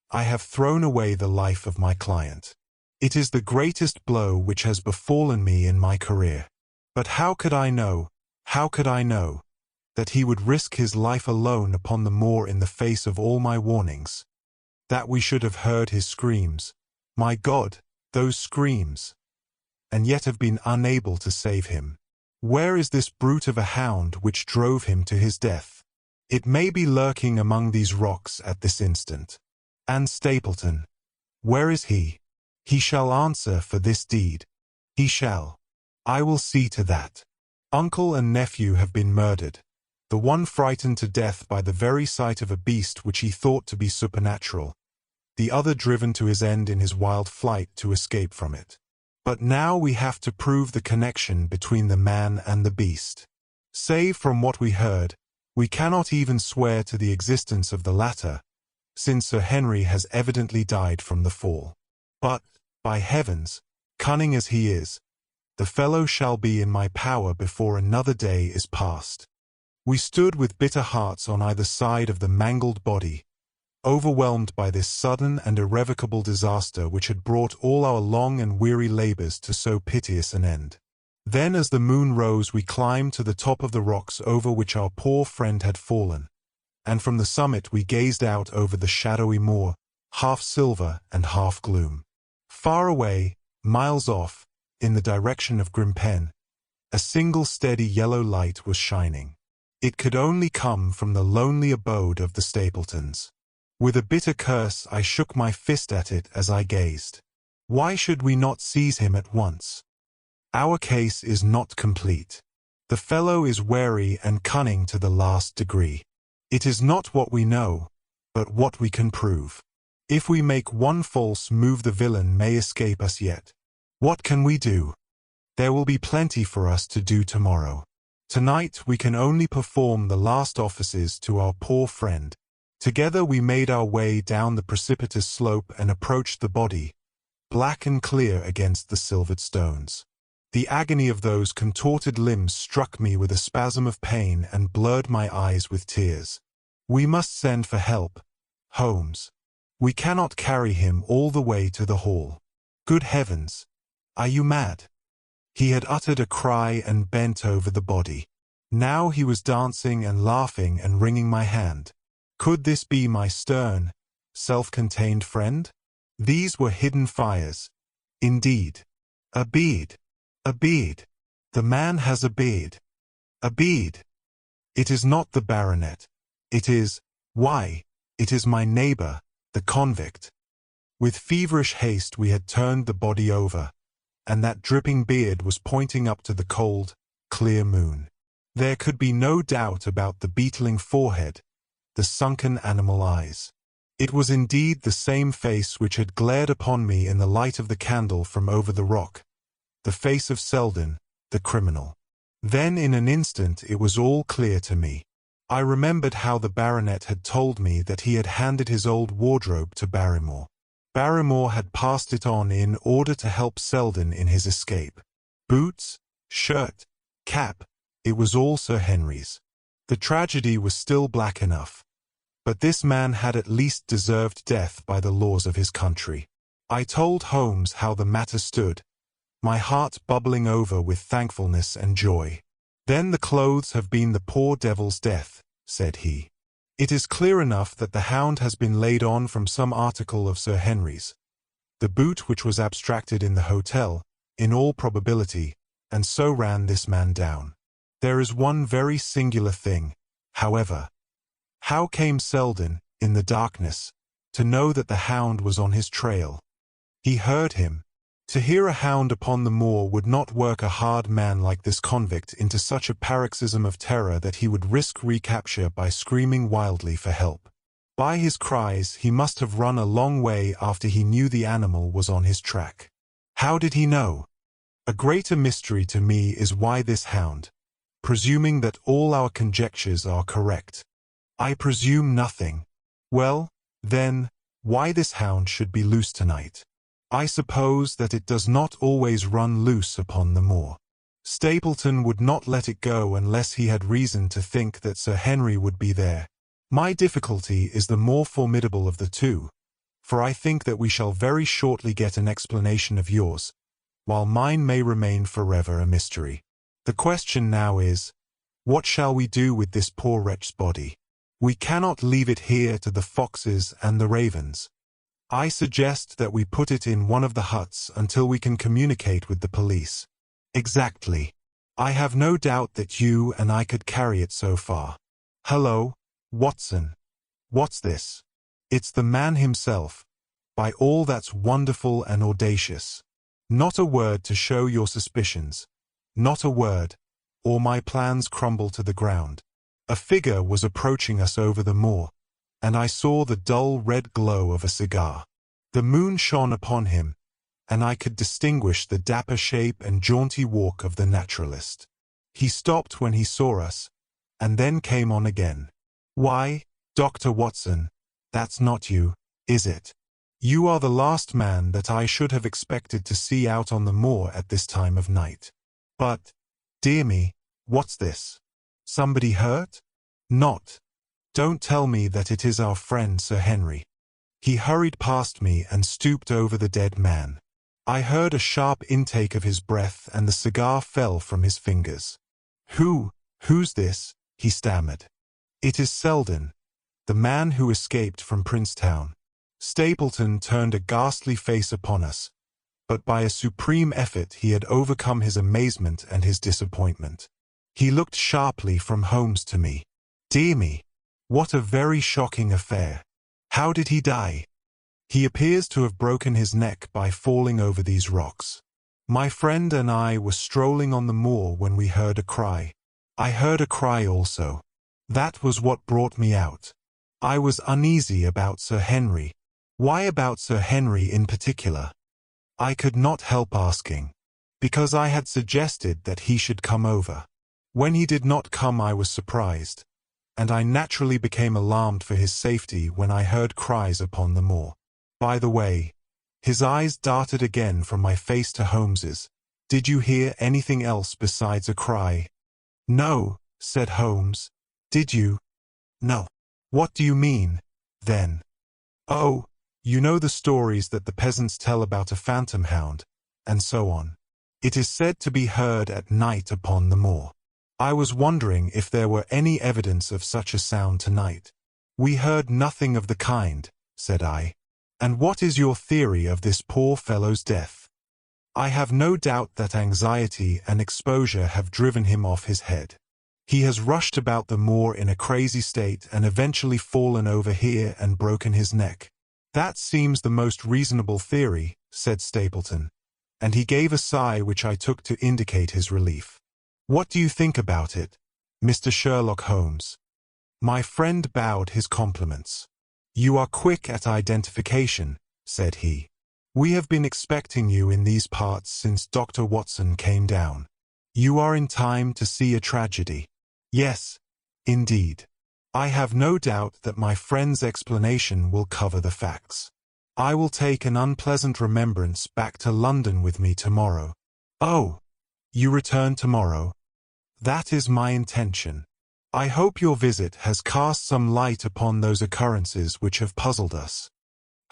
I have thrown away the life of my client. It is the greatest blow which has befallen me in my career. But how could I know, that he would risk his life alone upon the moor in the face of all my warnings? That we should have heard his screams, my God, those screams, and yet have been unable to save him? Where is this brute of a hound which drove him to his death? It may be lurking among these rocks at this instant. And Stapleton, where is he? He shall answer for this deed. He shall. I will see to that. Uncle and nephew have been murdered, the one frightened to death by the very sight of a beast which he thought to be supernatural, the other driven to his end in his wild flight to escape from it. But now we have to prove the connection between the man and the beast. Save from what we heard, we cannot even swear to the existence of the latter, since Sir Henry has evidently died from the fall. But, by heavens, cunning as he is, the fellow shall be in my power before another day is past. We stood with bitter hearts on either side of the mangled body, overwhelmed by this sudden and irrevocable disaster which had brought all our long and weary labors to so piteous an end. Then as the moon rose we climbed to the top of the rocks over which our poor friend had fallen, and from the summit we gazed out over the shadowy moor, half silver and half gloom. Far away, miles off, in the direction of Grimpen, a single steady yellow light was shining. It could only come from the lonely abode of the Stapletons. With a bitter curse I shook my fist at it as I gazed. Why should we not seize him at once? Our case is not complete. The fellow is wary and cunning to the last degree. It is not what we know, but what we can prove. If we make one false move, the villain may escape us yet. What can we do? There will be plenty for us to do tomorrow. Tonight we can only perform the last offices to our poor friend. Together we made our way down the precipitous slope and approached the body, black and clear against the silvered stones. The agony of those contorted limbs struck me with a spasm of pain and blurred my eyes with tears. We must send for help, Holmes. We cannot carry him all the way to the hall. Good heavens! Are you mad? He had uttered a cry and bent over the body. Now he was dancing and laughing and wringing my hand. Could this be my stern, self-contained friend? These were hidden fires. Indeed. A beard. A beard. The man has a beard. A beard. It is not the baronet. It is, why, it is my neighbor, the convict. With feverish haste we had turned the body over, and that dripping beard was pointing up to the cold, clear moon. There could be no doubt about the beetling forehead, the sunken animal eyes. It was indeed the same face which had glared upon me in the light of the candle from over the rock, the face of Selden, the criminal. Then in an instant it was all clear to me. I remembered how the baronet had told me that he had handed his old wardrobe to Barrymore. Barrymore had passed it on in order to help Selden in his escape. Boots, shirt, cap, it was all Sir Henry's. The tragedy was still black enough. But this man had at least deserved death by the laws of his country. I told Holmes how the matter stood, my heart bubbling over with thankfulness and joy. Then the clothes have been the poor devil's death, said he. It is clear enough that the hound has been laid on from some article of Sir Henry's. The boot which was abstracted in the hotel, in all probability, and so ran this man down. There is one very singular thing, however. How came Selden, in the darkness, to know that the hound was on his trail? He heard him. To hear a hound upon the moor would not work a hard man like this convict into such a paroxysm of terror that he would risk recapture by screaming wildly for help. By his cries he must have run a long way after he knew the animal was on his track. How did he know? A greater mystery to me is why this hound, presuming that all our conjectures are correct. I presume nothing. Well, then, why this hound should be loose tonight. I suppose that it does not always run loose upon the moor. Stapleton would not let it go unless he had reason to think that Sir Henry would be there. My difficulty is the more formidable of the two, for I think that we shall very shortly get an explanation of yours, while mine may remain forever a mystery. The question now is, what shall we do with this poor wretch's body? We cannot leave it here to the foxes and the ravens. I suggest that we put it in one of the huts until we can communicate with the police. Exactly. I have no doubt that you and I could carry it so far. Hello, Watson. What's this? It's the man himself, by all that's wonderful and audacious. Not a word to show your suspicions. Not a word, or my plans crumble to the ground. A figure was approaching us over the moor, and I saw the dull red glow of a cigar. The moon shone upon him, and I could distinguish the dapper shape and jaunty walk of the naturalist. He stopped when he saw us, and then came on again. Why, Dr. Watson, that's not you, is it? You are the last man that I should have expected to see out on the moor at this time of night. But, dear me, what's this? Somebody hurt? Not. Don't tell me that it is our friend Sir Henry. He hurried past me and stooped over the dead man. I heard a sharp intake of his breath and the cigar fell from his fingers. Who's this? He stammered. It is Selden, the man who escaped from Princetown. Stapleton turned a ghastly face upon us, but by a supreme effort he had overcome his amazement and his disappointment. He looked sharply from Holmes to me. Dear me, what a very shocking affair. How did he die? He appears to have broken his neck by falling over these rocks. My friend and I were strolling on the moor when we heard a cry. I heard a cry also. That was what brought me out. I was uneasy about Sir Henry. Why about Sir Henry in particular? I could not help asking. Because I had suggested that he should come over. When he did not come I was surprised, and I naturally became alarmed for his safety when I heard cries upon the moor. By the way, his eyes darted again from my face to Holmes's. Did you hear anything else besides a cry? No, said Holmes. Did you? No. What do you mean, then? Oh, You know the stories that the peasants tell about a phantom hound, and so on. It is said to be heard at night upon the moor. I was wondering if there were any evidence of such a sound tonight. We heard nothing of the kind, said I. And what is your theory of this poor fellow's death? I have no doubt that anxiety and exposure have driven him off his head. He has rushed about the moor in a crazy state and eventually fallen over here and broken his neck. That seems the most reasonable theory, said Stapleton, and he gave a sigh which I took to indicate his relief. What do you think about it, Mr. Sherlock Holmes? My friend bowed his compliments. You are quick at identification, said he. We have been expecting you in these parts since Dr. Watson came down. You are in time to see a tragedy. Yes, indeed. I have no doubt that my friend's explanation will cover the facts. I will take an unpleasant remembrance back to London with me tomorrow. Oh, you return tomorrow? That is my intention. I hope your visit has cast some light upon those occurrences which have puzzled us.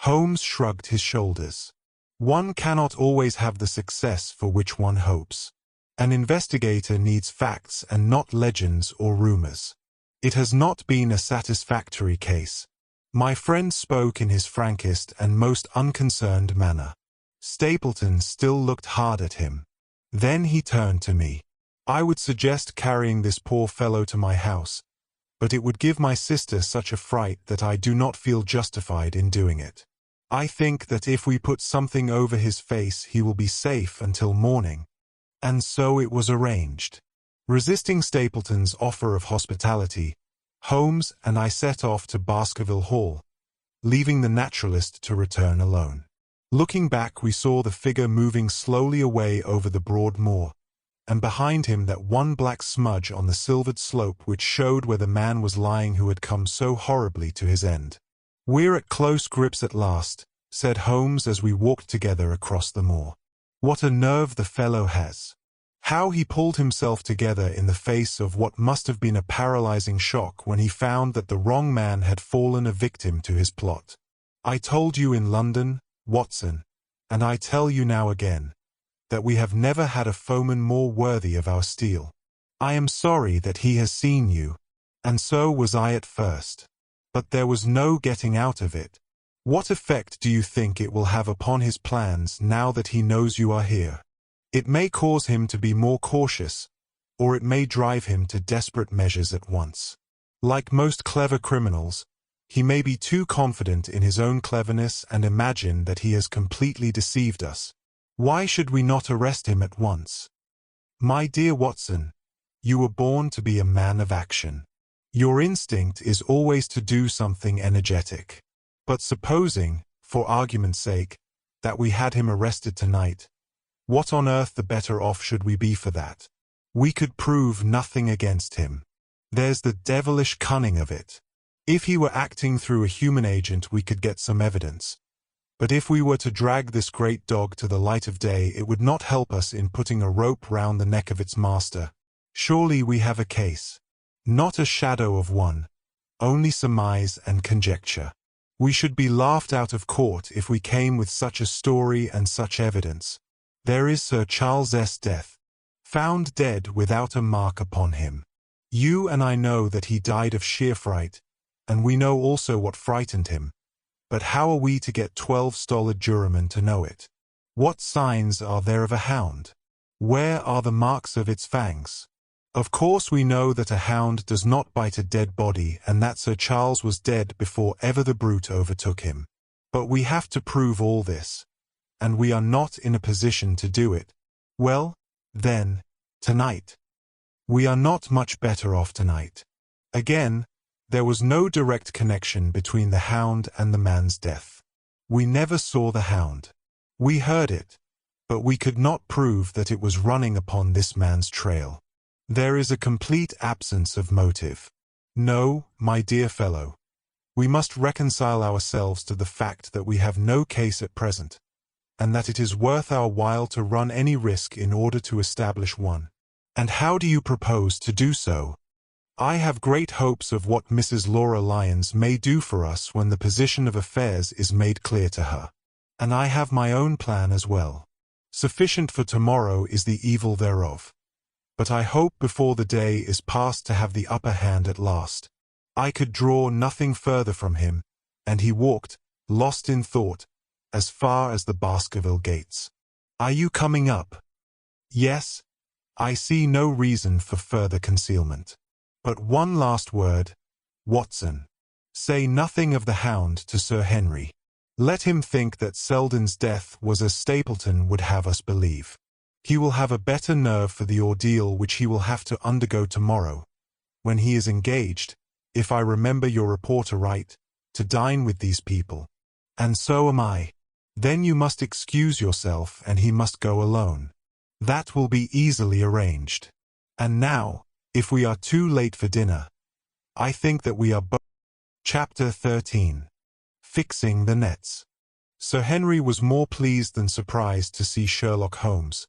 Holmes shrugged his shoulders. One cannot always have the success for which one hopes. An investigator needs facts and not legends or rumors. It has not been a satisfactory case. My friend spoke in his frankest and most unconcerned manner. Stapleton still looked hard at him. Then he turned to me. I would suggest carrying this poor fellow to my house, but it would give my sister such a fright that I do not feel justified in doing it. I think that if we put something over his face he will be safe until morning. And so it was arranged. Resisting Stapleton's offer of hospitality, Holmes and I set off to Baskerville Hall, leaving the naturalist to return alone. Looking back, we saw the figure moving slowly away over the broad moor, and behind him that one black smudge on the silvered slope which showed where the man was lying who had come so horribly to his end. We're at close grips at last, said Holmes as we walked together across the moor. What a nerve the fellow has! How he pulled himself together in the face of what must have been a paralyzing shock when he found that the wrong man had fallen a victim to his plot. I told you in London, Watson, and I tell you now again, that we have never had a foeman more worthy of our steel. I am sorry that he has seen you, and so was I at first. But there was no getting out of it. What effect do you think it will have upon his plans now that he knows you are here? It may cause him to be more cautious, or it may drive him to desperate measures at once. Like most clever criminals, he may be too confident in his own cleverness and imagine that he has completely deceived us. Why should we not arrest him at once? My dear Watson, you were born to be a man of action. Your instinct is always to do something energetic. But supposing, for argument's sake, that we had him arrested tonight, what on earth the better off should we be for that? We could prove nothing against him. There's the devilish cunning of it. If he were acting through a human agent we could get some evidence. But if we were to drag this great dog to the light of day it would not help us in putting a rope round the neck of its master. Surely we have a case. Not a shadow of one. Only surmise and conjecture. We should be laughed out of court if we came with such a story and such evidence. There is Sir Charles's death, found dead without a mark upon him. You and I know that he died of sheer fright, and we know also what frightened him. But how are we to get 12 stolid jurymen to know it? What signs are there of a hound? Where are the marks of its fangs? Of course we know that a hound does not bite a dead body and that Sir Charles was dead before ever the brute overtook him. But we have to prove all this, and we are not in a position to do it. Well, then, tonight. We are not much better off tonight. Again, there was no direct connection between the hound and the man's death. We never saw the hound. We heard it, but we could not prove that it was running upon this man's trail. There is a complete absence of motive. No, my dear fellow, we must reconcile ourselves to the fact that we have no case at present, and that it is worth our while to run any risk in order to establish one. And how do you propose to do so? I have great hopes of what Mrs. Laura Lyons may do for us when the position of affairs is made clear to her. And I have my own plan as well. Sufficient for tomorrow is the evil thereof. But I hope before the day is past to have the upper hand at last. I could draw nothing further from him, and he walked, lost in thought, as far as the Baskerville gates. Are you coming up? Yes. I see no reason for further concealment. But one last word, Watson. Say nothing of the Hound to Sir Henry. Let him think that Selden's death was as Stapleton would have us believe. He will have a better nerve for the ordeal which he will have to undergo tomorrow, when he is engaged, if I remember your report aright, to dine with these people. And so am I. Then you must excuse yourself and he must go alone. That will be easily arranged. And now, if we are too late for dinner, I think that we are both. Chapter 13. Fixing the nets. Sir Henry was more pleased than surprised to see Sherlock Holmes,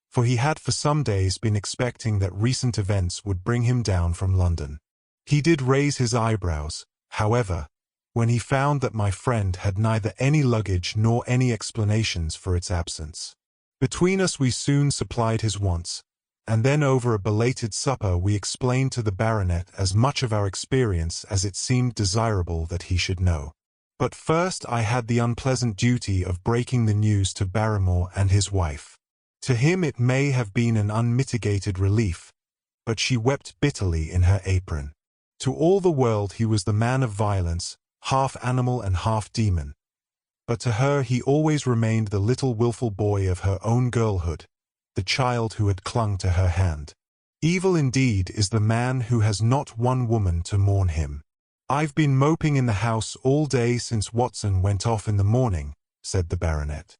for he had for some days been expecting that recent events would bring him down from London. He did raise his eyebrows, however, when he found that my friend had neither any luggage nor any explanations for its absence. Between us we soon supplied his wants, and then over a belated supper we explained to the baronet as much of our experience as it seemed desirable that he should know. But first I had the unpleasant duty of breaking the news to Barrymore and his wife. To him it may have been an unmitigated relief, but she wept bitterly in her apron. To all the world he was the man of violence, half animal and half demon. But to her he always remained the little wilful boy of her own girlhood, the child who had clung to her hand. Evil indeed is the man who has not one woman to mourn him. I've been moping in the house all day since Watson went off in the morning, said the baronet.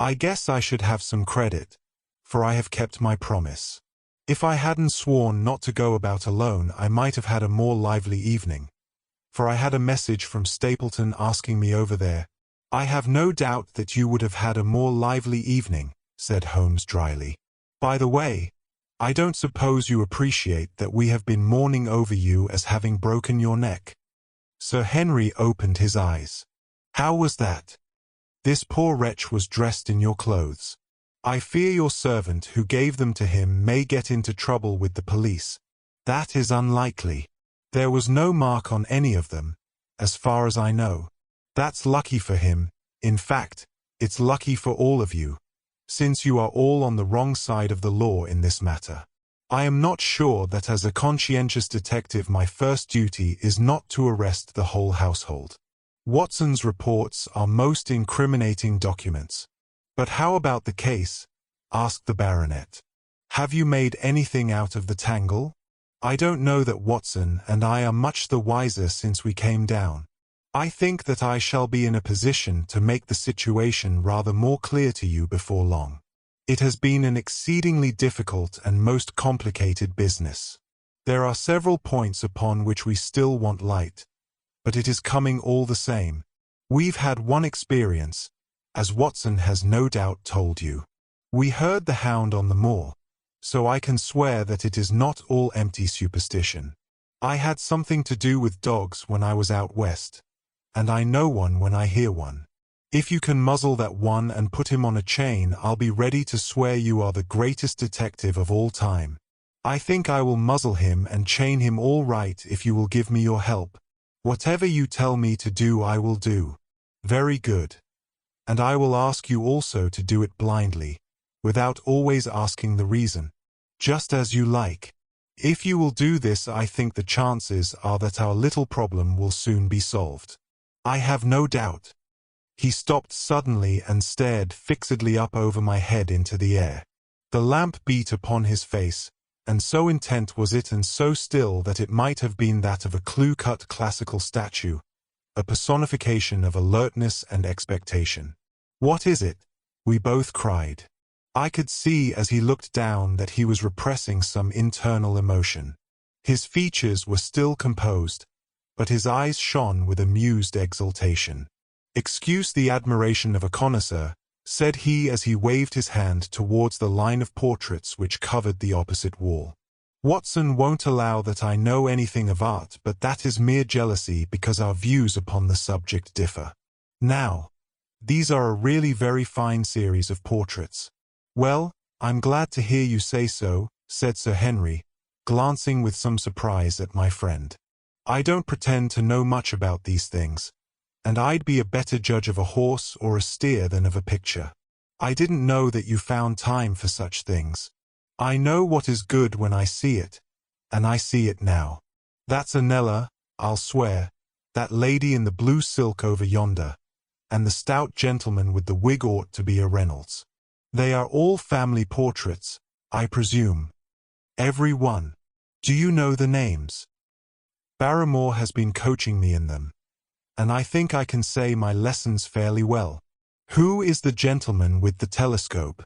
I guess I should have some credit, for I have kept my promise. If I hadn't sworn not to go about alone, I might have had a more lively evening, for I had a message from Stapleton asking me over there. I have no doubt that you would have had a more lively evening, said Holmes dryly. By the way, I don't suppose you appreciate that we have been mourning over you as having broken your neck. Sir Henry opened his eyes. How was that? This poor wretch was dressed in your clothes. I fear your servant who gave them to him may get into trouble with the police. That is unlikely. There was no mark on any of them, as far as I know. That's lucky for him. In fact, it's lucky for all of you, since you are all on the wrong side of the law in this matter. I am not sure that as a conscientious detective my first duty is not to arrest the whole household. Watson's reports are most incriminating documents. But how about the case? Asked the baronet. Have you made anything out of the tangle? I don't know that Watson and I are much the wiser since we came down. I think that I shall be in a position to make the situation rather more clear to you before long. It has been an exceedingly difficult and most complicated business. There are several points upon which we still want light, but it is coming all the same. We've had one experience, as Watson has no doubt told you. We heard the Hound on the moor, so I can swear that it is not all empty superstition. I had something to do with dogs when I was out west, and I know one when I hear one. If you can muzzle that one and put him on a chain, I'll be ready to swear you are the greatest detective of all time. I think I will muzzle him and chain him all right if you will give me your help. Whatever you tell me to do I will do. Very good. And I will ask you also to do it blindly, without always asking the reason. Just as you like. If you will do this, I think the chances are that our little problem will soon be solved. I have no doubt. He stopped suddenly and stared fixedly up over my head into the air. The lamp beat upon his face, and so intent was it and so still that it might have been that of a clew-cut classical statue, a personification of alertness and expectation. What is it? We both cried. I could see as he looked down that he was repressing some internal emotion. His features were still composed, but his eyes shone with amused exultation. Excuse the admiration of a connoisseur, said he as he waved his hand towards the line of portraits which covered the opposite wall. Watson won't allow that I know anything of art, but that is mere jealousy because our views upon the subject differ. Now, these are a really very fine series of portraits. Well, I'm glad to hear you say so, said Sir Henry, glancing with some surprise at my friend. I don't pretend to know much about these things, and I'd be a better judge of a horse or a steer than of a picture. I didn't know that you found time for such things. I know what is good when I see it, and I see it now. That's a Nella, I'll swear, that lady in the blue silk over yonder, and the stout gentleman with the wig ought to be a Reynolds. They are all family portraits, I presume. Every one. Do you know the names? Barrymore has been coaching me in them, and I think I can say my lessons fairly well. Who is the gentleman with the telescope?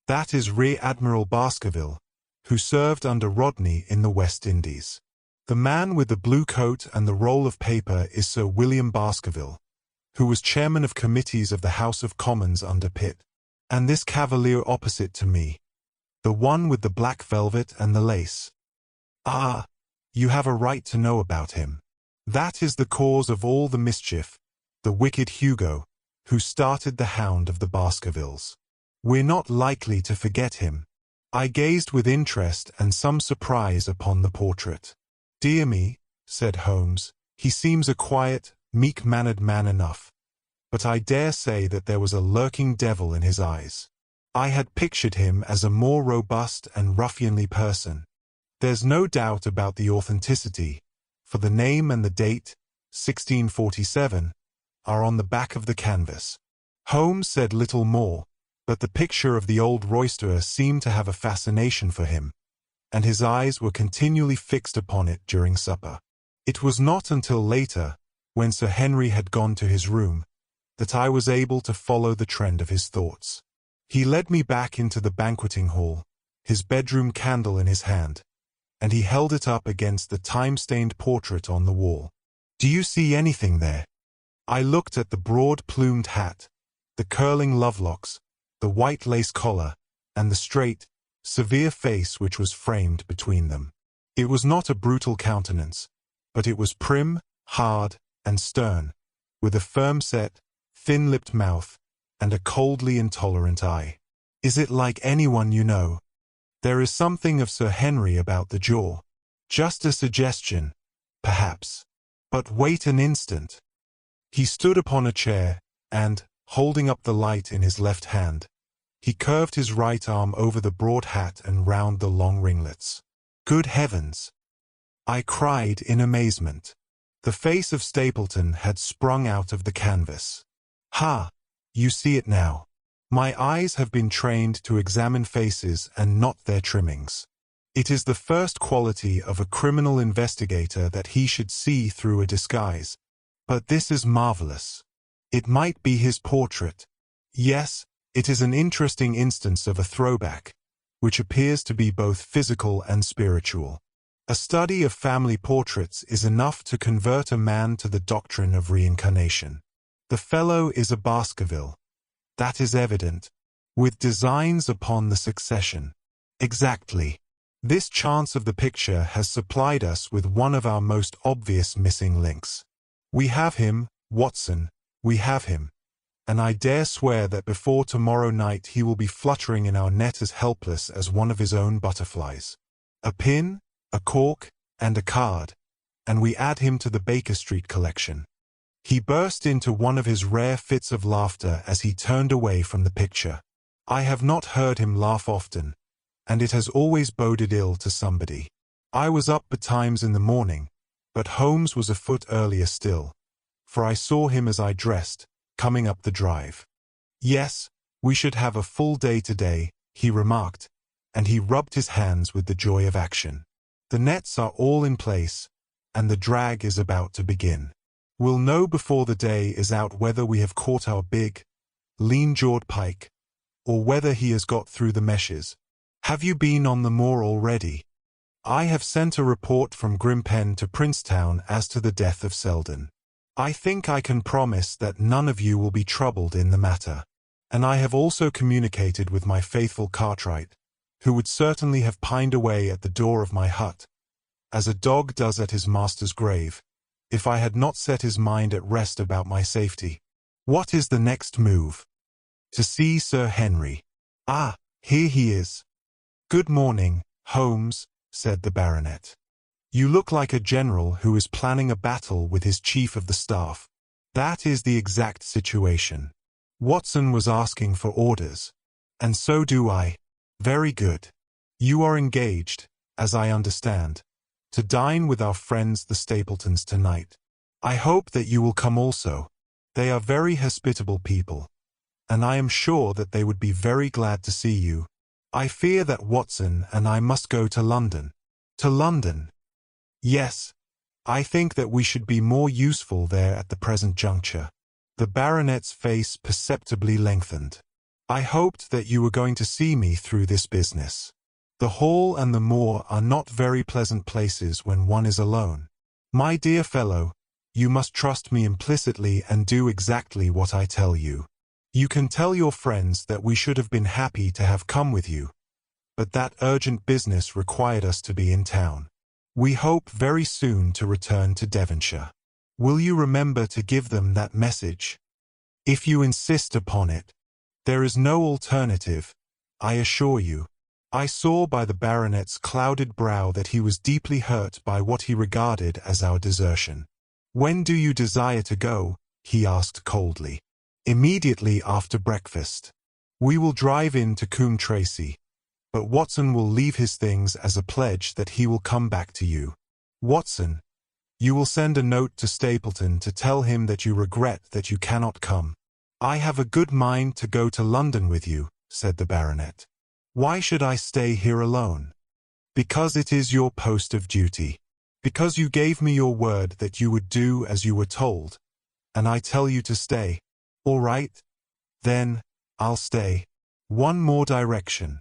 That is Rear Admiral Baskerville, who served under Rodney in the West Indies. The man with the blue coat and the roll of paper is Sir William Baskerville, who was chairman of committees of the House of Commons under Pitt. And this cavalier opposite to me, the one with the black velvet and the lace. Ah, you have a right to know about him. That is the cause of all the mischief, the wicked Hugo, who started the Hound of the Baskervilles. We're not likely to forget him. I gazed with interest and some surprise upon the portrait. Dear me, said Holmes, he seems a quiet, meek-mannered man enough, but I dare say that there was a lurking devil in his eyes. I had pictured him as a more robust and ruffianly person. There's no doubt about the authenticity, for the name and the date, 1647, are on the back of the canvas. Holmes said little more, but the picture of the old roisterer seemed to have a fascination for him, and his eyes were continually fixed upon it during supper. It was not until later, when Sir Henry had gone to his room, that I was able to follow the trend of his thoughts. He led me back into the banqueting hall, his bedroom candle in his hand, and he held it up against the time-stained portrait on the wall. Do you see anything there? I looked at the broad-plumed hat, the curling lovelocks, the white lace collar, and the straight, severe face which was framed between them. It was not a brutal countenance, but it was prim, hard, and stern, with a firm-set, thin-lipped mouth, and a coldly intolerant eye. Is it like anyone you know? There is something of Sir Henry about the jaw. Just a suggestion, perhaps. But wait an instant. He stood upon a chair, and, holding up the light in his left hand, he curved his right arm over the broad hat and round the long ringlets. Good heavens! I cried in amazement. The face of Stapleton had sprung out of the canvas. Ha! You see it now. My eyes have been trained to examine faces and not their trimmings. It is the first quality of a criminal investigator that he should see through a disguise. But this is marvelous. It might be his portrait. Yes, it is an interesting instance of a throwback, which appears to be both physical and spiritual. A study of family portraits is enough to convert a man to the doctrine of reincarnation. The fellow is a Baskerville. That is evident, with designs upon the succession. Exactly. This chance of the picture has supplied us with one of our most obvious missing links. We have him, Watson, we have him, and I dare swear that before tomorrow night he will be fluttering in our net as helpless as one of his own butterflies. A pin, a cork, and a card, and we add him to the Baker Street collection. He burst into one of his rare fits of laughter as he turned away from the picture. I have not heard him laugh often, and it has always boded ill to somebody. I was up betimes in the morning, but Holmes was afoot earlier still, for I saw him as I dressed, coming up the drive. Yes, we should have a full day today, he remarked, and he rubbed his hands with the joy of action. The nets are all in place, and the drag is about to begin. We'll know before the day is out whether we have caught our big, lean-jawed pike, or whether he has got through the meshes. Have you been on the moor already? I have sent a report from Grimpen to Princetown as to the death of Selden. I think I can promise that none of you will be troubled in the matter, and I have also communicated with my faithful Cartwright, who would certainly have pined away at the door of my hut, as a dog does at his master's grave, if I had not set his mind at rest about my safety. What is the next move? To see Sir Henry. Ah, here he is. Good morning, Holmes, said the baronet. You look like a general who is planning a battle with his chief of the staff. That is the exact situation. Watson was asking for orders. And so do I. Very good. You are engaged, as I understand, to dine with our friends the Stapletons tonight. I hope that you will come also. They are very hospitable people, and I am sure that they would be very glad to see you. I fear that Watson and I must go to London. To London? Yes. I think that we should be more useful there at the present juncture. The baronet's face perceptibly lengthened. I hoped that you were going to see me through this business. The hall and the moor are not very pleasant places when one is alone. My dear fellow, you must trust me implicitly and do exactly what I tell you. You can tell your friends that we should have been happy to have come with you, but that urgent business required us to be in town. We hope very soon to return to Devonshire. Will you remember to give them that message? If you insist upon it. There is no alternative, I assure you. I saw by the baronet's clouded brow that he was deeply hurt by what he regarded as our desertion. When do you desire to go? He asked coldly. Immediately after breakfast. We will drive in to Coombe Tracey, but Watson will leave his things as a pledge that he will come back to you. Watson, you will send a note to Stapleton to tell him that you regret that you cannot come. I have a good mind to go to London with you, said the baronet. Why should I stay here alone? Because it is your post of duty. Because you gave me your word that you would do as you were told, and I tell you to stay. All right? Then, I'll stay. One more direction.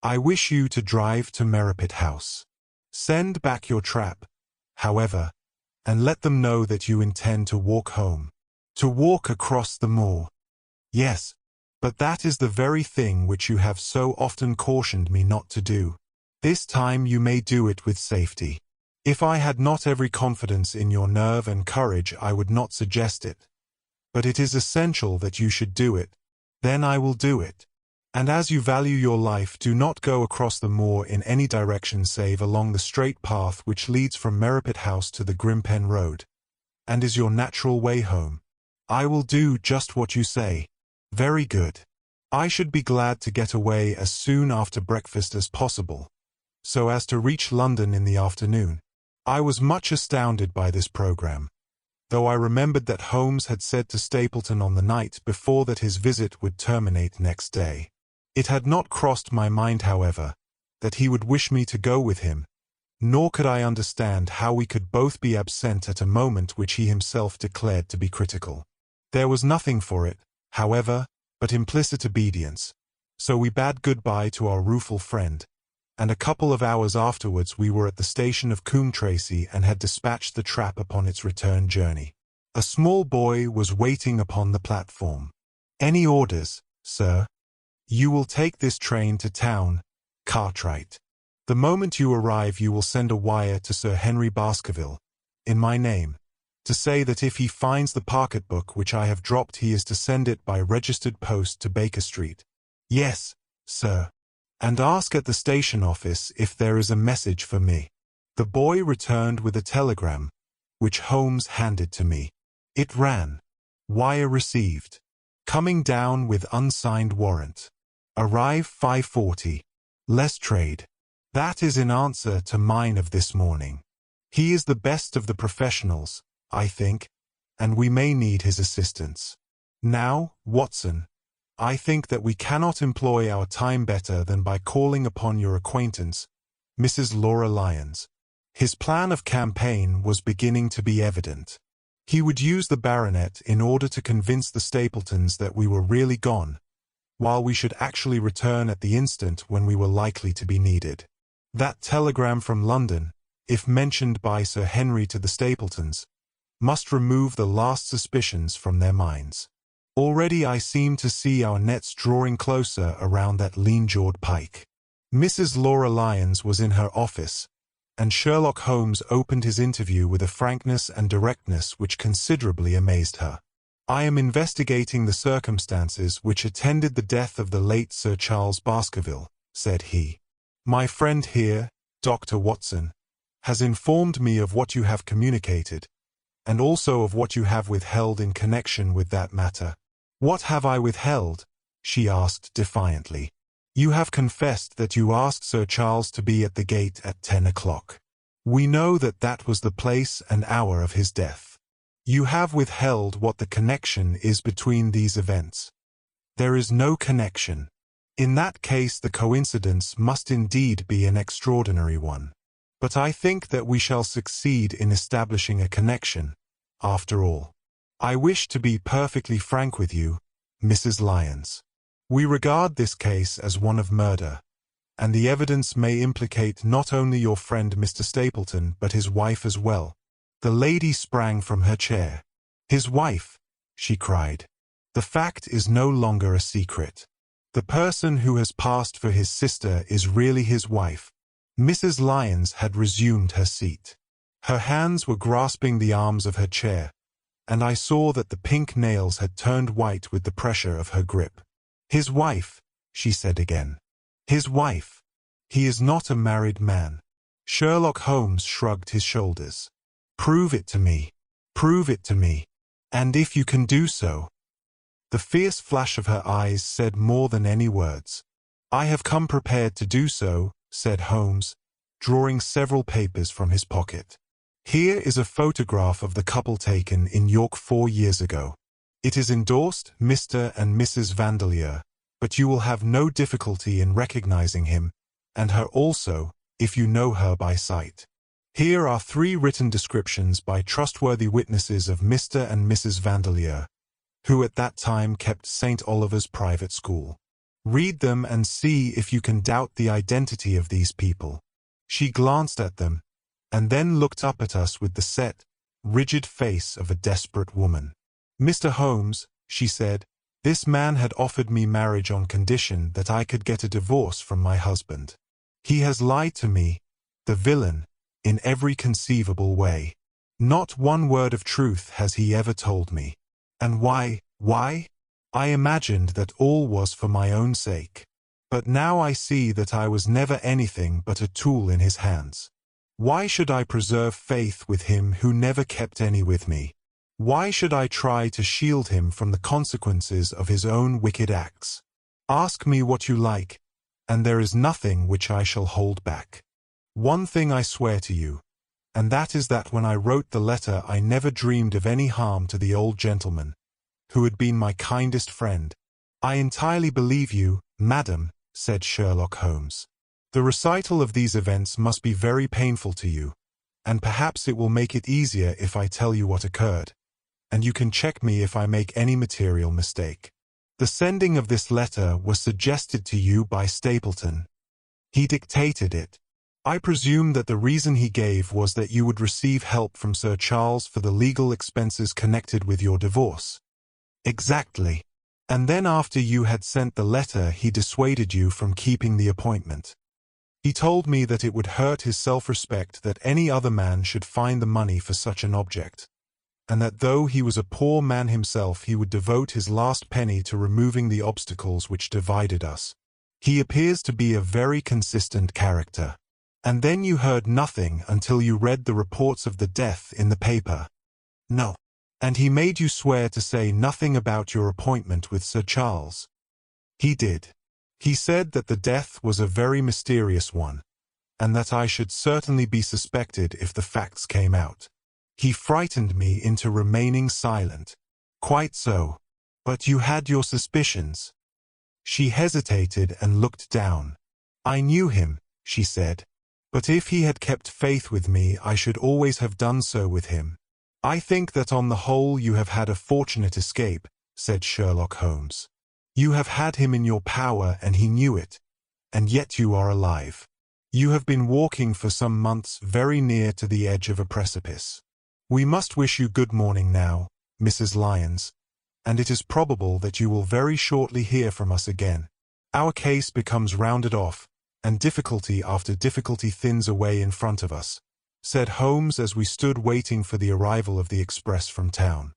I wish you to drive to Merripit House. Send back your trap, however, and let them know that you intend to walk home. To walk across the moor. Yes, but that is the very thing which you have so often cautioned me not to do. This time you may do it with safety. If I had not every confidence in your nerve and courage, I would not suggest it. But it is essential that you should do it. Then I will do it. And as you value your life, do not go across the moor in any direction save along the straight path which leads from Merripit House to the Grimpen Road, and is your natural way home. I will do just what you say. Very good. I should be glad to get away as soon after breakfast as possible, so as to reach London in the afternoon. I was much astounded by this program, though I remembered that Holmes had said to Stapleton on the night before that his visit would terminate next day. It had not crossed my mind, however, that he would wish me to go with him, nor could I understand how we could both be absent at a moment which he himself declared to be critical. There was nothing for it, however, but implicit obedience, so we bade goodbye to our rueful friend, and a couple of hours afterwards we were at the station of Coombe Tracey and had dispatched the trap upon its return journey. A small boy was waiting upon the platform. Any orders, sir? You will take this train to town, Cartwright. The moment you arrive you will send a wire to Sir Henry Baskerville, in my name, to say that if he finds the pocket-book which I have dropped he is to send it by registered post to Baker Street. Yes, sir. And ask at the station office if there is a message for me. The boy returned with a telegram, which Holmes handed to me. It ran, wire received. Coming down with unsigned warrant. Arrive 5:40. Lestrade. That is in answer to mine of this morning. He is the best of the professionals, I think, and we may need his assistance. Now, Watson, I think that we cannot employ our time better than by calling upon your acquaintance, Mrs. Laura Lyons. His plan of campaign was beginning to be evident. He would use the baronet in order to convince the Stapletons that we were really gone, while we should actually return at the instant when we were likely to be needed. That telegram from London, if mentioned by Sir Henry to the Stapletons, must remove the last suspicions from their minds. Already I seem to see our nets drawing closer around that lean-jawed pike. Mrs. Laura Lyons was in her office, and Sherlock Holmes opened his interview with a frankness and directness which considerably amazed her. "I am investigating the circumstances which attended the death of the late Sir Charles Baskerville," said he. "My friend here, Dr. Watson, has informed me of what you have communicated, and also of what you have withheld in connection with that matter." "What have I withheld?" she asked defiantly. "You have confessed that you asked Sir Charles to be at the gate at 10 o'clock. We know that that was the place and hour of his death. You have withheld what the connection is between these events. There is no connection. In that case the coincidence must indeed be an extraordinary one. But I think that we shall succeed in establishing a connection, after all. I wish to be perfectly frank with you, Mrs. Lyons. We regard this case as one of murder, and the evidence may implicate not only your friend Mr. Stapleton but his wife as well." The lady sprang from her chair. "His wife!" she cried. "The fact is no longer a secret. The person who has passed for his sister is really his wife." Mrs. Lyons had resumed her seat. Her hands were grasping the arms of her chair, and I saw that the pink nails had turned white with the pressure of her grip. "His wife," she said again. "His wife. He is not a married man." Sherlock Holmes shrugged his shoulders. "Prove it to me. Prove it to me. And if you can do so—" The fierce flash of her eyes said more than any words. "I have come prepared to do so," said Holmes, drawing several papers from his pocket. "Here is a photograph of the couple taken in York 4 years ago. It is endorsed Mr. and Mrs. Vandeleur, but you will have no difficulty in recognizing him, and her also, if you know her by sight. Here are 3 written descriptions by trustworthy witnesses of Mr. and Mrs. Vandeleur, who at that time kept St. Oliver's private school. Read them and see if you can doubt the identity of these people." She glanced at them, and then looked up at us with the set, rigid face of a desperate woman. "Mr. Holmes," she said, "this man had offered me marriage on condition that I could get a divorce from my husband. He has lied to me, the villain, in every conceivable way. Not one word of truth has he ever told me. And why? I imagined that all was for my own sake. But now I see that I was never anything but a tool in his hands. Why should I preserve faith with him who never kept any with me? Why should I try to shield him from the consequences of his own wicked acts? Ask me what you like, and there is nothing which I shall hold back. One thing I swear to you, and that is that when I wrote the letter I never dreamed of any harm to the old gentleman, who had been my kindest friend." "I entirely believe you, madam," said Sherlock Holmes. "The recital of these events must be very painful to you, and perhaps it will make it easier if I tell you what occurred, and you can check me if I make any material mistake. The sending of this letter was suggested to you by Stapleton. He dictated it. I presume that the reason he gave was that you would receive help from Sir Charles for the legal expenses connected with your divorce." "Exactly. And then after you had sent the letter he dissuaded you from keeping the appointment. He told me that it would hurt his self-respect that any other man should find the money for such an object, and that though he was a poor man himself he would devote his last penny to removing the obstacles which divided us. He appears to be a very consistent character. And then you heard nothing until you read the reports of the death in the paper." "No." "And he made you swear to say nothing about your appointment with Sir Charles." "He did. He said that the death was a very mysterious one, and that I should certainly be suspected if the facts came out. He frightened me into remaining silent." "Quite so. But you had your suspicions." She hesitated and looked down. "I knew him," she said. "But if he had kept faith with me I should always have done so with him." "I think that on the whole you have had a fortunate escape," said Sherlock Holmes. "You have had him in your power and he knew it, and yet you are alive. You have been walking for some months very near to the edge of a precipice. We must wish you good morning now, Mrs. Lyons, and it is probable that you will very shortly hear from us again. Our case becomes rounded off, and difficulty after difficulty thins away in front of us," said Holmes as we stood waiting for the arrival of the express from town.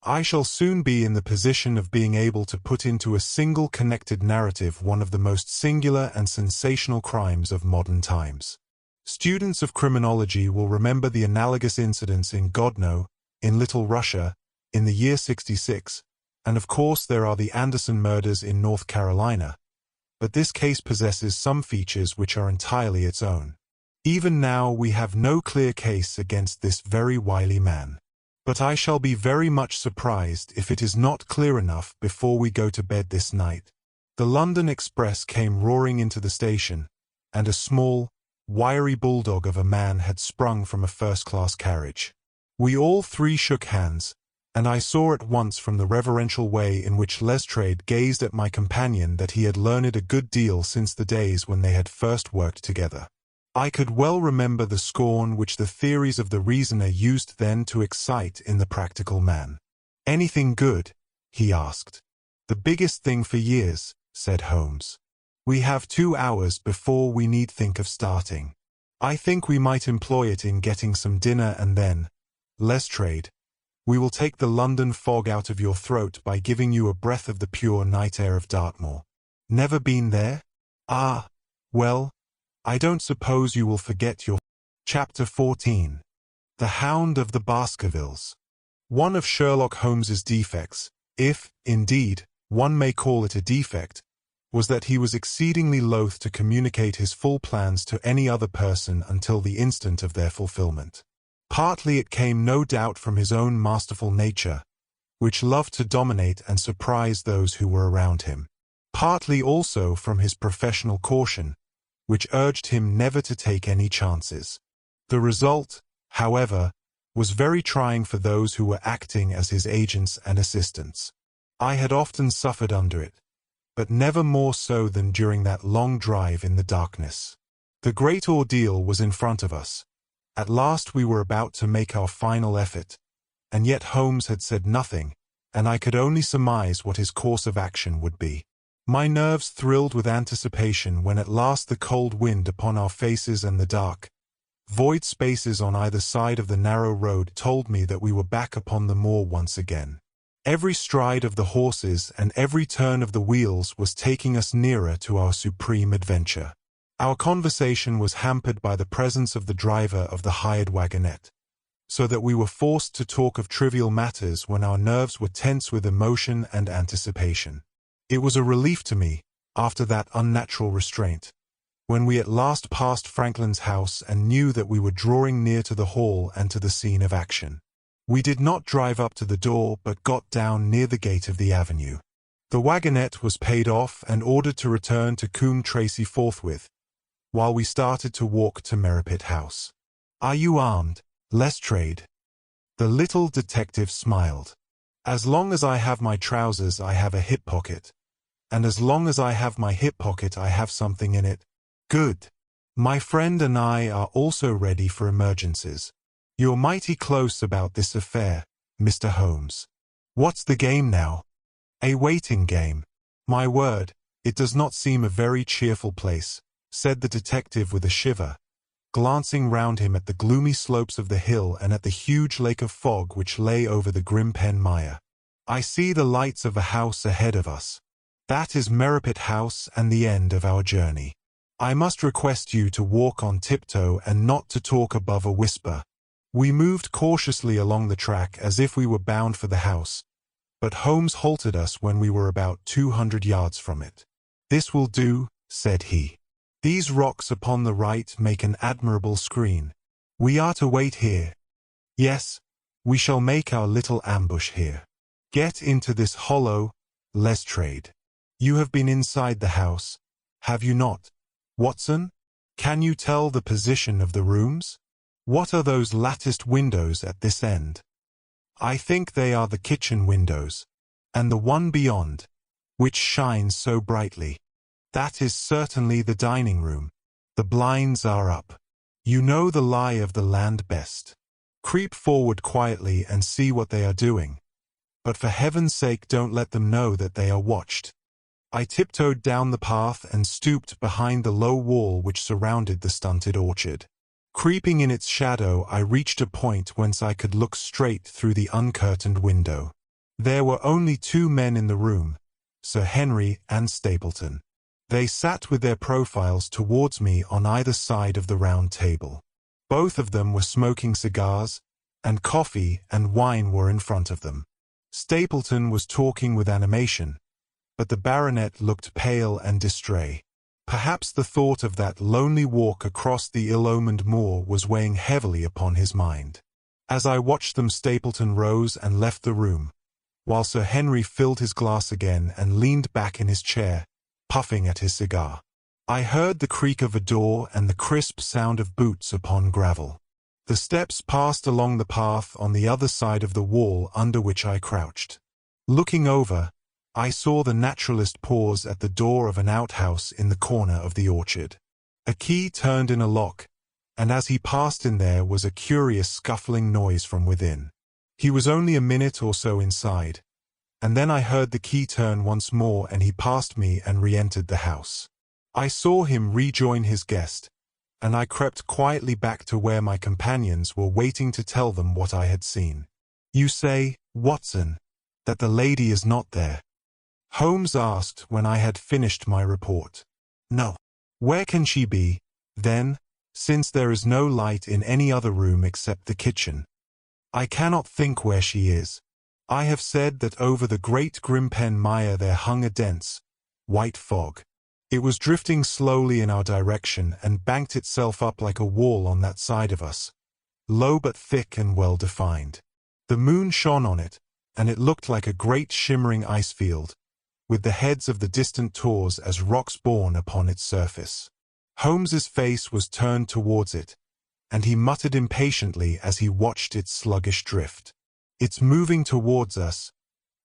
"I shall soon be in the position of being able to put into a single connected narrative one of the most singular and sensational crimes of modern times. Students of criminology will remember the analogous incidents in Godno, in Little Russia, in the year 66, and of course there are the Anderson murders in North Carolina, but this case possesses some features which are entirely its own. Even now we have no clear case against this very wily man. But I shall be very much surprised if it is not clear enough before we go to bed this night." The London Express came roaring into the station, and a small, wiry bulldog of a man had sprung from a first-class carriage. We all three shook hands, and I saw at once from the reverential way in which Lestrade gazed at my companion that he had learned a good deal since the days when they had first worked together. I could well remember the scorn which the theories of the reasoner used then to excite in the practical man. "Anything good?" he asked. "The biggest thing for years," said Holmes. "We have 2 hours before we need think of starting. I think we might employ it in getting some dinner and then, Lestrade, we will take the London fog out of your throat by giving you a breath of the pure night air of Dartmoor. Never been there? Ah, well, I don't suppose you will forget your—" Chapter 14. The Hound of the Baskervilles. One of Sherlock Holmes's defects, if, indeed, one may call it a defect, was that he was exceedingly loath to communicate his full plans to any other person until the instant of their fulfillment. Partly it came no doubt from his own masterful nature, which loved to dominate and surprise those who were around him. Partly also from his professional caution, which urged him never to take any chances. The result, however, was very trying for those who were acting as his agents and assistants. I had often suffered under it, but never more so than during that long drive in the darkness. The great ordeal was in front of us. At last we were about to make our final effort, and yet Holmes had said nothing, and I could only surmise what his course of action would be. My nerves thrilled with anticipation when at last the cold wind upon our faces and the dark, void spaces on either side of the narrow road told me that we were back upon the moor once again. Every stride of the horses and every turn of the wheels was taking us nearer to our supreme adventure. Our conversation was hampered by the presence of the driver of the hired wagonette, so that we were forced to talk of trivial matters when our nerves were tense with emotion and anticipation. It was a relief to me, after that unnatural restraint, when we at last passed Franklin's house and knew that we were drawing near to the hall and to the scene of action. We did not drive up to the door but got down near the gate of the avenue. The wagonette was paid off and ordered to return to Coombe Tracey forthwith, while we started to walk to Merripit House. "Are you armed, Lestrade?" The little detective smiled. "As long as I have my trousers I have a hip pocket, and as long as I have my hip pocket I have something in it." "Good. My friend and I are also ready for emergencies. You're mighty close about this affair, Mr. Holmes. What's the game now?" "A waiting game. My word, it does not seem a very cheerful place," said the detective with a shiver, glancing round him at the gloomy slopes of the hill and at the huge lake of fog which lay over the Grimpen Mire. "I see the lights of a house ahead of us. That is Merripit House and the end of our journey. I must request you to walk on tiptoe and not to talk above a whisper." We moved cautiously along the track as if we were bound for the house, but Holmes halted us when we were about 200 yards from it. "This will do," said he. "These rocks upon the right make an admirable screen. We are to wait here. Yes, we shall make our little ambush here. Get into this hollow, Lestrade. You have been inside the house, have you not, Watson? Can you tell the position of the rooms? What are those latticed windows at this end?" "I think they are the kitchen windows. And the one beyond, which shines so brightly. That is certainly the dining room. The blinds are up. You know the lie of the land best. Creep forward quietly and see what they are doing. But for heaven's sake don't let them know that they are watched. I tiptoed down the path and stooped behind the low wall which surrounded the stunted orchard. Creeping in its shadow, I reached a point whence I could look straight through the uncurtained window. There were only two men in the room, Sir Henry and Stapleton. They sat with their profiles towards me on either side of the round table. Both of them were smoking cigars, and coffee and wine were in front of them. Stapleton was talking with animation, but the baronet looked pale and distrait. Perhaps the thought of that lonely walk across the ill-omened moor was weighing heavily upon his mind. As I watched them, Stapleton rose and left the room, while Sir Henry filled his glass again and leaned back in his chair, puffing at his cigar. I heard the creak of a door and the crisp sound of boots upon gravel. The steps passed along the path on the other side of the wall under which I crouched. Looking over, I saw the naturalist pause at the door of an outhouse in the corner of the orchard. A key turned in a lock, and as he passed in there was a curious scuffling noise from within. He was only a minute or so inside, and then I heard the key turn once more and he passed me and re-entered the house. I saw him rejoin his guest, and I crept quietly back to where my companions were waiting to tell them what I had seen. "You say, Watson, that the lady is not there?" Holmes asked when I had finished my report. "No." "Where can she be, then, since there is no light in any other room except the kitchen?" "I cannot think where she is. I have said that over the great Grimpen Mire there hung a dense, white fog. It was drifting slowly in our direction and banked itself up like a wall on that side of us, low but thick and well-defined. The moon shone on it, and it looked like a great shimmering ice field, with the heads of the distant tors as rocks borne upon its surface. Holmes's face was turned towards it, and he muttered impatiently as he watched its sluggish drift. "It's moving towards us,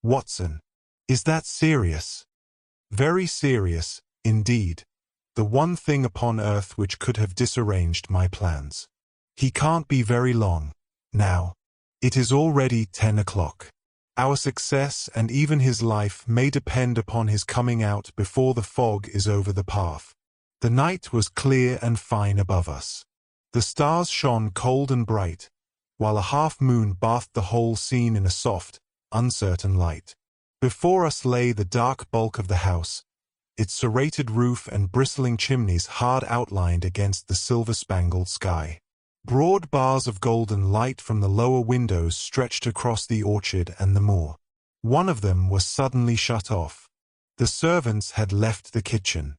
Watson. Is that serious?" "Very serious, indeed. The one thing upon earth which could have disarranged my plans. He can't be very long, now. It is already 10 o'clock. Our success and even his life may depend upon his coming out before the fog is over the path." The night was clear and fine above us. The stars shone cold and bright, while a half-moon bathed the whole scene in a soft, uncertain light. Before us lay the dark bulk of the house, its serrated roof and bristling chimneys hard outlined against the silver-spangled sky. Broad bars of golden light from the lower windows stretched across the orchard and the moor. One of them was suddenly shut off. The servants had left the kitchen.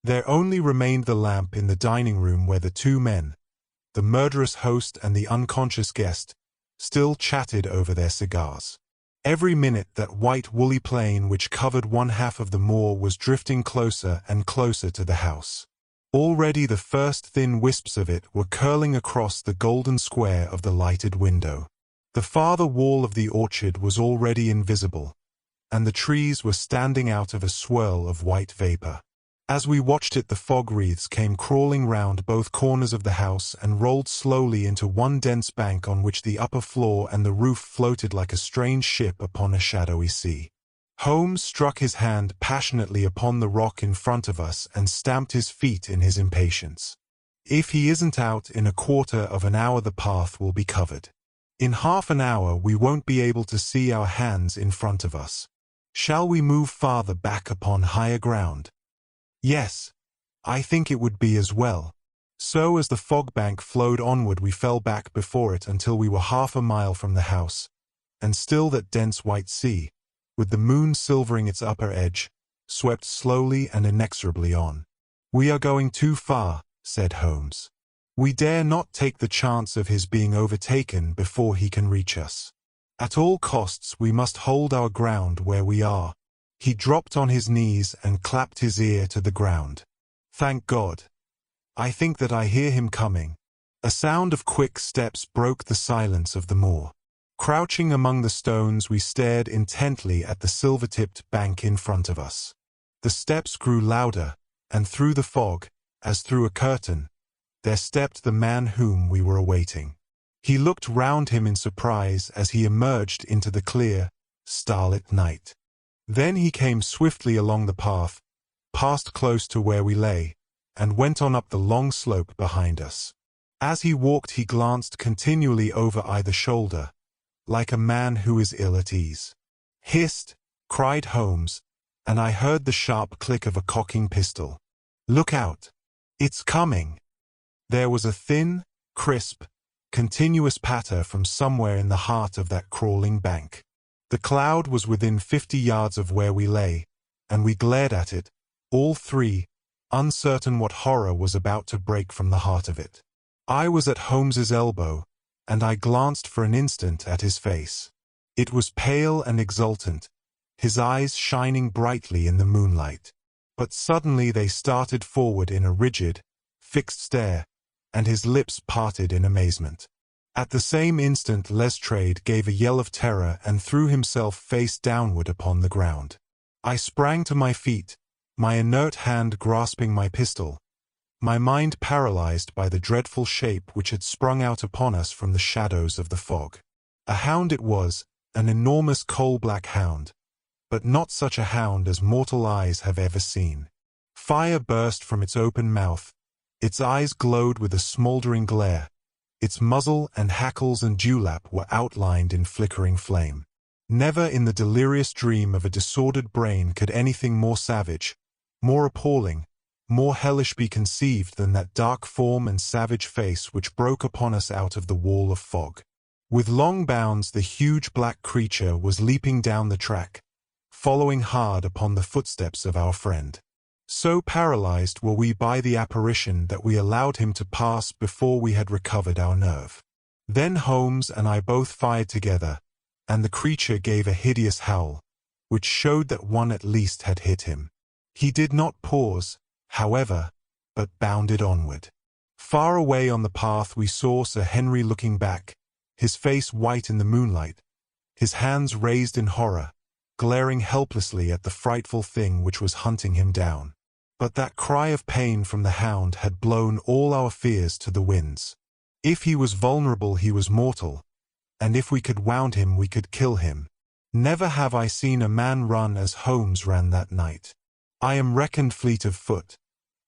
There only remained the lamp in the dining room where the two men, the murderous host and the unconscious guest, still chatted over their cigars. Every minute that white woolly plain which covered one half of the moor was drifting closer and closer to the house. Already the first thin wisps of it were curling across the golden square of the lighted window. The farther wall of the orchard was already invisible, and the trees were standing out of a swirl of white vapor. As we watched it, the fog wreaths came crawling round both corners of the house and rolled slowly into one dense bank on which the upper floor and the roof floated like a strange ship upon a shadowy sea. Holmes struck his hand passionately upon the rock in front of us and stamped his feet in his impatience. "If he isn't out in a quarter of an hour, the path will be covered. In half an hour we won't be able to see our hands in front of us. Shall we move farther back upon higher ground?" "Yes, I think it would be as well." So as the fog bank flowed onward, we fell back before it until we were half a mile from the house, and still that dense white sea, with the moon silvering its upper edge, swept slowly and inexorably on. "We are going too far," said Holmes. "We dare not take the chance of his being overtaken before he can reach us. At all costs we must hold our ground where we are." He dropped on his knees and clapped his ear to the ground. "Thank God. I think that I hear him coming." A sound of quick steps broke the silence of the moor. Crouching among the stones, we stared intently at the silver-tipped bank in front of us. The steps grew louder, and through the fog, as through a curtain, there stepped the man whom we were awaiting. He looked round him in surprise as he emerged into the clear, starlit night. Then he came swiftly along the path, passed close to where we lay, and went on up the long slope behind us. As he walked he glanced continually over either shoulder, like a man who is ill at ease. "Hist!" cried Holmes, and I heard the sharp click of a cocking pistol. "Look out! It's coming!" There was a thin, crisp, continuous patter from somewhere in the heart of that crawling bank. The cloud was within 50 yards of where we lay, and we glared at it, all three, uncertain what horror was about to break from the heart of it. I was at Holmes's elbow, and I glanced for an instant at his face. It was pale and exultant, his eyes shining brightly in the moonlight. But suddenly they started forward in a rigid, fixed stare, and his lips parted in amazement. At the same instant Lestrade gave a yell of terror and threw himself face downward upon the ground. I sprang to my feet, my inert hand grasping my pistol, my mind paralyzed by the dreadful shape which had sprung out upon us from the shadows of the fog. A hound it was, an enormous coal-black hound, but not such a hound as mortal eyes have ever seen. Fire burst from its open mouth, its eyes glowed with a smoldering glare, its muzzle and hackles and dewlap were outlined in flickering flame. Never in the delirious dream of a disordered brain could anything more savage, more appalling, more hellish be conceived than that dark form and savage face which broke upon us out of the wall of fog. With long bounds the huge black creature was leaping down the track, following hard upon the footsteps of our friend. So paralyzed were we by the apparition that we allowed him to pass before we had recovered our nerve. Then Holmes and I both fired together, and the creature gave a hideous howl, which showed that one at least had hit him. He did not pause, however, but bounded onward. Far away on the path we saw Sir Henry looking back, his face white in the moonlight, his hands raised in horror, glaring helplessly at the frightful thing which was hunting him down. But that cry of pain from the hound had blown all our fears to the winds. If he was vulnerable he was mortal, and if we could wound him we could kill him. Never have I seen a man run as Holmes ran that night. I am reckoned fleet of foot,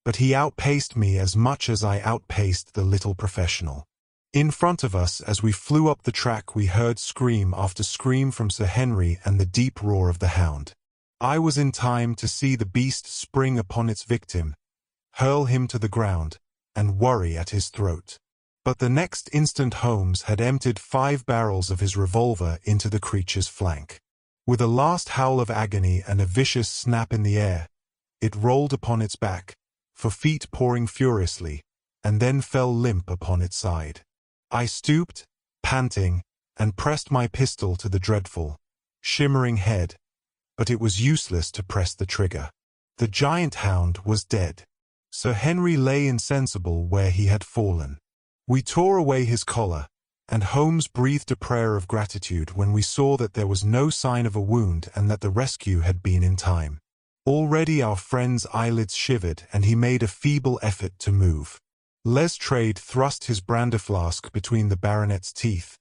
but he outpaced me as much as I outpaced the little professional. In front of us as we flew up the track we heard scream after scream from Sir Henry and the deep roar of the hound. I was in time to see the beast spring upon its victim, hurl him to the ground, and worry at his throat. But the next instant Holmes had emptied 5 barrels of his revolver into the creature's flank. With a last howl of agony and a vicious snap in the air, it rolled upon its back, for feet pouring furiously, and then fell limp upon its side. I stooped, panting, and pressed my pistol to the dreadful, shimmering head, but it was useless to press the trigger. The giant hound was dead. Sir Henry lay insensible where he had fallen. We tore away his collar, and Holmes breathed a prayer of gratitude when we saw that there was no sign of a wound and that the rescue had been in time. Already our friend's eyelids shivered and he made a feeble effort to move. Lestrade thrust his brandy flask between the baronet's teeth,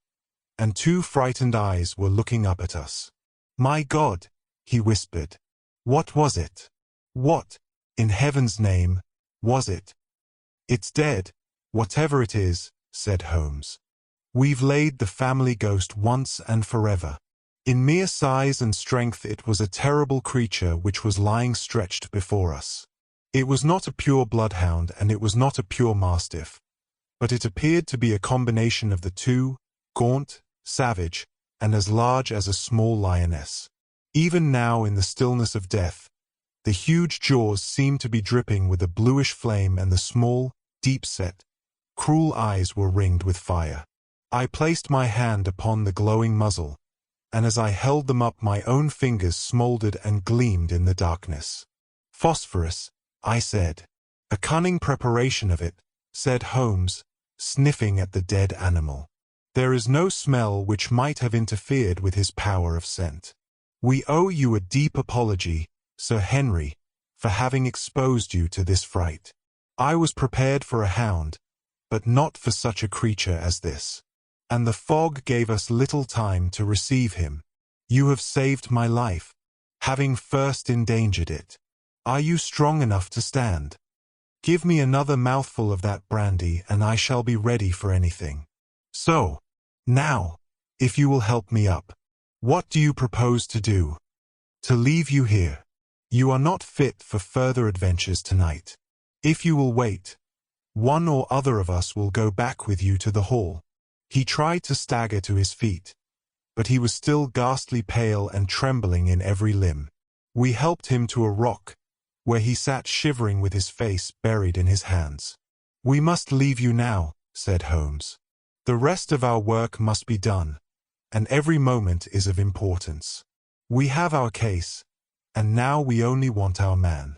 and 2 frightened eyes were looking up at us. "My God," he whispered. "What was it? What, in heaven's name, was it?" "It's dead, whatever it is," said Holmes. "We've laid the family ghost once and forever." In mere size and strength it was a terrible creature which was lying stretched before us. It was not a pure bloodhound and it was not a pure mastiff, but it appeared to be a combination of the two, gaunt, savage, and as large as a small lioness. Even now in the stillness of death, the huge jaws seemed to be dripping with a bluish flame and the small, deep-set, cruel eyes were ringed with fire. I placed my hand upon the glowing muzzle, and as I held them up my own fingers smoldered and gleamed in the darkness. "Phosphorus," I said. "A cunning preparation of it," said Holmes, sniffing at the dead animal. "There is no smell which might have interfered with his power of scent. We owe you a deep apology, Sir Henry, for having exposed you to this fright. I was prepared for a hound, but not for such a creature as this. And the fog gave us little time to receive him. You have saved my life, having first endangered it. Are you strong enough to stand? Give me another mouthful of that brandy and I shall be ready for anything. So, now, if you will help me up, what do you propose to do? To leave you here. You are not fit for further adventures tonight. If you will wait, one or other of us will go back with you to the hall. He tried to stagger to his feet, but he was still ghastly pale and trembling in every limb. We helped him to a rock, where he sat shivering with his face buried in his hands. We must leave you now, said Holmes. The rest of our work must be done, and every moment is of importance. We have our case, and now we only want our man.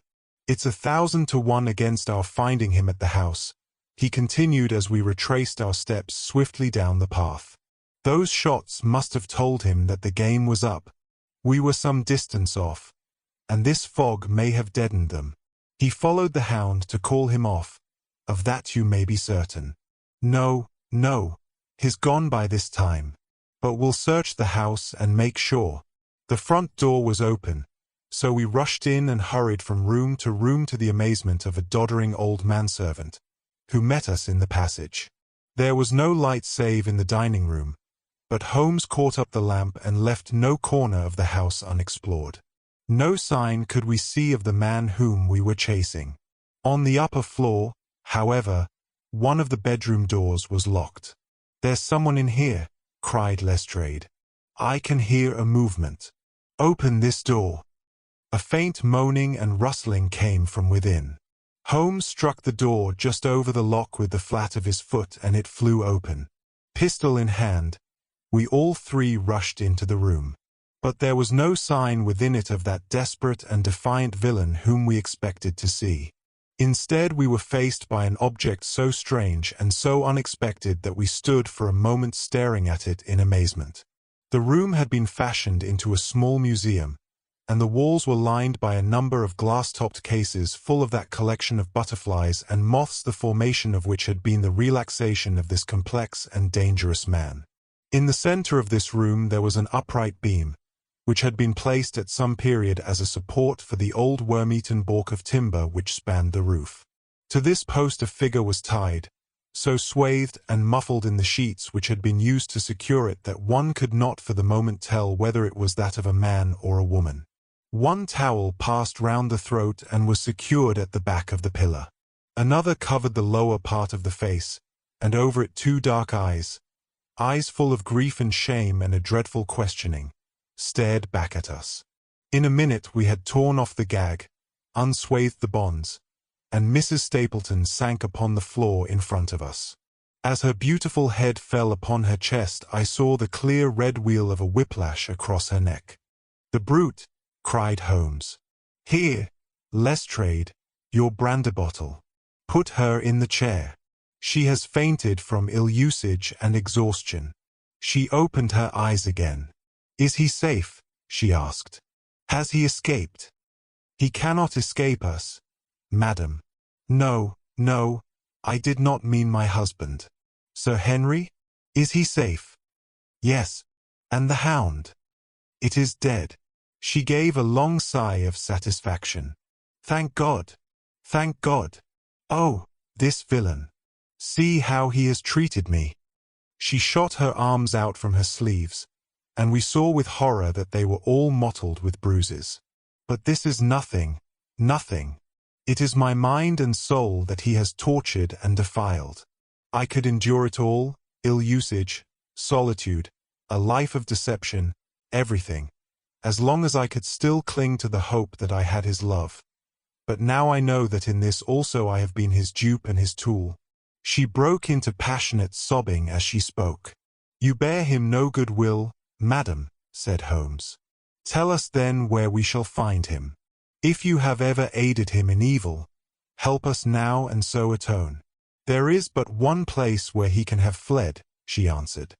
It's 1,000 to 1 against our finding him at the house, he continued as we retraced our steps swiftly down the path. Those shots must have told him that the game was up. We were some distance off, and this fog may have deadened them. He followed the Hound to call him off, of that you may be certain. No, he's gone by this time. But we'll search the house and make sure. The front door was open, so we rushed in and hurried from room to the amazement of a doddering old manservant, who met us in the passage. There was no light save in the dining room, but Holmes caught up the lamp and left no corner of the house unexplored. No sign could we see of the man whom we were chasing. On the upper floor, however, one of the bedroom doors was locked. There's someone in here, cried Lestrade. I can hear a movement. Open this door. A faint moaning and rustling came from within. Holmes struck the door just over the lock with the flat of his foot and it flew open. Pistol in hand, we all three rushed into the room. But there was no sign within it of that desperate and defiant villain whom we expected to see. Instead, we were faced by an object so strange and so unexpected that we stood for a moment staring at it in amazement. The room had been fashioned into a small museum, and the walls were lined by a number of glass-topped cases full of that collection of butterflies and moths the formation of which had been the relaxation of this complex and dangerous man. In the center of this room there was an upright beam, which had been placed at some period as a support for the old worm-eaten balk of timber which spanned the roof. To this post a figure was tied, so swathed and muffled in the sheets which had been used to secure it that one could not for the moment tell whether it was that of a man or a woman. One towel passed round the throat and was secured at the back of the pillar. Another covered the lower part of the face, and over it 2 dark eyes full of grief and shame and a dreadful questioning, stared back at us. In a minute we had torn off the gag, unswathed the bonds, and Mrs. Stapleton sank upon the floor in front of us. As her beautiful head fell upon her chest, I saw the clear red wheal of a whiplash across her neck. "The brute!" cried Holmes. "Here, Lestrade, your brandy bottle. Put her in the chair. She has fainted from ill usage and exhaustion." She opened her eyes again. "Is he safe?" she asked. "Has he escaped?" "He cannot escape us, madam." No, I did not mean my husband." "Sir Henry? Is he safe?" "Yes." "And the Hound?" "It is dead." She gave a long sigh of satisfaction. "Thank God! Thank God! Oh, this villain! See how he has treated me." She shot her arms out from her sleeves, and we saw with horror that they were all mottled with bruises. "But this is nothing. It is my mind and soul that he has tortured and defiled. I could endure it all, ill usage, solitude, a life of deception, everything, as long as I could still cling to the hope that I had his love. But now I know that in this also I have been his dupe and his tool." She broke into passionate sobbing as she spoke. "You bear him no good will, madam," said Holmes. "Tell us then where we shall find him. If you have ever aided him in evil, help us now and so atone." "There is but one place where he can have fled," she answered.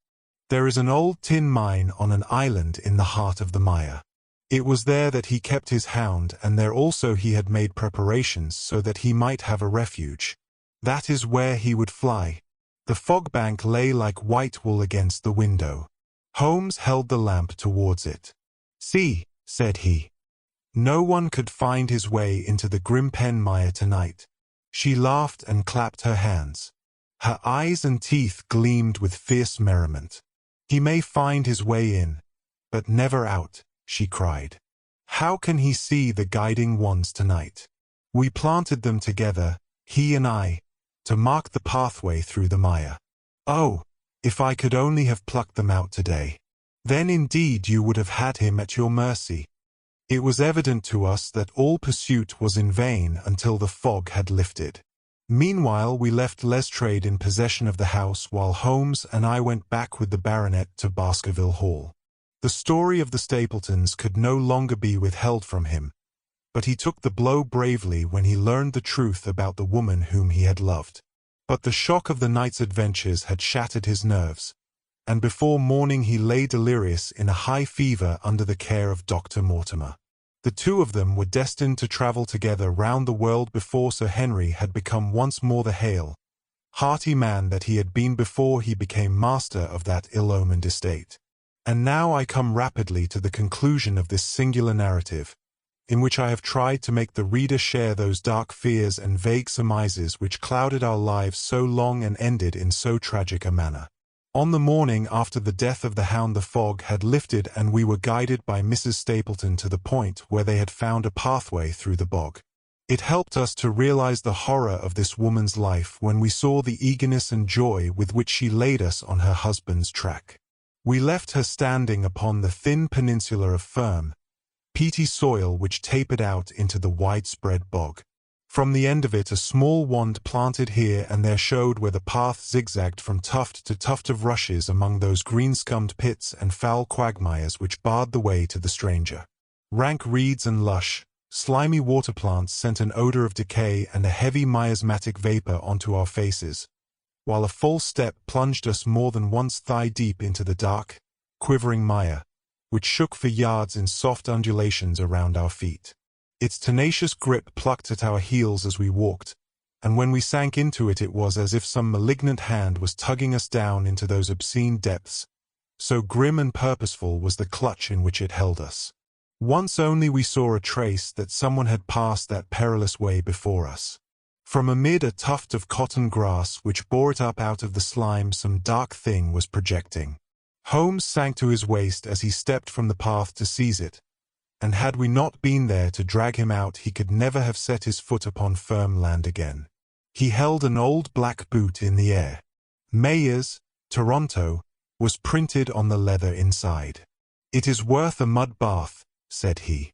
"There is an old tin mine on an island in the heart of the mire. It was there that he kept his hound, and there also he had made preparations so that he might have a refuge. That is where he would fly." The fog bank lay like white wool against the window. Holmes held the lamp towards it. "See," said he, No one could find his way into the Grimpen mire tonight. She laughed and clapped her hands. Her eyes and teeth gleamed with fierce merriment. He may find his way in, but never out, she cried. How can he see the guiding wands tonight? We planted them together, he and I, to mark the pathway through the mire. Oh, if I could only have plucked them out today. Then indeed you would have had him at your mercy. It was evident to us that all pursuit was in vain until the fog had lifted. Meanwhile we left Lestrade in possession of the house while Holmes and I went back with the baronet to Baskerville Hall. The story of the Stapletons could no longer be withheld from him, but he took the blow bravely when he learned the truth about the woman whom he had loved. But the shock of the night's adventures had shattered his nerves, and before morning he lay delirious in a high fever under the care of Dr. Mortimer. The two of them were destined to travel together round the world before Sir Henry had become once more the hale, hearty man that he had been before he became master of that ill-omened estate. And now I come rapidly to the conclusion of this singular narrative, in which I have tried to make the reader share those dark fears and vague surmises which clouded our lives so long and ended in so tragic a manner. On the morning after the death of the Hound the fog had lifted and we were guided by Mrs. Stapleton to the point where they had found a pathway through the bog. It helped us to realize the horror of this woman's life when we saw the eagerness and joy with which she laid us on her husband's track. We left her standing upon the thin peninsula of firm, peaty soil which tapered out into the widespread bog. From the end of it a small wand planted here and there showed where the path zigzagged from tuft to tuft of rushes among those green-scummed pits and foul quagmires which barred the way to the stranger. Rank reeds and lush, slimy water plants sent an odor of decay and a heavy miasmatic vapor onto our faces, while a false step plunged us more than once thigh-deep into the dark, quivering mire, which shook for yards in soft undulations around our feet. Its tenacious grip plucked at our heels as we walked, and when we sank into it it was as if some malignant hand was tugging us down into those obscene depths, so grim and purposeful was the clutch in which it held us. Once only we saw a trace that someone had passed that perilous way before us. From amid a tuft of cotton grass which bore it up out of the slime some dark thing was projecting. Holmes sank to his waist as he stepped from the path to seize it, and had we not been there to drag him out he could never have set his foot upon firm land again. He held an old black boot in the air. Mayors, Toronto, was printed on the leather inside. "It is worth a mud bath," said he.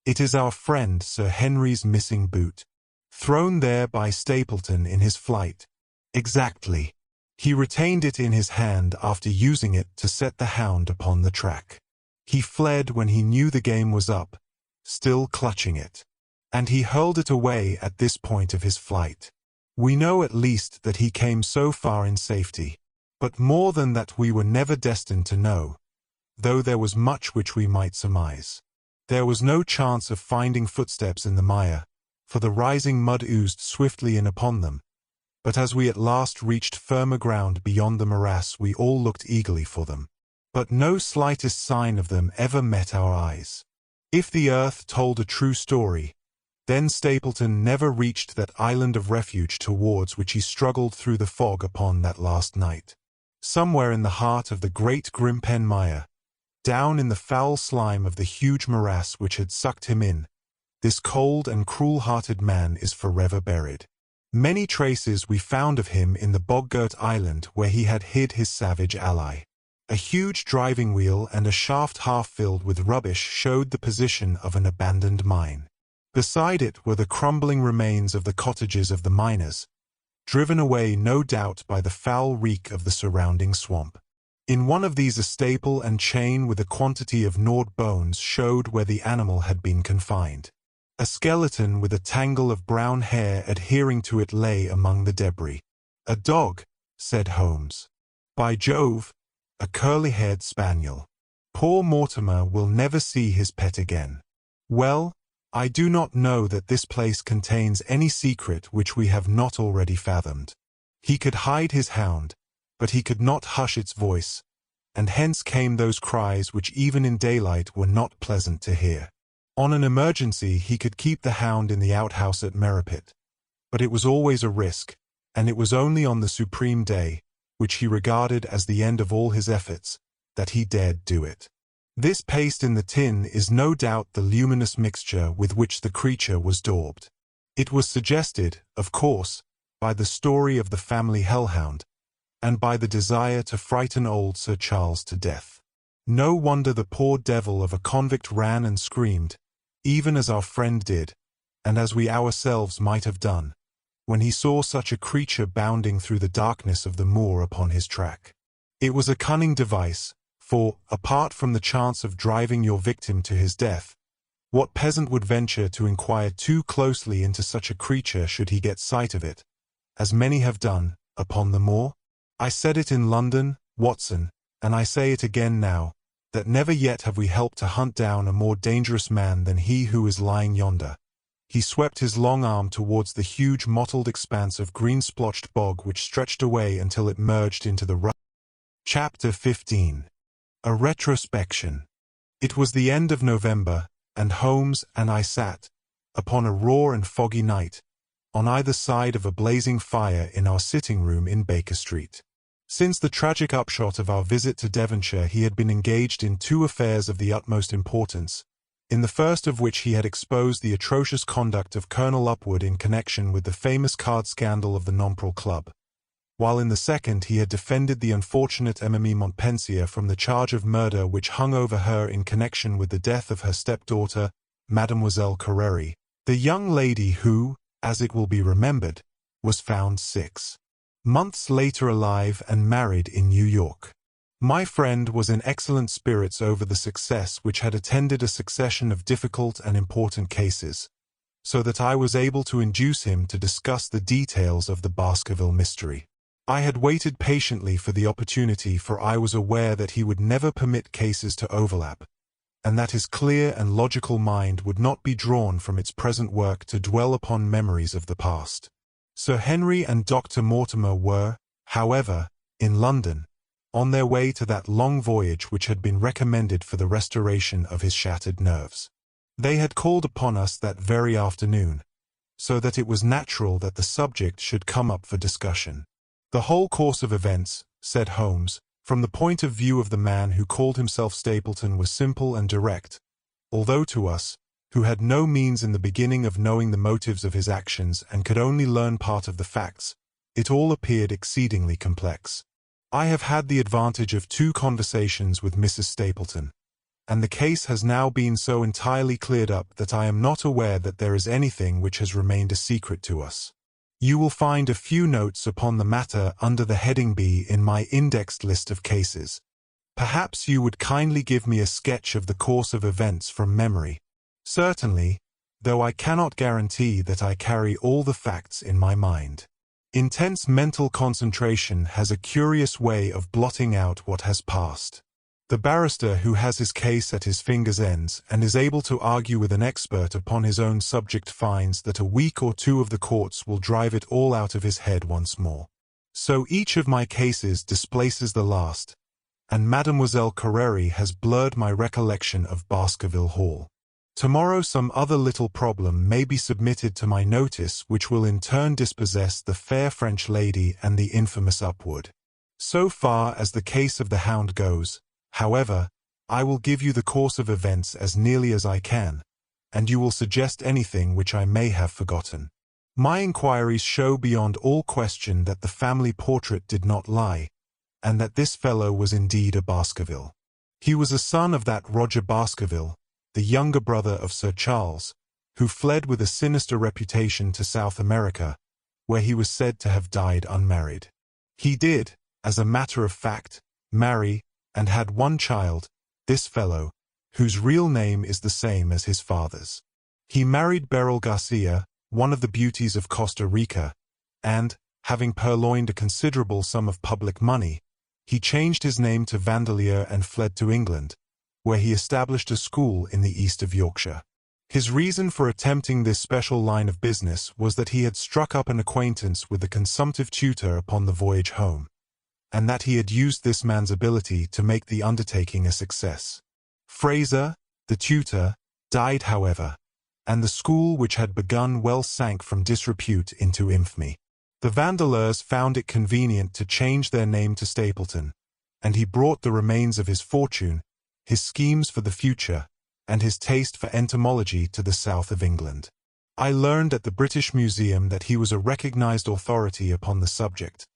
"It is our friend Sir Henry's missing boot, thrown there by Stapleton in his flight." Exactly. He retained it in his hand after using it to set the Hound upon the track. He fled when he knew the game was up, still clutching it. And he hurled it away at this point of his flight. We know at least that he came so far in safety, but more than that we were never destined to know, though there was much which we might surmise. There was no chance of finding footsteps in the mire, for the rising mud oozed swiftly in upon them, but as we at last reached firmer ground beyond the morass we all looked eagerly for them. But no slightest sign of them ever met our eyes. If the earth told a true story, then Stapleton never reached that island of refuge towards which he struggled through the fog upon that last night. Somewhere in the heart of the great Grimpen mire, down in the foul slime of the huge morass which had sucked him in, this cold and cruel-hearted man is forever buried. Many traces we found of him in the bog-girt island where he had hid his savage ally. A huge driving wheel and a shaft half filled with rubbish showed the position of an abandoned mine. Beside it were the crumbling remains of the cottages of the miners, driven away no doubt by the foul reek of the surrounding swamp. In one of these a staple and chain with a quantity of gnawed bones showed where the animal had been confined. A skeleton with a tangle of brown hair adhering to it lay among the debris. "A dog," said Holmes. "By Jove, a curly-haired spaniel. Poor Mortimer will never see his pet again. Well, I do not know that this place contains any secret which we have not already fathomed. He could hide his hound, but he could not hush its voice, and hence came those cries which even in daylight were not pleasant to hear. On an emergency, he could keep the Hound in the outhouse at Merripit. But it was always a risk, and it was only on the supreme day, which he regarded as the end of all his efforts, that he dared do it. This paste in the tin is no doubt the luminous mixture with which the creature was daubed. It was suggested, of course, by the story of the family hellhound, and by the desire to frighten old Sir Charles to death. No wonder the poor devil of a convict ran and screamed, even as our friend did, and as we ourselves might have done, when he saw such a creature bounding through the darkness of the moor upon his track. It was a cunning device, for, apart from the chance of driving your victim to his death, what peasant would venture to inquire too closely into such a creature should he get sight of it, as many have done, upon the moor? I said it in London, Watson, and I say it again now, that never yet have we helped to hunt down a more dangerous man than he who is lying yonder. He swept his long arm towards the huge mottled expanse of green-splotched bog which stretched away until it merged into the Chapter 15. A Retrospection. It was the end of November, and Holmes and I sat, upon a raw and foggy night, on either side of a blazing fire in our sitting-room in Baker Street. Since the tragic upshot of our visit to Devonshire, he had been engaged in two affairs of the utmost importance, in the first of which he had exposed the atrocious conduct of Colonel Upward in connection with the famous card scandal of the Nonpareil Club, while in the second he had defended the unfortunate Emily Montpensier from the charge of murder which hung over her in connection with the death of her stepdaughter, Mademoiselle Carreri, the young lady who, as it will be remembered, was found 6 months later alive and married in New York. My friend was in excellent spirits over the success which had attended a succession of difficult and important cases, so that I was able to induce him to discuss the details of the Baskerville mystery. I had waited patiently for the opportunity, for I was aware that he would never permit cases to overlap, and that his clear and logical mind would not be drawn from its present work to dwell upon memories of the past. Sir Henry and Dr. Mortimer were, however, in London, on their way to that long voyage which had been recommended for the restoration of his shattered nerves. They had called upon us that very afternoon, so that it was natural that the subject should come up for discussion. The whole course of events, said Holmes, from the point of view of the man who called himself Stapleton, was simple and direct, although to us, who had no means in the beginning of knowing the motives of his actions and could only learn part of the facts, it all appeared exceedingly complex. I have had the advantage of 2 conversations with Mrs. Stapleton, and the case has now been so entirely cleared up that I am not aware that there is anything which has remained a secret to us. You will find a few notes upon the matter under the heading B in my indexed list of cases. Perhaps you would kindly give me a sketch of the course of events from memory. Certainly, though I cannot guarantee that I carry all the facts in my mind. Intense mental concentration has a curious way of blotting out what has passed. The barrister who has his case at his fingers' ends and is able to argue with an expert upon his own subject finds that a week or 2 of the courts will drive it all out of his head once more. So each of my cases displaces the last, and Mademoiselle Carreri has blurred my recollection of Baskerville Hall. Tomorrow some other little problem may be submitted to my notice which will in turn dispossess the fair French lady and the infamous Upward. So far as the case of the Hound goes, however, I will give you the course of events as nearly as I can, and you will suggest anything which I may have forgotten. My inquiries show beyond all question that the family portrait did not lie, and that this fellow was indeed a Baskerville. He was a son of that Roger Baskerville, the younger brother of Sir Charles, who fled with a sinister reputation to South America, where he was said to have died unmarried. He did, as a matter of fact, marry, and had 1 child, this fellow, whose real name is the same as his father's. He married Beryl Garcia, one of the beauties of Costa Rica, and, having purloined a considerable sum of public money, he changed his name to Vandeleur and fled to England, where he established a school in the east of Yorkshire. His reason for attempting this special line of business was that he had struck up an acquaintance with the consumptive tutor upon the voyage home, and that he had used this man's ability to make the undertaking a success. Fraser, the tutor, died, however, and the school which had begun well sank from disrepute into infamy. The Vandeleurs found it convenient to change their name to Stapleton, and he brought the remains of his fortune, his schemes for the future, and his taste for entomology to the south of England. I learned at the British Museum that he was a recognized authority upon the subject,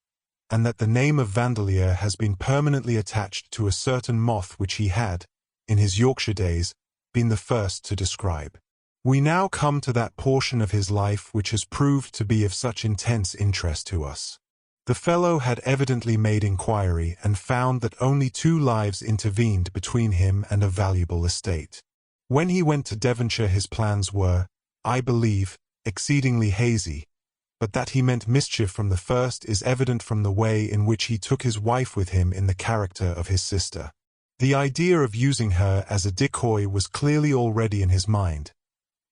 and that the name of Vandeleur has been permanently attached to a certain moth which he had, in his Yorkshire days, been the first to describe. We now come to that portion of his life which has proved to be of such intense interest to us. The fellow had evidently made inquiry and found that only 2 lives intervened between him and a valuable estate. When he went to Devonshire his plans were, I believe, exceedingly hazy, but that he meant mischief from the first is evident from the way in which he took his wife with him in the character of his sister. The idea of using her as a decoy was clearly already in his mind,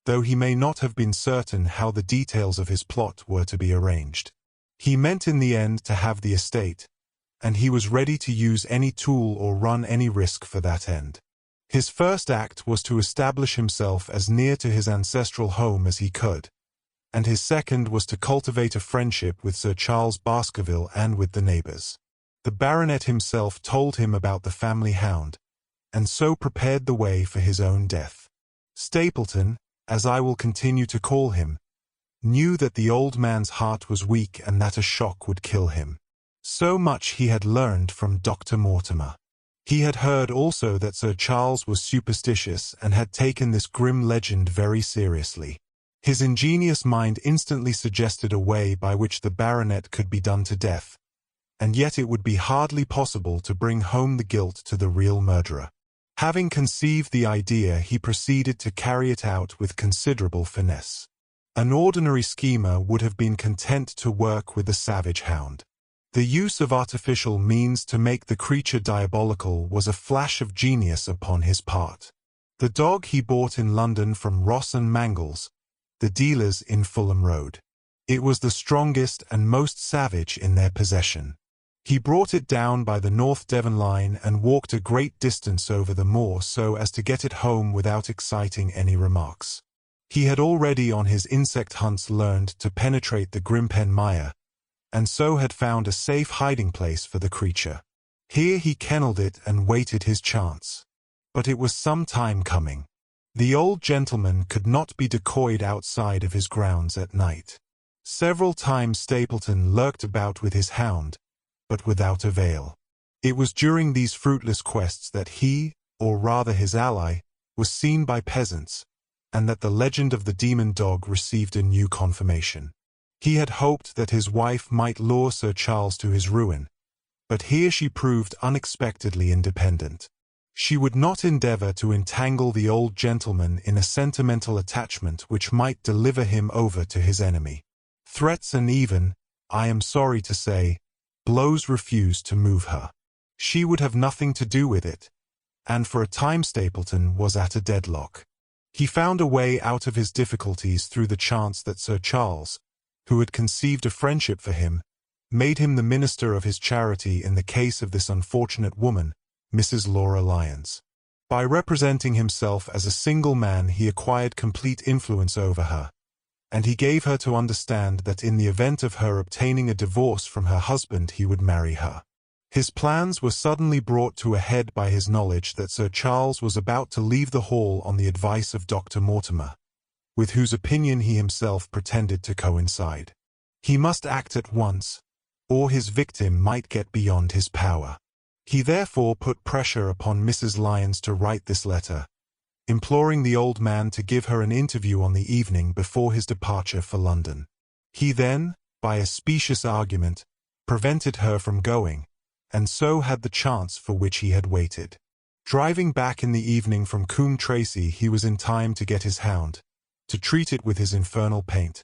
though he may not have been certain how the details of his plot were to be arranged. He meant in the end to have the estate, and he was ready to use any tool or run any risk for that end. His first act was to establish himself as near to his ancestral home as he could, and his second was to cultivate a friendship with Sir Charles Baskerville and with the neighbours. The baronet himself told him about the family hound, and so prepared the way for his own death. Stapleton, as I will continue to call him, knew that the old man's heart was weak and that a shock would kill him. So much he had learned from Dr. Mortimer. He had heard also that Sir Charles was superstitious and had taken this grim legend very seriously. His ingenious mind instantly suggested a way by which the baronet could be done to death, and yet it would be hardly possible to bring home the guilt to the real murderer. Having conceived the idea, he proceeded to carry it out with considerable finesse. An ordinary schemer would have been content to work with the savage hound. The use of artificial means to make the creature diabolical was a flash of genius upon his part. The dog he bought in London from Ross and Mangles, the dealers in Fulham Road. It was the strongest and most savage in their possession. He brought it down by the North Devon line and walked a great distance over the moor so as to get it home without exciting any remarks. He had already on his insect hunts learned to penetrate the Grimpen mire, and so had found a safe hiding place for the creature. Here he kennelled it and waited his chance. But it was some time coming. The old gentleman could not be decoyed outside of his grounds at night. Several times Stapleton lurked about with his hound, but without avail. It was during these fruitless quests that he, or rather his ally, was seen by peasants, and that the legend of the demon dog received a new confirmation. He had hoped that his wife might lure Sir Charles to his ruin, but here she proved unexpectedly independent. She would not endeavour to entangle the old gentleman in a sentimental attachment which might deliver him over to his enemy. Threats and even, I am sorry to say, blows refused to move her. She would have nothing to do with it, and for a time Stapleton was at a deadlock. He found a way out of his difficulties through the chance that Sir Charles, who had conceived a friendship for him, made him the minister of his charity in the case of this unfortunate woman, Mrs. Laura Lyons. By representing himself as a single man he acquired complete influence over her, and he gave her to understand that in the event of her obtaining a divorce from her husband he would marry her. His plans were suddenly brought to a head by his knowledge that Sir Charles was about to leave the hall on the advice of Dr. Mortimer, with whose opinion he himself pretended to coincide. He must act at once, or his victim might get beyond his power. He therefore put pressure upon Mrs. Lyons to write this letter, imploring the old man to give her an interview on the evening before his departure for London. He then, by a specious argument, prevented her from going, and so had the chance for which he had waited. Driving back in the evening from Coombe Tracey, he was in time to get his hound, to treat it with his infernal paint,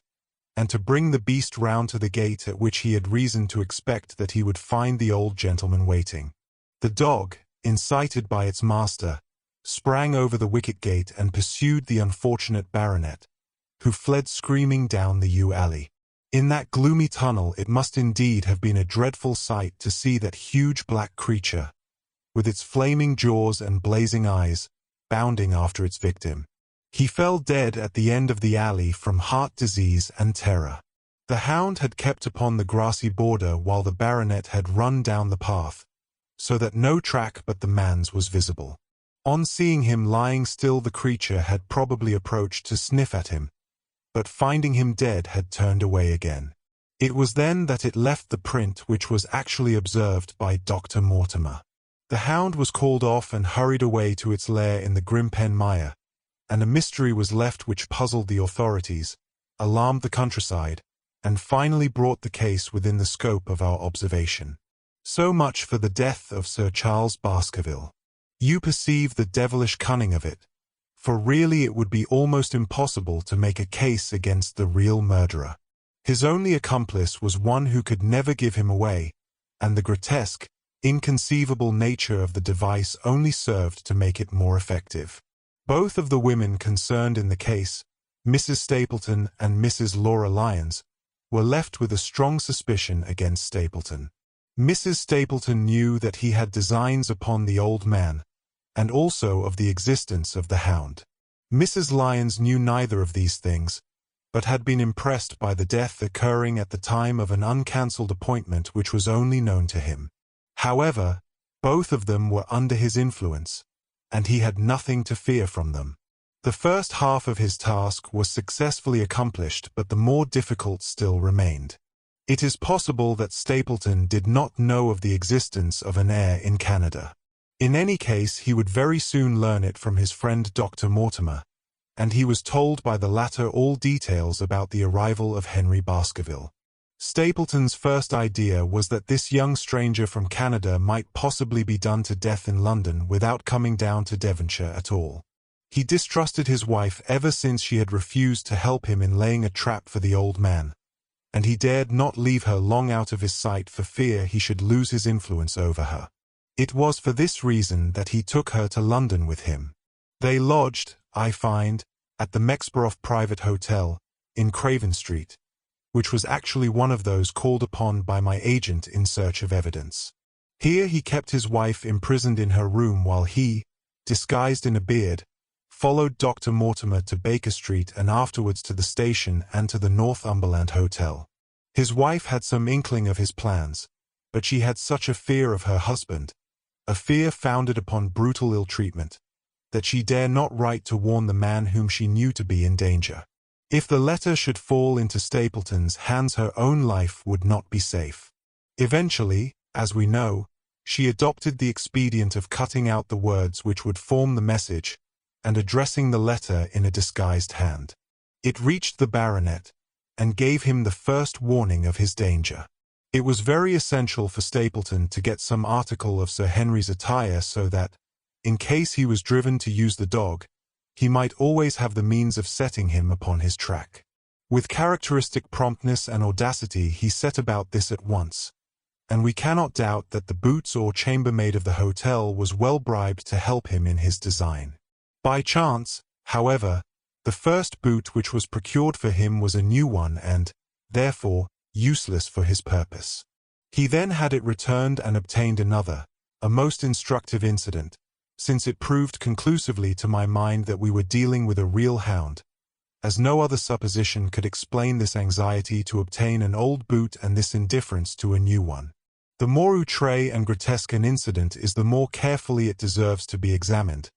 and to bring the beast round to the gate at which he had reason to expect that he would find the old gentleman waiting. The dog, incited by its master, sprang over the wicket gate and pursued the unfortunate baronet, who fled screaming down the yew alley. In that gloomy tunnel it must indeed have been a dreadful sight to see that huge black creature, with its flaming jaws and blazing eyes, bounding after its victim. He fell dead at the end of the alley from heart disease and terror. The hound had kept upon the grassy border while the baronet had run down the path, so that no track but the man's was visible. On seeing him lying still, the creature had probably approached to sniff at him, but finding him dead had turned away again. It was then that it left the print which was actually observed by Dr. Mortimer. The hound was called off and hurried away to its lair in the Grimpen Mire, and a mystery was left which puzzled the authorities, alarmed the countryside, and finally brought the case within the scope of our observation. So much for the death of Sir Charles Baskerville. You perceive the devilish cunning of it, for really it would be almost impossible to make a case against the real murderer. His only accomplice was one who could never give him away, and the grotesque, inconceivable nature of the device only served to make it more effective. Both of the women concerned in the case, Mrs. Stapleton and Mrs. Laura Lyons, were left with a strong suspicion against Stapleton. Mrs. Stapleton knew that he had designs upon the old man, and also of the existence of the hound. Mrs. Lyons knew neither of these things, but had been impressed by the death occurring at the time of an uncancelled appointment which was only known to him. However, both of them were under his influence, and he had nothing to fear from them. The first half of his task was successfully accomplished, but the more difficult still remained. It is possible that Stapleton did not know of the existence of an heir in Canada. In any case, he would very soon learn it from his friend Dr. Mortimer, and he was told by the latter all details about the arrival of Henry Baskerville. Stapleton's first idea was that this young stranger from Canada might possibly be done to death in London without coming down to Devonshire at all. He distrusted his wife ever since she had refused to help him in laying a trap for the old man, and he dared not leave her long out of his sight for fear he should lose his influence over her. It was for this reason that he took her to London with him. They lodged, I find, at the Mexborough Private Hotel, in Craven Street, which was actually one of those called upon by my agent in search of evidence. Here he kept his wife imprisoned in her room while he, disguised in a beard, followed Dr. Mortimer to Baker Street and afterwards to the station and to the Northumberland Hotel. His wife had some inkling of his plans, but she had such a fear of her husband, a fear founded upon brutal ill-treatment, that she dare not write to warn the man whom she knew to be in danger. If the letter should fall into Stapleton's hands, her own life would not be safe. Eventually, as we know, she adopted the expedient of cutting out the words which would form the message, and addressing the letter in a disguised hand. It reached the baronet, and gave him the first warning of his danger. It was very essential for Stapleton to get some article of Sir Henry's attire so that, in case he was driven to use the dog, he might always have the means of setting him upon his track. With characteristic promptness and audacity he set about this at once, and we cannot doubt that the boots or chambermaid of the hotel was well bribed to help him in his design. By chance, however, the first boot which was procured for him was a new one and, therefore, useless for his purpose. He then had it returned and obtained another, a most instructive incident, since it proved conclusively to my mind that we were dealing with a real hound, as no other supposition could explain this anxiety to obtain an old boot and this indifference to a new one. The more outré and grotesque an incident is, the more carefully it deserves to be examined,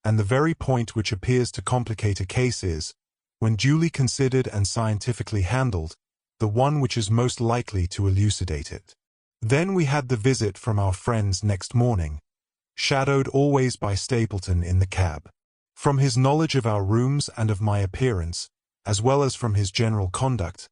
and the very point which appears to complicate a case is, when duly considered and scientifically handled, the one which is most likely to elucidate it. Then we had the visit from our friends next morning, shadowed always by Stapleton in the cab. From his knowledge of our rooms and of my appearance, as well as from his general conduct,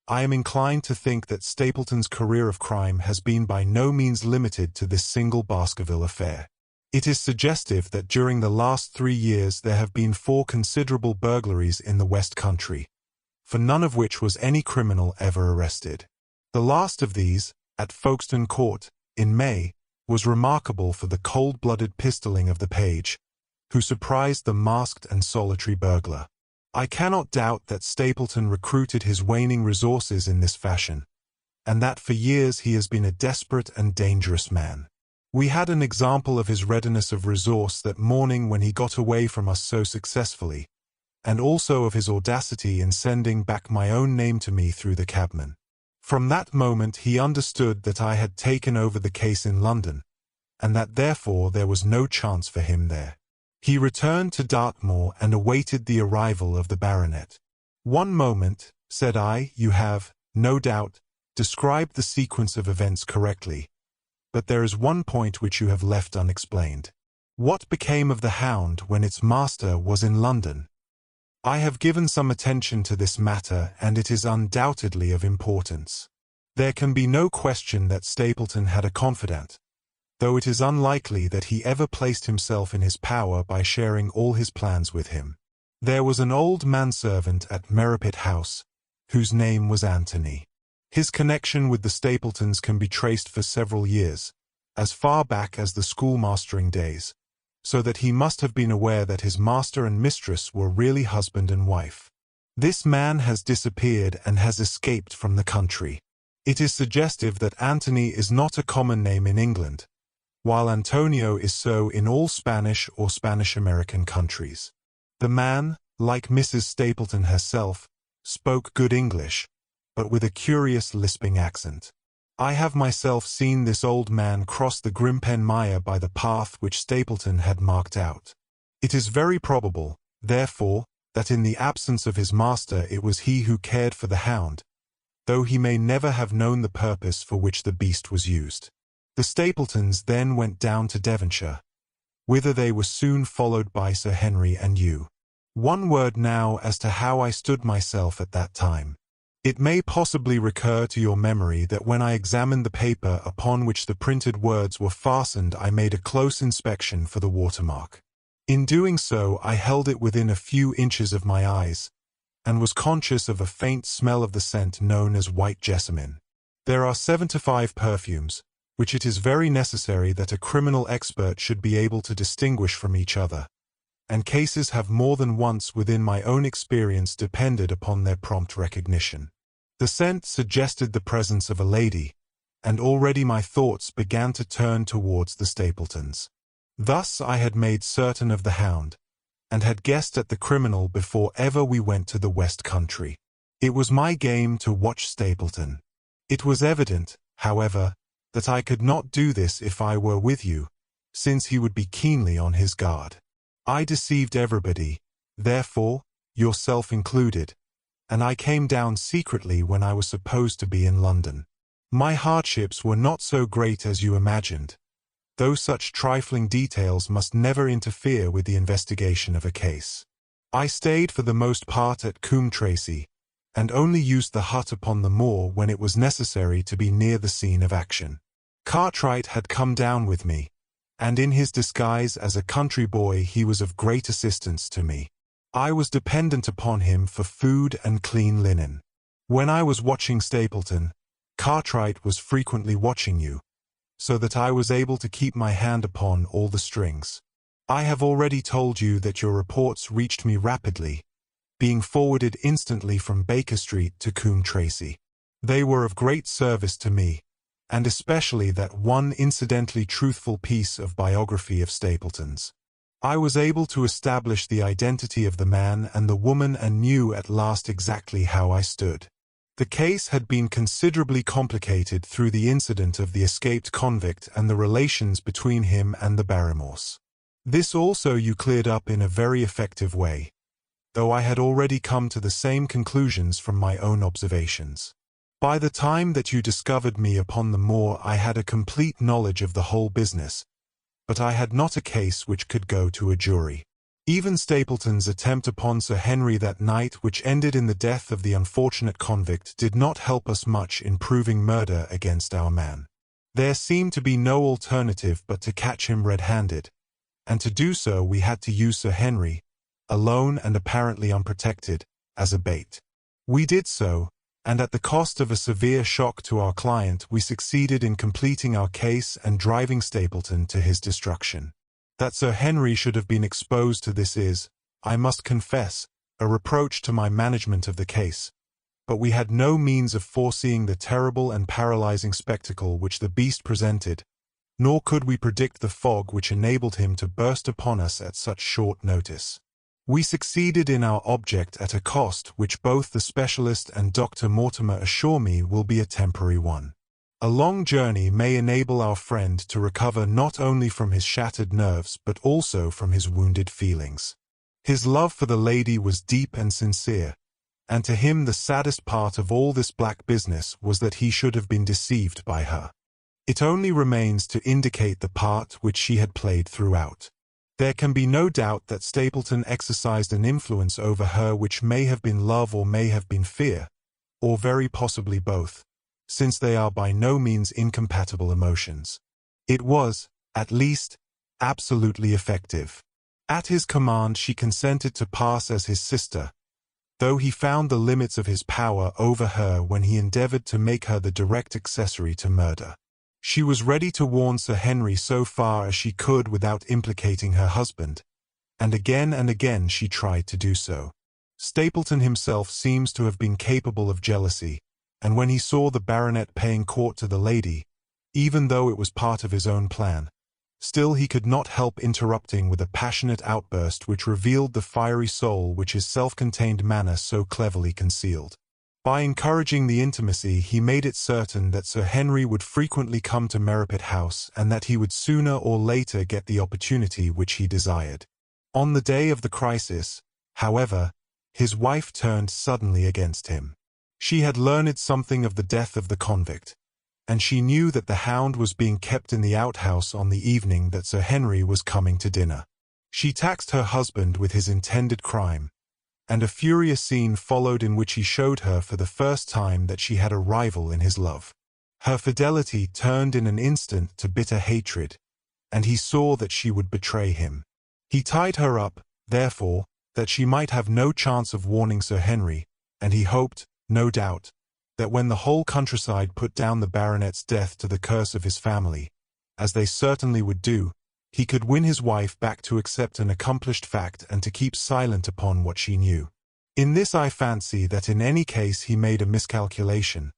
I am inclined to think that Stapleton's career of crime has been by no means limited to this single Baskerville affair. It is suggestive that during the last 3 years there have been 4 considerable burglaries in the West Country, for none of which was any criminal ever arrested. The last of these, at Folkestone Court, in May, was remarkable for the cold-blooded pistoling of the page, who surprised the masked and solitary burglar. I cannot doubt that Stapleton recruited his waning resources in this fashion, and that for years he has been a desperate and dangerous man. We had an example of his readiness of resource that morning when he got away from us so successfully, and also of his audacity in sending back my own name to me through the cabman. From that moment he understood that I had taken over the case in London, and that therefore there was no chance for him there. He returned to Dartmoor and awaited the arrival of the baronet. "One moment," said I, "you have, no doubt, described the sequence of events correctly, but there is one point which you have left unexplained. What became of the Hound when its master was in London?" "I have given some attention to this matter, and it is undoubtedly of importance. There can be no question that Stapleton had a confidant, though it is unlikely that he ever placed himself in his power by sharing all his plans with him. There was an old manservant at Merripit House, whose name was Anthony. His connection with the Stapletons can be traced for several years, as far back as the schoolmastering days, so that he must have been aware that his master and mistress were really husband and wife. This man has disappeared and has escaped from the country. It is suggestive that Anthony is not a common name in England, while Antonio is so in all Spanish or Spanish-American countries. The man, like Mrs. Stapleton herself, spoke good English, but with a curious lisping accent. I have myself seen this old man cross the Grimpen Mire by the path which Stapleton had marked out. It is very probable, therefore, that in the absence of his master it was he who cared for the Hound, though he may never have known the purpose for which the beast was used. The Stapletons then went down to Devonshire, whither they were soon followed by Sir Henry and you. One word now as to how I stood myself at that time. It may possibly recur to your memory that when I examined the paper upon which the printed words were fastened I made a close inspection for the watermark. In doing so I held it within a few inches of my eyes, and was conscious of a faint smell of the scent known as white jessamine. There are 75 perfumes, which it is very necessary that a criminal expert should be able to distinguish from each other, and cases have more than once within my own experience depended upon their prompt recognition. The scent suggested the presence of a lady, and already my thoughts began to turn towards the Stapletons. Thus I had made certain of the Hound, and had guessed at the criminal before ever we went to the West Country. It was my game to watch Stapleton. It was evident, however, that I could not do this if I were with you, since he would be keenly on his guard. I deceived everybody, therefore, yourself included, and I came down secretly when I was supposed to be in London. My hardships were not so great as you imagined, though such trifling details must never interfere with the investigation of a case. I stayed for the most part at Coombe Tracey, and only used the hut upon the moor when it was necessary to be near the scene of action. Cartwright had come down with me, and in his disguise as a country boy he was of great assistance to me. I was dependent upon him for food and clean linen. When I was watching Stapleton, Cartwright was frequently watching you, so that I was able to keep my hand upon all the strings. I have already told you that your reports reached me rapidly, being forwarded instantly from Baker Street to Coombe Tracey. They were of great service to me, and especially that one incidentally truthful piece of biography of Stapleton's. I was able to establish the identity of the man and the woman and knew at last exactly how I stood. The case had been considerably complicated through the incident of the escaped convict and the relations between him and the Barrymores. This also you cleared up in a very effective way, though I had already come to the same conclusions from my own observations. By the time that you discovered me upon the moor I had a complete knowledge of the whole business, but I had not a case which could go to a jury. Even Stapleton's attempt upon Sir Henry that night, which ended in the death of the unfortunate convict, did not help us much in proving murder against our man. There seemed to be no alternative but to catch him red-handed, and to do so we had to use Sir Henry, alone and apparently unprotected, as a bait. We did so, and at the cost of a severe shock to our client we succeeded in completing our case and driving Stapleton to his destruction. That Sir Henry should have been exposed to this is, I must confess, a reproach to my management of the case, but we had no means of foreseeing the terrible and paralyzing spectacle which the beast presented, nor could we predict the fog which enabled him to burst upon us at such short notice. We succeeded in our object at a cost which both the specialist and Dr. Mortimer assure me will be a temporary one. A long journey may enable our friend to recover not only from his shattered nerves but also from his wounded feelings. His love for the lady was deep and sincere, and to him the saddest part of all this black business was that he should have been deceived by her. It only remains to indicate the part which she had played throughout. There can be no doubt that Stapleton exercised an influence over her which may have been love or may have been fear, or very possibly both, since they are by no means incompatible emotions. It was, at least, absolutely effective. At his command she consented to pass as his sister, though he found the limits of his power over her when he endeavored to make her the direct accessory to murder. She was ready to warn Sir Henry so far as she could without implicating her husband, and again she tried to do so. Stapleton himself seems to have been capable of jealousy, and when he saw the baronet paying court to the lady, even though it was part of his own plan, still he could not help interrupting with a passionate outburst which revealed the fiery soul which his self-contained manner so cleverly concealed. By encouraging the intimacy, he made it certain that Sir Henry would frequently come to Merripit House and that he would sooner or later get the opportunity which he desired. On the day of the crisis, however, his wife turned suddenly against him. She had learned something of the death of the convict, and she knew that the Hound was being kept in the outhouse on the evening that Sir Henry was coming to dinner. She taxed her husband with his intended crime, and a furious scene followed in which he showed her for the first time that she had a rival in his love. Her fidelity turned in an instant to bitter hatred, and he saw that she would betray him. He tied her up, therefore, that she might have no chance of warning Sir Henry, and he hoped, no doubt, that when the whole countryside put down the baronet's death to the curse of his family, as they certainly would do, he could win his wife back to accept an accomplished fact and to keep silent upon what she knew. In this I fancy that in any case he made a miscalculation,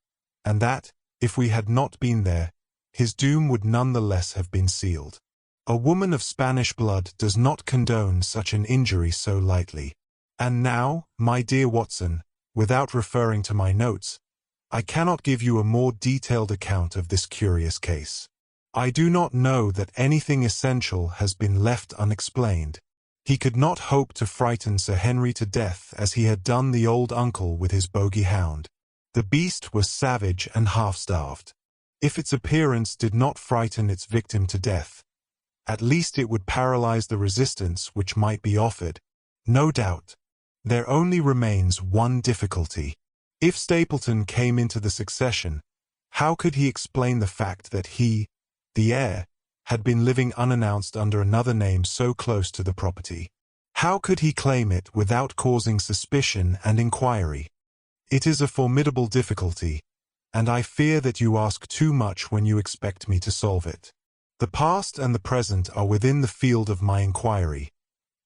and that, if we had not been there, his doom would none the less have been sealed. A woman of Spanish blood does not condone such an injury so lightly. And now, my dear Watson, without referring to my notes, I cannot give you a more detailed account of this curious case. I do not know that anything essential has been left unexplained. He could not hope to frighten Sir Henry to death as he had done the old uncle with his bogey hound. The beast was savage and half-starved. If its appearance did not frighten its victim to death, at least it would paralyze the resistance which might be offered. No doubt. There only remains one difficulty. If Stapleton came into the succession, how could he explain the fact that he, the heir, had been living unannounced under another name so close to the property? How could he claim it without causing suspicion and inquiry? It is a formidable difficulty, and I fear that you ask too much when you expect me to solve it. The past and the present are within the field of my inquiry,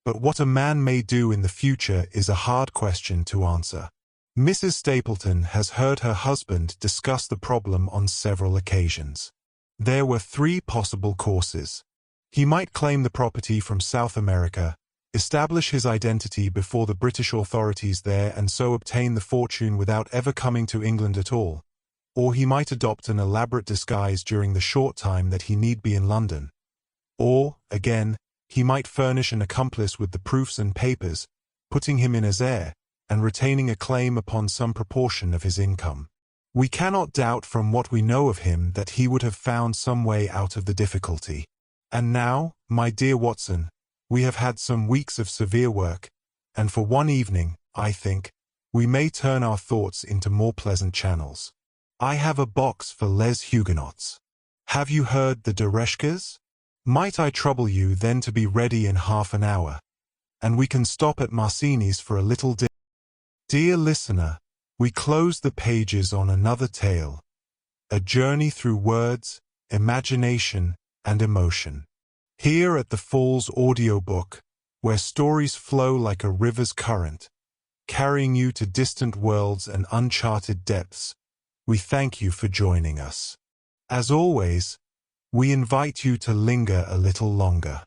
but what a man may do in the future is a hard question to answer. Mrs. Stapleton has heard her husband discuss the problem on several occasions. There were 3 possible courses. He might claim the property from South America, establish his identity before the British authorities there and so obtain the fortune without ever coming to England at all, or he might adopt an elaborate disguise during the short time that he need be in London. Or, again, he might furnish an accomplice with the proofs and papers, putting him in as heir, and retaining a claim upon some proportion of his income. We cannot doubt from what we know of him that he would have found some way out of the difficulty. And now, my dear Watson, we have had some weeks of severe work, and for one evening, I think, we may turn our thoughts into more pleasant channels. I have a box for les Huguenots. Have you heard the Dereshkas? Might I trouble you then to be ready in half an hour, and we can stop at Marcini's for a little dinner. Dear listener, we close the pages on another tale, a journey through words, imagination, and emotion. Here at the Falls Audiobook, where stories flow like a river's current, carrying you to distant worlds and uncharted depths, we thank you for joining us. As always, we invite you to linger a little longer.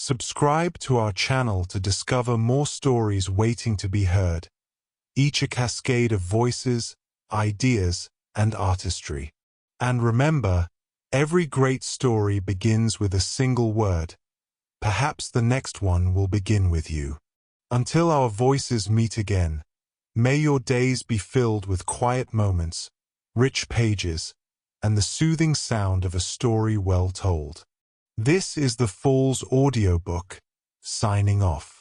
Subscribe to our channel to discover more stories waiting to be heard, each a cascade of voices, ideas, and artistry. And remember, every great story begins with a single word. Perhaps the next one will begin with you. Until our voices meet again, may your days be filled with quiet moments, rich pages, and the soothing sound of a story well told. This is the Falls Audiobook, signing off.